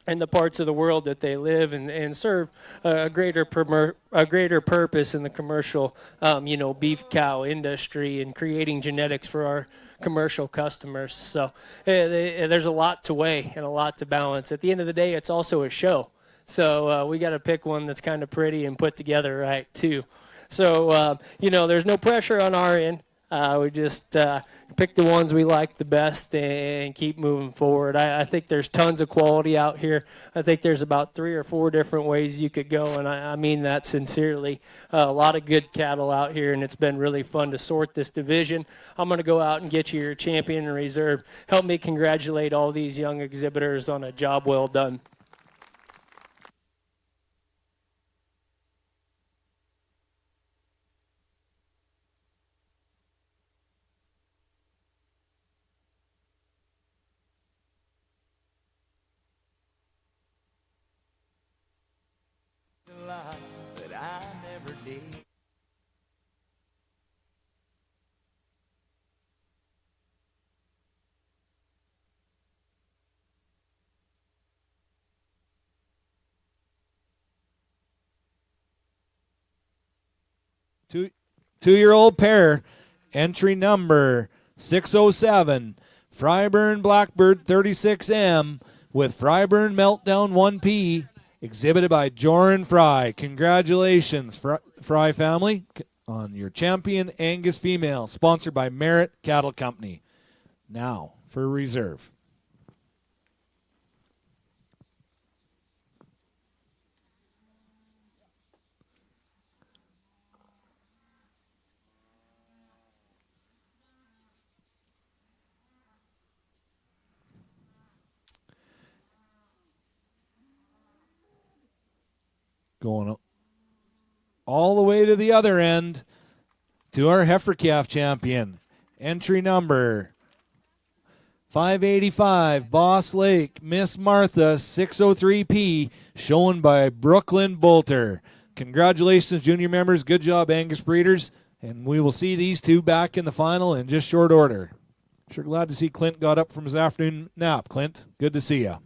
in the parts of the world that they live and serve a greater purpose in the commercial, beef cow industry and creating genetics for our commercial customers. So there's a lot to weigh and a lot to balance. At the end of the day, it's also a show. So we got to pick one that's kind of pretty and put together right, too. So, there's no pressure on our end. We just pick the ones we like the best and keep moving forward. I think there's tons of quality out here. I think there's about 3 or 4 different ways you could go, and I mean that sincerely. A lot of good cattle out here, and it's been really fun to sort this division. I'm going to go out and get you your champion in reserve. Help me congratulate all these young exhibitors on a job well done. That I never did. Two-year-old pair, entry number 607, Fryburn Blackbird 36M with Fryburn Meltdown 1P, exhibited by Joran Fry. Congratulations, Fry family, on your champion Angus female, sponsored by Merritt Cattle Company. Now for reserve. Going all the way to the other end to our heifer calf champion. Entry number 585, Boss Lake, Miss Martha 603P, shown by Brooklyn Bolter. Congratulations, junior members. Good job, Angus breeders. And we will see these two back in the final in just short order. Sure glad to see Clint got up from his afternoon nap. Clint, good to see you.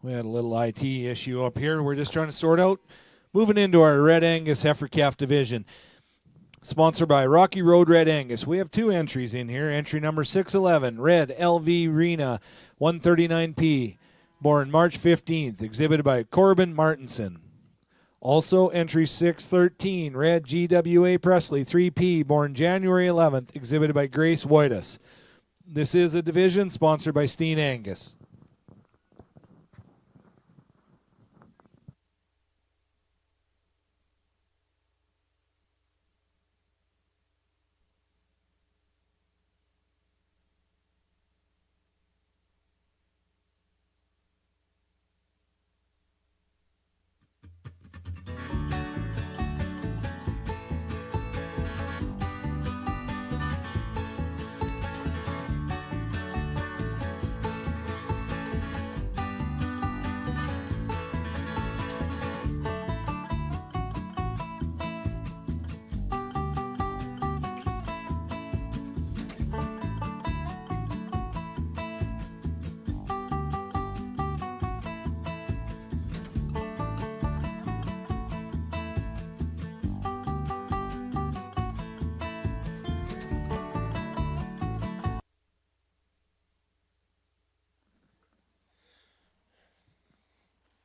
We had a little IT issue up here. We're just trying to sort out. Moving into our Red Angus Heifer Calf division. Sponsored by Rocky Road Red Angus. We have 2 entries in here. Entry number 611, Red LV Rena 139P. Born March 15th. Exhibited by Corbin Martinson. Also, entry 613, Red GWA Presley 3P. Born January 11th. Exhibited by Grace Whitus. This is a division sponsored by Steen Angus.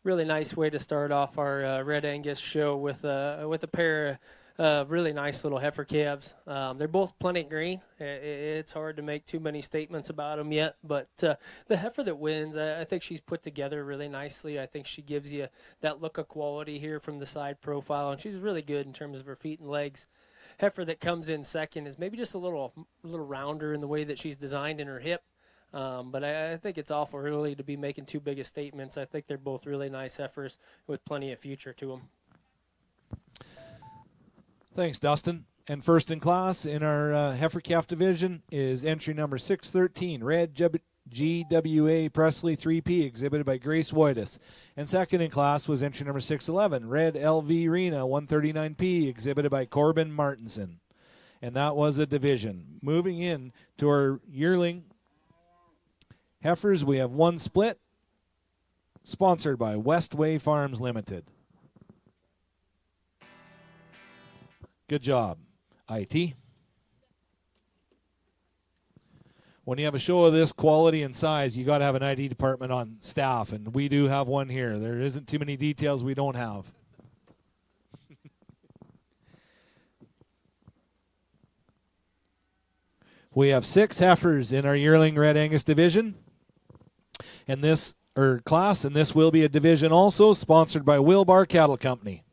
Really nice way to start off our Red Angus show with a pair of really nice little heifer calves. They're both plenty green. It's hard to make too many statements about them yet, but the heifer that wins, I think she's put together really nicely. I think she gives you that look of quality here from the side profile, and she's really good in terms of her feet and legs. Heifer that comes in second is maybe just a little rounder in the way that she's designed in her hip. But I think it's awful early to be making too big of statements. I think they're both really nice heifers with plenty of future to them. Thanks, Dustin. And first in class in our heifer calf division is entry number 613, Red GWA Presley 3P, exhibited by Grace Whitus. And second in class was entry number 611, Red LV Rena 139P, exhibited by Corbin Martinson. And that was a division. Moving in to our yearling heifers, we have one split, sponsored by Westway Farms Limited. Good job, IT. When you have a show of this quality and size, you got to have an IT department on staff, and we do have one here. There isn't too many details we don't have. We have 6 heifers in our yearling Red Angus division. And this class, and this will be a division also sponsored by Wilbar Cattle Company.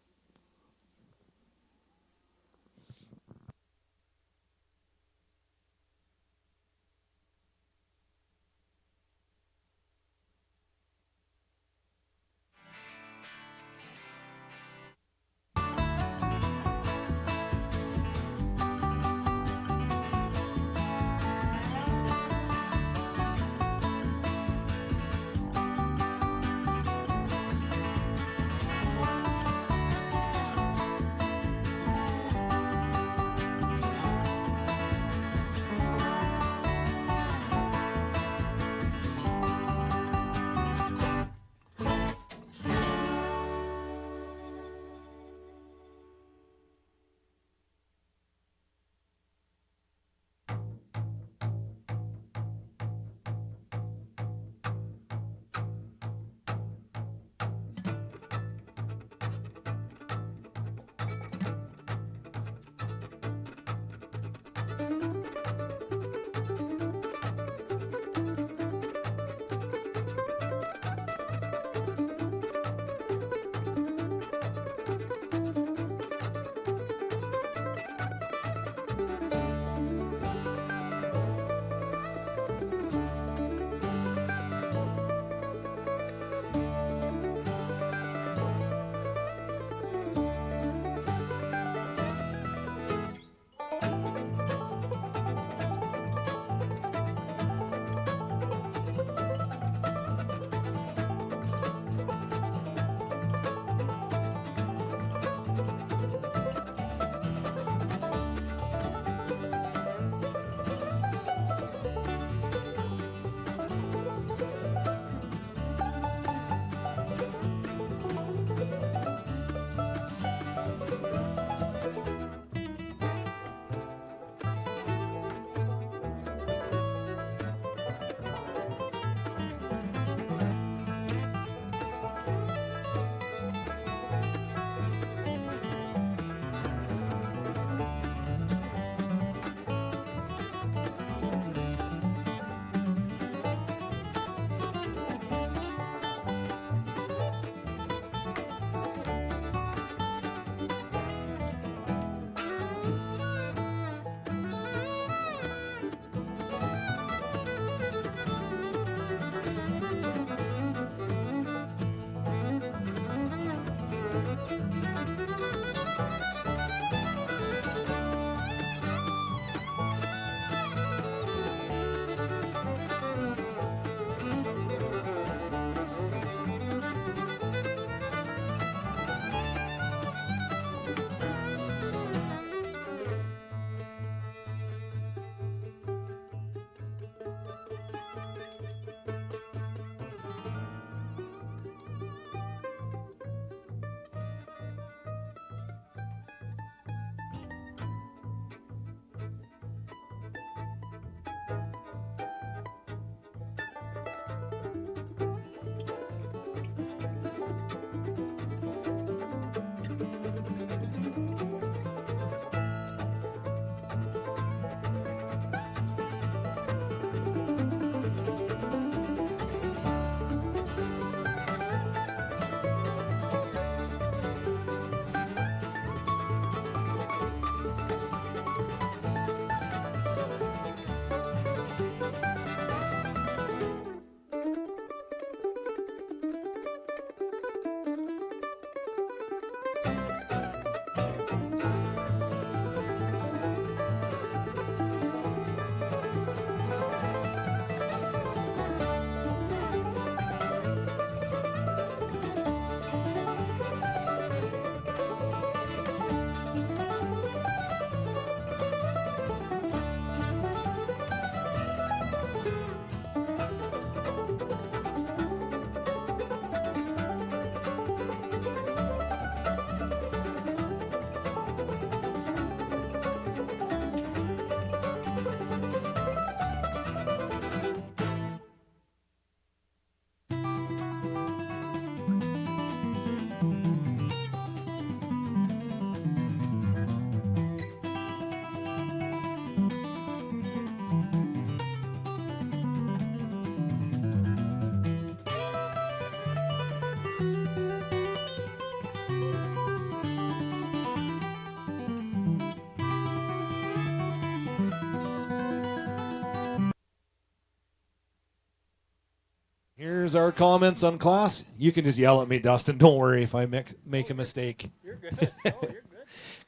Here's our comments on class. You can just yell at me, Dustin. Don't worry if I make a mistake. You're good. Oh, you're good.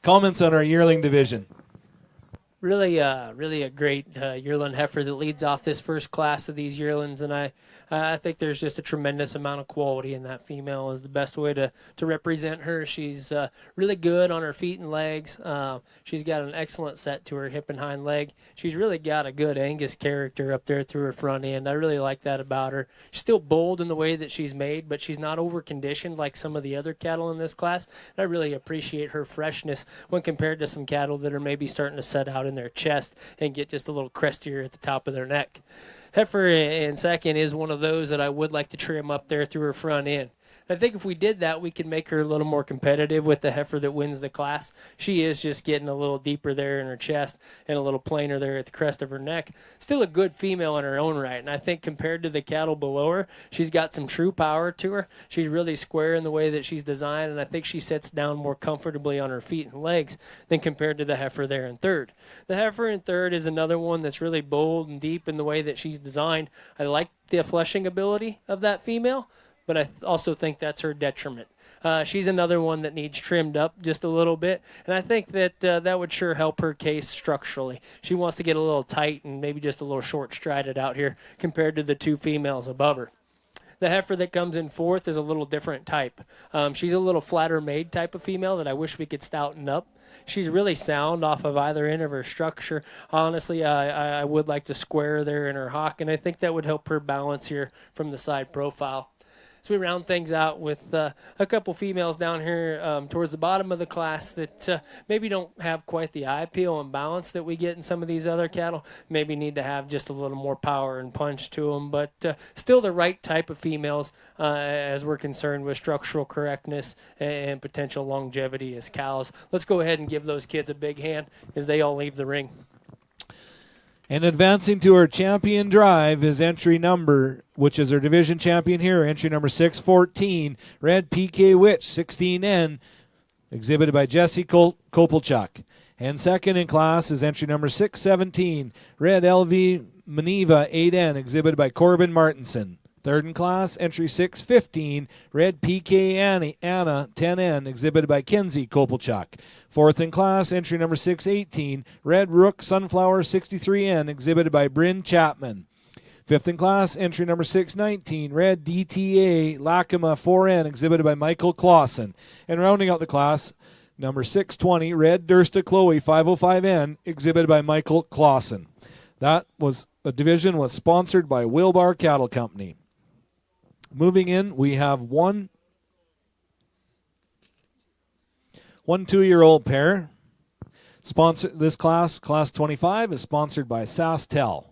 Comments on our yearling division. Really a great yearling heifer that leads off this first class of these yearlings, and I think there's just a tremendous amount of quality in that female is the best way to represent her. She's really good on her feet and legs. She's got an excellent set to her hip and hind leg. She's really got a good Angus character up there through her front end. I really like that about her. She's still bold in the way that she's made, but she's not over-conditioned like some of the other cattle in this class. I really appreciate her freshness when compared to some cattle that are maybe starting to set out in their chest and get just a little crestier at the top of their neck. Heifer in second is one of those that I would like to trim up there through her front end. I think if we did that, we could make her a little more competitive with the heifer that wins the class. She is just getting a little deeper there in her chest and a little plainer there at the crest of her neck. Still a good female in her own right, and I think compared to the cattle below her, she's got some true power to her. She's really square in the way that she's designed, and I think she sits down more comfortably on her feet and legs than compared to the heifer there in third. The heifer in third is another one that's really bold and deep in the way that she's designed. I like the fleshing ability of that female, but I also think that's her detriment. She's another one that needs trimmed up just a little bit, and I think that that would sure help her case structurally. She wants to get a little tight and maybe just a little short-strided out here compared to the two females above her. The heifer that comes in fourth is a little different type. She's a little flatter made type of female that I wish we could stouten up. She's really sound off of either end of her structure. Honestly, I would like to square her there in her hock, and I think that would help her balance here from the side profile. So we round things out with a couple females down here towards the bottom of the class that maybe don't have quite the eye appeal and balance that we get in some of these other cattle. Maybe need to have just a little more power and punch to them, but still the right type of females as we're concerned with structural correctness and potential longevity as cows. Let's go ahead and give those kids a big hand as they all leave the ring. And advancing to our champion drive is entry number, which is our division champion here, entry number 614, Red PK Witch 16N, exhibited by Jesse Kopelchuk. And second in class is entry number 617, Red LV Maneva 8N, exhibited by Corbin Martinson. Third in class, entry 615, Red PK Anna 10N, exhibited by Kenzie Kopelchuk. Fourth in class, entry number 618, Red Rook Sunflower 63N, exhibited by Bryn Chapman. Fifth in class, entry number 619, Red DTA Lacima 4N, exhibited by Michael Clausen. And rounding out the class, number 620, Red Dursta Chloe 505N, exhibited by Michael Clausen. That was a division was sponsored by Wilbar Cattle Company. Moving in, we have one 2-year-old pair. This class 25, is sponsored by SaskTel.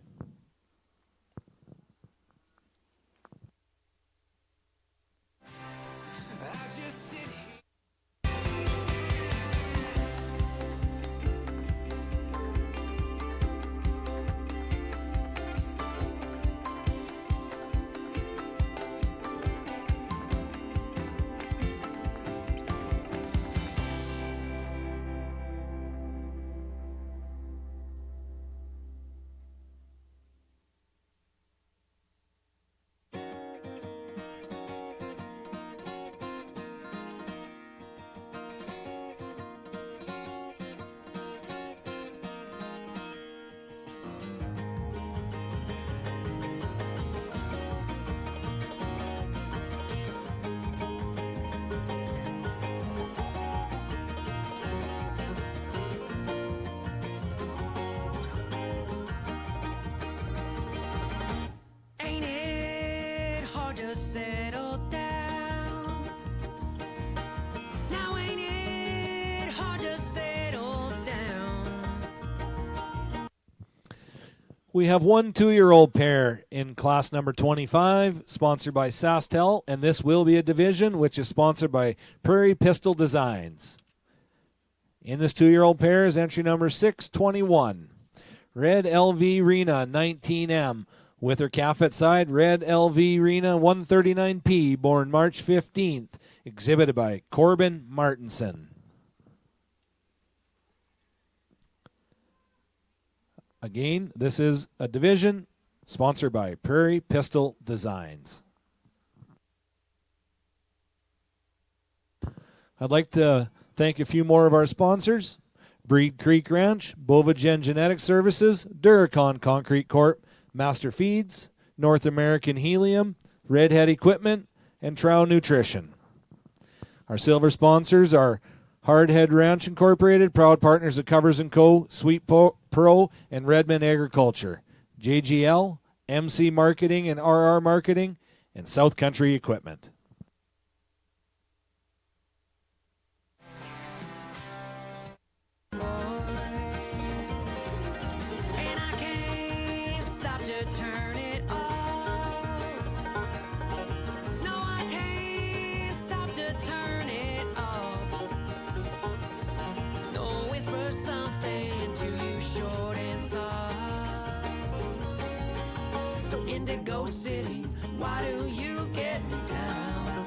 Settle down. Now ain't it hard to settle down? We have one 2-year-old pair in class number 25, sponsored by SaskTel, and this will be a division which is sponsored by Prairie Pistol Designs. In this 2-year-old pair is entry number 621, Red LV Rena 19M. With her calf at side, Red LV Rena 139P, born March 15th, exhibited by Corbin Martinson. Again, this is a division sponsored by Prairie Pistol Designs. I'd like to thank a few more of our sponsors: Breed Creek Ranch, Bovagen Genetic Services, Duracon Concrete Corp., Master Feeds, North American Helium, Redhead Equipment, and Trow Nutrition. Our silver sponsors are Hardhead Ranch Incorporated, proud partners of Covers & Co., Sweet Pro, and Redmond Agriculture, JGL, MC Marketing and RR Marketing, and South Country Equipment. And I can't stop to turn it off. No, I can't stop to turn it off. No, whisper something to you short and soft. So Indigo City, why do you get me down?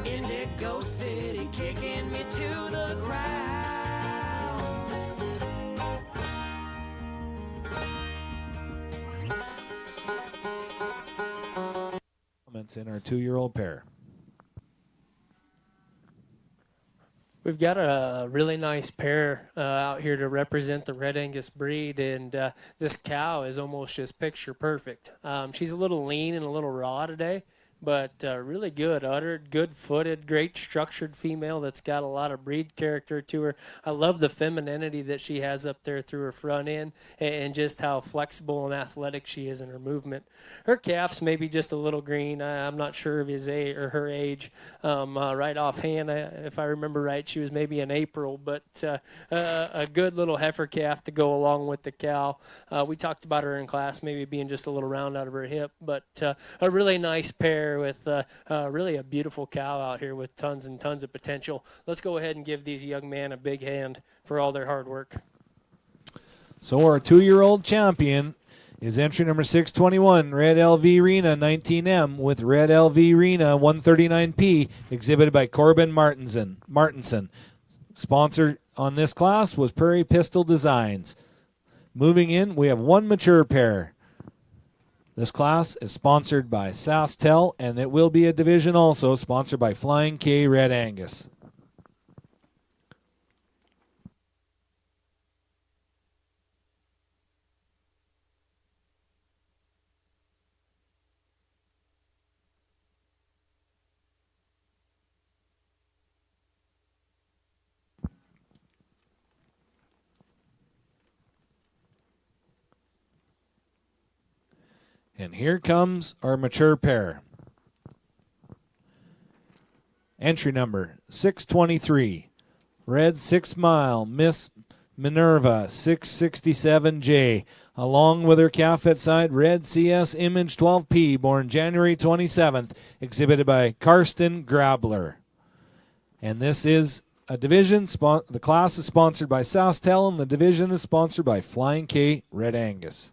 Indigo City, kicking me to the ground. Comments in our 2-year-old pair. We've got a really nice pair out here to represent the Red Angus breed, and this cow is almost just picture perfect. She's a little lean and a little raw today, but really good uddered, good footed, great structured female that's got a lot of breed character to her. I love the femininity that she has up there through her front end, and just how flexible and athletic she is in her movement. Her calf's maybe just a little green. I'm not sure of his age or her age right offhand. If I remember right, she was maybe in April, but a good little heifer calf to go along with the cow. We talked about her in class maybe being just a little round out of her hip, but a really nice pair with really a beautiful cow out here with tons and tons of potential. Let's go ahead and give these young men a big hand for all their hard work. So our 2-year-old champion is entry number 621, Red LV Rena 19M with Red LV Rena 139P, exhibited by Corbin Martinson. Sponsor on this class was Prairie Pistol Designs. Moving in, we have one mature pair. This class is sponsored by SaskTel, and it will be a division also sponsored by Flying K Red Angus. And here comes our mature pair. Entry number 623, Red 6 Mile, Miss Minerva 667J, along with her calf at side, Red CS Image 12P, born January 27th, exhibited by Karsten Grabler. And this is a division, the class is sponsored by SaskTel, and the division is sponsored by Flying K Red Angus.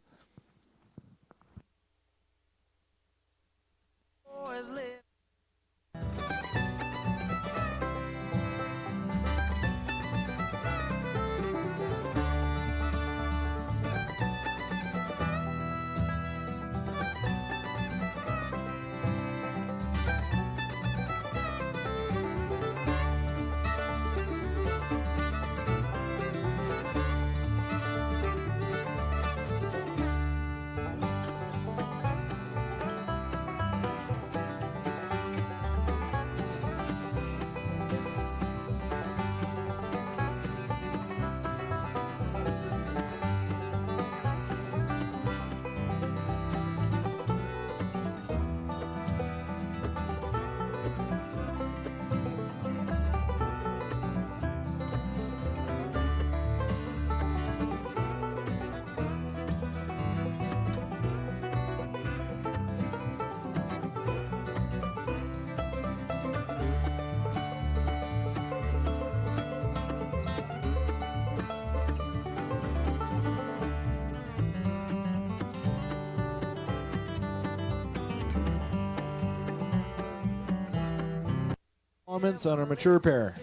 Comments on our mature pair.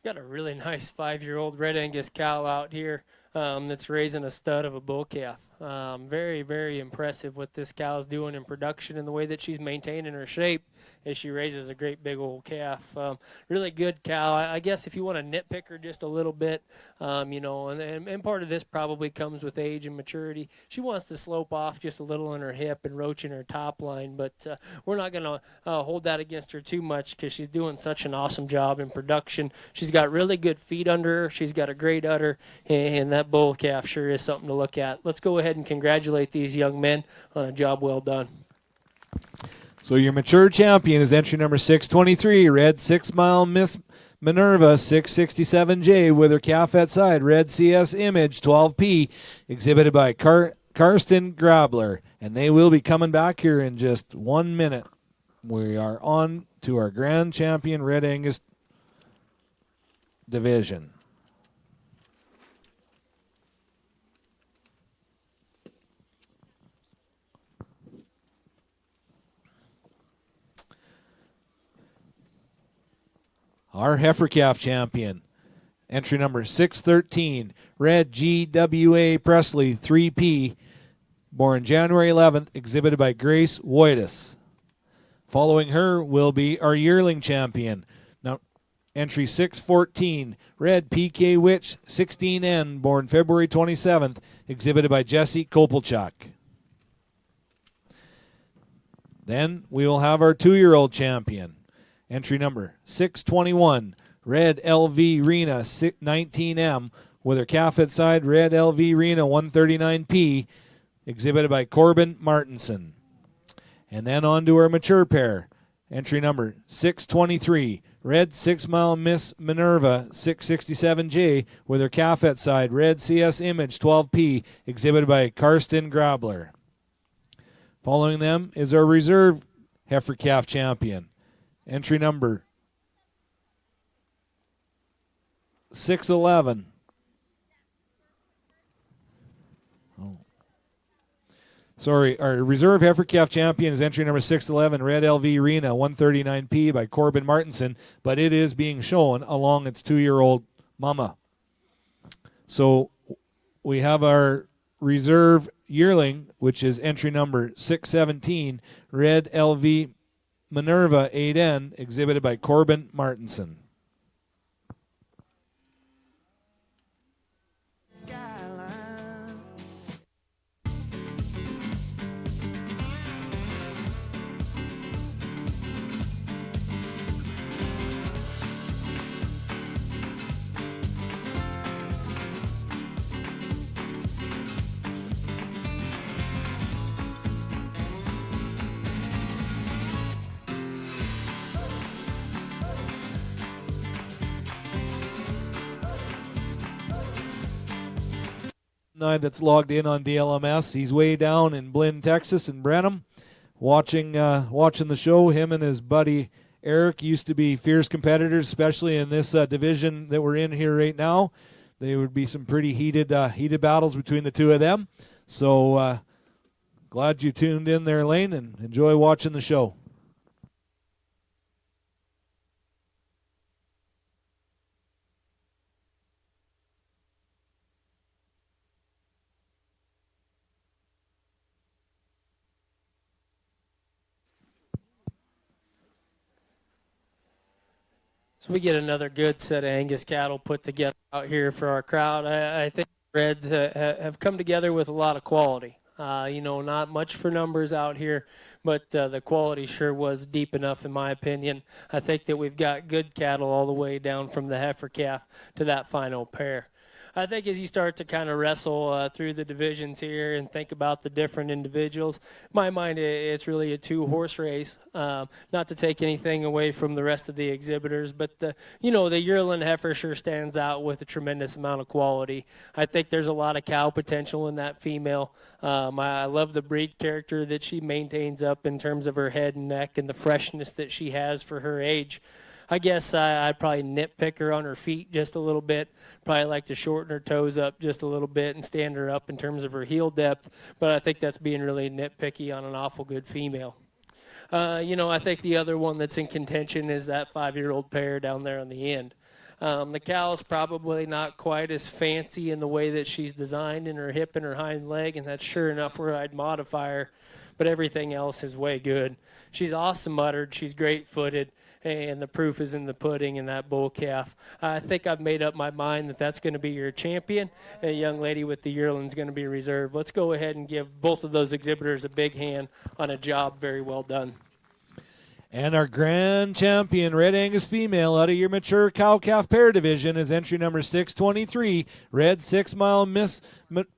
Got a really nice 5-year-old Red Angus cow out here that's raising a stud of a bull calf. Very, very impressive what this cow's doing in production and the way that she's maintaining her shape as she raises a great big old calf. Really good cow. I guess if you want to nitpick her just a little bit, and part of this probably comes with age and maturity. She wants to slope off just a little in her hip and roach in her top line, but we're not going to hold that against her too much because she's doing such an awesome job in production. She's got really good feet under her. She's got a great udder, and that bull calf sure is something to look at. Let's go ahead and congratulate these young men on a job well done. So your mature champion is entry number 623, red 6 Mile Miss Minerva 667J with her calf at side, red CS Image 12P, exhibited by Karsten Grabler. And they will be coming back here in just 1 minute. We are on to our grand champion Red Angus division. Our heifer calf champion, entry number 613, red GWA Presley 3P, born January 11th, exhibited by Grace Woitis. Following her will be our yearling champion, now entry 614, red PK Witch 16N, born February 27th, exhibited by Jesse Kopelchuk. Then we will have our 2-year-old champion, entry number 621, red LV Rena 19M, with her calf at side, red LV Rena 139P, exhibited by Corbin Martinson. And then on to our mature pair, entry number 623, red 6 Mile Miss Minerva 667J, with her calf at side, red CS Image 12P, exhibited by Karsten Grabler. Following them is our reserve heifer calf champion, entry number 611. Sorry, our reserve heifer calf champion is entry number 611, red LV Rena 139P by Corbin Martinson, but it is being shown along its 2-year-old mama. So we have our reserve yearling, which is entry number 617, red LV Minerva 8N, exhibited by Corbin Martinson. That's logged in on DLMS. He's way down in Blinn, Texas, in Brenham, watching the show. Him and his buddy Eric used to be fierce competitors, especially in this division that we're in here right now. There would be some pretty heated battles between the two of them. So glad you tuned in there, Lane, and enjoy watching the show. So we get another good set of Angus cattle put together out here for our crowd. I think Reds have come together with a lot of quality. Not much for numbers out here, but the quality sure was deep enough in my opinion. I think that we've got good cattle all the way down from the heifer calf to that final pair. I think as you start to kind of wrestle through the divisions here and think about the different individuals, in my mind it's really a 2-horse race. Not to take anything away from the rest of the exhibitors, but the yearling heifer sure stands out with a tremendous amount of quality. I think there's a lot of cow potential in that female. I love the breed character that she maintains up in terms of her head and neck and the freshness that she has for her age. I guess I'd probably nitpick her on her feet just a little bit. Probably like to shorten her toes up just a little bit and stand her up in terms of her heel depth. But I think that's being really nitpicky on an awful good female. I think the other one that's in contention is that 5-year-old pair down there on the end. The cow's probably not quite as fancy in the way that she's designed in her hip and her hind leg, and that's sure enough where I'd modify her. But everything else is way good. She's awesome uddered. She's great footed. And the proof is in the pudding in that bull calf. I think I've made up my mind that that's going to be your champion. And the young lady with the yearling is going to be reserved. Let's go ahead and give both of those exhibitors a big hand on a job very well done. And our grand champion, Red Angus female, out of your mature cow-calf pair division is entry number 623, Red 6 Mile Miss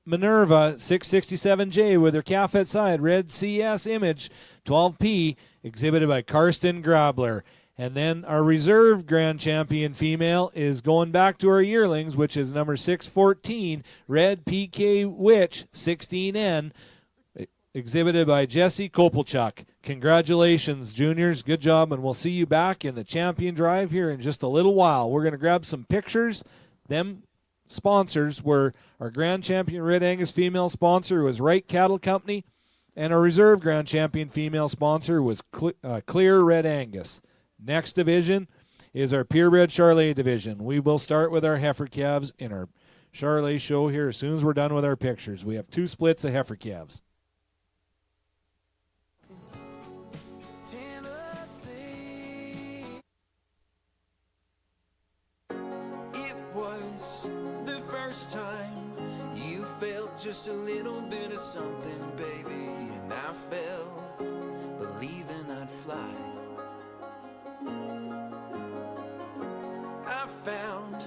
Minerva 667J with her calf at side, Red CS Image 12P, exhibited by Karsten Grabler. And then our reserve grand champion female is going back to our yearlings, which is number 614, Red PK Witch 16N, exhibited by Jesse Kopelchuk. Congratulations, juniors. Good job, and we'll see you back in the champion drive here in just a little while. We're going to grab some pictures. Them sponsors were our grand champion Red Angus female sponsor was Wright Cattle Company, and our reserve grand champion female sponsor was Clear Red Angus. Next division is our purebred Charolais division. We will start with our heifer calves in our Charolais show here as soon as we're done with our pictures. We have 2 splits of heifer calves. It was the first time you felt just a little bit of something, baby, and I fell, believing I'd fly. I found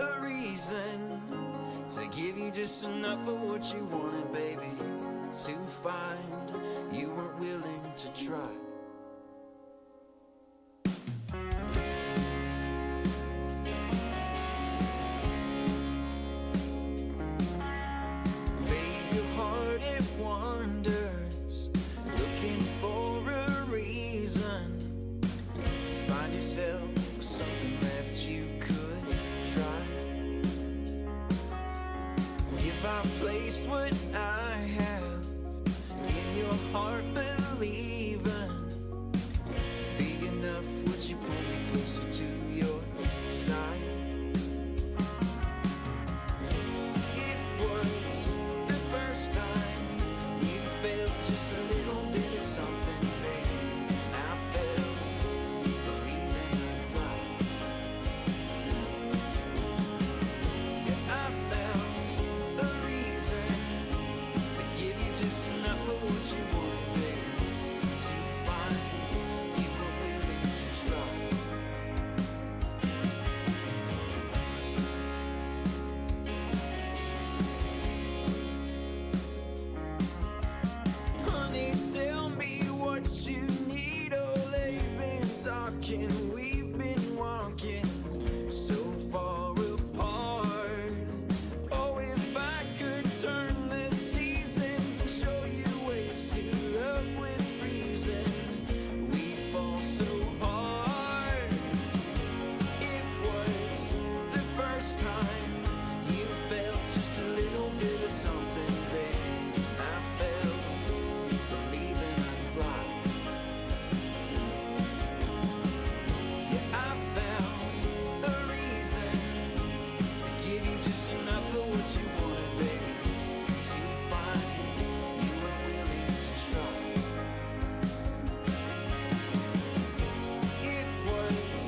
a reason to give you just enough of what you wanted, baby, to find you weren't willing to try. Babe, your heart, it wanders, looking for a reason to find yourself with something left you could try. If I placed what I have in your heart, believing be enough, would you pull me closer to your side? It was the first time you felt just a little bit of something, baby, and I fell, believing I'd fly. Yeah, I found a reason to give you just enough of what you wanted, baby, to find you were willing to try. Honey, tell me what you need. Oh, they've been talking, we've been walking so far apart. Oh, if I could turn the seasons and show you ways to love with reason, we'd fall so hard. It was the first time you felt just a little bit of something, baby, and I fell, believing I'd fly. Yeah, I found a reason to give you just enough of what you wanted, baby, to find you were willing to try. It was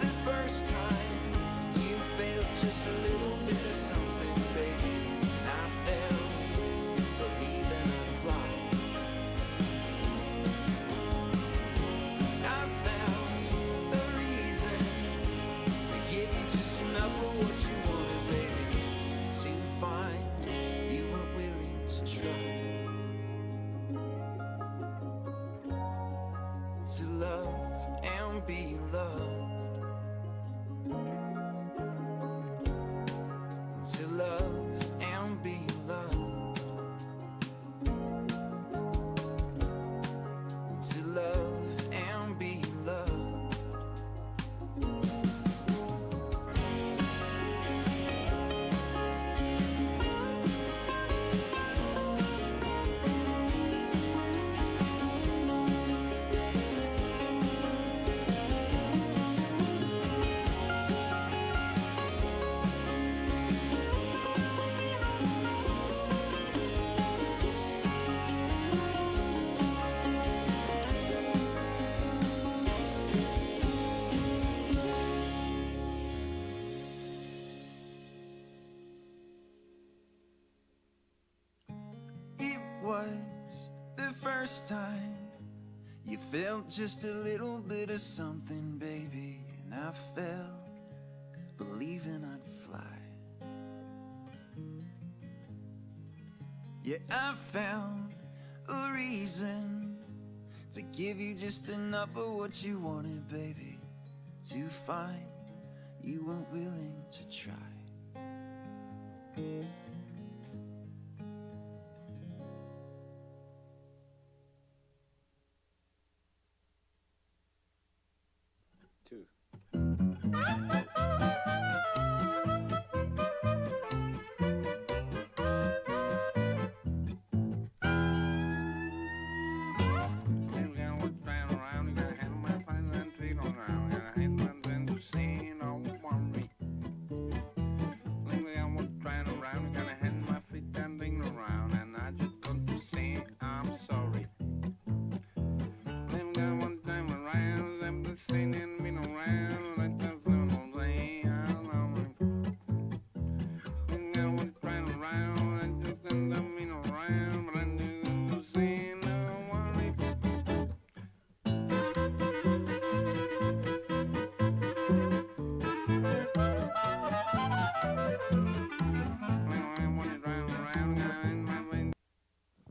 the first time you felt just a little bit of something, baby, and I fell, believing I'd fly. I found a reason to give you just enough of what you wanted, baby, to find you were willing to try. To love and be loved. To love and be loved. To love and be loved. first time you felt just a little bit of something, baby, and I felt believing I'd fly. Yeah, I found a reason to give you just enough of what you wanted, baby, to find you weren't willing to try.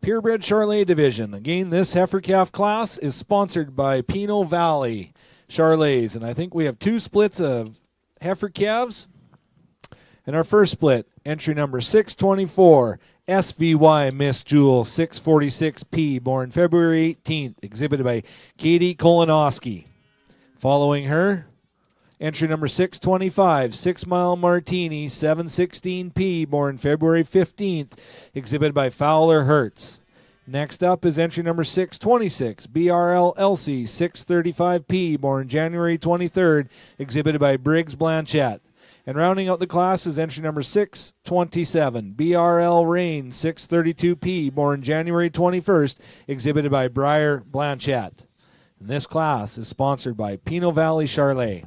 Purebred Charolais Division. Again, this heifer calf class is sponsored by Pinot Valley Charolais, and I think we have 2 splits of heifer calves. And our first split, entry number 624, SVY Miss Jewel 646P, born February 18th, exhibited by Katie Kolonowski. Following her, entry number 625, 6 Mile Martini 716P, born February 15th, exhibited by Fowler Hertz. Next up is entry number 626, BRL Elsie 635P, born January 23rd, exhibited by Briggs Blanchette. And rounding out the class is entry number 627, BRL Rain 632P, born January 21st, exhibited by Briar Blanchette. And this class is sponsored by Pinot Valley Charolais.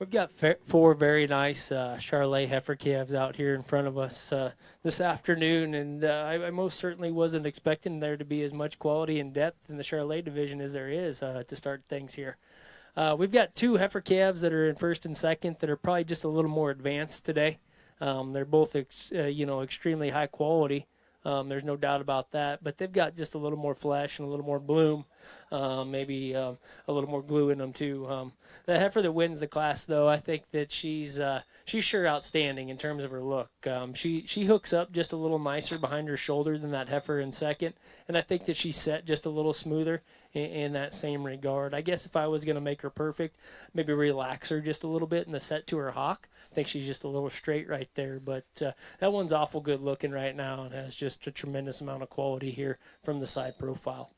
We've got 4 very nice Charolais heifer calves out here in front of us this afternoon, and I most certainly wasn't expecting there to be as much quality and depth in the Charolais division as there is to start things here. We've got 2 heifer calves that are in first and second that are probably just a little more advanced today. They're both extremely high quality. There's no doubt about that, but they've got just a little more flesh and a little more bloom, maybe a little more glue in them too. The heifer that wins the class, though, I think that she's sure outstanding in terms of her look. She hooks up just a little nicer behind her shoulder than that heifer in second, and I think that she's set just a little smoother in that same regard. I guess if I was going to make her perfect, maybe relax her just a little bit in the set to her hock. I think she's just a little straight right there, but that one's awful good looking right now and has just a tremendous amount of quality here from the side profile.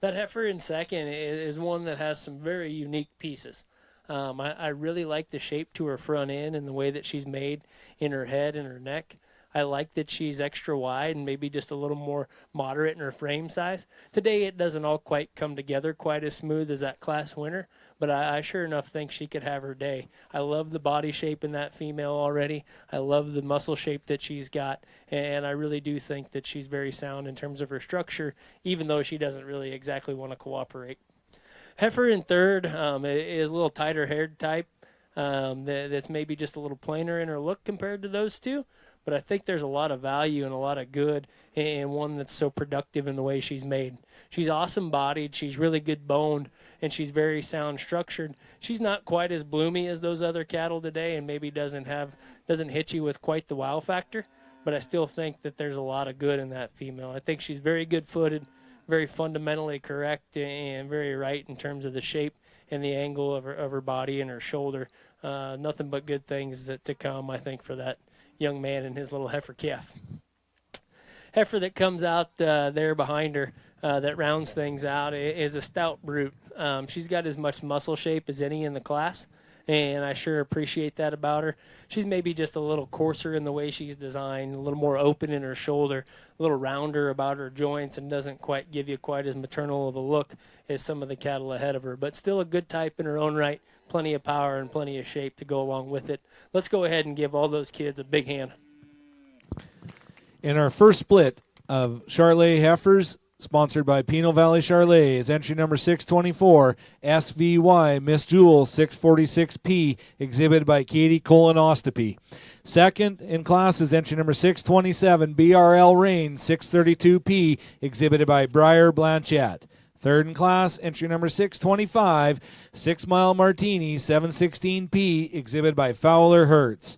That heifer in second is one that has some very unique pieces. I really like the shape to her front end and the way that she's made in her head and her neck. I like that she's extra wide and maybe just a little more moderate in her frame size. Today it doesn't all quite come together quite as smooth as that class winner, but I sure enough think she could have her day. I love the body shape in that female already. I love the muscle shape that she's got, and I really do think that she's very sound in terms of her structure, even though she doesn't really exactly want to cooperate. Heifer in third is a little tighter haired type that's maybe just a little plainer in her look compared to those two. But I think there's a lot of value and a lot of good in one that's so productive in the way she's made. She's awesome bodied, she's really good boned, and she's very sound structured. She's not quite as bloomy as those other cattle today and maybe doesn't hit you with quite the wow factor, but I still think that there's a lot of good in that female. I think she's very good footed, very fundamentally correct, and very right in terms of the shape and the angle of her body and her shoulder. Nothing but good things to come, I think, for that young man and his little heifer calf. Heifer that comes out there behind her that rounds things out is a stout brute. She's got as much muscle shape as any in the class, and I sure appreciate that about her. She's maybe just a little coarser in the way she's designed, a little more open in her shoulder, a little rounder about her joints, and doesn't quite give you quite as maternal of a look as some of the cattle ahead of her, but still a good type in her own right. Plenty of power and plenty of shape to go along with it. Let's go ahead and give all those kids a big hand. In our first split of Charolais heifers, sponsored by Pinot Valley Charolais, is entry number 624, SVY Miss Jewel 646P, exhibited by Katie Colonoscopy. Second in class is entry number 627, BRL Rain 632P, exhibited by Briar Blanchette. Third in class, entry number 625, 6 Mile Martini 716P, exhibited by Fowler Hertz.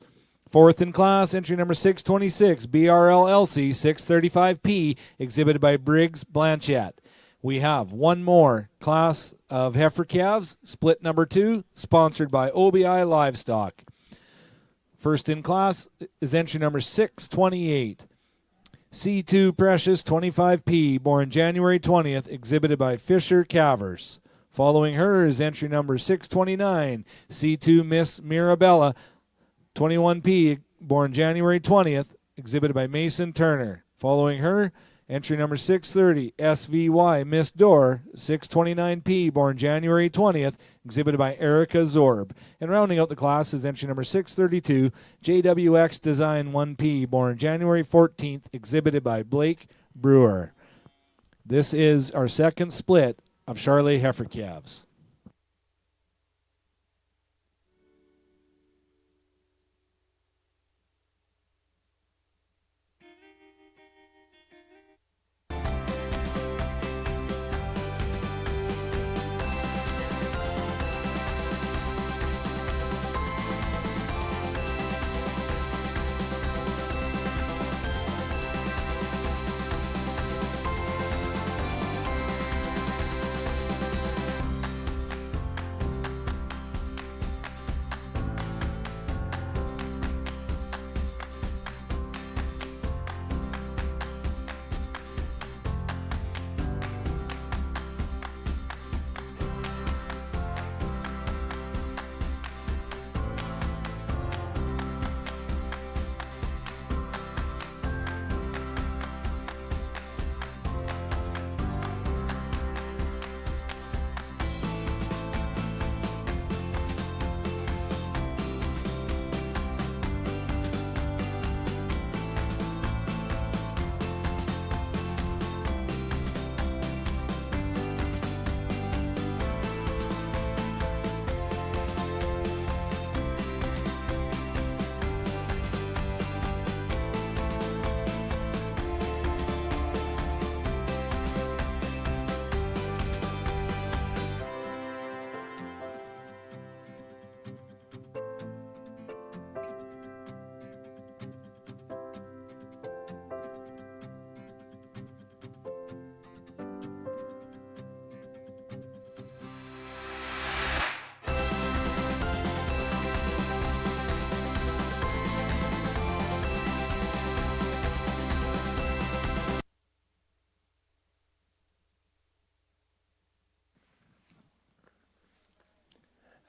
Fourth in class, entry number 626, BRL Elsie 635P, exhibited by Briggs Blanchette. We have one more class of heifer calves, split number 2, sponsored by OBI Livestock. First in class is entry number 628. C2 Precious 25P, born January 20th, exhibited by Fisher Cavers. Following her is entry number 629, C2 Miss Mirabella 21P, born January 20th, exhibited by Mason Turner. Following her, entry number 630, SVY Miss Door 629P, born January 20th, exhibited by Erica Zorb. And rounding out the class is entry number 632, JWX Design 1P, born January 14th, exhibited by Blake Brewer. This is our second split of Charolais heifer calves.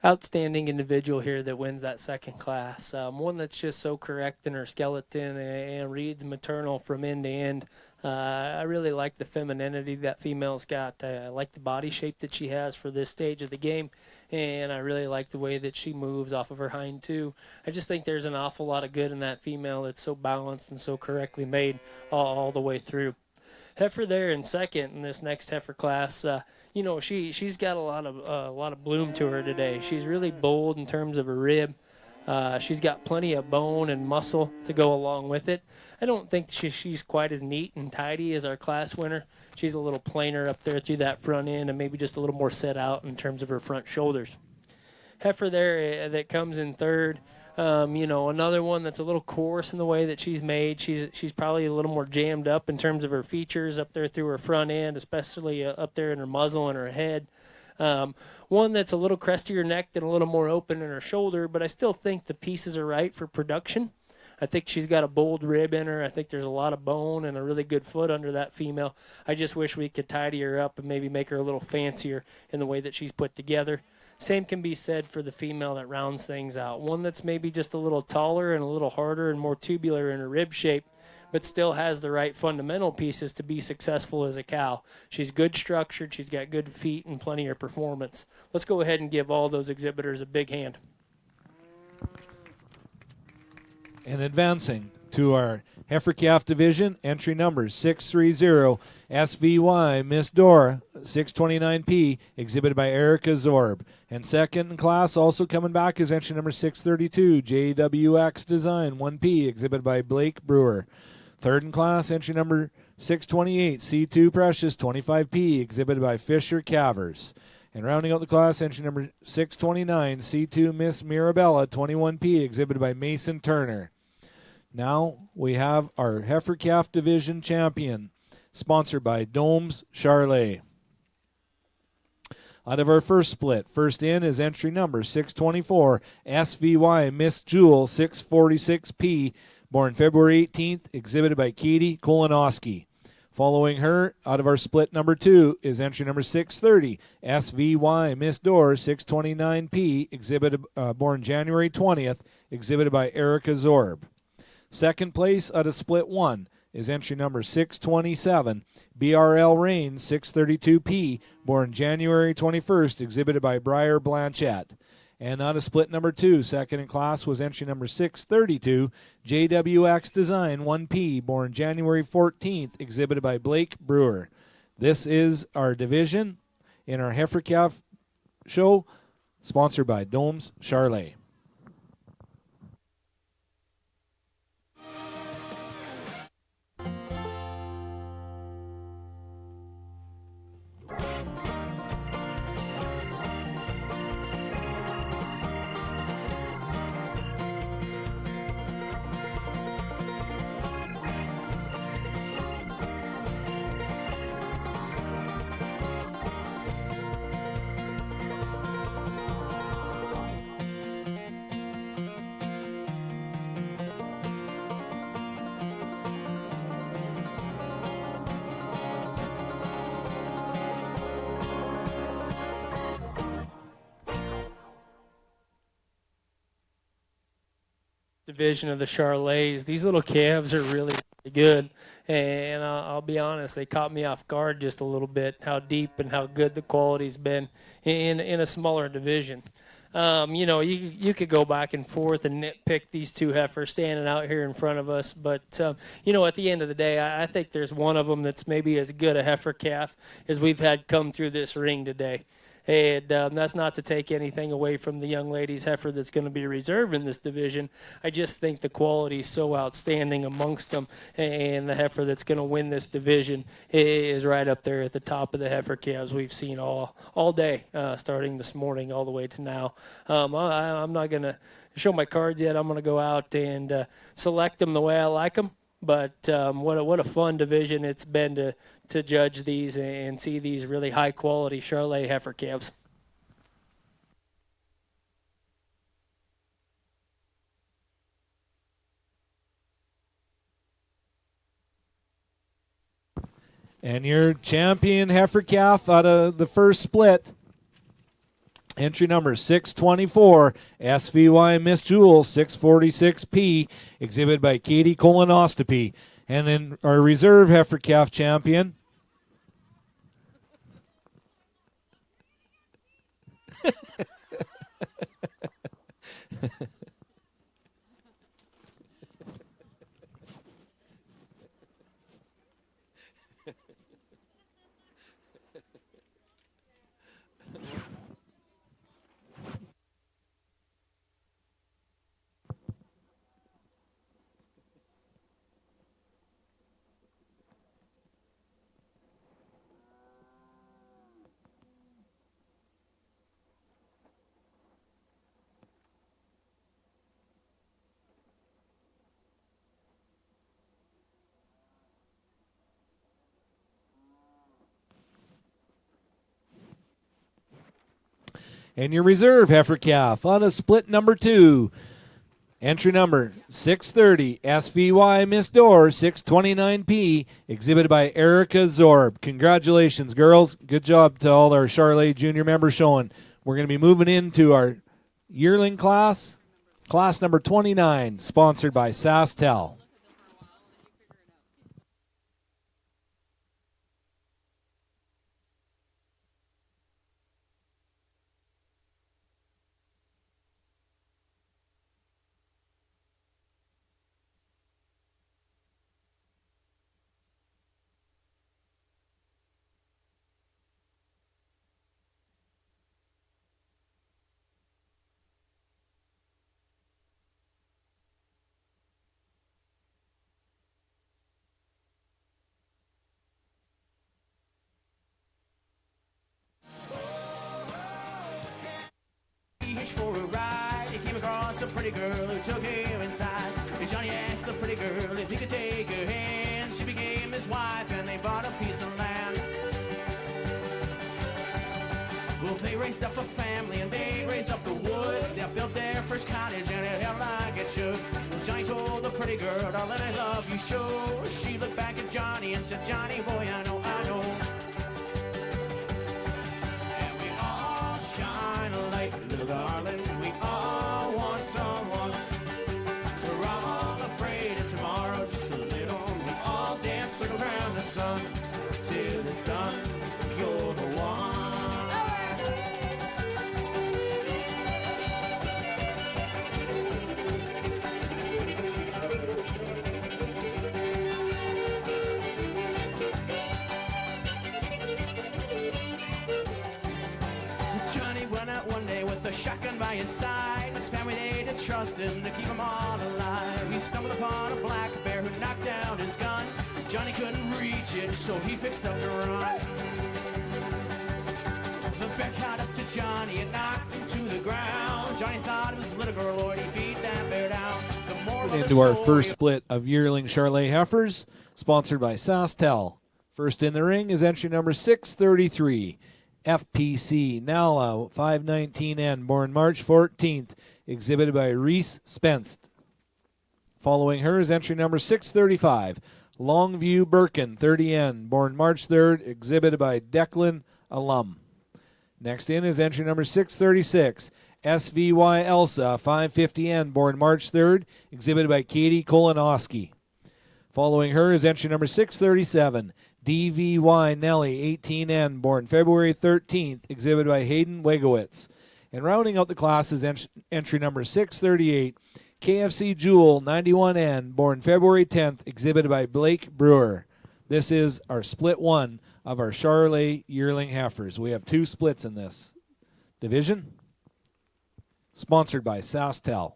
outstanding individual here that wins that second class. One that's just so correct in her skeleton and reads maternal from end to end. I really like the femininity that female's got. I like the body shape that she has for this stage of the game, and I really like the way that she moves off of her hind too. I just think there's an awful lot of good in that female that's so balanced and so correctly made all the way through. Heifer there in second in this next heifer class. She's got a lot of bloom to her today. She's really bold in terms of her rib. She's got plenty of bone and muscle to go along with it. I don't think she's quite as neat and tidy as our class winner. She's a little plainer up there through that front end and maybe just a little more set out in terms of her front shoulders. Heifer there that comes in third. Another one that's a little coarse in the way that she's made. She's probably a little more jammed up in terms of her features up there through her front end, especially up there in her muzzle and her head. One that's a little crestier necked and a little more open in her shoulder, but I still think the pieces are right for production. I think she's got a bold rib in her. I think there's a lot of bone and a really good foot under that female. I just wish we could tidy her up and maybe make her a little fancier in the way that she's put together. Same can be said for the female that rounds things out. One that's maybe just a little taller and a little harder and more tubular in her rib shape, but still has the right fundamental pieces to be successful as a cow. She's good structured, she's got good feet, and plenty of performance. Let's go ahead and give all those exhibitors a big hand. And advancing to our heifer calf division, entry number 630 SVY Miss Dora 629P, exhibited by Erica Zorb. And second in class, also coming back, is entry number 632 JWX Design 1P, exhibited by Blake Brewer. Third in class, entry number 628 C2 Precious 25P, exhibited by Fisher Cavers. And rounding out the class, entry number 629 C2 Miss Mirabella 21P, exhibited by Mason Turner. Now we have our heifer calf division champion, sponsored by Domes Charlet. Out of our first split, first in is entry number 624 SVY Miss Jewel 646P, born February 18th, exhibited by Katie Kolonowski. Following her, out of our split number 2, is entry number 630 SVY Miss Door 629P, exhibited born January 20th, exhibited by Erica Zorb. Second place out of split 1 is entry number 627 BRL Rain 632P, born January 21st, exhibited by Briar Blanchett. And out of split number 2, second in class, was entry number 632 JWX Design 1P, born January 14th, exhibited by Blake Brewer. This is our division in our heifer calf show, sponsored by Domes Charlet. Division of the Charlets. These little calves are really good, and I'll be honest, they caught me off guard just a little bit, how deep and how good the quality's been in a smaller division. You could go back and forth and nitpick these two heifers standing out here in front of us, but at the end of the day, I think there's one of them that's maybe as good a heifer calf as we've had come through this ring today. And that's not to take anything away from the young lady's heifer that's going to be reserved in this division. I just think the quality is so outstanding amongst them, and the heifer that's going to win this division is right up there at the top of the heifer calves we've seen all day, starting this morning all the way to now. I'm not going to show my cards yet. I'm going to go out and select them the way I like them. But what a fun division it's been to judge these and see these really high-quality Charlet heifer calves. And your champion heifer calf out of the first split Entry number 624, SVY Miss Jewel, 646P, exhibited by Katie Colonoscopy. And in our reserve heifer calf champion, and your reserve heifer calf on a split number 2. Entry number 630, SVY Miss Door, 629P, exhibited by Erica Zorb. Congratulations, girls. Good job to all our Charlet Junior members showing. We're going to be moving into our yearling class, class number 29, sponsored by SaskTel. Hitched for a ride, he came across a pretty girl who took him inside. And Johnny asked the pretty girl if he could take her hand. She became his wife and they bought a piece of land. Well, they raised up a family and they raised up the wood. They built their first cottage and it held like it should. Well, Johnny told the pretty girl, darling, I love you so. She looked back at Johnny and said, Johnny boy, I know, I know. And we all shine a light, little darling. We all want someone. We're all afraid of tomorrow just a little. We all dance circles around the sun till it's done. You're the one. Johnny went out one day with a shotgun by his side. His family, they did trust him to keep them all alive. He stumbled upon a black bear who knocked down his gun. Johnny couldn't reach it, so he fixed up to run. The bear caught up to Johnny and knocked him to the ground. Johnny thought it was a little girl, Lord, he beat that bear down. The moral of the Into our story- first split of yearling Charlet heifers, sponsored by SaskTel. First in the ring is entry number 633, FPC Nala 519N, born March 14th, exhibited by Reese Spence. Following her is entry number 635, Longview Birkin 30N, born March 3rd, exhibited by Declan Alum. Next in is entry number 636, SVY Elsa 550N, born March 3rd, exhibited by Katie Kolonoski. Following her is entry number 637, DVY Nelly 18N, born February 13th, exhibited by Hayden Wegowitz. And rounding out the class is entry number 638, KFC Jewel 91N, born February 10th, exhibited by Blake Brewer. This is our split one of our Charlet yearling heifers. We have 2 splits in this division, sponsored by SaskTel.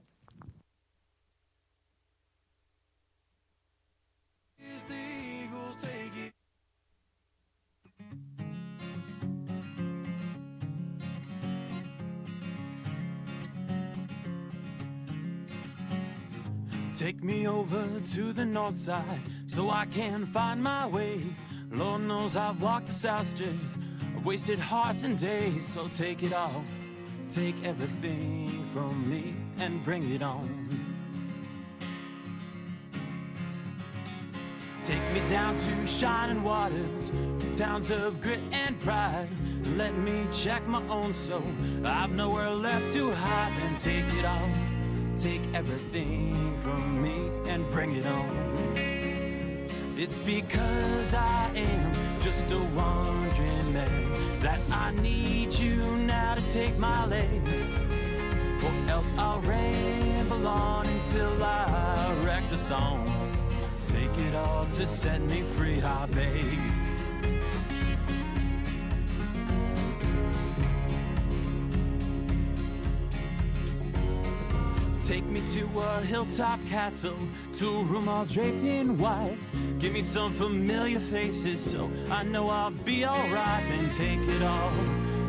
Take me over to the north side so I can find my way. Lord knows I've walked the south streets, I've wasted hearts and days. So take it all, take everything from me and bring it on. Take me down to shining waters, towns of grit and pride. let me check my own soul. I've nowhere left to hide, then take it all. Take everything from me and bring it on. It's because I am just a wandering man that I need you now to take my legs, or else I'll ramble on until I wreck the song. Take it all to set me free, I beg. Take me to a hilltop castle, to a room all draped in white. Give me some familiar faces so I know I'll be alright. Then take it all,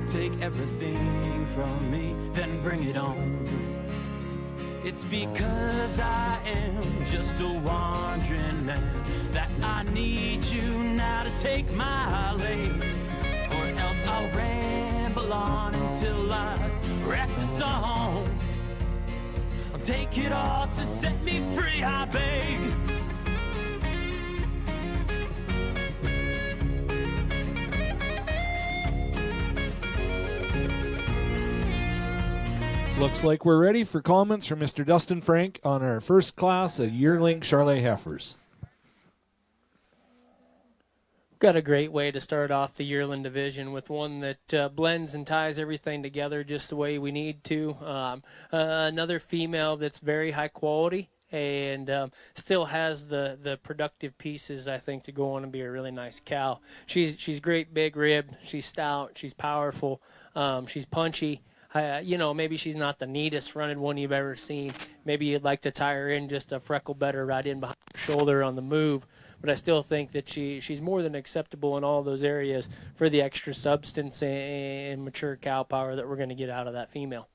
take everything from me, then bring it on. It's because I am just a wandering man that I need you now to take my legs, or else I'll ramble on until I wreck the song. Take it all to set me free, I beg. Looks like we're ready for comments from Mr. Dustin Frank on our first class of yearling Charolais heifers. Got a great way to start off the yearling division with one that blends and ties everything together just the way we need to. Another female that's very high quality and still has the productive pieces, I think, to go on and be a really nice cow. She's great big ribbed, she's stout, she's powerful, she's punchy. Maybe she's not the neatest running one you've ever seen. Maybe you'd like to tie her in just a freckle better right in behind her shoulder on the move. But I still think that she's more than acceptable in all those areas for the extra substance and mature cow power that we're going to get out of that female.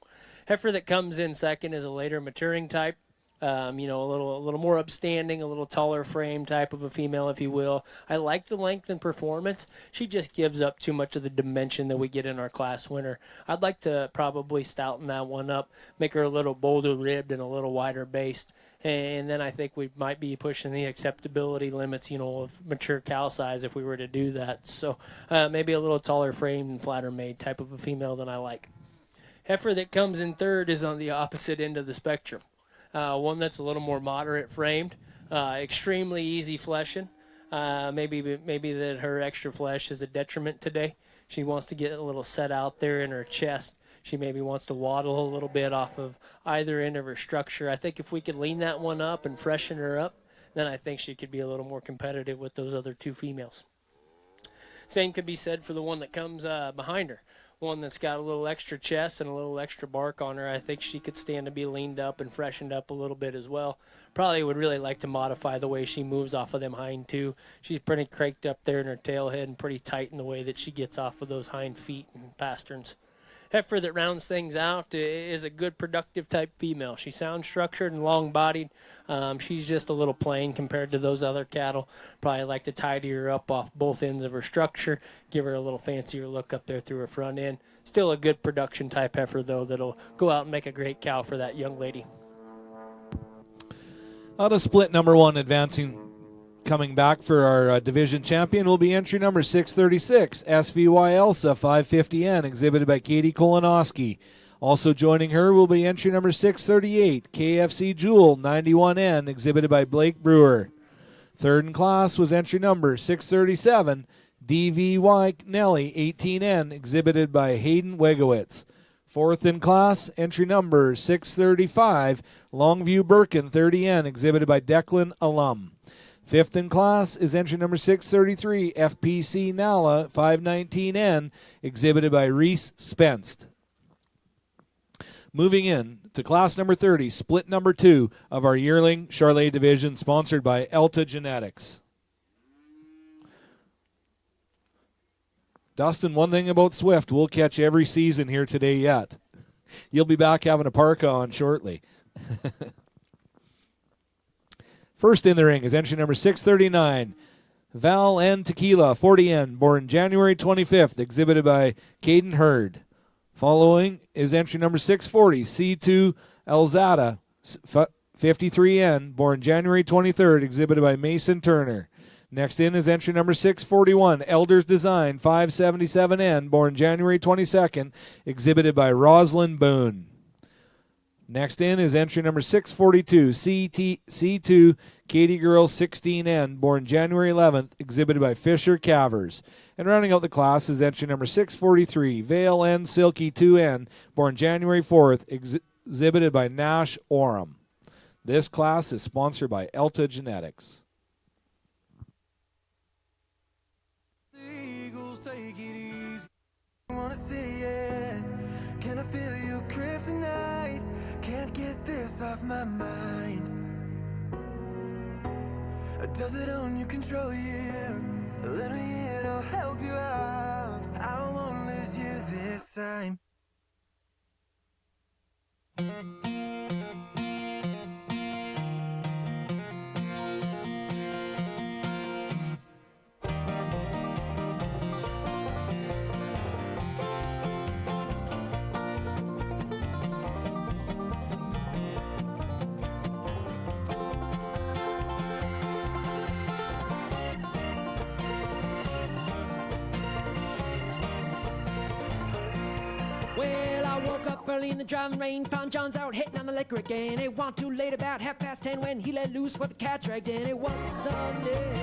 Heifer that comes in second is a later maturing type. A little more upstanding, a little taller frame type of a female, if you will. I like the length and performance. She just gives up too much of the dimension that we get in our class winner. I'd like to probably stouten that one up, make her a little bolder ribbed and a little wider based. And then I think we might be pushing the acceptability limits, of mature cow size if we were to do that. So maybe a little taller frame and flatter made type of a female than I like. Heifer that comes in third is on the opposite end of the spectrum. One that's a little more moderate framed, extremely easy fleshing. Maybe that her extra flesh is a detriment today. She wants to get a little set out there in her chest. She maybe wants to waddle a little bit off of either end of her structure. I think if we could lean that one up and freshen her up, then I think she could be a little more competitive with those other two females. Same could be said for the one that comes behind her. One that's got a little extra chest and a little extra bark on her. I think she could stand to be leaned up and freshened up a little bit as well. Probably would really like to modify the way she moves off of them hind too. She's pretty craked up there in her tail head and pretty tight in the way that she gets off of those hind feet and pasterns. Heifer that rounds things out is a good productive type female. She sounds structured and long-bodied. She's just a little plain compared to those other cattle. Probably like to tidy her up off both ends of her structure, give her a little fancier look up there through her front end. Still a good production type heifer, though, that'll go out and make a great cow for that young lady. Out of split number one, advancing, coming back for our division champion will be entry number 636, SVY Elsa 550N, exhibited by Katie Kolonowski. Also joining her will be entry number 638, KFC Jewel 91N, exhibited by Blake Brewer. Third in class was entry number 637, DVY Nelly 18N, exhibited by Hayden Wegowitz. Fourth in class, entry number 635, Longview Birkin 30N, exhibited by Declan Alum. Fifth in class is entry number 633, FPC Nala 519N, exhibited by Reese Spenst. Moving in to class number 30, split number 2 of our yearling Charolais division, sponsored by Elta Genetics. Dustin, one thing about Swift, we'll catch every season here today yet. You'll be back having a parka on shortly. First in the ring is entry number 639, Val N. Tequila 40N, born January 25th, exhibited by Caden Hurd. Following is entry number 640, C2 Elzada 53N, born January 23rd, exhibited by Mason Turner. Next in is entry number 641, Elders Design 577N, born January 22nd, exhibited by Rosalind Boone. Next in is entry number 642, C2 Katie Girl 16N, born January 11th, exhibited by Fisher Cavers. And rounding out the class is entry number 643, Vale N Silky 2N, born January 4th, exhibited by Nash Oram. This class is sponsored by Elta Genetics. Take it easy. I wanna see it. Can I feel your kryptonite? Can't get this off my mind. Does it own you, control you? Let me in, I'll help you out. I won't lose you this time. Well, I woke up early in the driving rain, found John's out hitting on the liquor again. It wasn't too late, about 10:30 when he let loose with the cat dragged in. It was a Sunday.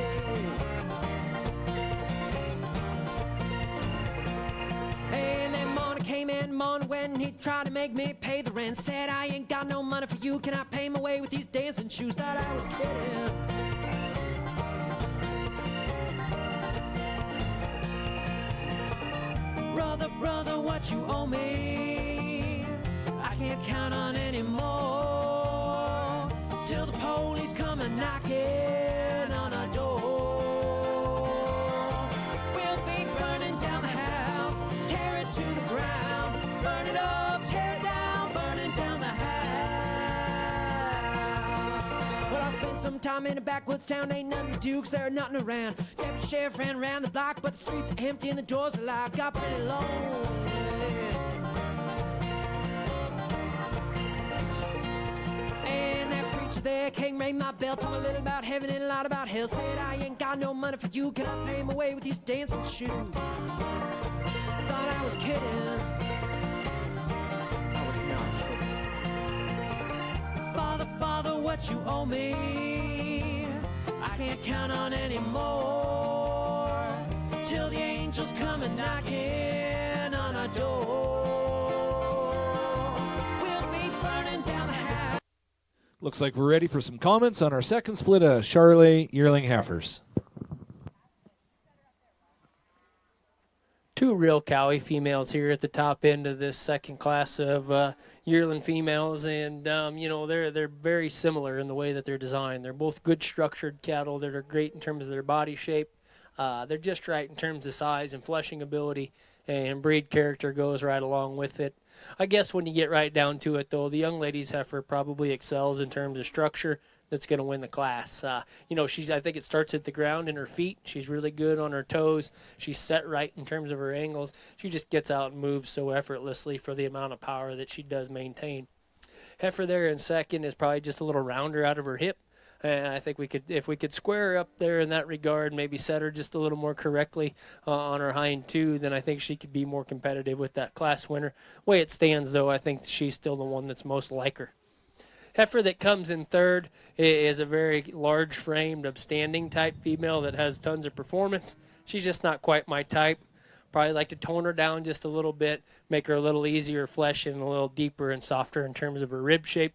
And then morning came in, morning when he tried to make me pay the rent. Said, I ain't got no money for you, can I pay my way with these dancing shoes? Thought I was kidding. Brother, what you owe me, I can't count on anymore, till the police come and knocking on our door. We'll be burning down the house, tear it to the ground, burn it up, tear it down, burning down the house. Well, I spent some time in a backwoods town, ain't nothing to do 'cause there's nothing around. Deputy sheriff ran around the block, but the streets are empty and the doors are locked. Got pretty lonely. And that preacher there came, rang my bell, told me a little about heaven and a lot about hell. Said, I ain't got no money for you, can I pay my way with these dancing shoes? Thought I was kidding. I was not kidding. Father, what you owe me, I can't count on anymore, till the angels come and knocking on our door. We'll be burning down the house. Looks like we're ready for some comments on our second split of Charolais yearling heifers. Two real cowy females here at the top end of this second class of yearling females, and they're very similar in the way that they're designed. They're both good structured cattle that are great in terms of their body shape. They're just right in terms of size and fleshing ability, and breed character goes right along with it. I guess when you get right down to it, though, the young lady's heifer probably excels in terms of structure. That's going to win the class. I think it starts at the ground in her feet. She's really good on her toes. She's set right in terms of her angles. She just gets out and moves so effortlessly for the amount of power that she does maintain. Heifer there in second is probably just a little rounder out of her hip. And I think if we could square her up there in that regard, maybe set her just a little more correctly on her hind two, then I think she could be more competitive with that class winner. Way it stands, though, I think she's still the one that's most like her. Heifer that comes in third is a very large-framed, upstanding type female that has tons of performance. She's just not quite my type. Probably like to tone her down just a little bit, make her a little easier flesh and a little deeper and softer in terms of her rib shape.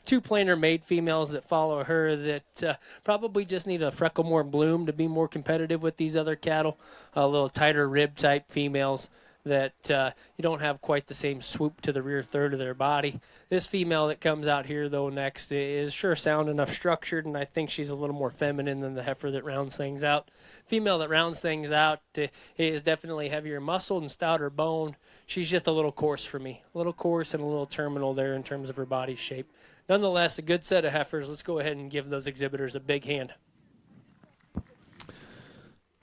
Two plainer made females that follow her that probably just need a freckle more bloom to be more competitive with these other cattle. A little tighter rib type females that you don't have quite the same swoop to the rear third of their body. This female that comes out here, though, next is sure sound enough structured, and I think she's a little more feminine than the heifer that rounds things out. Female that rounds things out is definitely heavier muscled and stouter boned. She's just a little coarse for me. A little coarse and a little terminal there in terms of her body shape. Nonetheless, a good set of heifers. Let's go ahead and give those exhibitors a big hand.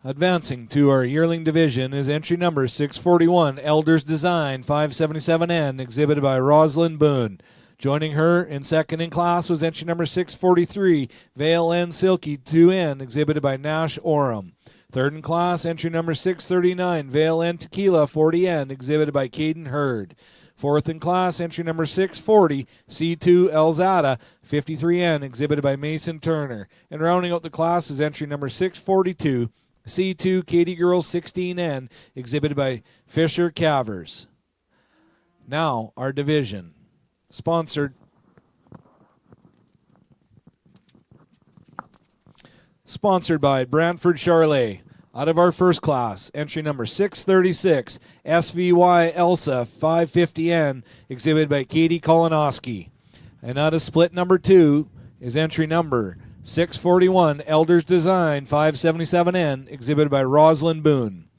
Advancing to our yearling division is entry number 641, Elders Design 577N, exhibited by Rosalind Boone. Joining her in second in class was entry number 643, Vale N Silky 2N, exhibited by Nash Oram. Third in class, entry number 639, Vale N Tequila 40N, exhibited by Caden Hurd. Fourth in class, entry number 640, C2 Elzada 53N, exhibited by Mason Turner. And rounding out the class is entry number 642, C2 Katie Girls 16N, exhibited by Fisher Cavers. Now, our division. Sponsored by Brantford Charlet. Out of our first class, entry number 636, SVY Elsa 550N, exhibited by Katie Kolonowski. And out of split number 2 is entry number 641, Elders Design 577N, exhibited by Rosalind Boone.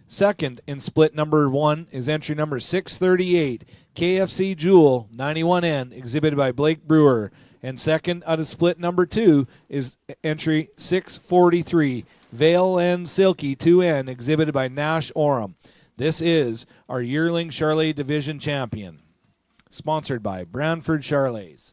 Second in split number 1 is entry number 638, KFC Jewel 91N, exhibited by Blake Brewer. And second out of split number 2 is entry 643, Vale N Silky 2N, exhibited by Nash Oram. This is our yearling Charlet Division champion. Sponsored by Brantford Charlets.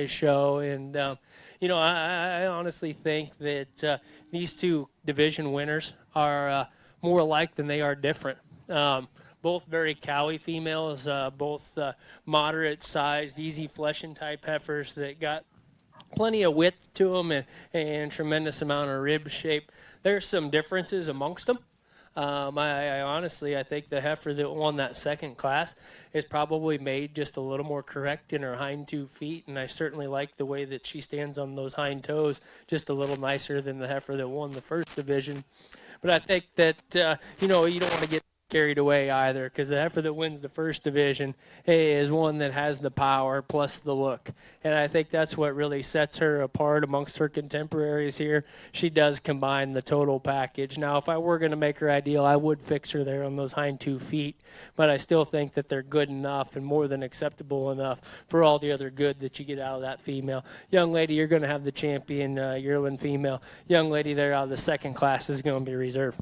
Show, and I honestly think that these two division winners are more alike than they are different. Both very cowy females, both moderate sized, easy fleshing type heifers that got plenty of width to them and tremendous amount of rib shape. There's some differences amongst them. I honestly, I think the heifer that won that second class is probably made just a little more correct in her hind 2 feet, and I certainly like the way that she stands on those hind toes, just a little nicer than the heifer that won the first division. But I think that, you don't want to get carried away either, because the heifer that wins the first division is one that has the power plus the look, and I think that's what really sets her apart amongst her contemporaries here. She does combine the total package. Now, if I were going to make her ideal, I would fix her there on those hind 2 feet, but I still think that they're good enough and more than acceptable enough for all the other good that you get out of that female. Young lady, you're going to have the champion yearling female. Young lady there out of the second class is going to be reserved.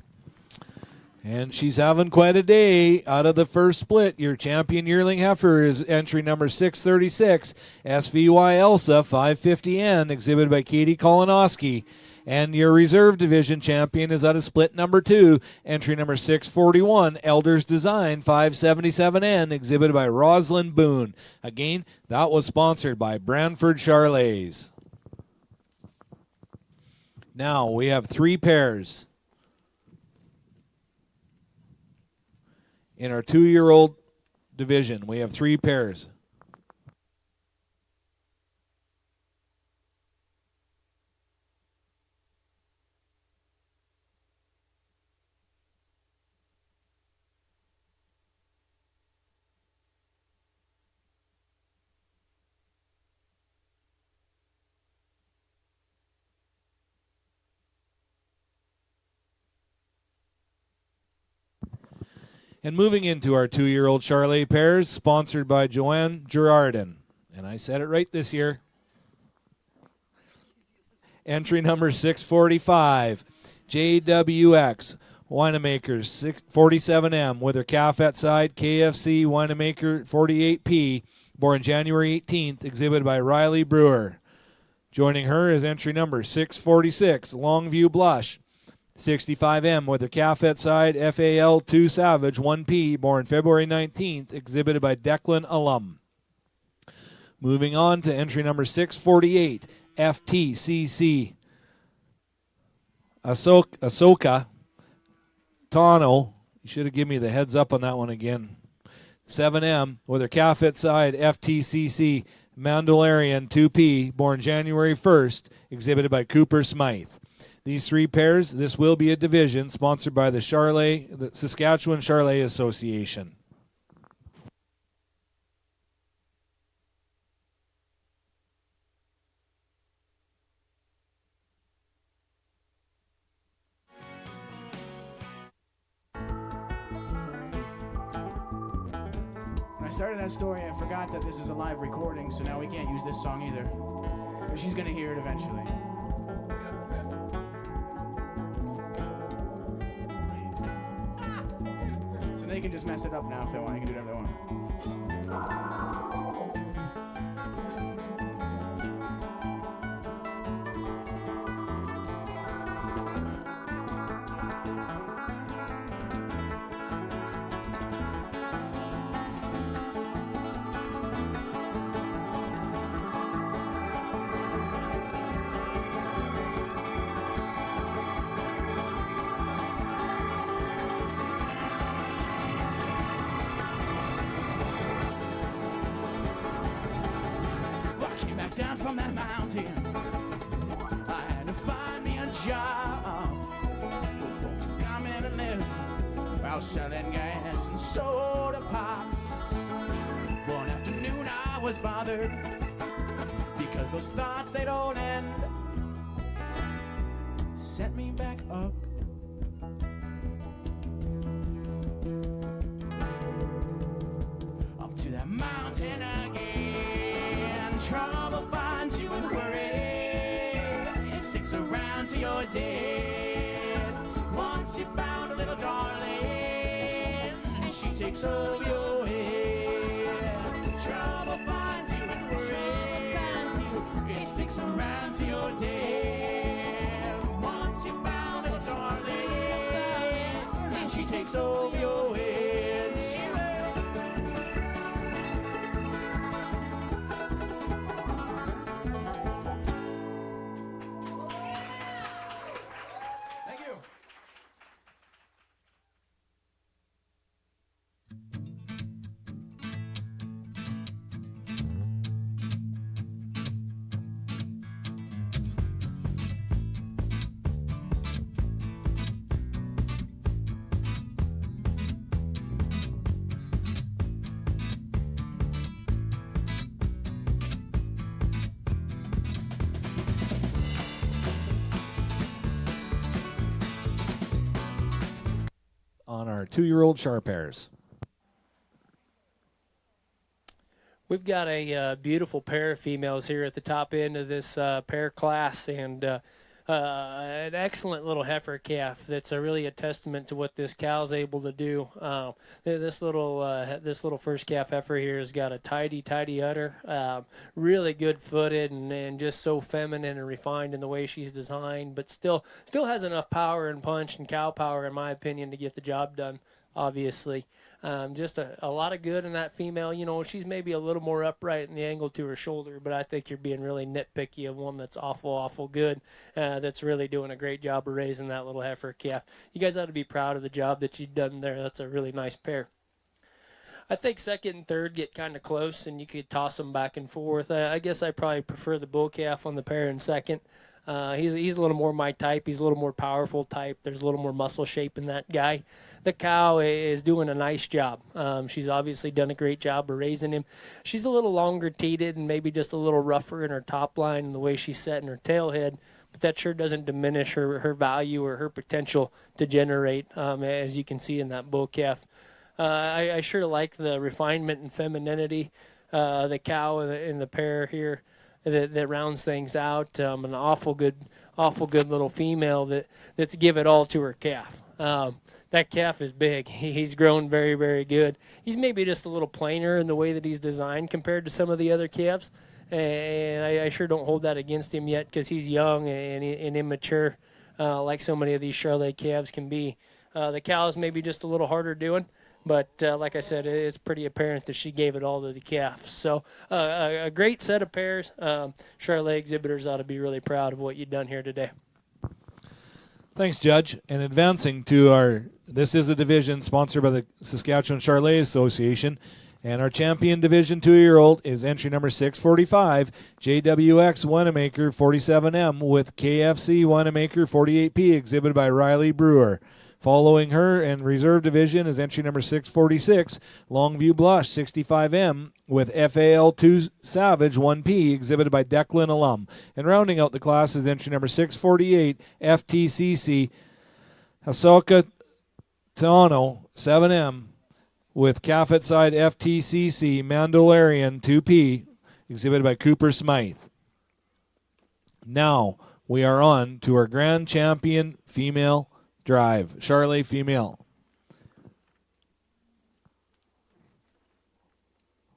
And she's having quite a day. Out of the first split, your champion yearling heifer is entry number 636, SVY Elsa 550N, exhibited by Katie Kolonowski. And your reserve division champion is out of split number 2, entry number 641, Elders Design 577N, exhibited by Rosalind Boone. Again, that was sponsored by Brantford Charlets. Now we have 3 pairs. In our 2-year-old division, we have 3 pairs. And moving into our 2-year-old Charlet pairs, sponsored by Joanne Girardin. And I said it right this year. Entry number 645, JWX Winemakers 47M with her calf at side. KFC Winemaker 48P, born January 18th, exhibited by Riley Brewer. Joining her is entry number 646, Longview Blush 65M with her calf at side. FAL2 Savage 1P, born February 19th, exhibited by Declan Alum. Moving on to entry number 648, FTCC Ahsoka Tano. You should have given me the heads up on that one again. 7M with her calf at side. FTCC Mandalorian 2P, born January 1st, exhibited by Cooper Smythe. These three pairs, this will be a division sponsored by the Saskatchewan Charlet Association. I started that story, I forgot that this is a live recording, so now we can't use this song either. But she's gonna hear it eventually. So they can just mess it up now if they want. They can do whatever they want. Down from that mountain, I had to find me a job. Come in and live while selling gas and soda pops. One afternoon I was bothered because those thoughts, they don't end. Set me back up. Up to that mountain again. Trouble finds you and worry, it sticks around till you're dead. Once you found a little darling, she takes over your head. Trouble finds you and worry, it sticks around till you're dead. Once you found a little darling, she takes over your head. She will. On our 2-year-old Char pairs. We've got a beautiful pair of females here at the top end of this pair class, and an excellent little heifer calf that's really a testament to what this cow's able to do. This little first calf heifer here has got a tidy udder, really good footed, and just so feminine and refined in the way she's designed, but still has enough power and punch and cow power, in my opinion, to get the job done. Obviously, just a lot of good in that female. You know, she's maybe a little more upright in the angle to her shoulder, but I think you're being really nitpicky of one that's awful good, that's really doing a great job of raising that little heifer calf. You guys ought to be proud of the job that you've done there. That's a really nice pair. I think second and third get kind of close, and you could toss them back and forth. I guess I probably prefer the bull calf on the pair in second. He's a little more my type. He's a little more powerful type. There's a little more muscle shape in that guy. The cow is doing a nice job. She's obviously done a great job of raising him. She's a little longer teated and maybe just a little rougher in her top line and the way she's set in her tail head, but that sure doesn't diminish her value or her potential to generate, as you can see in that bull calf. I sure like the refinement and femininity, the cow in the pair here. That rounds things out. An awful good awful good little female that's give it all to her calf. That calf is big. He's grown very, very good. He's maybe just a little plainer in the way that he's designed compared to some of the other calves, and I sure don't hold that against him yet because he's young and immature, like so many of these Charolais calves can be. The cows maybe just a little harder doing, but like I said, it's pretty apparent that she gave it all to the calf. So a great set of pairs. Charolais exhibitors ought to be really proud of what you've done here today. Thanks, Judge. And advancing to this is a division sponsored by the Saskatchewan Charolais Association. And our champion division 2-year-old is entry number 645, JWX Wanamaker 47M with KFC Wanamaker 48P, exhibited by Riley Brewer. Following her in reserve division is entry number 646, Longview Blush 65M with FAL2 Savage 1P, exhibited by Declan Alum. And rounding out the class is entry number 648, FTCC Hasoka Tano 7M with Caffet Side FTCC Mandalorian 2P, exhibited by Cooper Smythe. Now we are on to our grand champion female drive, Charolais female.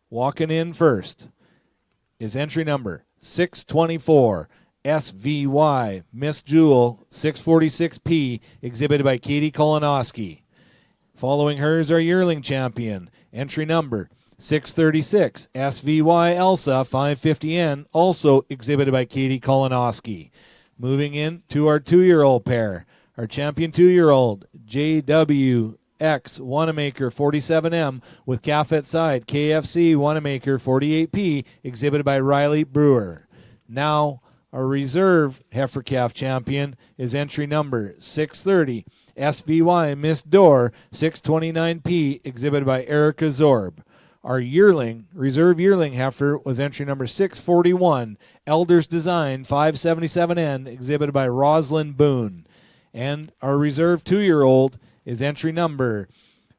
Walking in first is entry number 624, SVY Miss Jewel 646P, exhibited by Katie Kolonowski. Following her is our yearling champion, entry number 636, SVY Elsa 550N, also exhibited by Katie Kolonowski. Moving in to our 2-year-old pair, our champion 2-year-old, JWX Wanamaker 47M with Caffet Side KFC Wanamaker 48P, exhibited by Riley Brewer. Now, our reserve heifer calf champion is entry number 630, SVY Miss Door 629P, exhibited by Erica Zorb. Our reserve yearling heifer was entry number 641, Elders Design 577N, exhibited by Rosalind Boone. And our reserve 2-year-old is entry number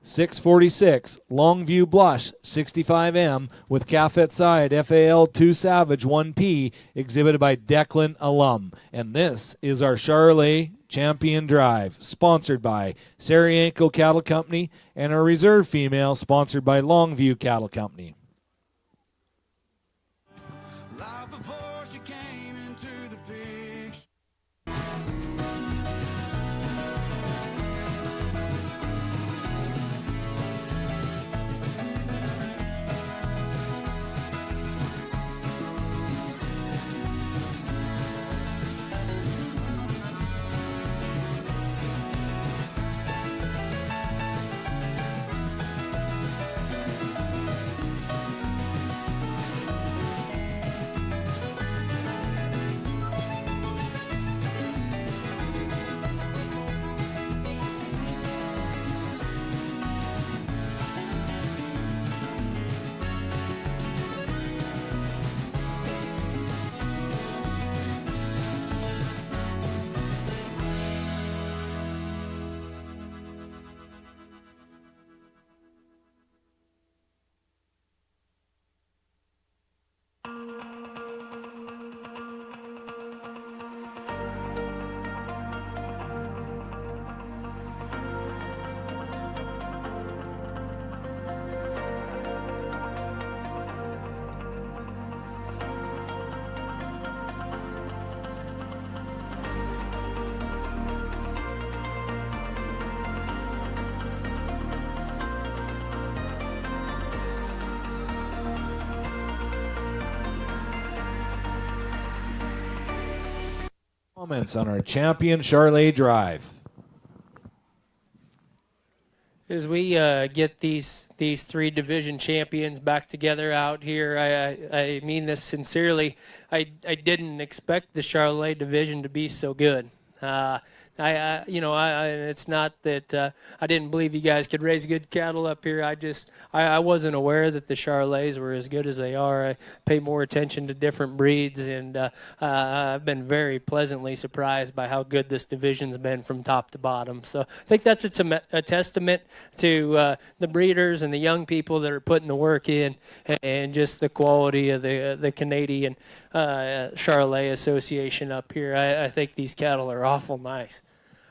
646, Longview Blush 65M with Caffet Side FAL2 Savage 1P, exhibited by Declan Alum. And this is our Charolais Champion Drive, sponsored by Sarianko Cattle Company, and our reserve female sponsored by Longview Cattle Company. Life before she came into the picture. Comments on our champion Charolais Drive. As we get these 3 division champions back together out here, I mean this sincerely. I didn't expect the Charolais division to be so good. It's not that I didn't believe you guys could raise good cattle up here. I wasn't aware that the Charolais were as good as they are. I pay more attention to different breeds, and I've been very pleasantly surprised by how good this division's been from top to bottom. So I think that's a testament to the breeders and the young people that are putting the work in, and just the quality of the Canadian Charolais Association up here. I think these cattle are awful nice.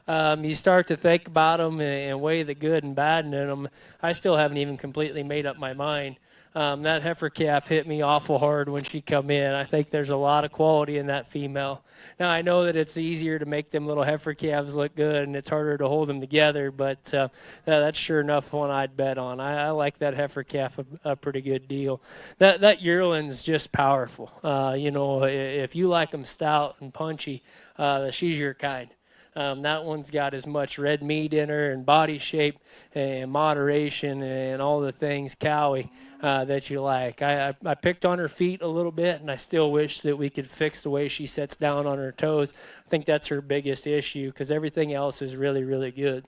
You start to think about them and weigh the good and bad in them. I still haven't even completely made up my mind. That heifer calf hit me awful hard when she come in. I think there's a lot of quality in that female. Now, I know that it's easier to make them little heifer calves look good, and it's harder to hold them together, but that's sure enough one I'd bet on. I like that heifer calf a pretty good deal. That yearling's just powerful. If you like them stout and punchy, she's your kind. That one's got as much red meat in her and body shape and moderation and all the things cowy that you like. I picked on her feet a little bit, and I still wish that we could fix the way she sets down on her toes. I think that's her biggest issue, because everything else is really, really good.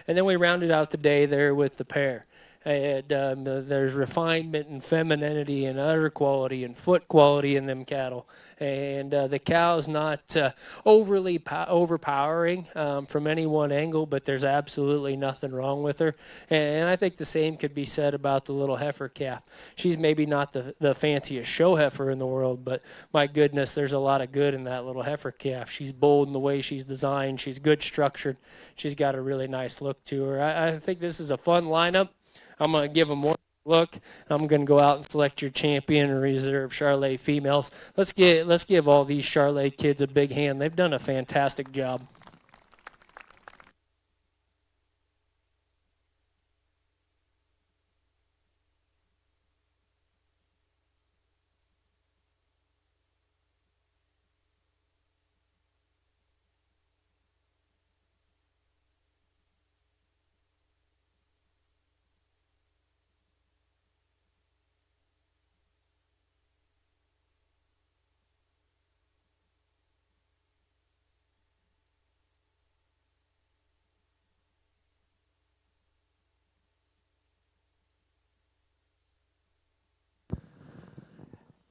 And then we rounded out the day there with the pair. And there's refinement and femininity and udder quality and foot quality in them cattle. And the cow's not overly overpowering from any one angle, but there's absolutely nothing wrong with her. And I think the same could be said about the little heifer calf. She's maybe not the fanciest show heifer in the world, but my goodness, there's a lot of good in that little heifer calf. She's bold in the way she's designed. She's good structured. She's got a really nice look to her. I think this is a fun lineup. I'm going to give them one look. I'm going to go out and select your champion and reserve Charolais females. Let's give all these Charolais kids a big hand. They've done a fantastic job.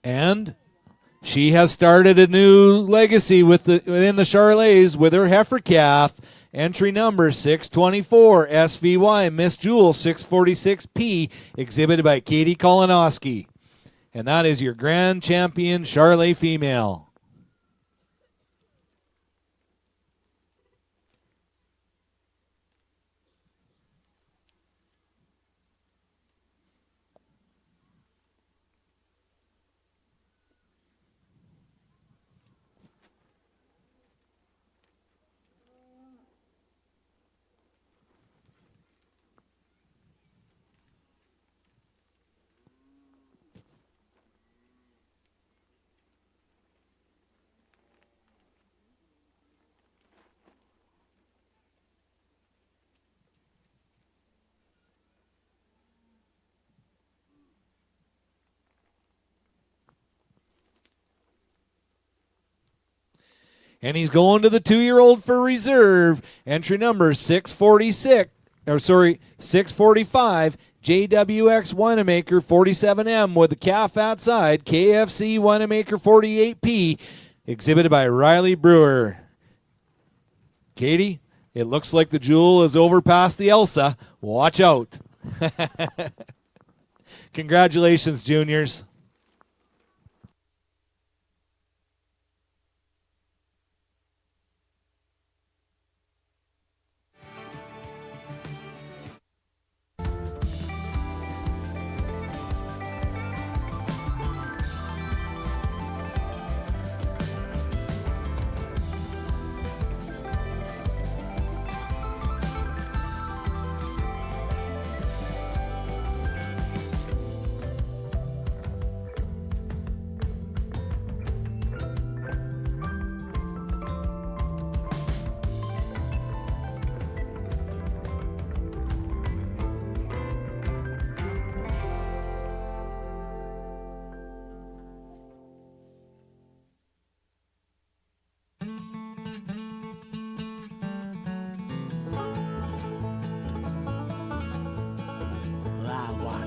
And she has started a new legacy within the Charolais with her heifer calf. Entry number 624 SVY Miss Jewel 646P, exhibited by Katie Kolonowski. And that is your grand champion Charolais female. And he's going to the 2-year-old for reserve. Entry number 645, JWX Winemaker 47M with the calf outside, KFC Winemaker 48P, exhibited by Riley Brewer. Katie, it looks like the Jewel is over past the Elsa. Watch out. Congratulations, juniors.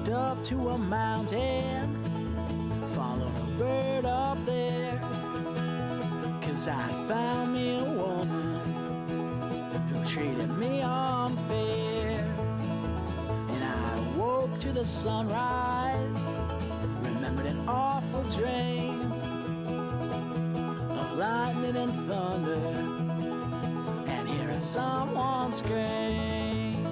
walked up to a mountain, followed a bird up there, 'cause I found me a woman who treated me unfair. And I woke to the sunrise, remembered an awful dream of lightning and thunder, and hearing someone scream.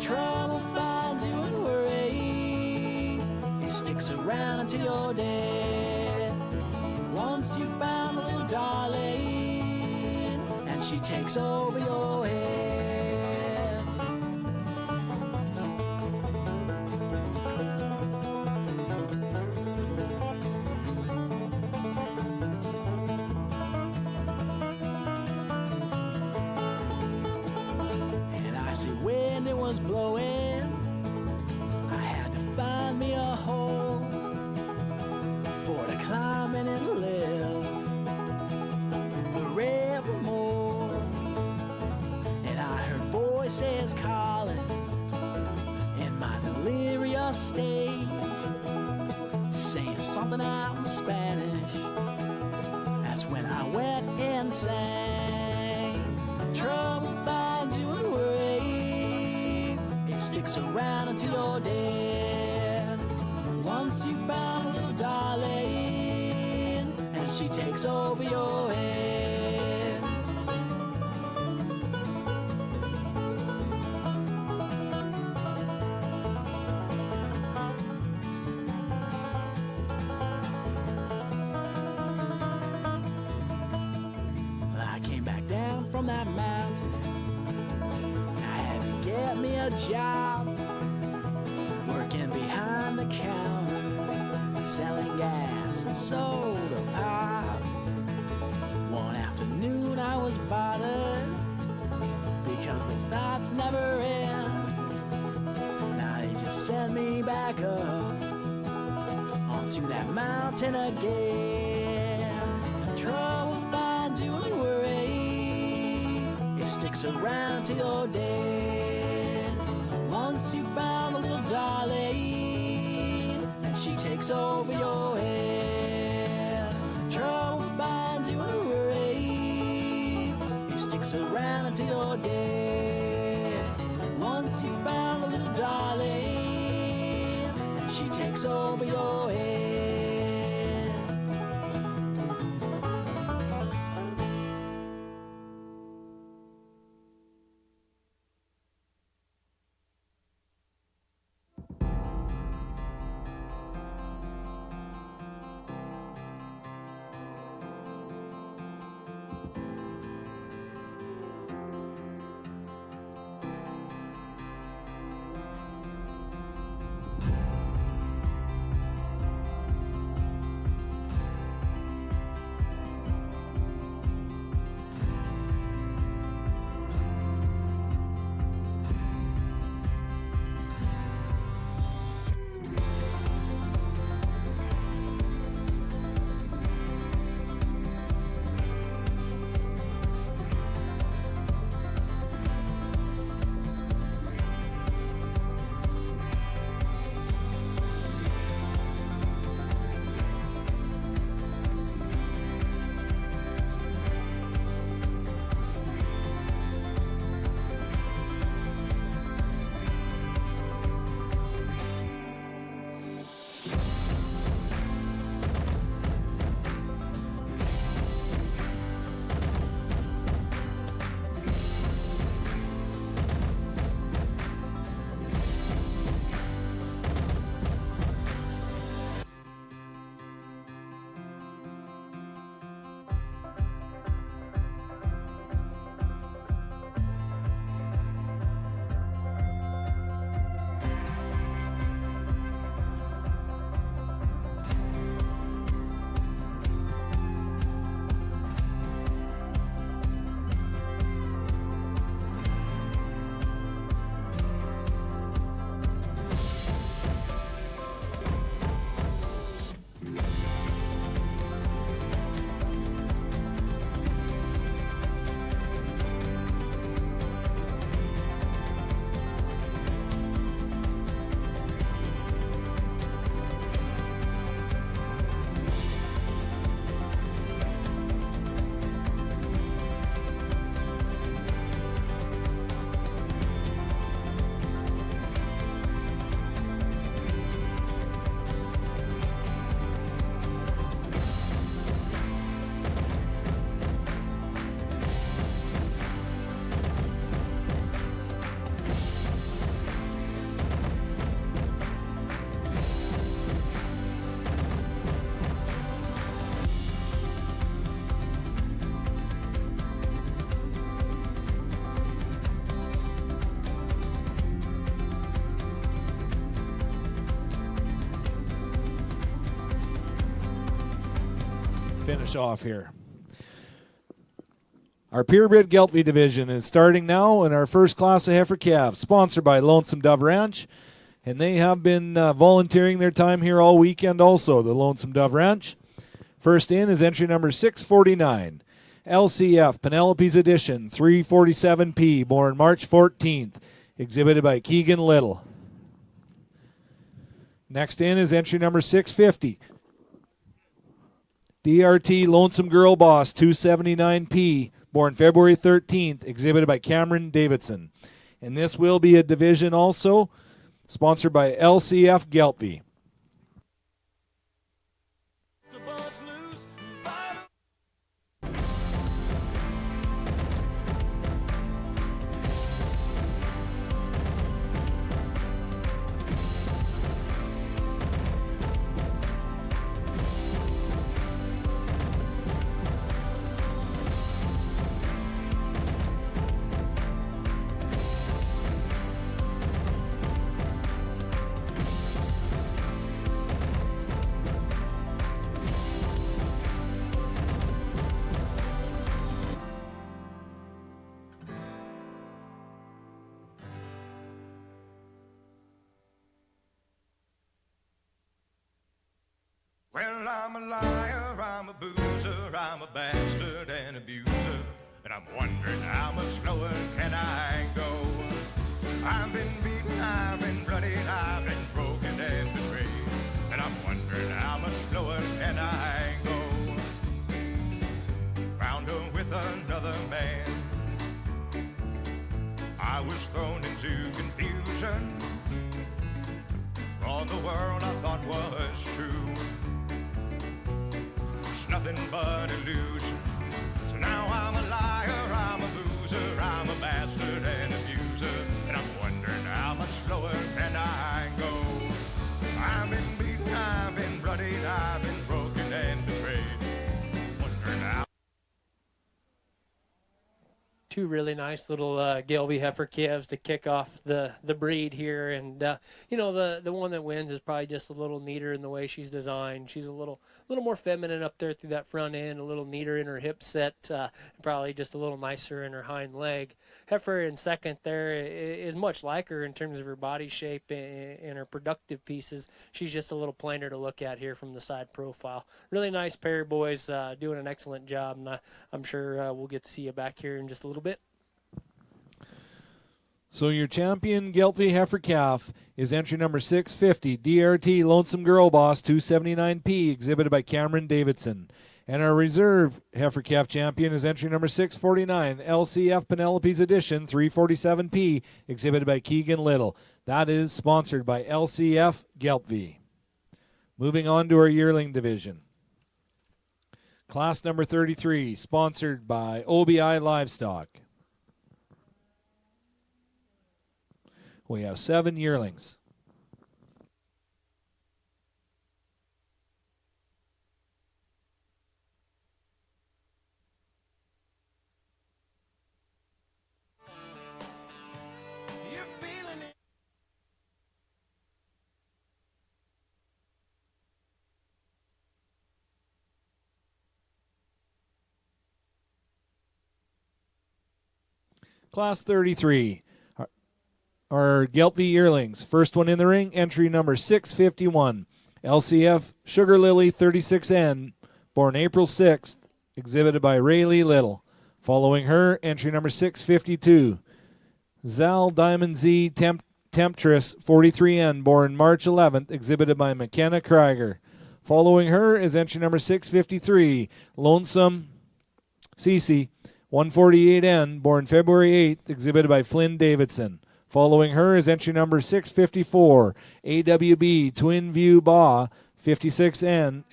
Trouble finds you and worry, it sticks around until you're dead. Once you found a little darling, and she takes over your head. And I see when it was blowing, I had to find me a hole for to climb in and live forevermore. And I heard voices calling in my delirious state, saying something out in Spanish. That's when I went insane. Trouble finds you and worry, it sticks around until you're dead. Once you found a little darling, and she takes over your head. I came back down from that mountain, I had to get me a job, working behind the counter, selling gas and soda pop. One afternoon I was bothered, because those thoughts never end. Now they just sent me back up onto that mountain again. Trouble finds you and worry, it sticks around till you're dead. Once you found a little darling, and she takes over your head. Trouble binds you and worry, it sticks around until you're dead. Once you found a little darling, and she takes over your head. finish off here. Our purebred Geltby division is starting now in our first class of heifer calves, sponsored by Lonesome Dove Ranch. And they have been volunteering their time here all weekend also, the Lonesome Dove Ranch. First in is entry number 649, LCF Penelope's Edition, 347P, born March 14th, exhibited by Keegan Little. Next in is entry number 650, DRT Lonesome Girl Boss, 279P, born February 13th, exhibited by Cameron Davidson. And this will be a division also, sponsored by LCF Geltby. Well, I'm a liar, I'm a boozer, I'm a bastard and abuser, and I'm wondering how much lower can I go? I've been beaten, I've been bloodied, I've been broken and betrayed, and I'm wondering how much lower can I go? Found her with another man, I was thrown into confusion. All the world I thought was true, nothing but illusion. So now I'm a liar, I'm a loser, I'm a bastard and abuser, and I'm wondering how much lower can I go? I've been beaten, I've been bloodied, I've been broken and betrayed. Wondering how. Two really nice little Geltby heifer calves to kick off the breed here, and you know, the one that wins is probably just a little neater in the way she's designed. She's a little more feminine up there through that front end, a little neater in her hip set, probably just a little nicer in her hind leg. Heifer in second there is much like her in terms of her body shape and her productive pieces. She's just a little plainer to look at here from the side profile. Really nice pair, boys, doing an excellent job, and I'm sure we'll get to see you back here in just a little bit. So your champion Geltby heifer calf is entry number 650, DRT Lonesome Girl Boss, 279P, exhibited by Cameron Davidson. And our reserve heifer calf champion is entry number 649, LCF Penelope's Edition, 347P, exhibited by Keegan Little. That is sponsored by LCF Geltby. Moving on to our yearling division. Class number 33, sponsored by OBI Livestock. We have 7 yearlings. Class 33. Our Geltby yearlings. First one in the ring, entry number 651. LCF Sugar Lily 36N, born April 6th, exhibited by Rayleigh Little. Following her, entry number 652. Zal Diamond Z Temptress 43N, born March 11th, exhibited by McKenna Krieger. Following her is entry number 653. Lonesome Cece 148N, born February 8th, exhibited by Flynn Davidson. Following her is entry number 654, AWB Twin View Baugh, 56N,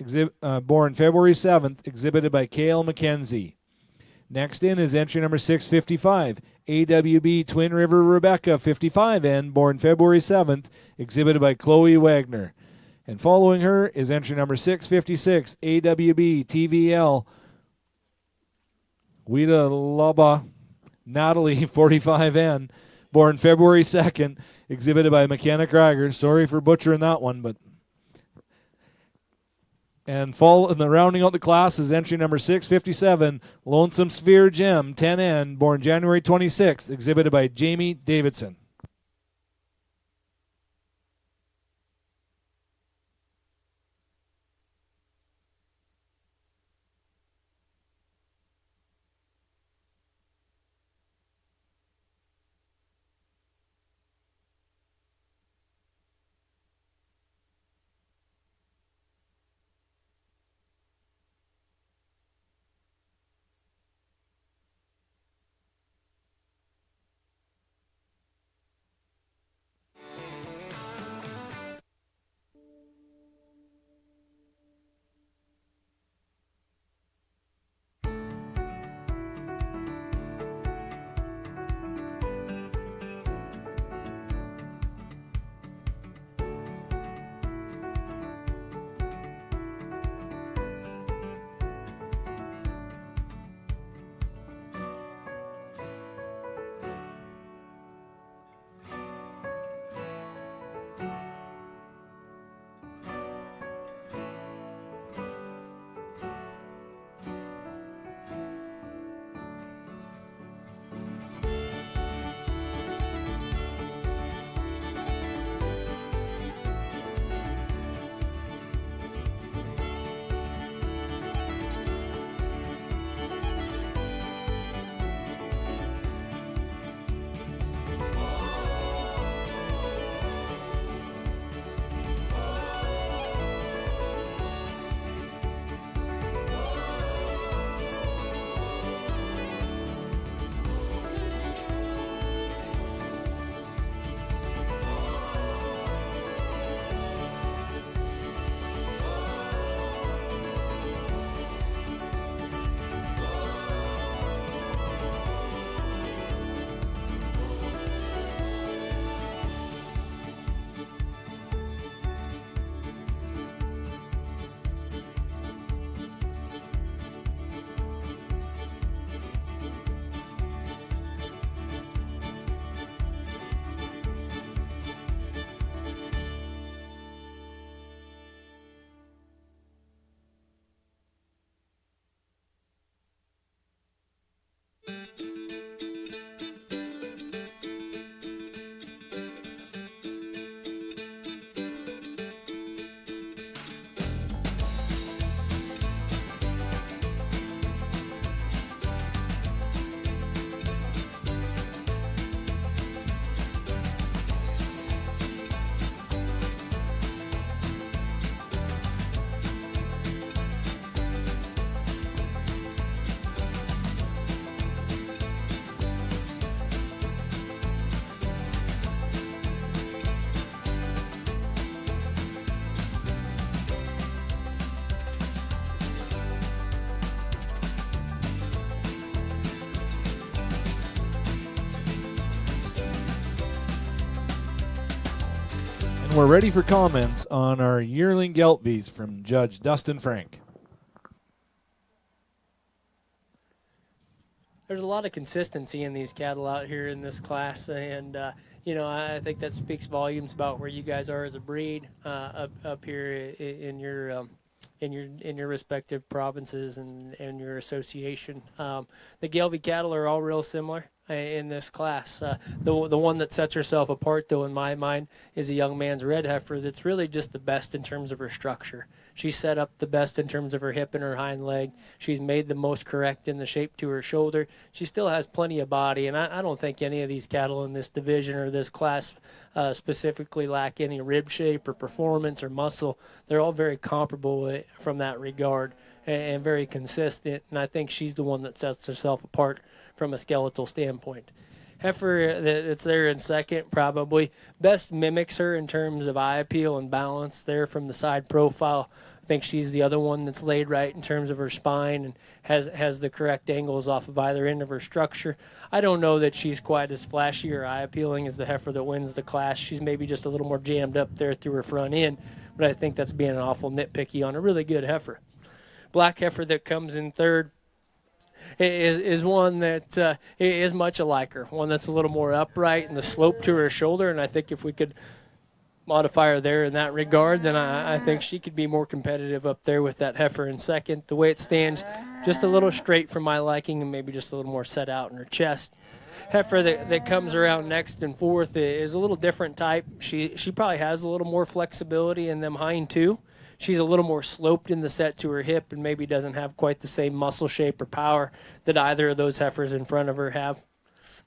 born February 7th, exhibited by Cale McKenzie. Next in is entry number 655, AWB Twin River Rebecca, 55N, born February 7th, exhibited by Chloe Wagner. And following her is entry number 656, AWB TVL Wida Laba Natalie, 45N, born February 2nd, exhibited by McKenna Krieger. Sorry for butchering that one, but. And rounding out the class is entry number 657, Lonesome Sphere Gem 10N, born January 26th, exhibited by Jamie Davidson. And we're ready for comments on our yearling Geltvies from Judge Dustin Frank. There's a lot of consistency in these cattle out here in this class, and I think that speaks volumes about where you guys are as a breed up here in your respective provinces and your association. The Gelbvieh cattle are all real similar in this class. The one that sets herself apart, though, in my mind, is a young man's red heifer that's really just the best in terms of her structure. She's set up the best in terms of her hip and her hind leg. She's made the most correct in the shape to her shoulder. She still has plenty of body, and I don't think any of these cattle in this division or this class specifically lack any rib shape or performance or muscle. They're all very comparable from that regard and very consistent, and I think she's the one that sets herself apart from a skeletal standpoint. Heifer that's there in second probably best mimics her in terms of eye appeal and balance there from the side profile. I think she's the other one that's laid right in terms of her spine and has the correct angles off of either end of her structure. I don't know that she's quite as flashy or eye appealing as the heifer that wins the class. She's maybe just a little more jammed up there through her front end, but I think that's being an awful nitpicky on a really good heifer. Black heifer that comes in third is one that is much alike her, one that's a little more upright and the slope to her shoulder, and I think if we could modifier there in that regard, then I think she could be more competitive up there with that heifer in second. The way it stands, just a little straight for my liking and maybe just a little more set out in her chest. Heifer that comes around next and fourth is a little different type. She probably has a little more flexibility in them hind too. She's a little more sloped in the set to her hip and maybe doesn't have quite the same muscle shape or power that either of those heifers in front of her have.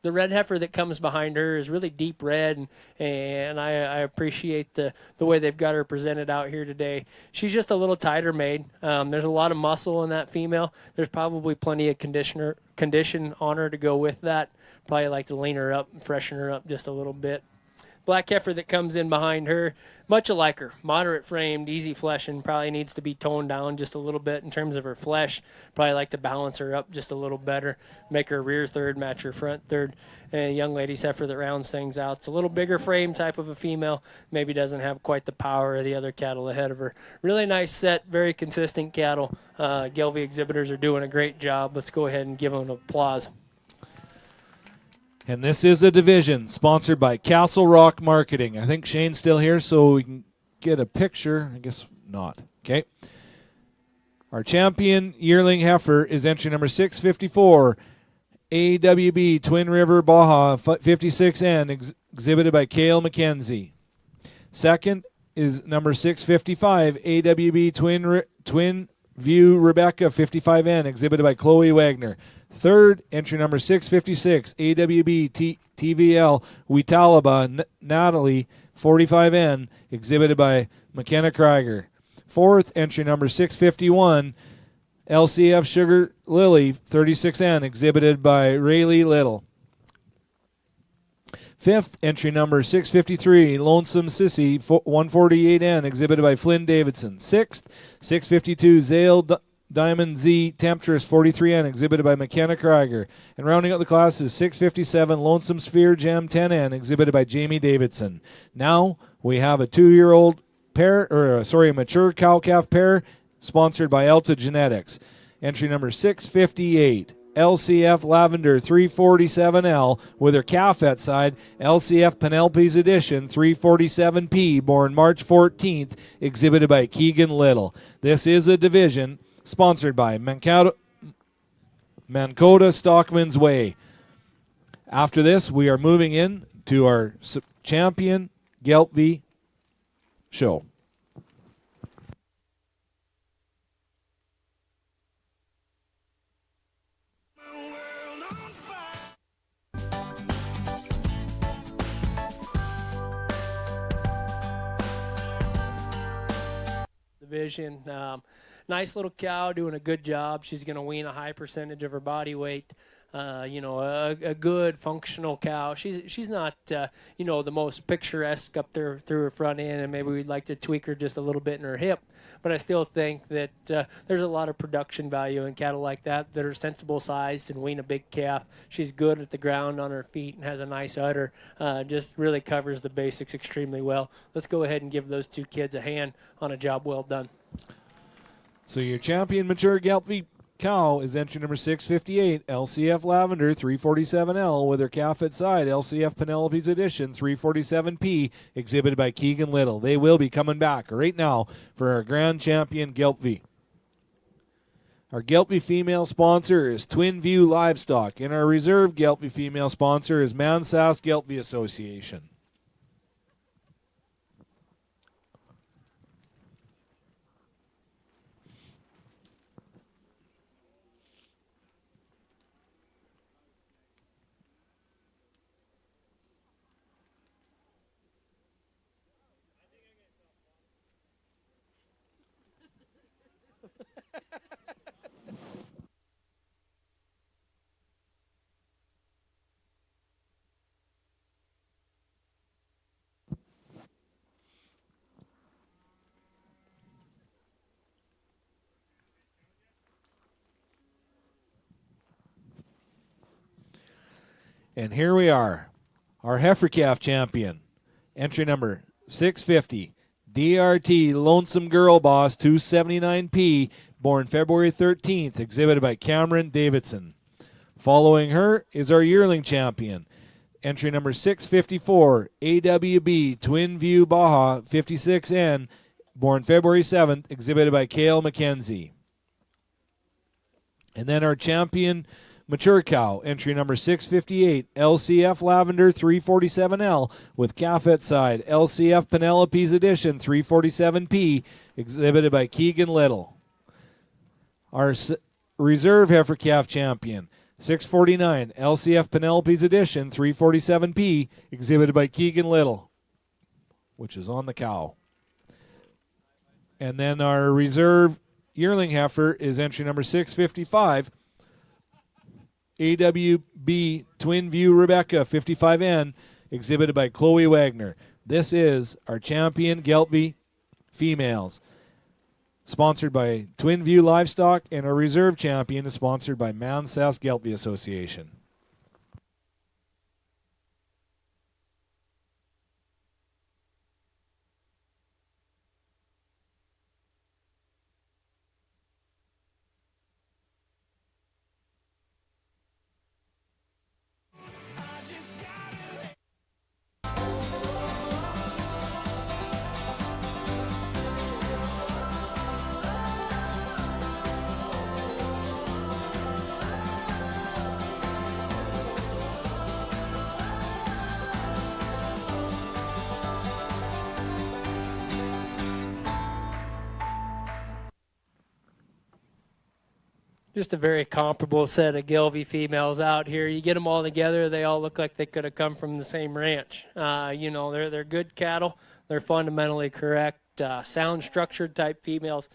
The red heifer that comes behind her is really deep red, and I appreciate the way they've got her presented out here today. She's just a little tighter made. There's a lot of muscle in that female. There's probably plenty of condition on her to go with that. Probably like to lean her up and freshen her up just a little bit. Black heifer that comes in behind her, much alike her, moderate framed, easy fleshing, probably needs to be toned down just a little bit in terms of her flesh. Probably like to balance her up just a little better, make her rear third, match her front third. And a young lady's heifer that rounds things out. It's a little bigger frame type of a female, maybe doesn't have quite the power of the other cattle ahead of her. Really nice set, very consistent cattle. Gelbvieh exhibitors are doing a great job. Let's go ahead and give them an applause. And this is a division sponsored by Castle Rock Marketing. I think Shane's still here, so we can get a picture. I guess not. Okay. Our champion yearling heifer is entry number 654, AWB Twin River Baja 56N, exhibited by Cale McKenzie. Second is number 655, AWB Twin View Rebecca 55N, exhibited by Chloe Wagner. Third, entry number 656, AWB TVL Wetalaba Natalie 45N, exhibited by McKenna Krieger. Fourth, entry number 651, LCF Sugar Lily 36N, exhibited by Rayleigh Little. Fifth, entry number 653, Lonesome Sissy 148N, exhibited by Flynn Davidson. Sixth, 652, Zale Diamond Z Temptress 43N, exhibited by McKenna Krieger. And rounding out the class is 657 Lonesome Sphere Gem 10N, exhibited by Jamie Davidson. Now we have a 2-year-old pair, a mature cow-calf pair, sponsored by Elta Genetics. Entry number 658, LCF Lavender 347L, with her calf at side, LCF Penelope's Edition 347P, born March 14th, exhibited by Keegan Little. This is a division sponsored by Mankota Stockman's Way. After this, we are moving in to our champion Gelbvieh show. Division. Nice little cow doing a good job. She's going to wean a high percentage of her body weight. A good functional cow. She's not, the most picturesque up there through her front end, and maybe we'd like to tweak her just a little bit in her hip. But I still think that there's a lot of production value in cattle like that are sensible sized and wean a big calf. She's good at the ground on her feet and has a nice udder. Just really covers the basics extremely well. Let's go ahead and give those two kids a hand on a job well done. So your champion mature Gelbvieh cow is entry number 658, LCF Lavender 347L, with her calf at side, LCF Penelope's Edition 347P, exhibited by Keegan Little. They will be coming back right now for our grand champion Gelbvieh. Our Gelbvieh female sponsor is Twin View Livestock, and our reserve Gelbvieh female sponsor is Mansass Gelbvieh Association. And here we are, our heifer calf champion, entry number 650, DRT Lonesome Girl Boss 279P, born February 13th, exhibited by Cameron Davidson. Following her is our yearling champion, entry number 654, AWB Twin View Baja 56N, born February 7th, exhibited by Cale McKenzie. And then our champion mature cow, entry number 658, LCF Lavender 347L with calf at side, LCF Penelope's Edition 347P, exhibited by Keegan Little. Our reserve heifer calf champion, 649, LCF Penelope's Edition 347P, exhibited by Keegan Little, which is on the cow. And then our reserve yearling heifer is entry number 655, AWB Twin View Rebecca 55N, exhibited by Chloe Wagner. This is our champion Geltby females, sponsored by Twin View Livestock, and our reserve champion is sponsored by Mansas Geltby Association. Just a very comparable set of Geltby females out here. You get them all together, they all look like they could have come from the same ranch. They're good cattle. They're fundamentally correct, sound structured type females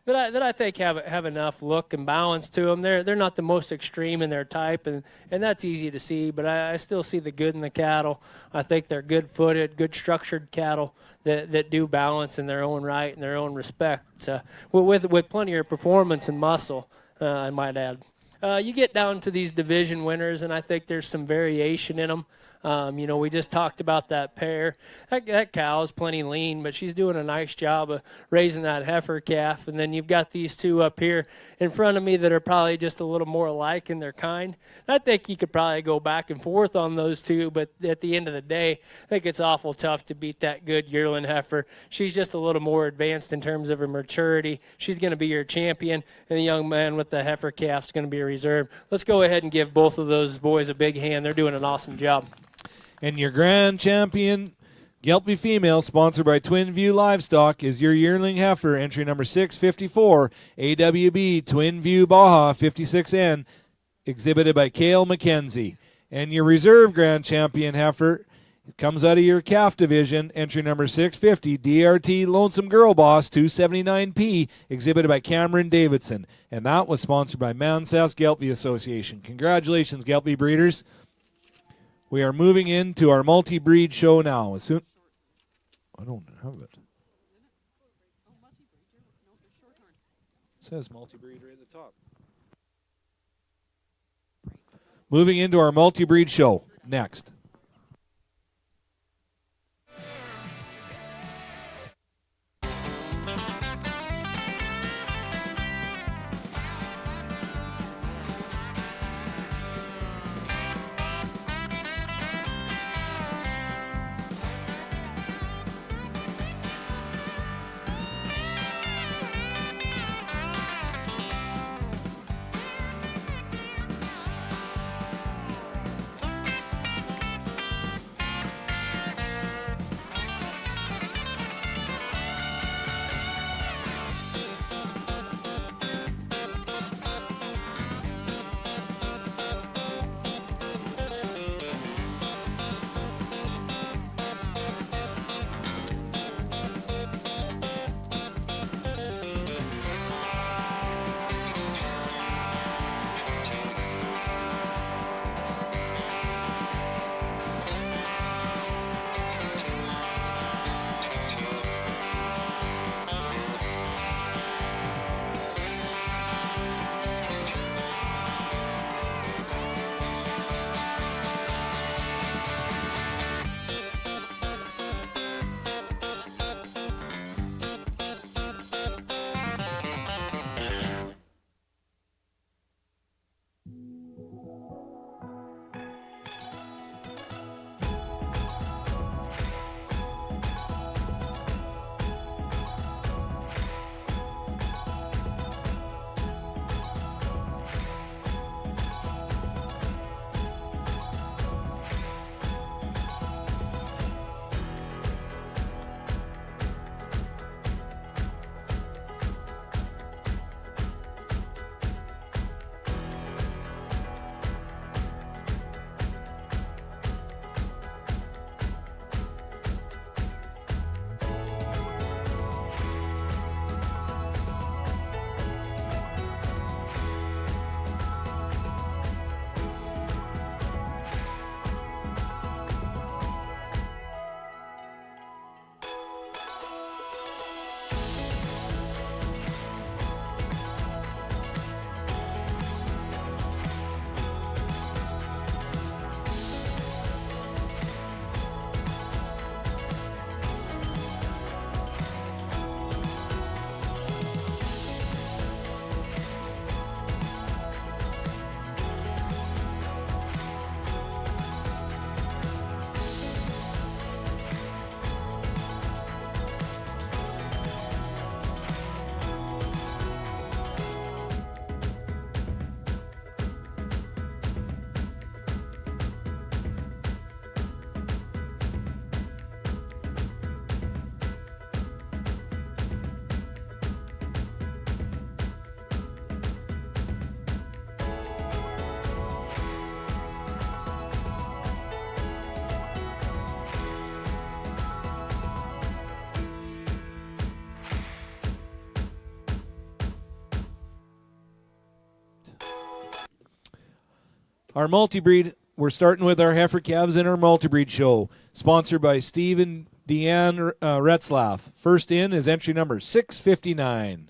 that I think have enough look and balance to them. They're not the most extreme in their type, and that's easy to see. But I still see the good in the cattle. I think they're good-footed, good structured cattle that do balance in their own right and their own respect, with plenty of performance and muscle. I might add. You get down to these division winners, and I think there's some variation in them. We just talked about that pair. That cow is plenty lean, but she's doing a nice job of raising that heifer calf. And then you've got these two up here in front of me that are probably just a little more alike in their kind. I think you could probably go back and forth on those two, but at the end of the day, I think it's awful tough to beat that good yearling heifer. She's just a little more advanced in terms of her maturity. She's going to be your champion, and the young man with the heifer calf is going to be a reserve. Let's go ahead and give both of those boys a big hand. They're doing an awesome job. And your grand champion Geltby female, sponsored by Twin View Livestock, is your yearling heifer, entry number 654, AWB Twin View Baja 56N, exhibited by Cale McKenzie. And your reserve grand champion heifer comes out of your calf division, entry number 650, DRT Lonesome Girl Boss 279P, exhibited by Cameron Davidson. And that was sponsored by Mansas Geltby Association. Congratulations, Geltby breeders. We are moving into our multi-breed show now. I don't have it. It says multi-breed right at the top. Moving into our multi-breed show next. Our multi-breed, we're starting with our heifer calves in our multi-breed show, sponsored by Steve and Deanne Retzlaff. First in is entry number 659.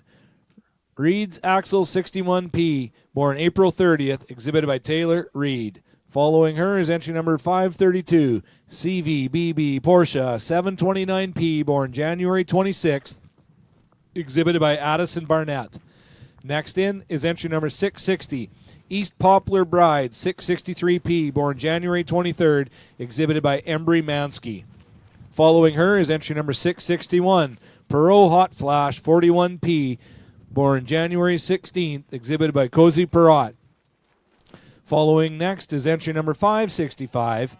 Reed's Axel 61P, born April 30th, exhibited by Taylor Reed. Following her is entry number 532, CVBB Porsche 729P, born January 26th, exhibited by Addison Barnett. Next in is entry number 660, East Poplar Bride 663P, born January 23rd, exhibited by Embry Mansky. Following her is entry number 661, Perot Hot Flash 41P, born January 16th, exhibited by Cozy Perot. Following next is entry number 565,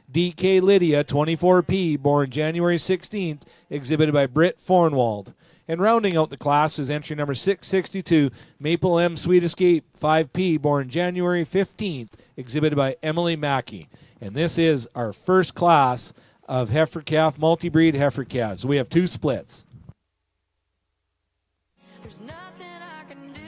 DK Lydia 24P, born January 16th, exhibited by Britt Fornwald. And rounding out the class is entry number 662, Maple M Sweet Escape 5P, born January 15th, exhibited by Emily Mackey. And this is our first class of heifer calf, multi-breed heifer calves. We have two splits. There's nothing I can do.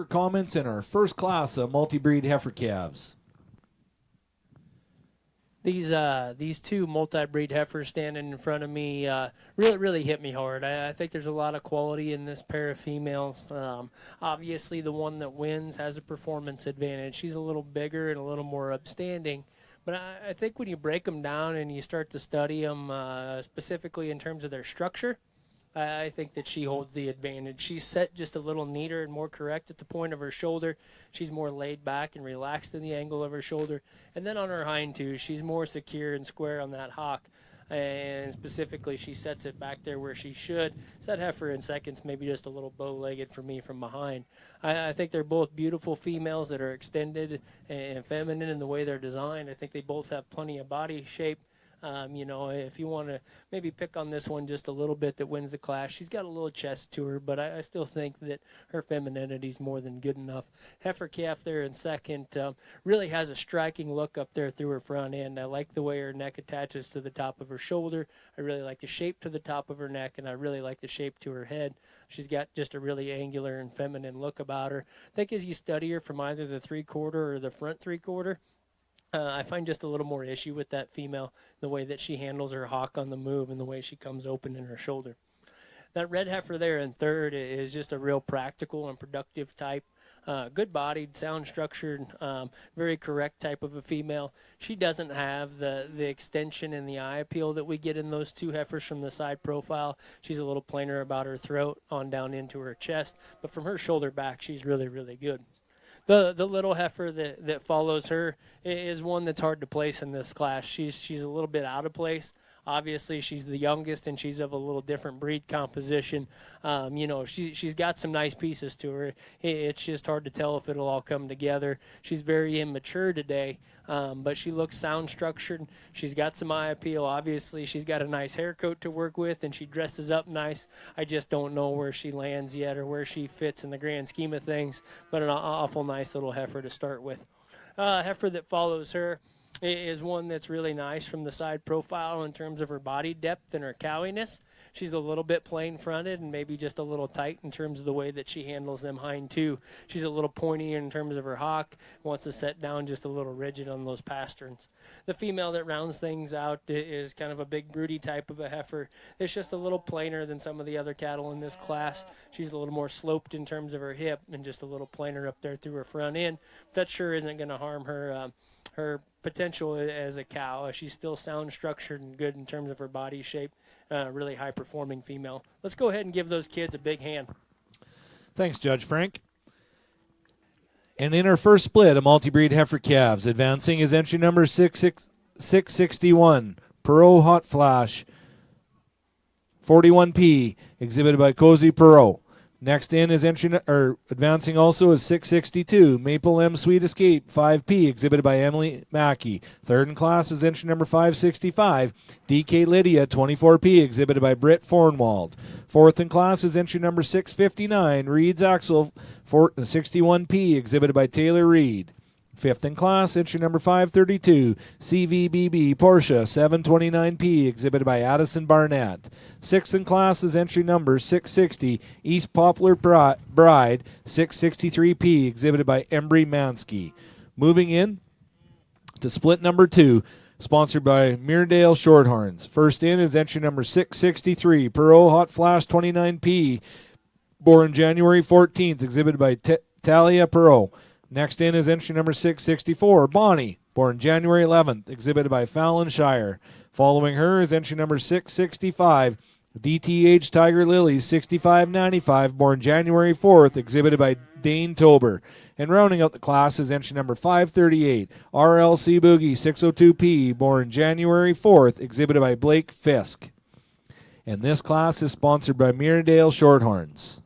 for comments in our first class of multi-breed heifer calves. These two multi-breed heifers standing in front of me really hit me hard. I think there's a lot of quality in this pair of females. Obviously, the one that wins has a performance advantage. She's a little bigger and a little more upstanding. But I think when you break them down and you start to study them specifically in terms of their structure, I think that she holds the advantage. She's set just a little neater and more correct at the point of her shoulder. She's more laid back and relaxed in the angle of her shoulder. And then on her hind two, she's more secure and square on that hock. And specifically, she sets it back there where she should. Set heifer in seconds, maybe just a little bow-legged for me from behind. I think they're both beautiful females that are extended and feminine in the way they're designed. I think they both have plenty of body shape. If you want to maybe pick on this one just a little bit that wins the class, she's got a little chest to her, but I still think that her femininity is more than good enough. Heifer calf there in second really has a striking look up there through her front end. I like the way her neck attaches to the top of her shoulder. I really like the shape to the top of her neck, and I really like the shape to her head. She's got just a really angular and feminine look about her. I think as you study her from either the 3/4 or the front 3/4, I find just a little more issue with that female, the way that she handles her hock on the move and the way she comes open in her shoulder. That red heifer there in third is just a real practical and productive type. Good-bodied, sound-structured, very correct type of a female. She doesn't have the extension and the eye appeal that we get in those two heifers from the side profile. She's a little plainer about her throat on down into her chest, but from her shoulder back, she's really good. The little heifer that follows her is one that's hard to place in this class. She's a little bit out of place. Obviously, she's the youngest, and she's of a little different breed composition. She's got some nice pieces to her. It's just hard to tell if it'll all come together. She's very immature today, but she looks sound structured. She's got some eye appeal. Obviously, she's got a nice hair coat to work with, and she dresses up nice. I just don't know where she lands yet or where she fits in the grand scheme of things, but an awful nice little heifer to start with. Heifer that follows her is one that's really nice from the side profile in terms of her body depth and her cowiness. She's a little bit plain fronted and maybe just a little tight in terms of the way that she handles them hind two. She's a little pointy in terms of her hock, wants to set down just a little rigid on those pasterns. The female that rounds things out is kind of a big broody type of a heifer. It's just a little plainer than some of the other cattle in this class. She's a little more sloped in terms of her hip and just a little plainer up there through her front end. But that sure isn't going to harm her potential as a cow. She's still sound structured and good in terms of her body shape. Really high performing female. Let's go ahead and give those kids a big hand. Thanks, Judge Frank. And in our first split of multi-breed heifer calves, advancing is entry number 661, Perot Hot Flash, 41P, exhibited by Cozy Perot. Next in is advancing also is 662, Maple M Sweet Escape 5P, exhibited by Emily Mackey. Third in class is entry number 565, DK Lydia 24P, exhibited by Britt Fornwald. Fourth in class is entry number 659, Reed's Axel 61P, exhibited by Taylor Reed. Fifth in class, entry number 532, CVBB Porsche 729P, exhibited by Addison Barnett. Sixth in class is entry number 660, East Poplar Bride 663P, exhibited by Embry Mansky. Moving in to split number 2, sponsored by Meredale Shorthorns. First in is entry number 663, Perot Hot Flash 29P, born January 14th, exhibited by Talia Perot. Next in is entry number 664, Bonnie, born January 11th, exhibited by Fallon Shire. Following her is entry number 665, DTH Tiger Lilies 6595, born January 4th, exhibited by Dane Tober. And rounding out the class is entry number 538, RLC Boogie 602P, born January 4th, exhibited by Blake Fisk. And this class is sponsored by Meredale Shorthorns.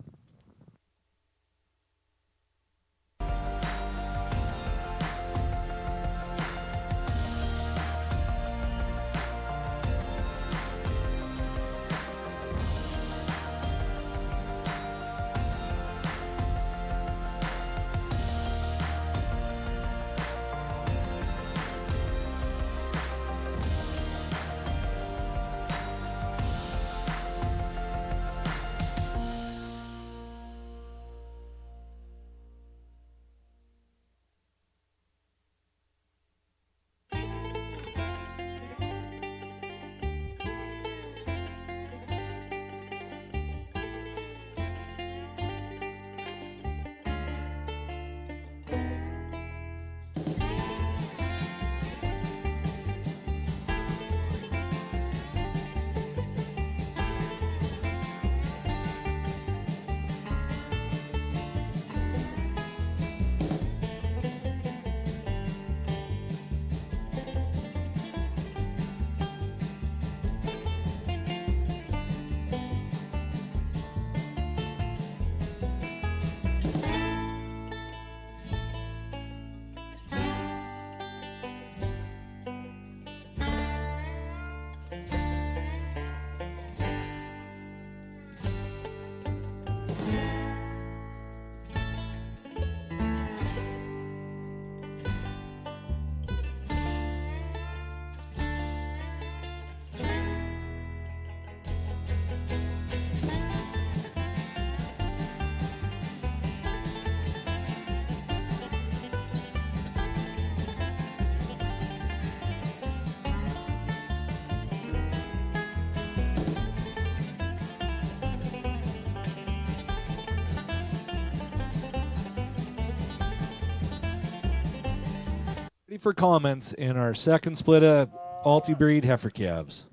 Ready for comments in our second split of multi-breed heifer calves.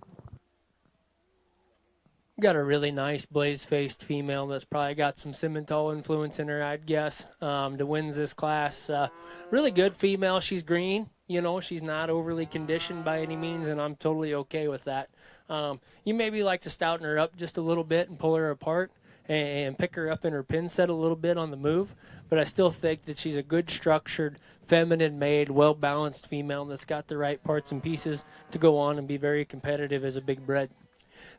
Got a really nice blaze-faced female that's probably got some Simmental influence in her, I'd guess, to wins this class. Really good female. She's green. You know, she's not overly conditioned by any means, and I'm totally okay with that. You maybe like to stouten her up just a little bit and pull her apart and pick her up in her pin set a little bit on the move, but I still think that she's a good structured, feminine-made, well-balanced female that's got the right parts and pieces to go on and be very competitive as a big bred.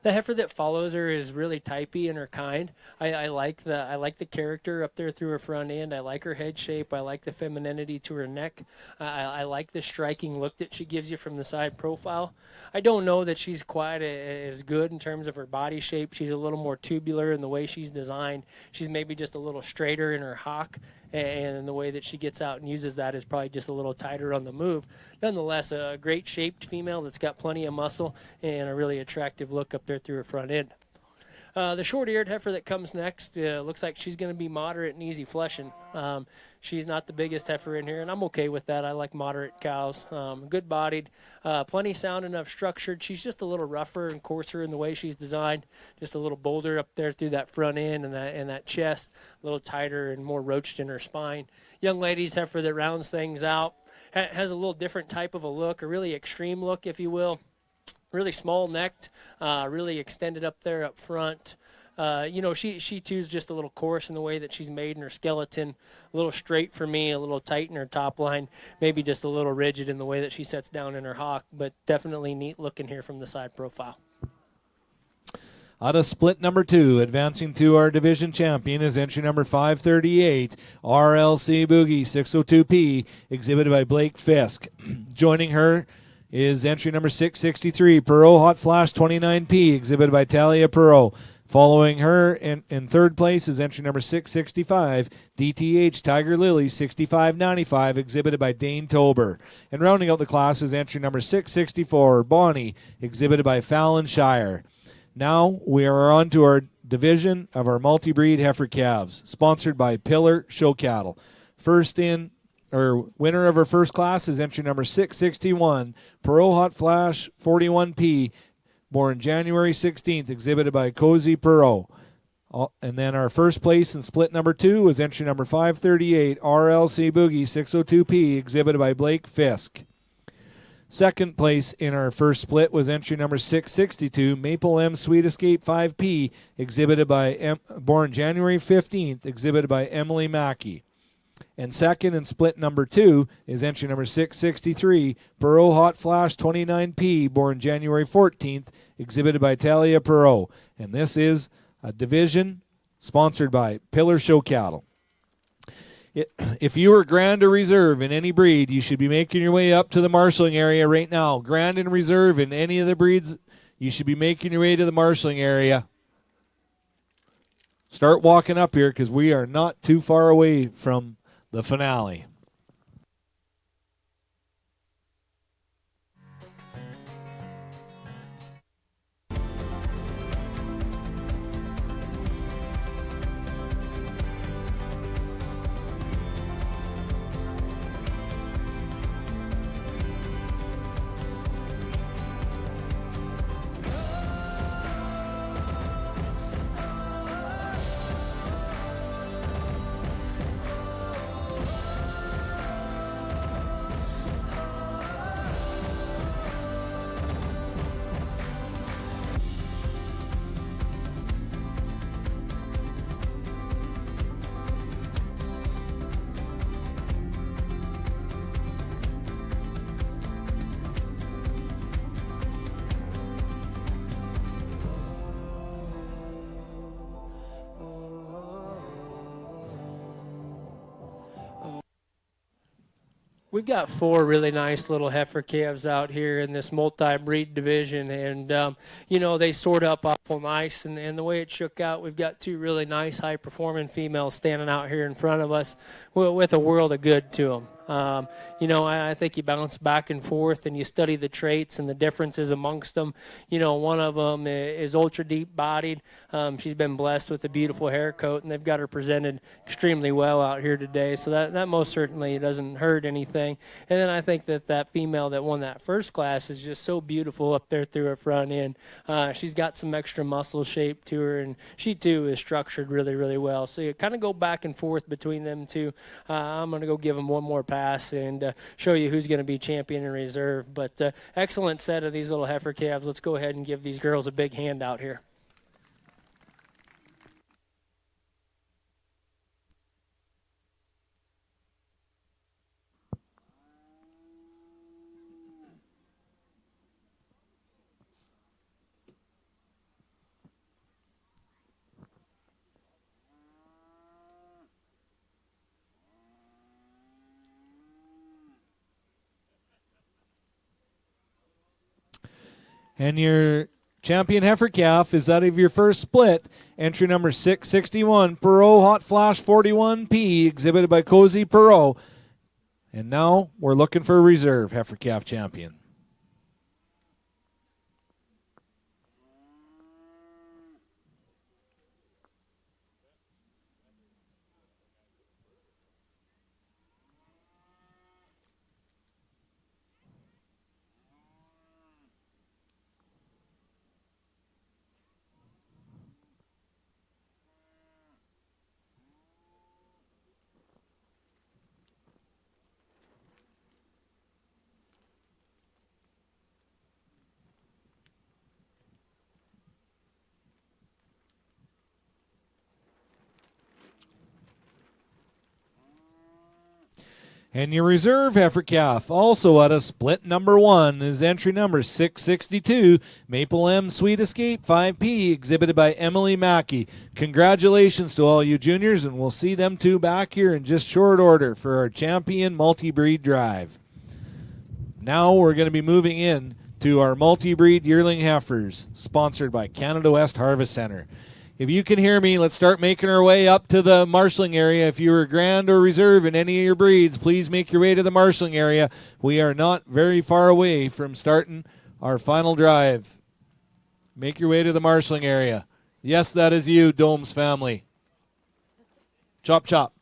The heifer that follows her is really typey in her kind. I like the character up there through her front end. I like her head shape. I like the femininity to her neck. I like the striking look that she gives you from the side profile. I don't know that she's quite as good in terms of her body shape. She's a little more tubular in the way she's designed. She's maybe just a little straighter in her hock, and the way that she gets out and uses that is probably just a little tighter on the move. Nonetheless, a great shaped female that's got plenty of muscle and a really attractive look up there through her front end. The short-eared heifer that comes next looks like she's going to be moderate and easy fleshing. She's not the biggest heifer in here, and I'm okay with that. I like moderate cows. Good-bodied, plenty sound enough structured. She's just a little rougher and coarser in the way she's designed, just a little bolder up there through that front end and that chest, a little tighter and more roached in her spine. Young lady's heifer that rounds things out, has a little different type of a look, a really extreme look, if you will. Really small-necked, really extended up there up front. She too's just a little coarse in the way that she's made in her skeleton, a little straight for me, a little tight in her top line, maybe just a little rigid in the way that she sets down in her hock, but definitely neat looking here from the side profile. Out of split number 2, advancing to our division champion is entry number 538, RLC Boogie 602P, exhibited by Blake Fisk. Joining her is entry number 663, Perot Hot Flash 29P, exhibited by Talia Perot. Following her in third place is entry number 665, DTH Tiger Lily 6595, exhibited by Dane Tober. And rounding out the class is entry number 664, Bonnie, exhibited by Fallon Shire. Now we are on to our division of our multi-breed heifer calves, sponsored by Pillar Show Cattle. Winner of our first class is entry number 661, Perot Hot Flash 41P, born January 16th, exhibited by Cozy Perot. And then our first place in split number 2 is entry number 538, RLC Boogie 602P, exhibited by Blake Fisk. Second place in our first split was entry number 662, Maple M Sweet Escape 5P, exhibited by born January 15th, exhibited by Emily Mackey. And second in split number 2 is entry number 663, Perot Hot Flash 29P, born January 14th, exhibited by Talia Perot. And this is a division sponsored by Pillar Show Cattle. If you are Grand or Reserve in any breed, you should be making your way up to the marshalling area right now. Grand and Reserve in any of the breeds, you should be making your way to the marshalling area. Start walking up here because we are not too far away from the finale. We've got 4 really nice little heifer calves out here in this multi-breed division, and, they sort up awful nice, and the way it shook out, we've got 2 really nice high-performing females standing out here in front of us with a world of good to them. I think you bounce back and forth and you study the traits and the differences amongst them. One of them is ultra deep bodied. She's been blessed with a beautiful hair coat, and they've got her presented extremely well out here today. So that most certainly doesn't hurt anything. And then I think that female that won that first class is just so beautiful up there through her front end. She's got some extra muscle shape to her, and she too is structured really, really well. So you kind of go back and forth between them two. I'm going to go give them one more pass and show you who's going to be champion in reserve. But excellent set of these little heifer calves. Let's go ahead and give these girls a big hand out here. And your champion heifer calf is out of your first split. Entry number 661, Perot Hot Flash 41P, exhibited by Cozy Perot. And now we're looking for a reserve heifer calf champion. And your reserve heifer calf, also out of split number 1, is entry number 662, Maple M Sweet Escape 5P, exhibited by Emily Mackey. Congratulations to all you juniors, and we'll see them two back here in just short order for our champion multi-breed drive. Now we're going to be moving in to our multi-breed yearling heifers, sponsored by Canada West Harvest Center. If you can hear me, let's start making our way up to the marshalling area. If you were grand or reserve in any of your breeds, please make your way to the marshalling area. We are not very far away from starting our final drive. Make your way to the marshalling area. Yes, that is you, Domes family. Chop, chop.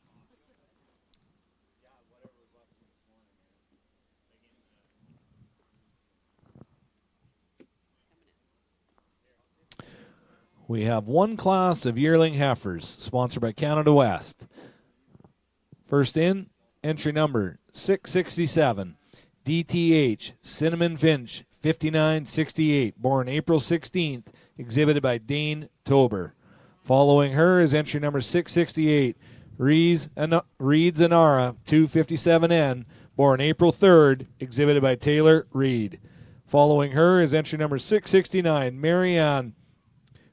We have one class of yearling heifers, sponsored by Canada West. First in, entry number 667, DTH, Cinnamon Finch, 5968, born April 16th, exhibited by Dane Tober. Following her is entry number 668, Reeds Anara, 257N, born April 3rd, exhibited by Taylor Reed. Following her is entry number 669, Marianne,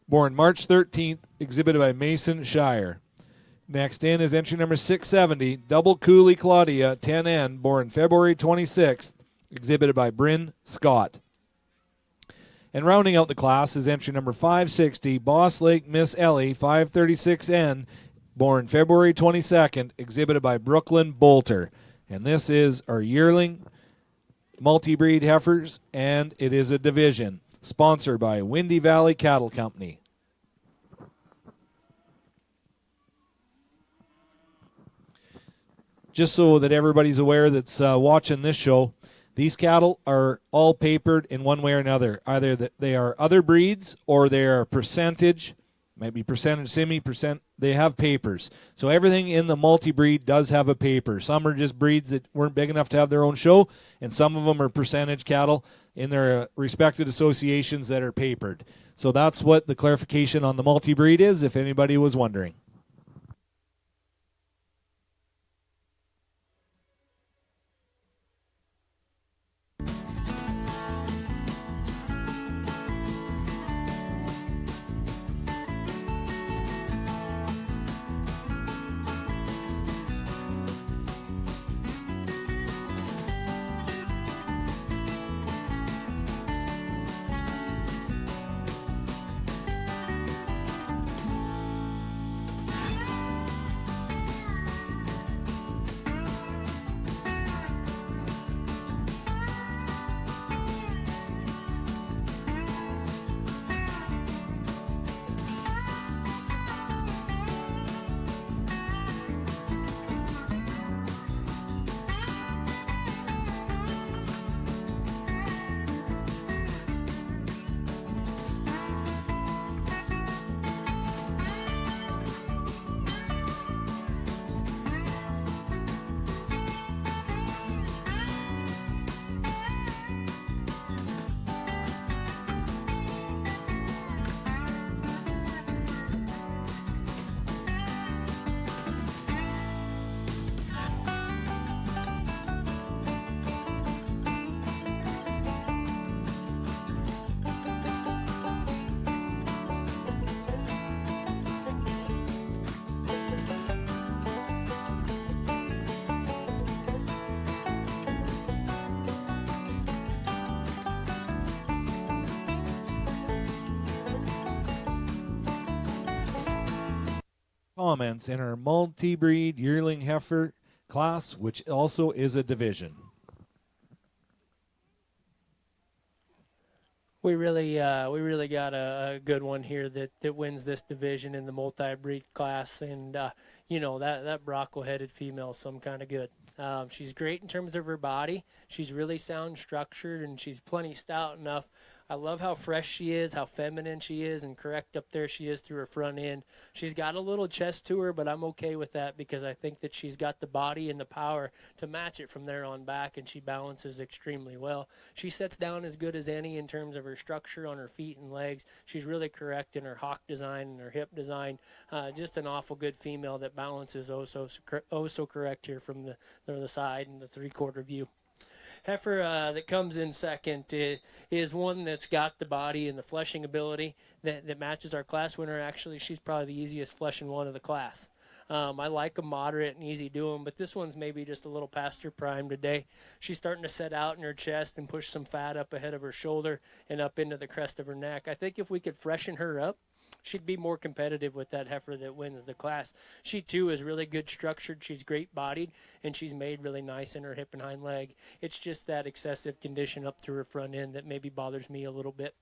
born March 13th, exhibited by Mason Shire. Next in is entry number 670, Double Cooley Claudia, 10N, born February 26th, exhibited by Bryn Scott. And rounding out the class is entry number 560, Boss Lake Miss Ellie, 536N, born February 22nd, exhibited by Brooklyn Bolter. And this is our yearling multi-breed heifers, and it is a division, sponsored by Windy Valley Cattle Company. Just so that everybody's aware that's watching this show, these cattle are all papered in one way or another. Either they are other breeds or they are percentage, might be percentage, semi-percent. They have papers. So everything in the multi-breed does have a paper. Some are just breeds that weren't big enough to have their own show, and some of them are percentage cattle in their respected associations that are papered. So that's what the clarification on the multi-breed is, if anybody was wondering. comments in our multi-breed yearling heifer class, which also is a division. We really got a good one here that wins this division in the multi-breed class, and that brockle-headed female is some kind of good. She's great in terms of her body. She's really sound structured, and she's plenty stout enough. I love how fresh she is, how feminine she is, and correct up there she is through her front end. She's got a little chest to her, but I'm okay with that because I think that she's got the body and the power to match it from there on back, and she balances extremely well. She sets down as good as any in terms of her structure on her feet and legs. She's really correct in her hock design and her hip design. Just an awful good female that balances oh so correct here from the side and the three-quarter view. Heifer that comes in second is one that's got the body and the fleshing ability that matches our class winner. Actually, she's probably the easiest fleshing one of the class. I like a moderate and easy doing, but this one's maybe just a little past her prime today. She's starting to set out in her chest and push some fat up ahead of her shoulder and up into the crest of her neck. I think if we could freshen her up, she'd be more competitive with that heifer that wins the class. She, too, is really good structured. She's great-bodied, and she's made really nice in her hip and hind leg. It's just that excessive condition up through her front end that maybe bothers me a little bit.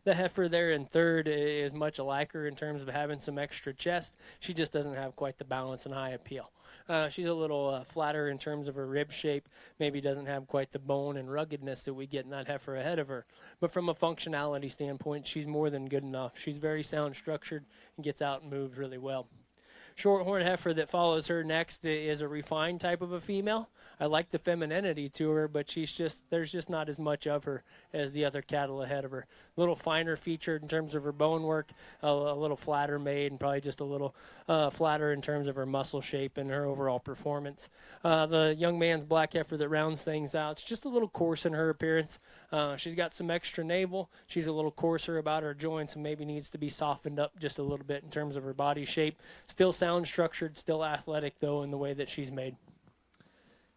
The heifer there in third is much alike her in terms of having some extra chest. She just doesn't have quite the balance and high appeal. She's a little flatter in terms of her rib shape, maybe doesn't have quite the bone and ruggedness that we get in that heifer ahead of her. But from a functionality standpoint, she's more than good enough. She's very sound structured and gets out and moves really well. Shorthorn heifer that follows her next is a refined type of a female. I like the femininity to her, but there's just not as much of her as the other cattle ahead of her. A little finer featured in terms of her bone work, a little flatter made, and probably just a little flatter in terms of her muscle shape and her overall performance. The young man's black heifer that rounds things out, it's just a little coarse in her appearance. She's got some extra navel. She's a little coarser about her joints and maybe needs to be softened up just a little bit in terms of her body shape. Still sound structured, still athletic, though, in the way that she's made.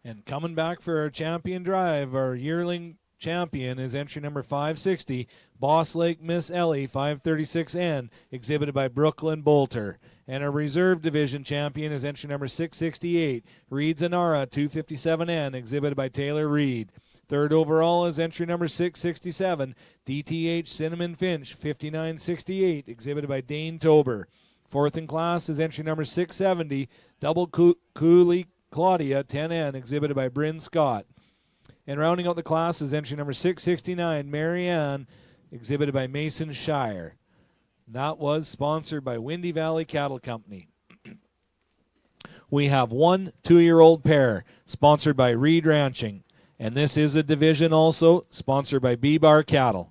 And coming back for our champion drive, our yearling champion is entry number 560, Boss Lake Miss Ellie 536N, exhibited by Brooklyn Bolter. And our reserve division champion is entry number 668, Reed's Anara 257N, exhibited by Taylor Reed. Third overall is entry number 667, DTH Cinnamon Finch 5968, exhibited by Dane Tober. Fourth in class is entry number 670, Double Cooley Claudia 10N, exhibited by Bryn Scott. And rounding out the class is entry number 669, Marianne, exhibited by Mason Shire. That was sponsored by Windy Valley Cattle Company. We have one 2-year-old pair, sponsored by Reed Ranching. And this is a division also, sponsored by B-Bar Cattle.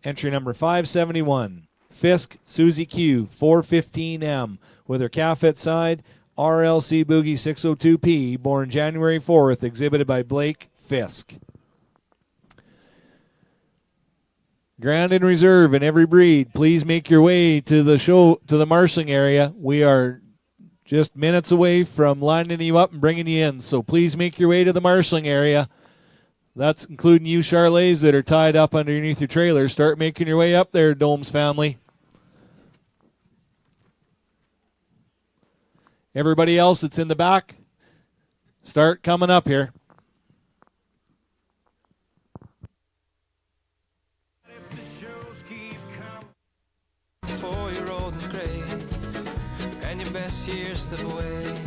Entry number 571, Fisk Susie Q 415M, with her calf at side, RLC Boogie 602P, born January 4th, exhibited by Blake Fisk. Grand and reserve in every breed, please make your way to the show, to the marshalling area. We are just minutes away from lining you up and bringing you in, so please make your way to the marshalling area. That's including you Charlets that are tied up underneath your trailer. Start making your way up there, Domes family. Everybody else that's in the back, start coming up here. If the shows keep coming, 4-year-old and gray, and your best years slip away.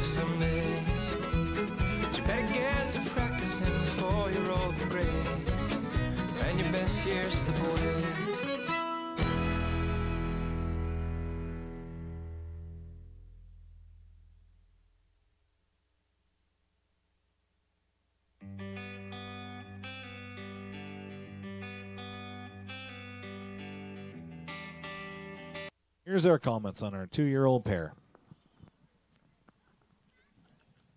Someday, but you better get to practicing 4-year-old and gray, and your best years slip away. Here's our comments on our 2-year-old pair.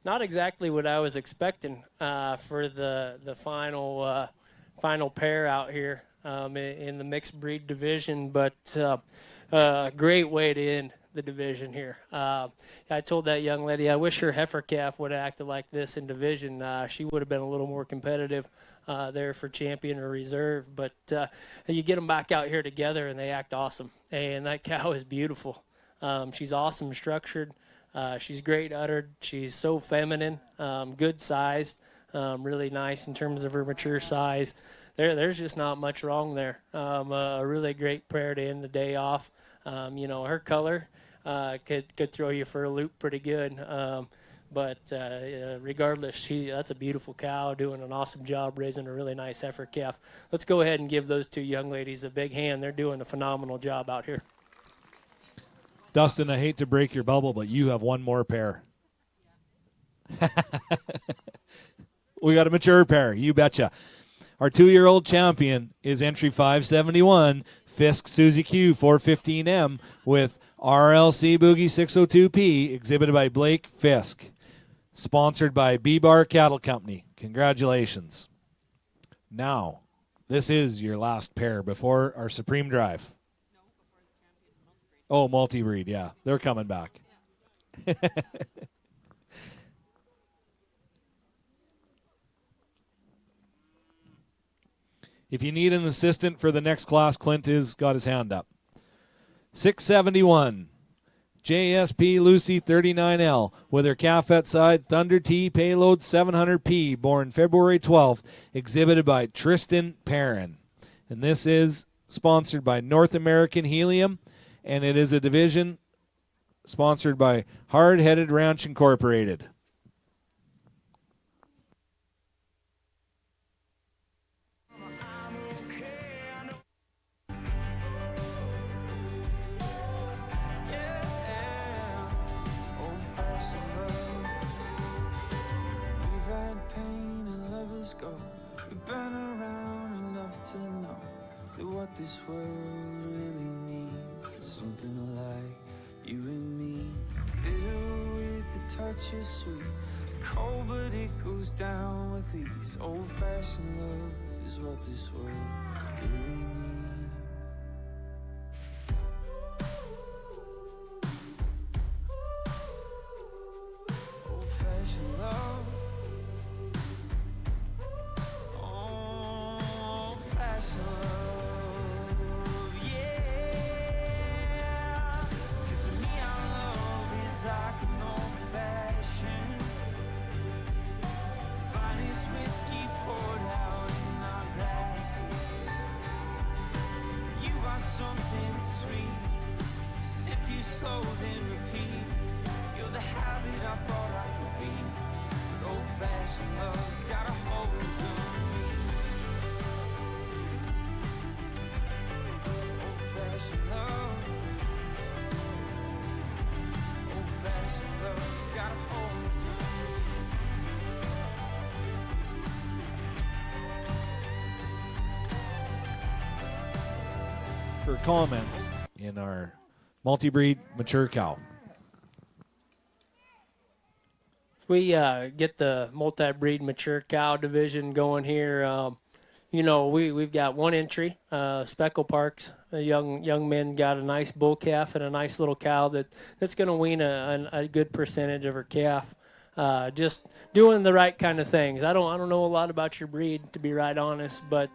Not exactly what I was expecting for the final pair out here in the mixed breed division, but great way to end the division here. I told that young lady I wish her heifer calf would have acted like this in division. She would have been a little more competitive there for champion or reserve, but you get them back out here together and they act awesome, and that cow is beautiful. She's awesome structured. She's great uddered. She's so feminine, good sized, really nice in terms of her mature size. There's just not much wrong there. A really great pair to end the day off. Her color could throw you for a loop pretty good. But regardless, that's a beautiful cow doing an awesome job raising a really nice heifer calf. Let's go ahead and give those two young ladies a big hand. They're doing a phenomenal job out here. Dustin, I hate to break your bubble, but you have one more pair. We got a mature pair, you betcha. Our 2-year-old champion is entry 571, Fisk Susie Q 415M with RLC Boogie 602P, exhibited by Blake Fisk. Sponsored by B-Bar Cattle Company. Congratulations. Now, this is your last pair before our Supreme Drive. Oh, multi-breed, yeah. They're coming back. Yeah. If you need an assistant for the next class, Clint has got his hand up. 671, JSP Lucy 39L, with her calf at side, Thunder T payload 700P, born February 12th, exhibited by Tristan Perrin. And this is sponsored by North American Helium, and it is a division sponsored by Hard Headed Ranch Incorporated. We've been around enough to know that what this world really means is something like you and me. Bitter with a touch of sweet, cold but it goes down with ease. Old-fashioned love is what this world really needs. Old-fashioned love. Something sweet, sip you slow then repeat. You're the habit I thought I could be, but old-fashioned love's got a hold on me. Old-fashioned love, old-fashioned love's got a hold on me. For comments in our multi-breed mature cow. We get the multi-breed mature cow division going here. We've got one entry, Speckle Parks. Young men got a nice bull calf and a nice little cow that's going to wean a good percentage of her calf. Just doing the right kind of things. I don't know a lot about your breed, to be right honest, but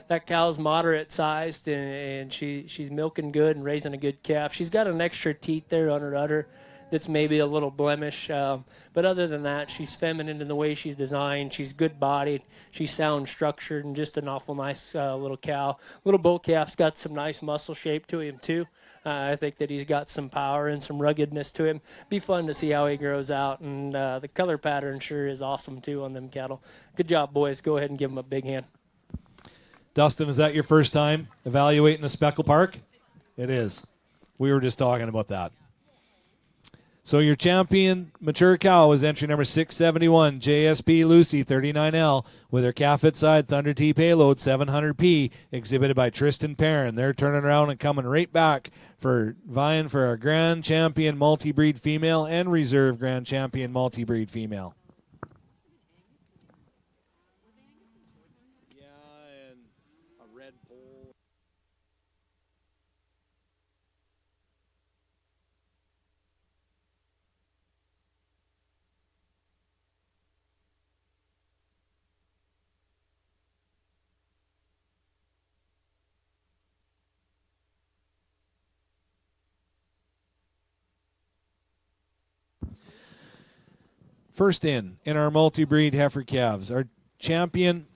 that cow's moderate sized and she's milking good and raising a good calf. She's got an extra teat there on her udder that's maybe a little blemish, but other than that, she's feminine in the way she's designed. She's good bodied, she's sound structured, and just an awful nice little cow. Little bull calf's got some nice muscle shape to him too. I think that he's got some power and some ruggedness to him. Be fun to see how he grows out, and the color pattern sure is awesome too on them cattle. Good job, boys. Go ahead and give them a big hand. Dustin, is that your first time evaluating a Speckle Park? It is. We were just talking about that. So your champion mature cow was entry number 671, JSP Lucy 39L, with her calf at side Thunder T payload 700P, exhibited by Tristan Perrin. They're turning around and coming right back for vying for a Grand Champion multi-breed female and reserve Grand Champion multi-breed female. First in our multi-breed heifer calves, our champion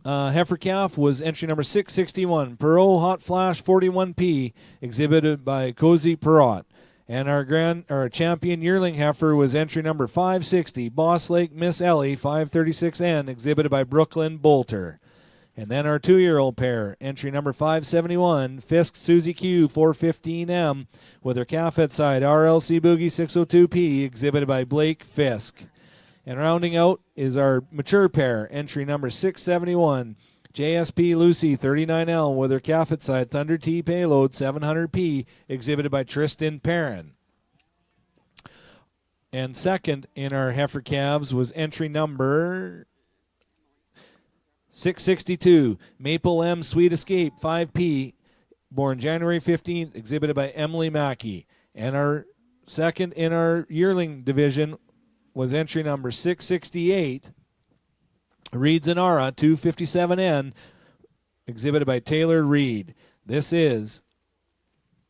heifer calf was entry number 661, Perot Hot Flash 41P, exhibited by Cozy Perrot. And our champion yearling heifer was entry number 560, Boss Lake Miss Ellie 536N, exhibited by Brooklyn Bolter. And then our 2-year-old pair, entry number 571, Fisk Susie Q 415M, with her calf at side RLC Boogie 602P, exhibited by Blake Fisk. And rounding out is our mature pair, entry number 671, JSP Lucy 39L, with her calf at side Thunder T payload 700P, exhibited by Tristan Perrin. And second in our heifer calves was entry number 662, Maple M Sweet Escape 5P, born January 15th, exhibited by Emily Mackey. And our second in our yearling division was entry number 668, Reed Zanara 257N, exhibited by Taylor Reed. This is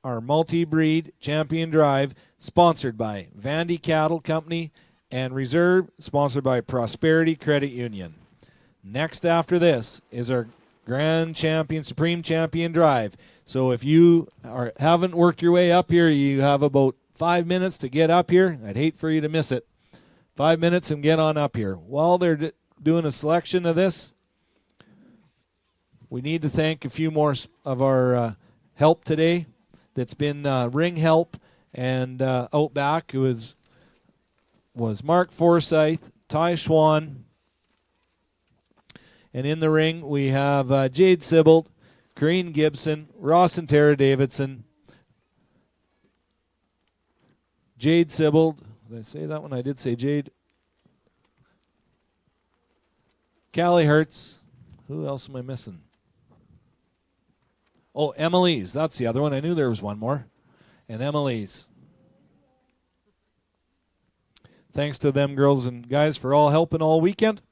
our multi-breed champion drive, sponsored by Vandy Cattle Company, and reserve, sponsored by Prosperity Credit Union. Next after this is our Grand Champion, Supreme Champion drive. So if you haven't worked your way up here, you have about 5 minutes to get up here. I'd hate for you to miss it. 5 minutes and get on up here. While they're doing a selection of this, we need to thank a few more of our help today. That's been ring help and out back. It was Mark Forsyth, Ty Schwan. And in the ring, we have Jade Sibbald, Corrine Gibson, Ross and Tara Davidson. Jade Sibbald. Did I say that one? I did say Jade. Callie Hertz. Who else am I missing? Oh, Emily's. That's the other one. I knew there was one more. And Emily's. Thanks to them girls and guys for all helping all weekend.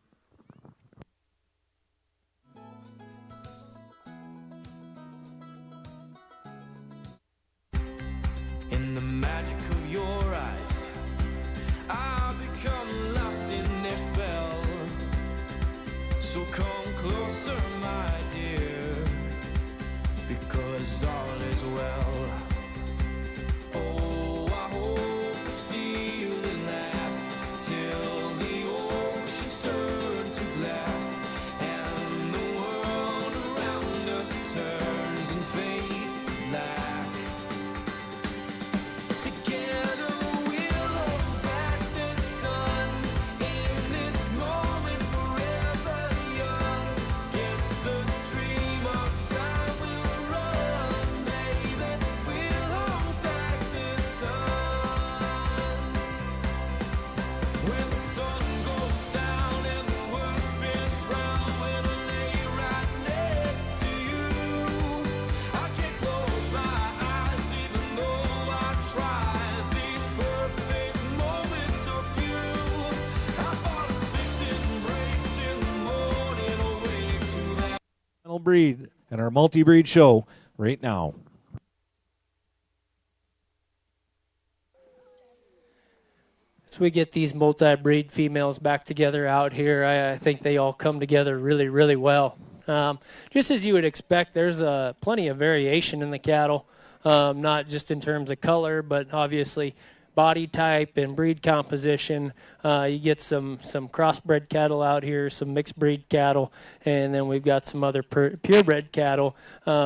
In the magic of your eyes, I've become lost in their spell. So come closer, my dear, because all is well. Oh, I hope this feeling lasts till the oceans turn to glass and the world around us turns and fades to black. Together we'll hold back the sun in this moment, forever young. Against the stream of time we'll run, baby. We'll hold back the sun. When the sun goes down and the world spins round, when I lay right next to you, I can't close my eyes even though I try. These perfect moments are few. I fall asleep to embrace in the morning, awake to that. Final breed and our multi-breed show right now. As we get these multi-breed females back together out here, I think they all come together really, really well. Just as you would expect, there's plenty of variation in the cattle, not just in terms of color, but obviously body type and breed composition. You get some crossbred cattle out here, some mixed breed cattle, and then we've got some other purebred cattle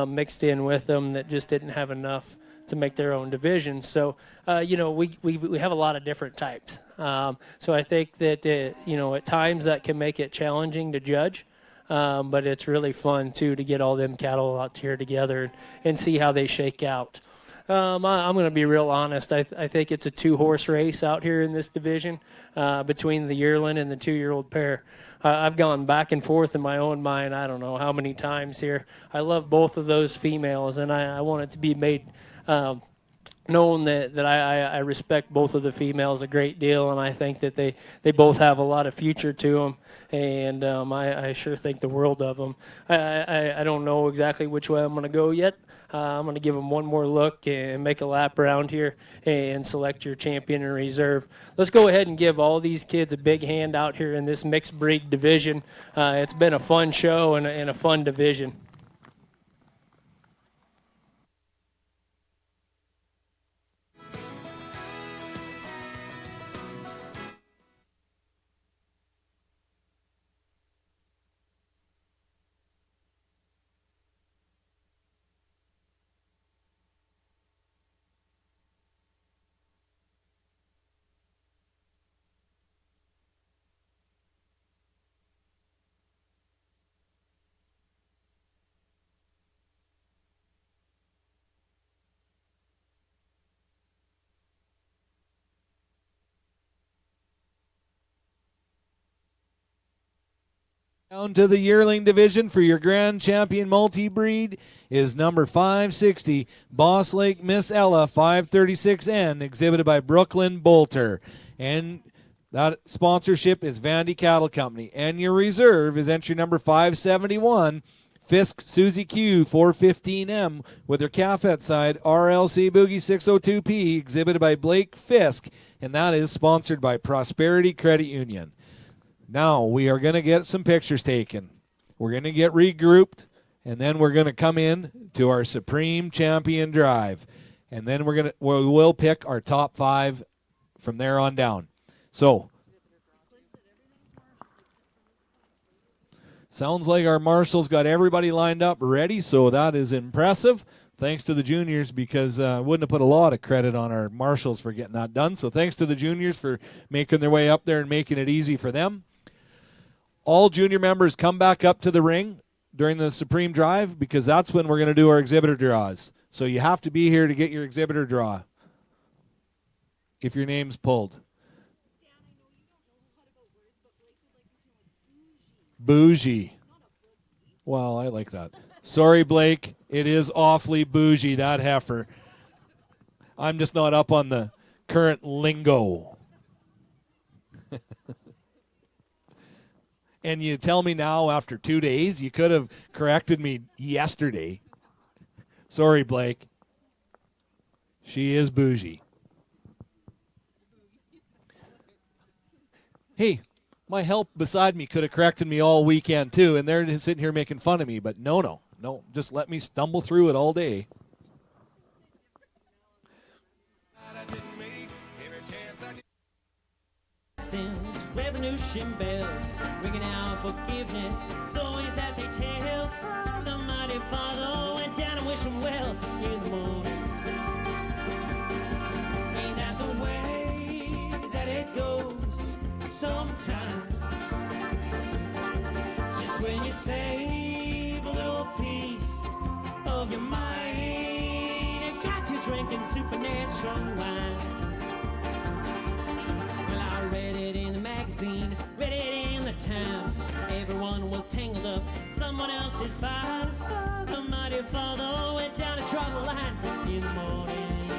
mixed in with them that just didn't have enough to make their own division. So, we have a lot of different types. So I think that, at times that can make it challenging to judge. But it's really fun, too, to get all them cattle out here together and see how they shake out. I'm going to be real honest. I think it's a 2-horse race out here in this division between the yearling and the 2-year-old pair. I've gone back and forth in my own mind, I don't know how many times here. I love both of those females, and I want it to be made known that I respect both of the females a great deal, and I think that they both have a lot of future to them, and I sure think the world of them. I don't know exactly which way I'm going to go yet. I'm going to give them one more look and make a lap around here and select your champion in reserve. Let's go ahead and give all these kids a big hand out here in this mixed breed division. It's been a fun show and a fun division. Down to the yearling division for your grand champion multi-breed is number 560, Boss Lake Miss Ella 536N, exhibited by Brooklyn Bolter. And that sponsorship is Vandy Cattle Company. And your reserve is entry number 571, Fisk Susie Q 415M, with her calf at side RLC Boogie 602P, exhibited by Blake Fisk. And that is sponsored by Prosperity Credit Union. Now, we are going to get some pictures taken. We're going to get regrouped, and then we're going to come in to our Supreme Champion Drive. And then we will pick our top 5 from there on down. So, sounds like our marshals got everybody lined up ready, so that is impressive. Thanks to the juniors, because I wouldn't have put a lot of credit on our marshals for getting that done. So thanks to the juniors for making their way up there and making it easy for them. All junior members come back up to the ring during the Supreme Drive, because that's when we're going to do our exhibitor draws. So you have to be here to get your exhibitor draw if your name's pulled. Bougie. Well, I like that. Sorry, Blake. It is awfully bougie, that heifer. I'm just not up on the current lingo. And you tell me now after 2 days? You could have corrected me yesterday. Sorry, Blake. She is bougie. Hey, my help beside me could have corrected me all weekend too, and they're sitting here making fun of me, but no, just let me stumble through it all day. Revolution bells ringing out forgiveness. Stories that they tell of the mighty Father went down and wish him well in the morning. Ain't that the way that it goes sometimes? Just when you save a little piece of your mind and got you drinking supernatural wine. Read it in the magazine, read it in the Times. Everyone was tangled up, someone else's fight. Oh, the mighty Father went down and draw the line in the morning.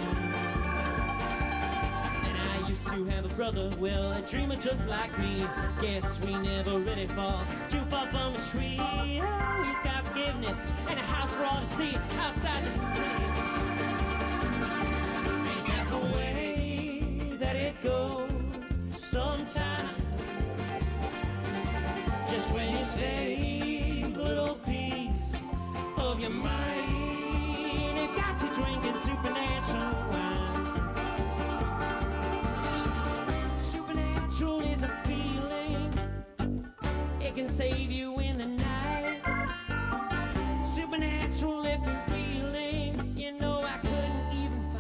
And I used to have a brother, well, a dreamer just like me. Guess we never really fall too far from a tree. Oh, he's got forgiveness and a house for all to see outside the city. Ain't that the way that it goes? Sometimes, just when you save a little piece of your mind, it got you drinking supernatural wine. Supernatural is a feeling, it can save you in the night. Supernatural left me feeling, you know I couldn't even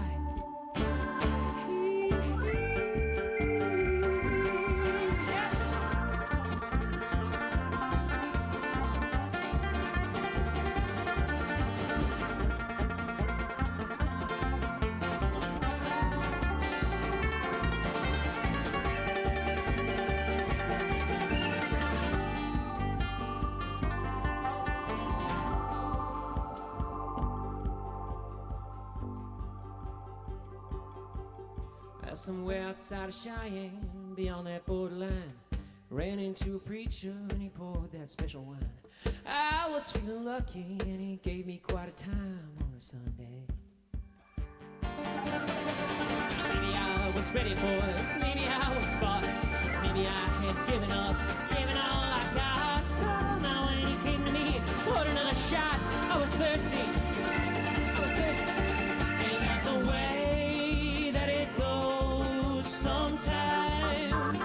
Somewhere outside of Cheyenne, beyond that borderline, ran into a preacher and he poured that special wine. I was feeling lucky and he gave me quite a time on a Sunday. Maybe I was ready, boys, maybe I was bought, maybe I had given up, given all I got. So now when he came to me, poured another shot, I was thirsty, ain't that the way that it goes sometimes?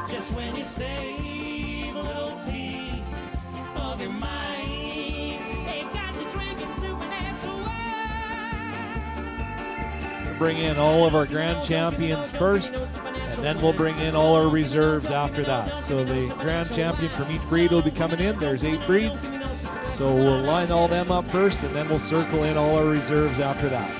Just when you save a little piece of your mind, they've got you drinking supernatural wine. Bring in all of our grand champions first, and then we'll bring in all our reserves after that. So the grand champion from each breed will be coming in. There's 8 breeds. So we'll line all them up first, and then we'll circle in all our reserves after that.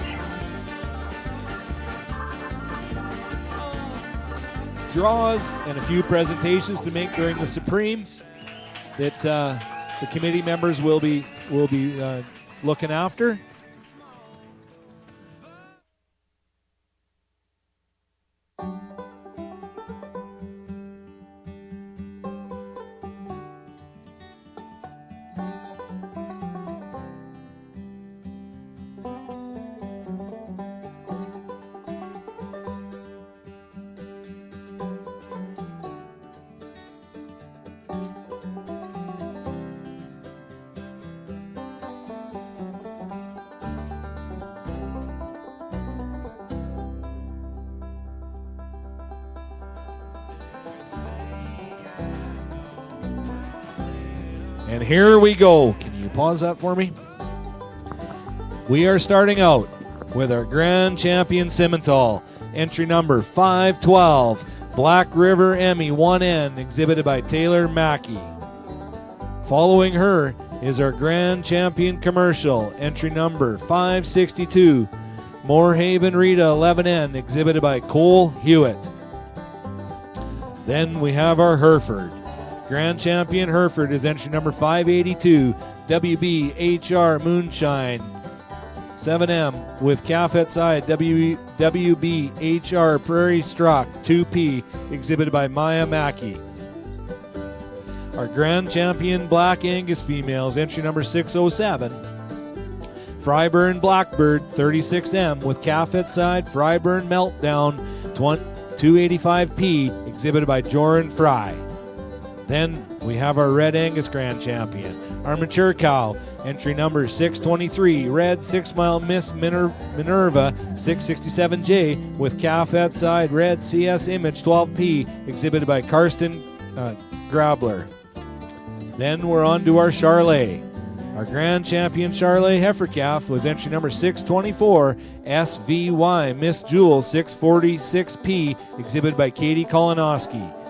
Draws and a few presentations to make during the Supreme that the committee members will be looking after. And here we go. Can you pause that for me? We are starting out with our grand champion Simmental. Entry number 512, Black River Emmy 1N, exhibited by Taylor Mackey. Following her is our grand champion commercial. Entry number 562, Moorhaven Rita 11N, exhibited by Cole Hewitt. Then we have our Hereford. Grand Champion Hereford is entry number 582, WBHR Moonshine 7M with calf at side, WBHR Prairie Struck 2P, exhibited by Maya Mackey. Our Grand Champion Black Angus females, entry number 607, Fryburn Blackbird 36M with calf at side, Fryburn Meltdown 285P, exhibited by Joran Fry. Then we have our Red Angus Grand Champion, our mature cow, entry number 623, Red 6 Mile Miss Minerva 667J with calf at side, Red CS Image 12P, exhibited by Karsten Grabler. Then we're on to our Charlet. Our Grand Champion Charlet Heifer Calf was entry number 624, SVY Miss Jewel 646P, exhibited by Katie Kolonowski.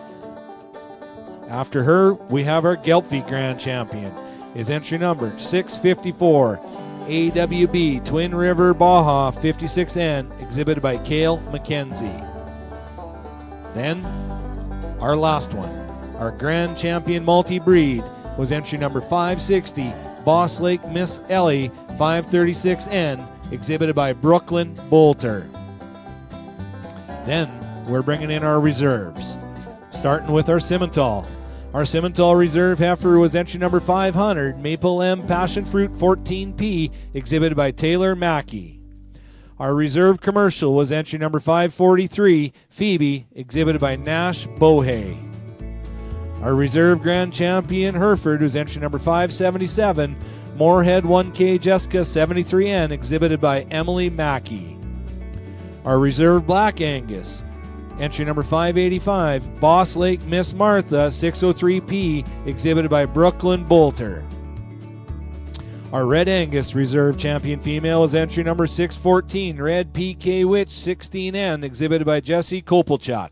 After her, we have our Gelbvieh Grand Champion. His entry number 654, AWB Twin River Baja 56N, exhibited by Cale McKenzie. Then, our last one, our Grand Champion Multi-Breed, was entry number 560, Boss Lake Miss Ellie 536N, exhibited by Brooklyn Bolter. Then, we're bringing in our reserves. Starting with our Simmental. Our Simmental Reserve Heifer was entry number 500, Maple M Passion Fruit 14P, exhibited by Taylor Mackey. Our Reserve Commercial was entry number 543, Phoebe, exhibited by Nash Bohe. Our Reserve Grand Champion Hereford was entry number 577, Moorhead 1K Jessica 73N, exhibited by Emily Mackey. Our Reserve Black Angus, entry number 585, Boss Lake Miss Martha 603P, exhibited by Brooklyn Bolter. Our Red Angus Reserve Champion Female is entry number 614, Red PK Witch 16N, exhibited by Jesse Kopelchuk.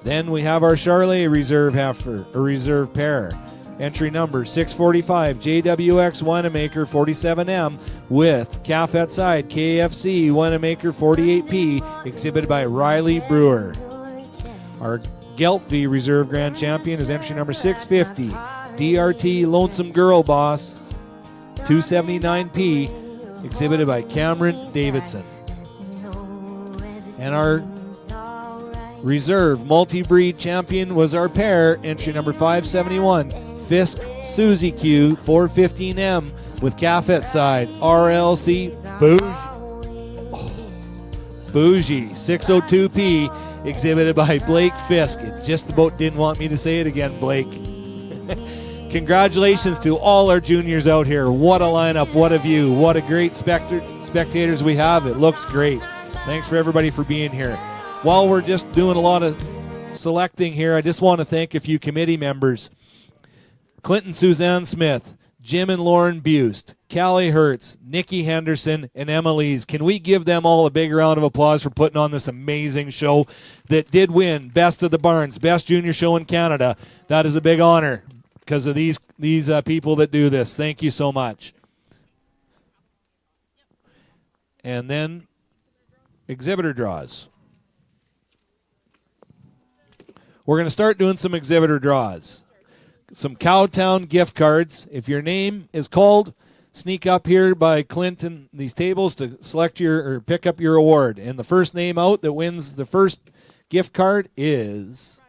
Then we have our Charlet Reserve Heifer, a Reserve Pair. Entry number 645, JWX Wanamaker 47M with calf at side, KFC Wanamaker 48P, exhibited by Riley Brewer. Our Gelbvieh Reserve Grand Champion is entry number 650, DRT Lonesome Girl Boss 279P, exhibited by Cameron Davidson. And our reserve multi-breed champion was our pair, entry number 571, Fisk Susie Q 415M with Caffette side, RLC Bougie 602P, exhibited by Blake Fisk. It just about didn't want me to say it again, Blake. Congratulations to all our juniors out here. What a lineup, what a view, what a great spectators we have. It looks great. Thanks for everybody for being here. While we're just doing a lot of selecting here, I just want to thank a few committee members. Clinton Suzanne Smith, Jim and Lauren Bust, Callie Hertz, Nikki Henderson, and Emily's. Can we give them all a big round of applause for putting on this amazing show that did win Best of the Barns, Best Junior Show in Canada? That is a big honor because of these people that do this. Thank you so much. And then exhibitor draws. We're going to start doing some exhibitor draws. Some Cowtown gift cards. If your name is called, sneak up here by Clint and these tables to select or pick up your award. And the first name out that wins the first gift card is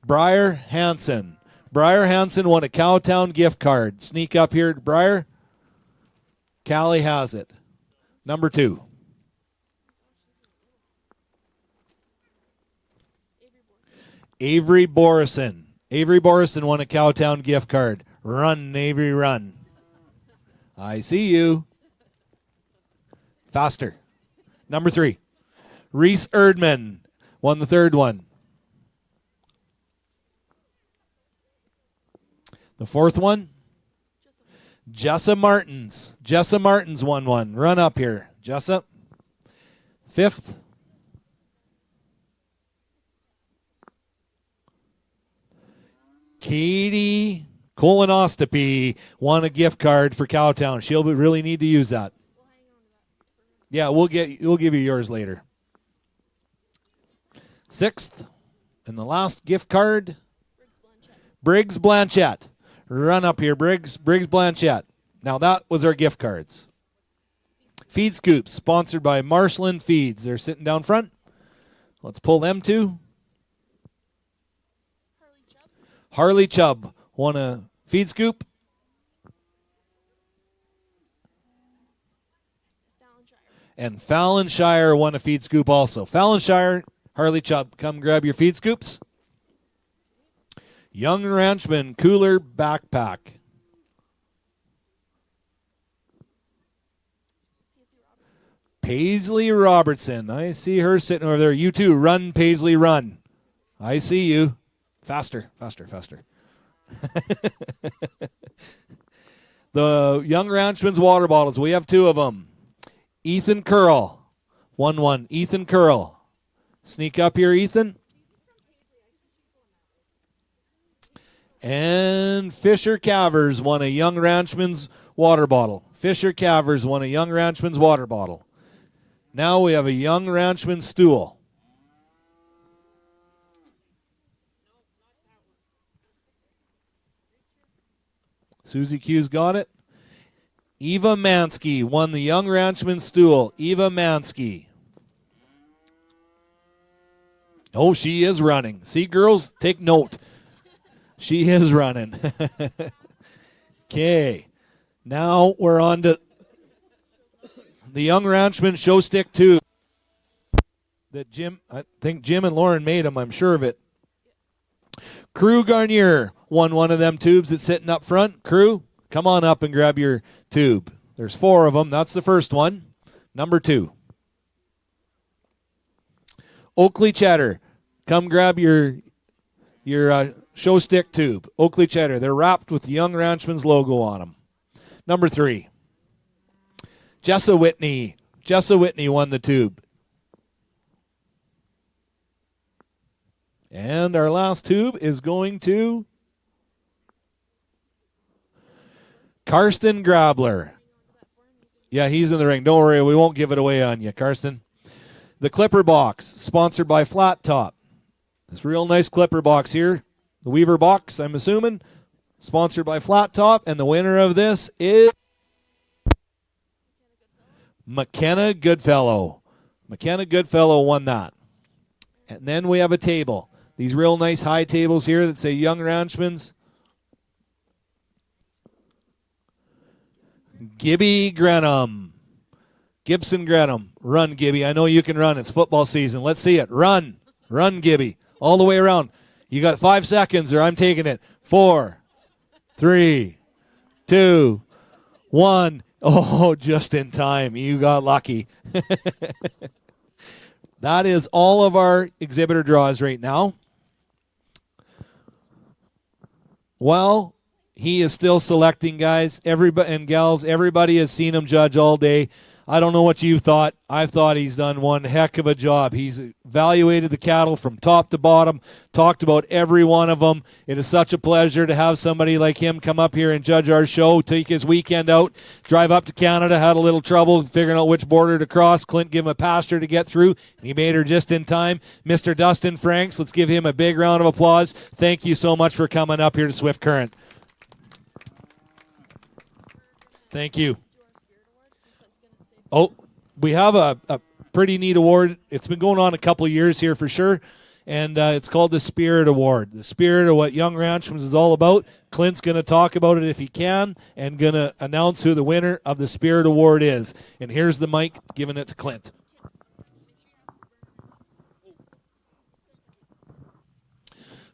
Briar Hansen. Briar Hansen won a Cowtown gift card. Sneak up here, Briar. Callie has it. Number 2. Avery Borison. Avery Borison won a Cowtown gift card. Run, Avery, run. I see you. Faster. Number 3. Reese Erdman won the third one. The fourth one, Jessa Martins. Jessa Martins won one. Run up here, Jessa. Fifth, Katie Colonoscopy won a gift card for Cowtown. She'll really need to use that. Yeah, we'll give you yours later. Sixth, and the last gift card, Briggs Blanchette. Run up here, Briggs Blanchette. Now that was our gift cards. Feed Scoops, sponsored by Marshland Feeds. They're sitting down front. Let's pull them two. Harley Chubb won a feed scoop. And Fallon Shire won a feed scoop also. Fallon Shire, Harley Chubb, come grab your feed scoops. Young Ranchman Cooler Backpack. Paisley Robertson. I see her sitting over there. You too. Run, Paisley, run. I see you. Faster, faster, faster. The Young Ranchman's water bottles. We have 2 of them. Ethan Curl. 1-1. Ethan Curl. Sneak up here, Ethan. And Fisher Cavers won a Young Ranchman's water bottle. Fisher Cavers won a Young Ranchman's water bottle. Now we have a Young Ranchman stool. Susie Q's got it. Eva Mansky won the Young Ranchman stool. Eva Mansky. Oh, she is running. See, girls, take note. She is running. Okay. Now we're on to the Young Ranchman Show Stick 2. That I think Jim and Lauren made them, I'm sure of it. Crew Garnier won one of them tubes that's sitting up front. Crew, come on up and grab your tube. There's 4 of them. That's the first one. Number 2. Oakley Cheddar, come grab your show stick tube. Oakley Cheddar. They're wrapped with the Young Ranchman's logo on them. Number 3. Jessa Whitney. Jessa Whitney won the tube. And our last tube is going to Karsten Grabler. Yeah, he's in the ring. Don't worry, we won't give it away on you, Karsten. The Clipper Box, sponsored by Flat Top. This real nice Clipper Box here. The Weaver Box, I'm assuming, sponsored by Flat Top. And the winner of this is McKenna Goodfellow. McKenna Goodfellow won that. And then we have a table. These real nice high tables here that say Young Ranchman's. Gibby Grenham. Gibson Grenham. Run, Gibby. I know you can run. It's football season. Let's see it. Run. Run, Gibby. All the way around. You got 5 seconds or I'm taking it. 4, 3, 2, 1. Oh, just in time. You got lucky. That is all of our exhibitor draws right now. Well, he is still selecting, guys. Everybody and gals, everybody has seen him judge all day. I don't know what you thought. I thought he's done one heck of a job. He's evaluated the cattle from top to bottom, talked about every one of them. It is such a pleasure to have somebody like him come up here and judge our show, take his weekend out, drive up to Canada, had a little trouble figuring out which border to cross. Clint gave him a pasture to get through, and he made her just in time. Mr. Dustin Franks, let's give him a big round of applause. Thank you so much for coming up here to Swift Current. Thank you. Oh, we have a pretty neat award. It's been going on a couple of years here for sure, and it's called the Spirit Award. The spirit of what Young Ranchman's is all about. Clint's going to talk about it if he can and going to announce who the winner of the Spirit Award is. And here's the mic, giving it to Clint.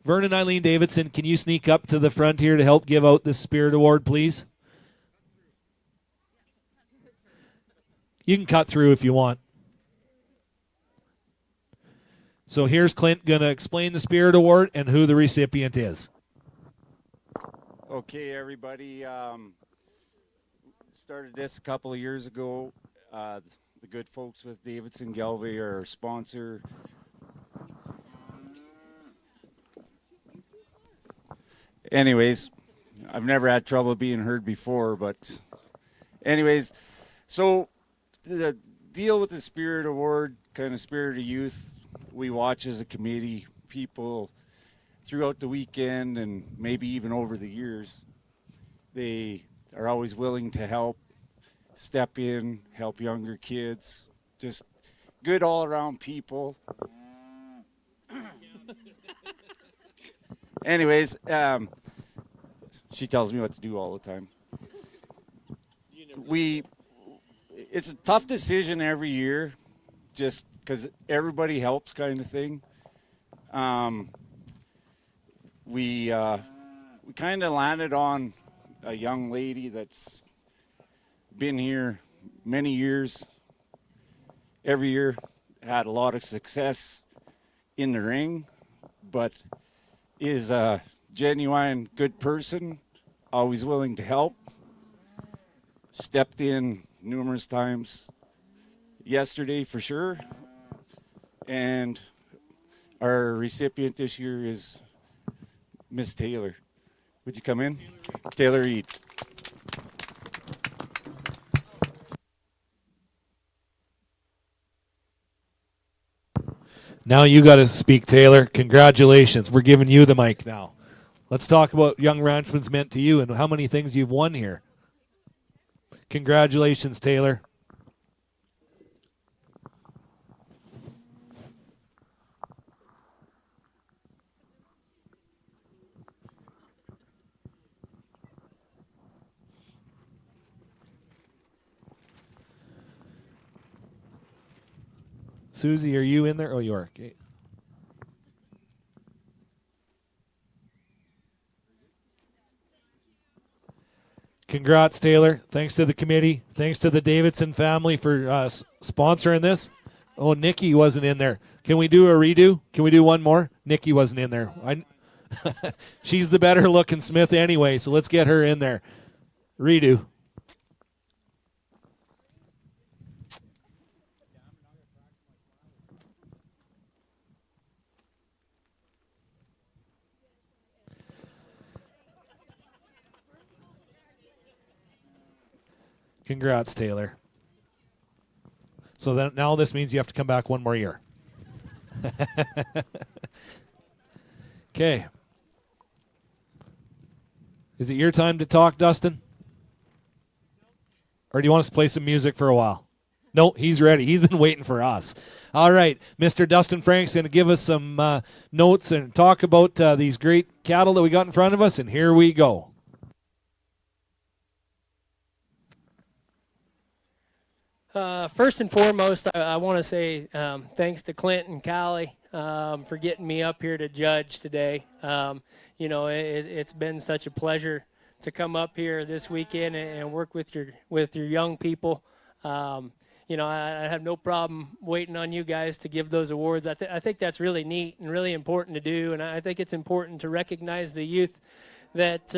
Vernon Eileen Davidson, can you sneak up to the front here to help give out the Spirit Award, please? You can cut through if you want. So here's Clint going to explain the Spirit Award and who the recipient is. Okay, everybody. Started this a couple of years ago. The good folks with Davidson Galway are our sponsor. Anyways, I've never had trouble being heard before, but anyways, so the deal with the Spirit Award, kind of Spirit of Youth, we watch as a committee, people throughout the weekend and maybe even over the years, they are always willing to help, step in, help younger kids, just good all-around people. Anyways, she tells me what to do all the time. It's a tough decision every year, just because everybody helps, kind of thing. We kind of landed on a young lady that's been here many years. Every year, had a lot of success in the ring, but is a genuine good person, always willing to help. Stepped in numerous times yesterday for sure, and our recipient this year is Miss Taylor. Would you come in? Taylor Reed. Now you got to speak, Taylor. Congratulations. We're giving you the mic now. Let's talk about Young Ranchman's meant to you and how many things you've won here. Congratulations, Taylor. Susie, are you in there? Oh, you are. Okay. Congrats, Taylor. Thanks to the committee. Thanks to the Davidson family for sponsoring this. Oh, Nikki wasn't in there. Can we do a redo? Can we do one more? Nikki wasn't in there. She's the better looking Smith anyway, so let's get her in there. Redo. Congrats, Taylor. So then now this means you have to come back one more year. Okay. Is it your time to talk, Dustin? Or do you want us to play some music for a while? No, he's ready. He's been waiting for us. All right, Mr. Dustin Frank's going to give us some notes and talk about these great cattle that we got in front of us, and here we go. First and foremost, I want to say thanks to Clint and Callie for getting me up here to judge today. You know, it's been such a pleasure to come up here this weekend and work with your young people. You know, I have no problem waiting on you guys to give those awards. I think that's really neat and really important to do, and I think it's important to recognize the youth that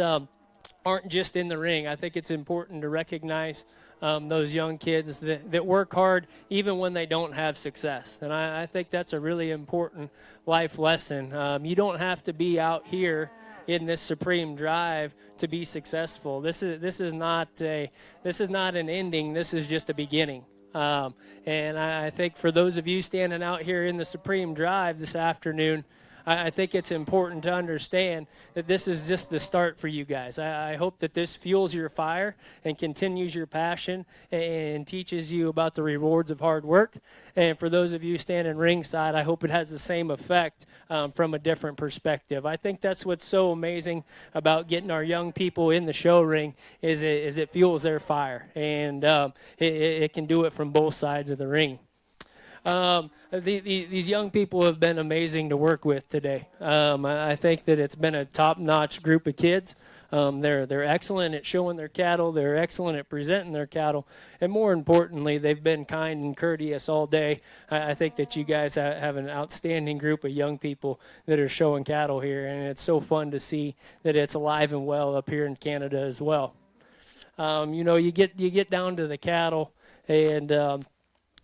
aren't just in the ring. I think it's important to recognize those young kids that work hard even when they don't have success. And I think that's a really important life lesson. You don't have to be out here in this supreme drive to be successful. This is not an ending. This is just a beginning. And I think for those of you standing out here in the supreme drive this afternoon, I think it's important to understand that this is just the start for you guys. I hope that this fuels your fire and continues your passion and teaches you about the rewards of hard work. And for those of you standing ringside, I hope it has the same effect from a different perspective. I think that's what's so amazing about getting our young people in the show ring is it fuels their fire. And it can do it from both sides of the ring. These young people have been amazing to work with today. I think that it's been a top-notch group of kids. They're excellent at showing their cattle. They're excellent at presenting their cattle. And more importantly, they've been kind and courteous all day. I think that you guys have an outstanding group of young people that are showing cattle here. And it's so fun to see that it's alive and well up here in Canada as well. You know, you get down to the cattle and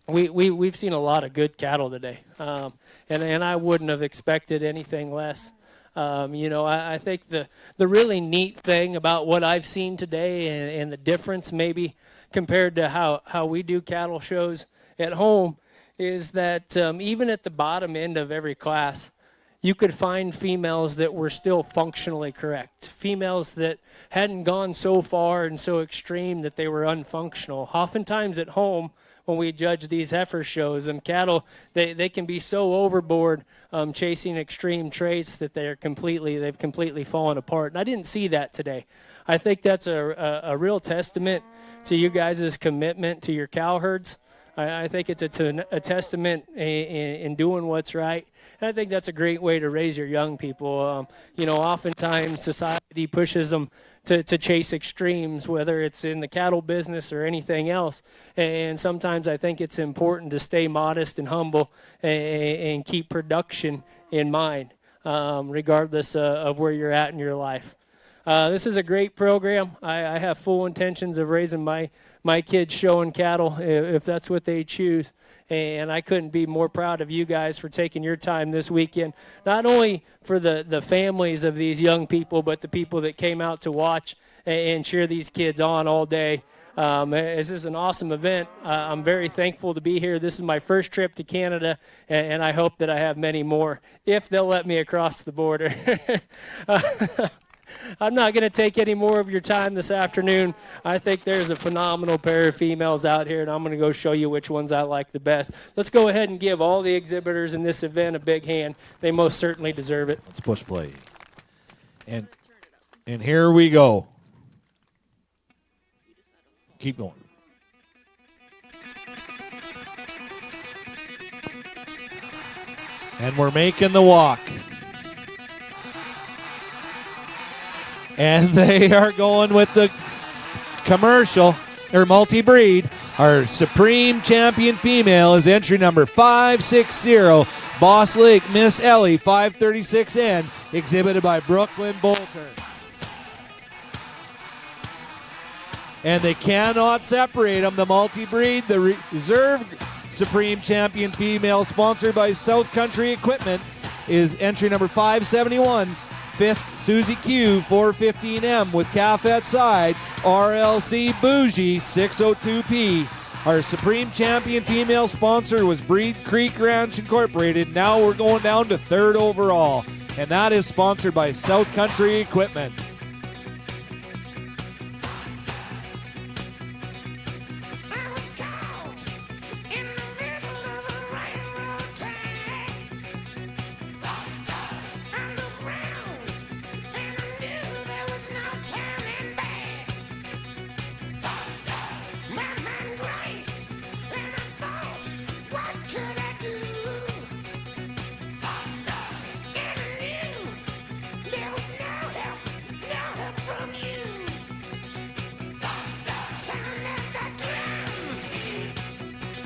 we've seen a lot of good cattle today, and I wouldn't have expected anything less. You know, I think the really neat thing about what I've seen today and the difference maybe compared to how we do cattle shows at home is that even at the bottom end of every class, you could find females that were still functionally correct, females that hadn't gone so far and so extreme that they were unfunctional. Oftentimes at home, when we judge these heifer shows, cattle, they can be so overboard chasing extreme traits that they've completely fallen apart. And I didn't see that today. I think that's a real testament to you guys' commitment to your cow herds. I think it's a testament in doing what's right. And I think that's a great way to raise your young people. You know, oftentimes society pushes them to chase extremes, whether it's in the cattle business or anything else. And sometimes I think it's important to stay modest and humble and keep production in mind, regardless of where you're at in your life. This is a great program. I have full intentions of raising my kids showing cattle if that's what they choose. And I couldn't be more proud of you guys for taking your time this weekend, not only for the families of these young people, but the people that came out to watch and cheer these kids on all day. This is an awesome event. I'm very thankful to be here. This is my first trip to Canada, and I hope that I have many more, if they'll let me across the border. I'm not going to take any more of your time this afternoon. I think there's a phenomenal pair of females out here, and I'm going to go show you which ones I like the best. Let's go ahead and give all the exhibitors in this event a big hand. They most certainly deserve it. Let's push play. And here we go. Keep going. And we're making the walk. And they are going with the commercial, or multi-breed. Our Supreme Champion female is entry number 560, Boss Lake Miss Ellie 536N, exhibited by Brooklyn Bolter. And they cannot separate them, the multi-breed, the reserve Supreme Champion female, sponsored by South Country Equipment, is entry number 571, Fisk Susie Q 415M with calf at side, RLC Bougie 602P. Our Supreme Champion female sponsor was Breed Creek Ranch Incorporated. Now we're going down to third overall, and that is sponsored by South Country Equipment.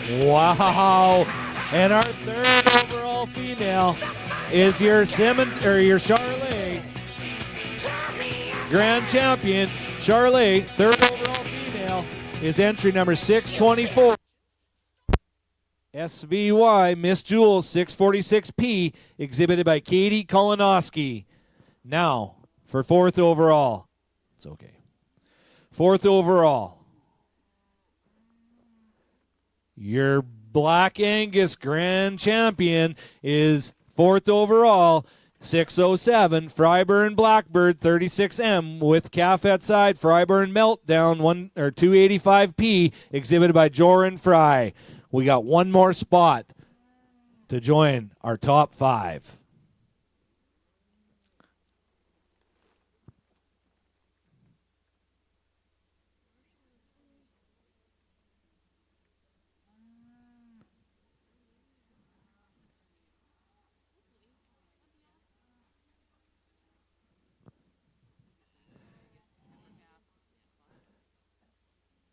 Wow. And our third overall female is your Charlotte Grand Champion. Charlotte, third overall female, is entry number 624. SVY Miss Jewels 646P, exhibited by Katie Kolonowski. Now, for fourth overall. It's okay. Fourth overall. Your Black Angus Grand Champion is fourth overall, 607, Fryburn Blackbird 36M with calf at side, Fryburn Meltdown 285P, exhibited by Joran Fry. We got one more spot to join our top 5.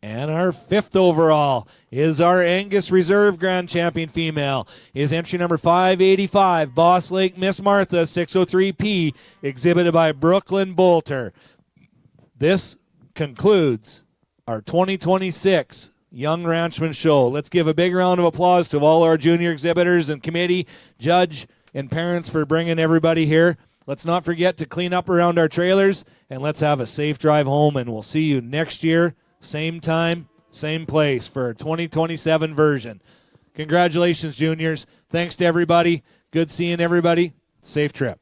And our fifth overall is our Angus Reserve Grand Champion female. Is entry number 585, Boss Lake Miss Martha 603P, exhibited by Brooklyn Bolter. This concludes our 2026 Young Ranchman Show. Let's give a big round of applause to all our junior exhibitors and committee, judge, and parents for bringing everybody here. Let's not forget to clean up around our trailers, and let's have a safe drive home, and we'll see you next year. Same time, same place for a 2027 version. Congratulations, juniors. Thanks to everybody. Good seeing everybody. Safe trip.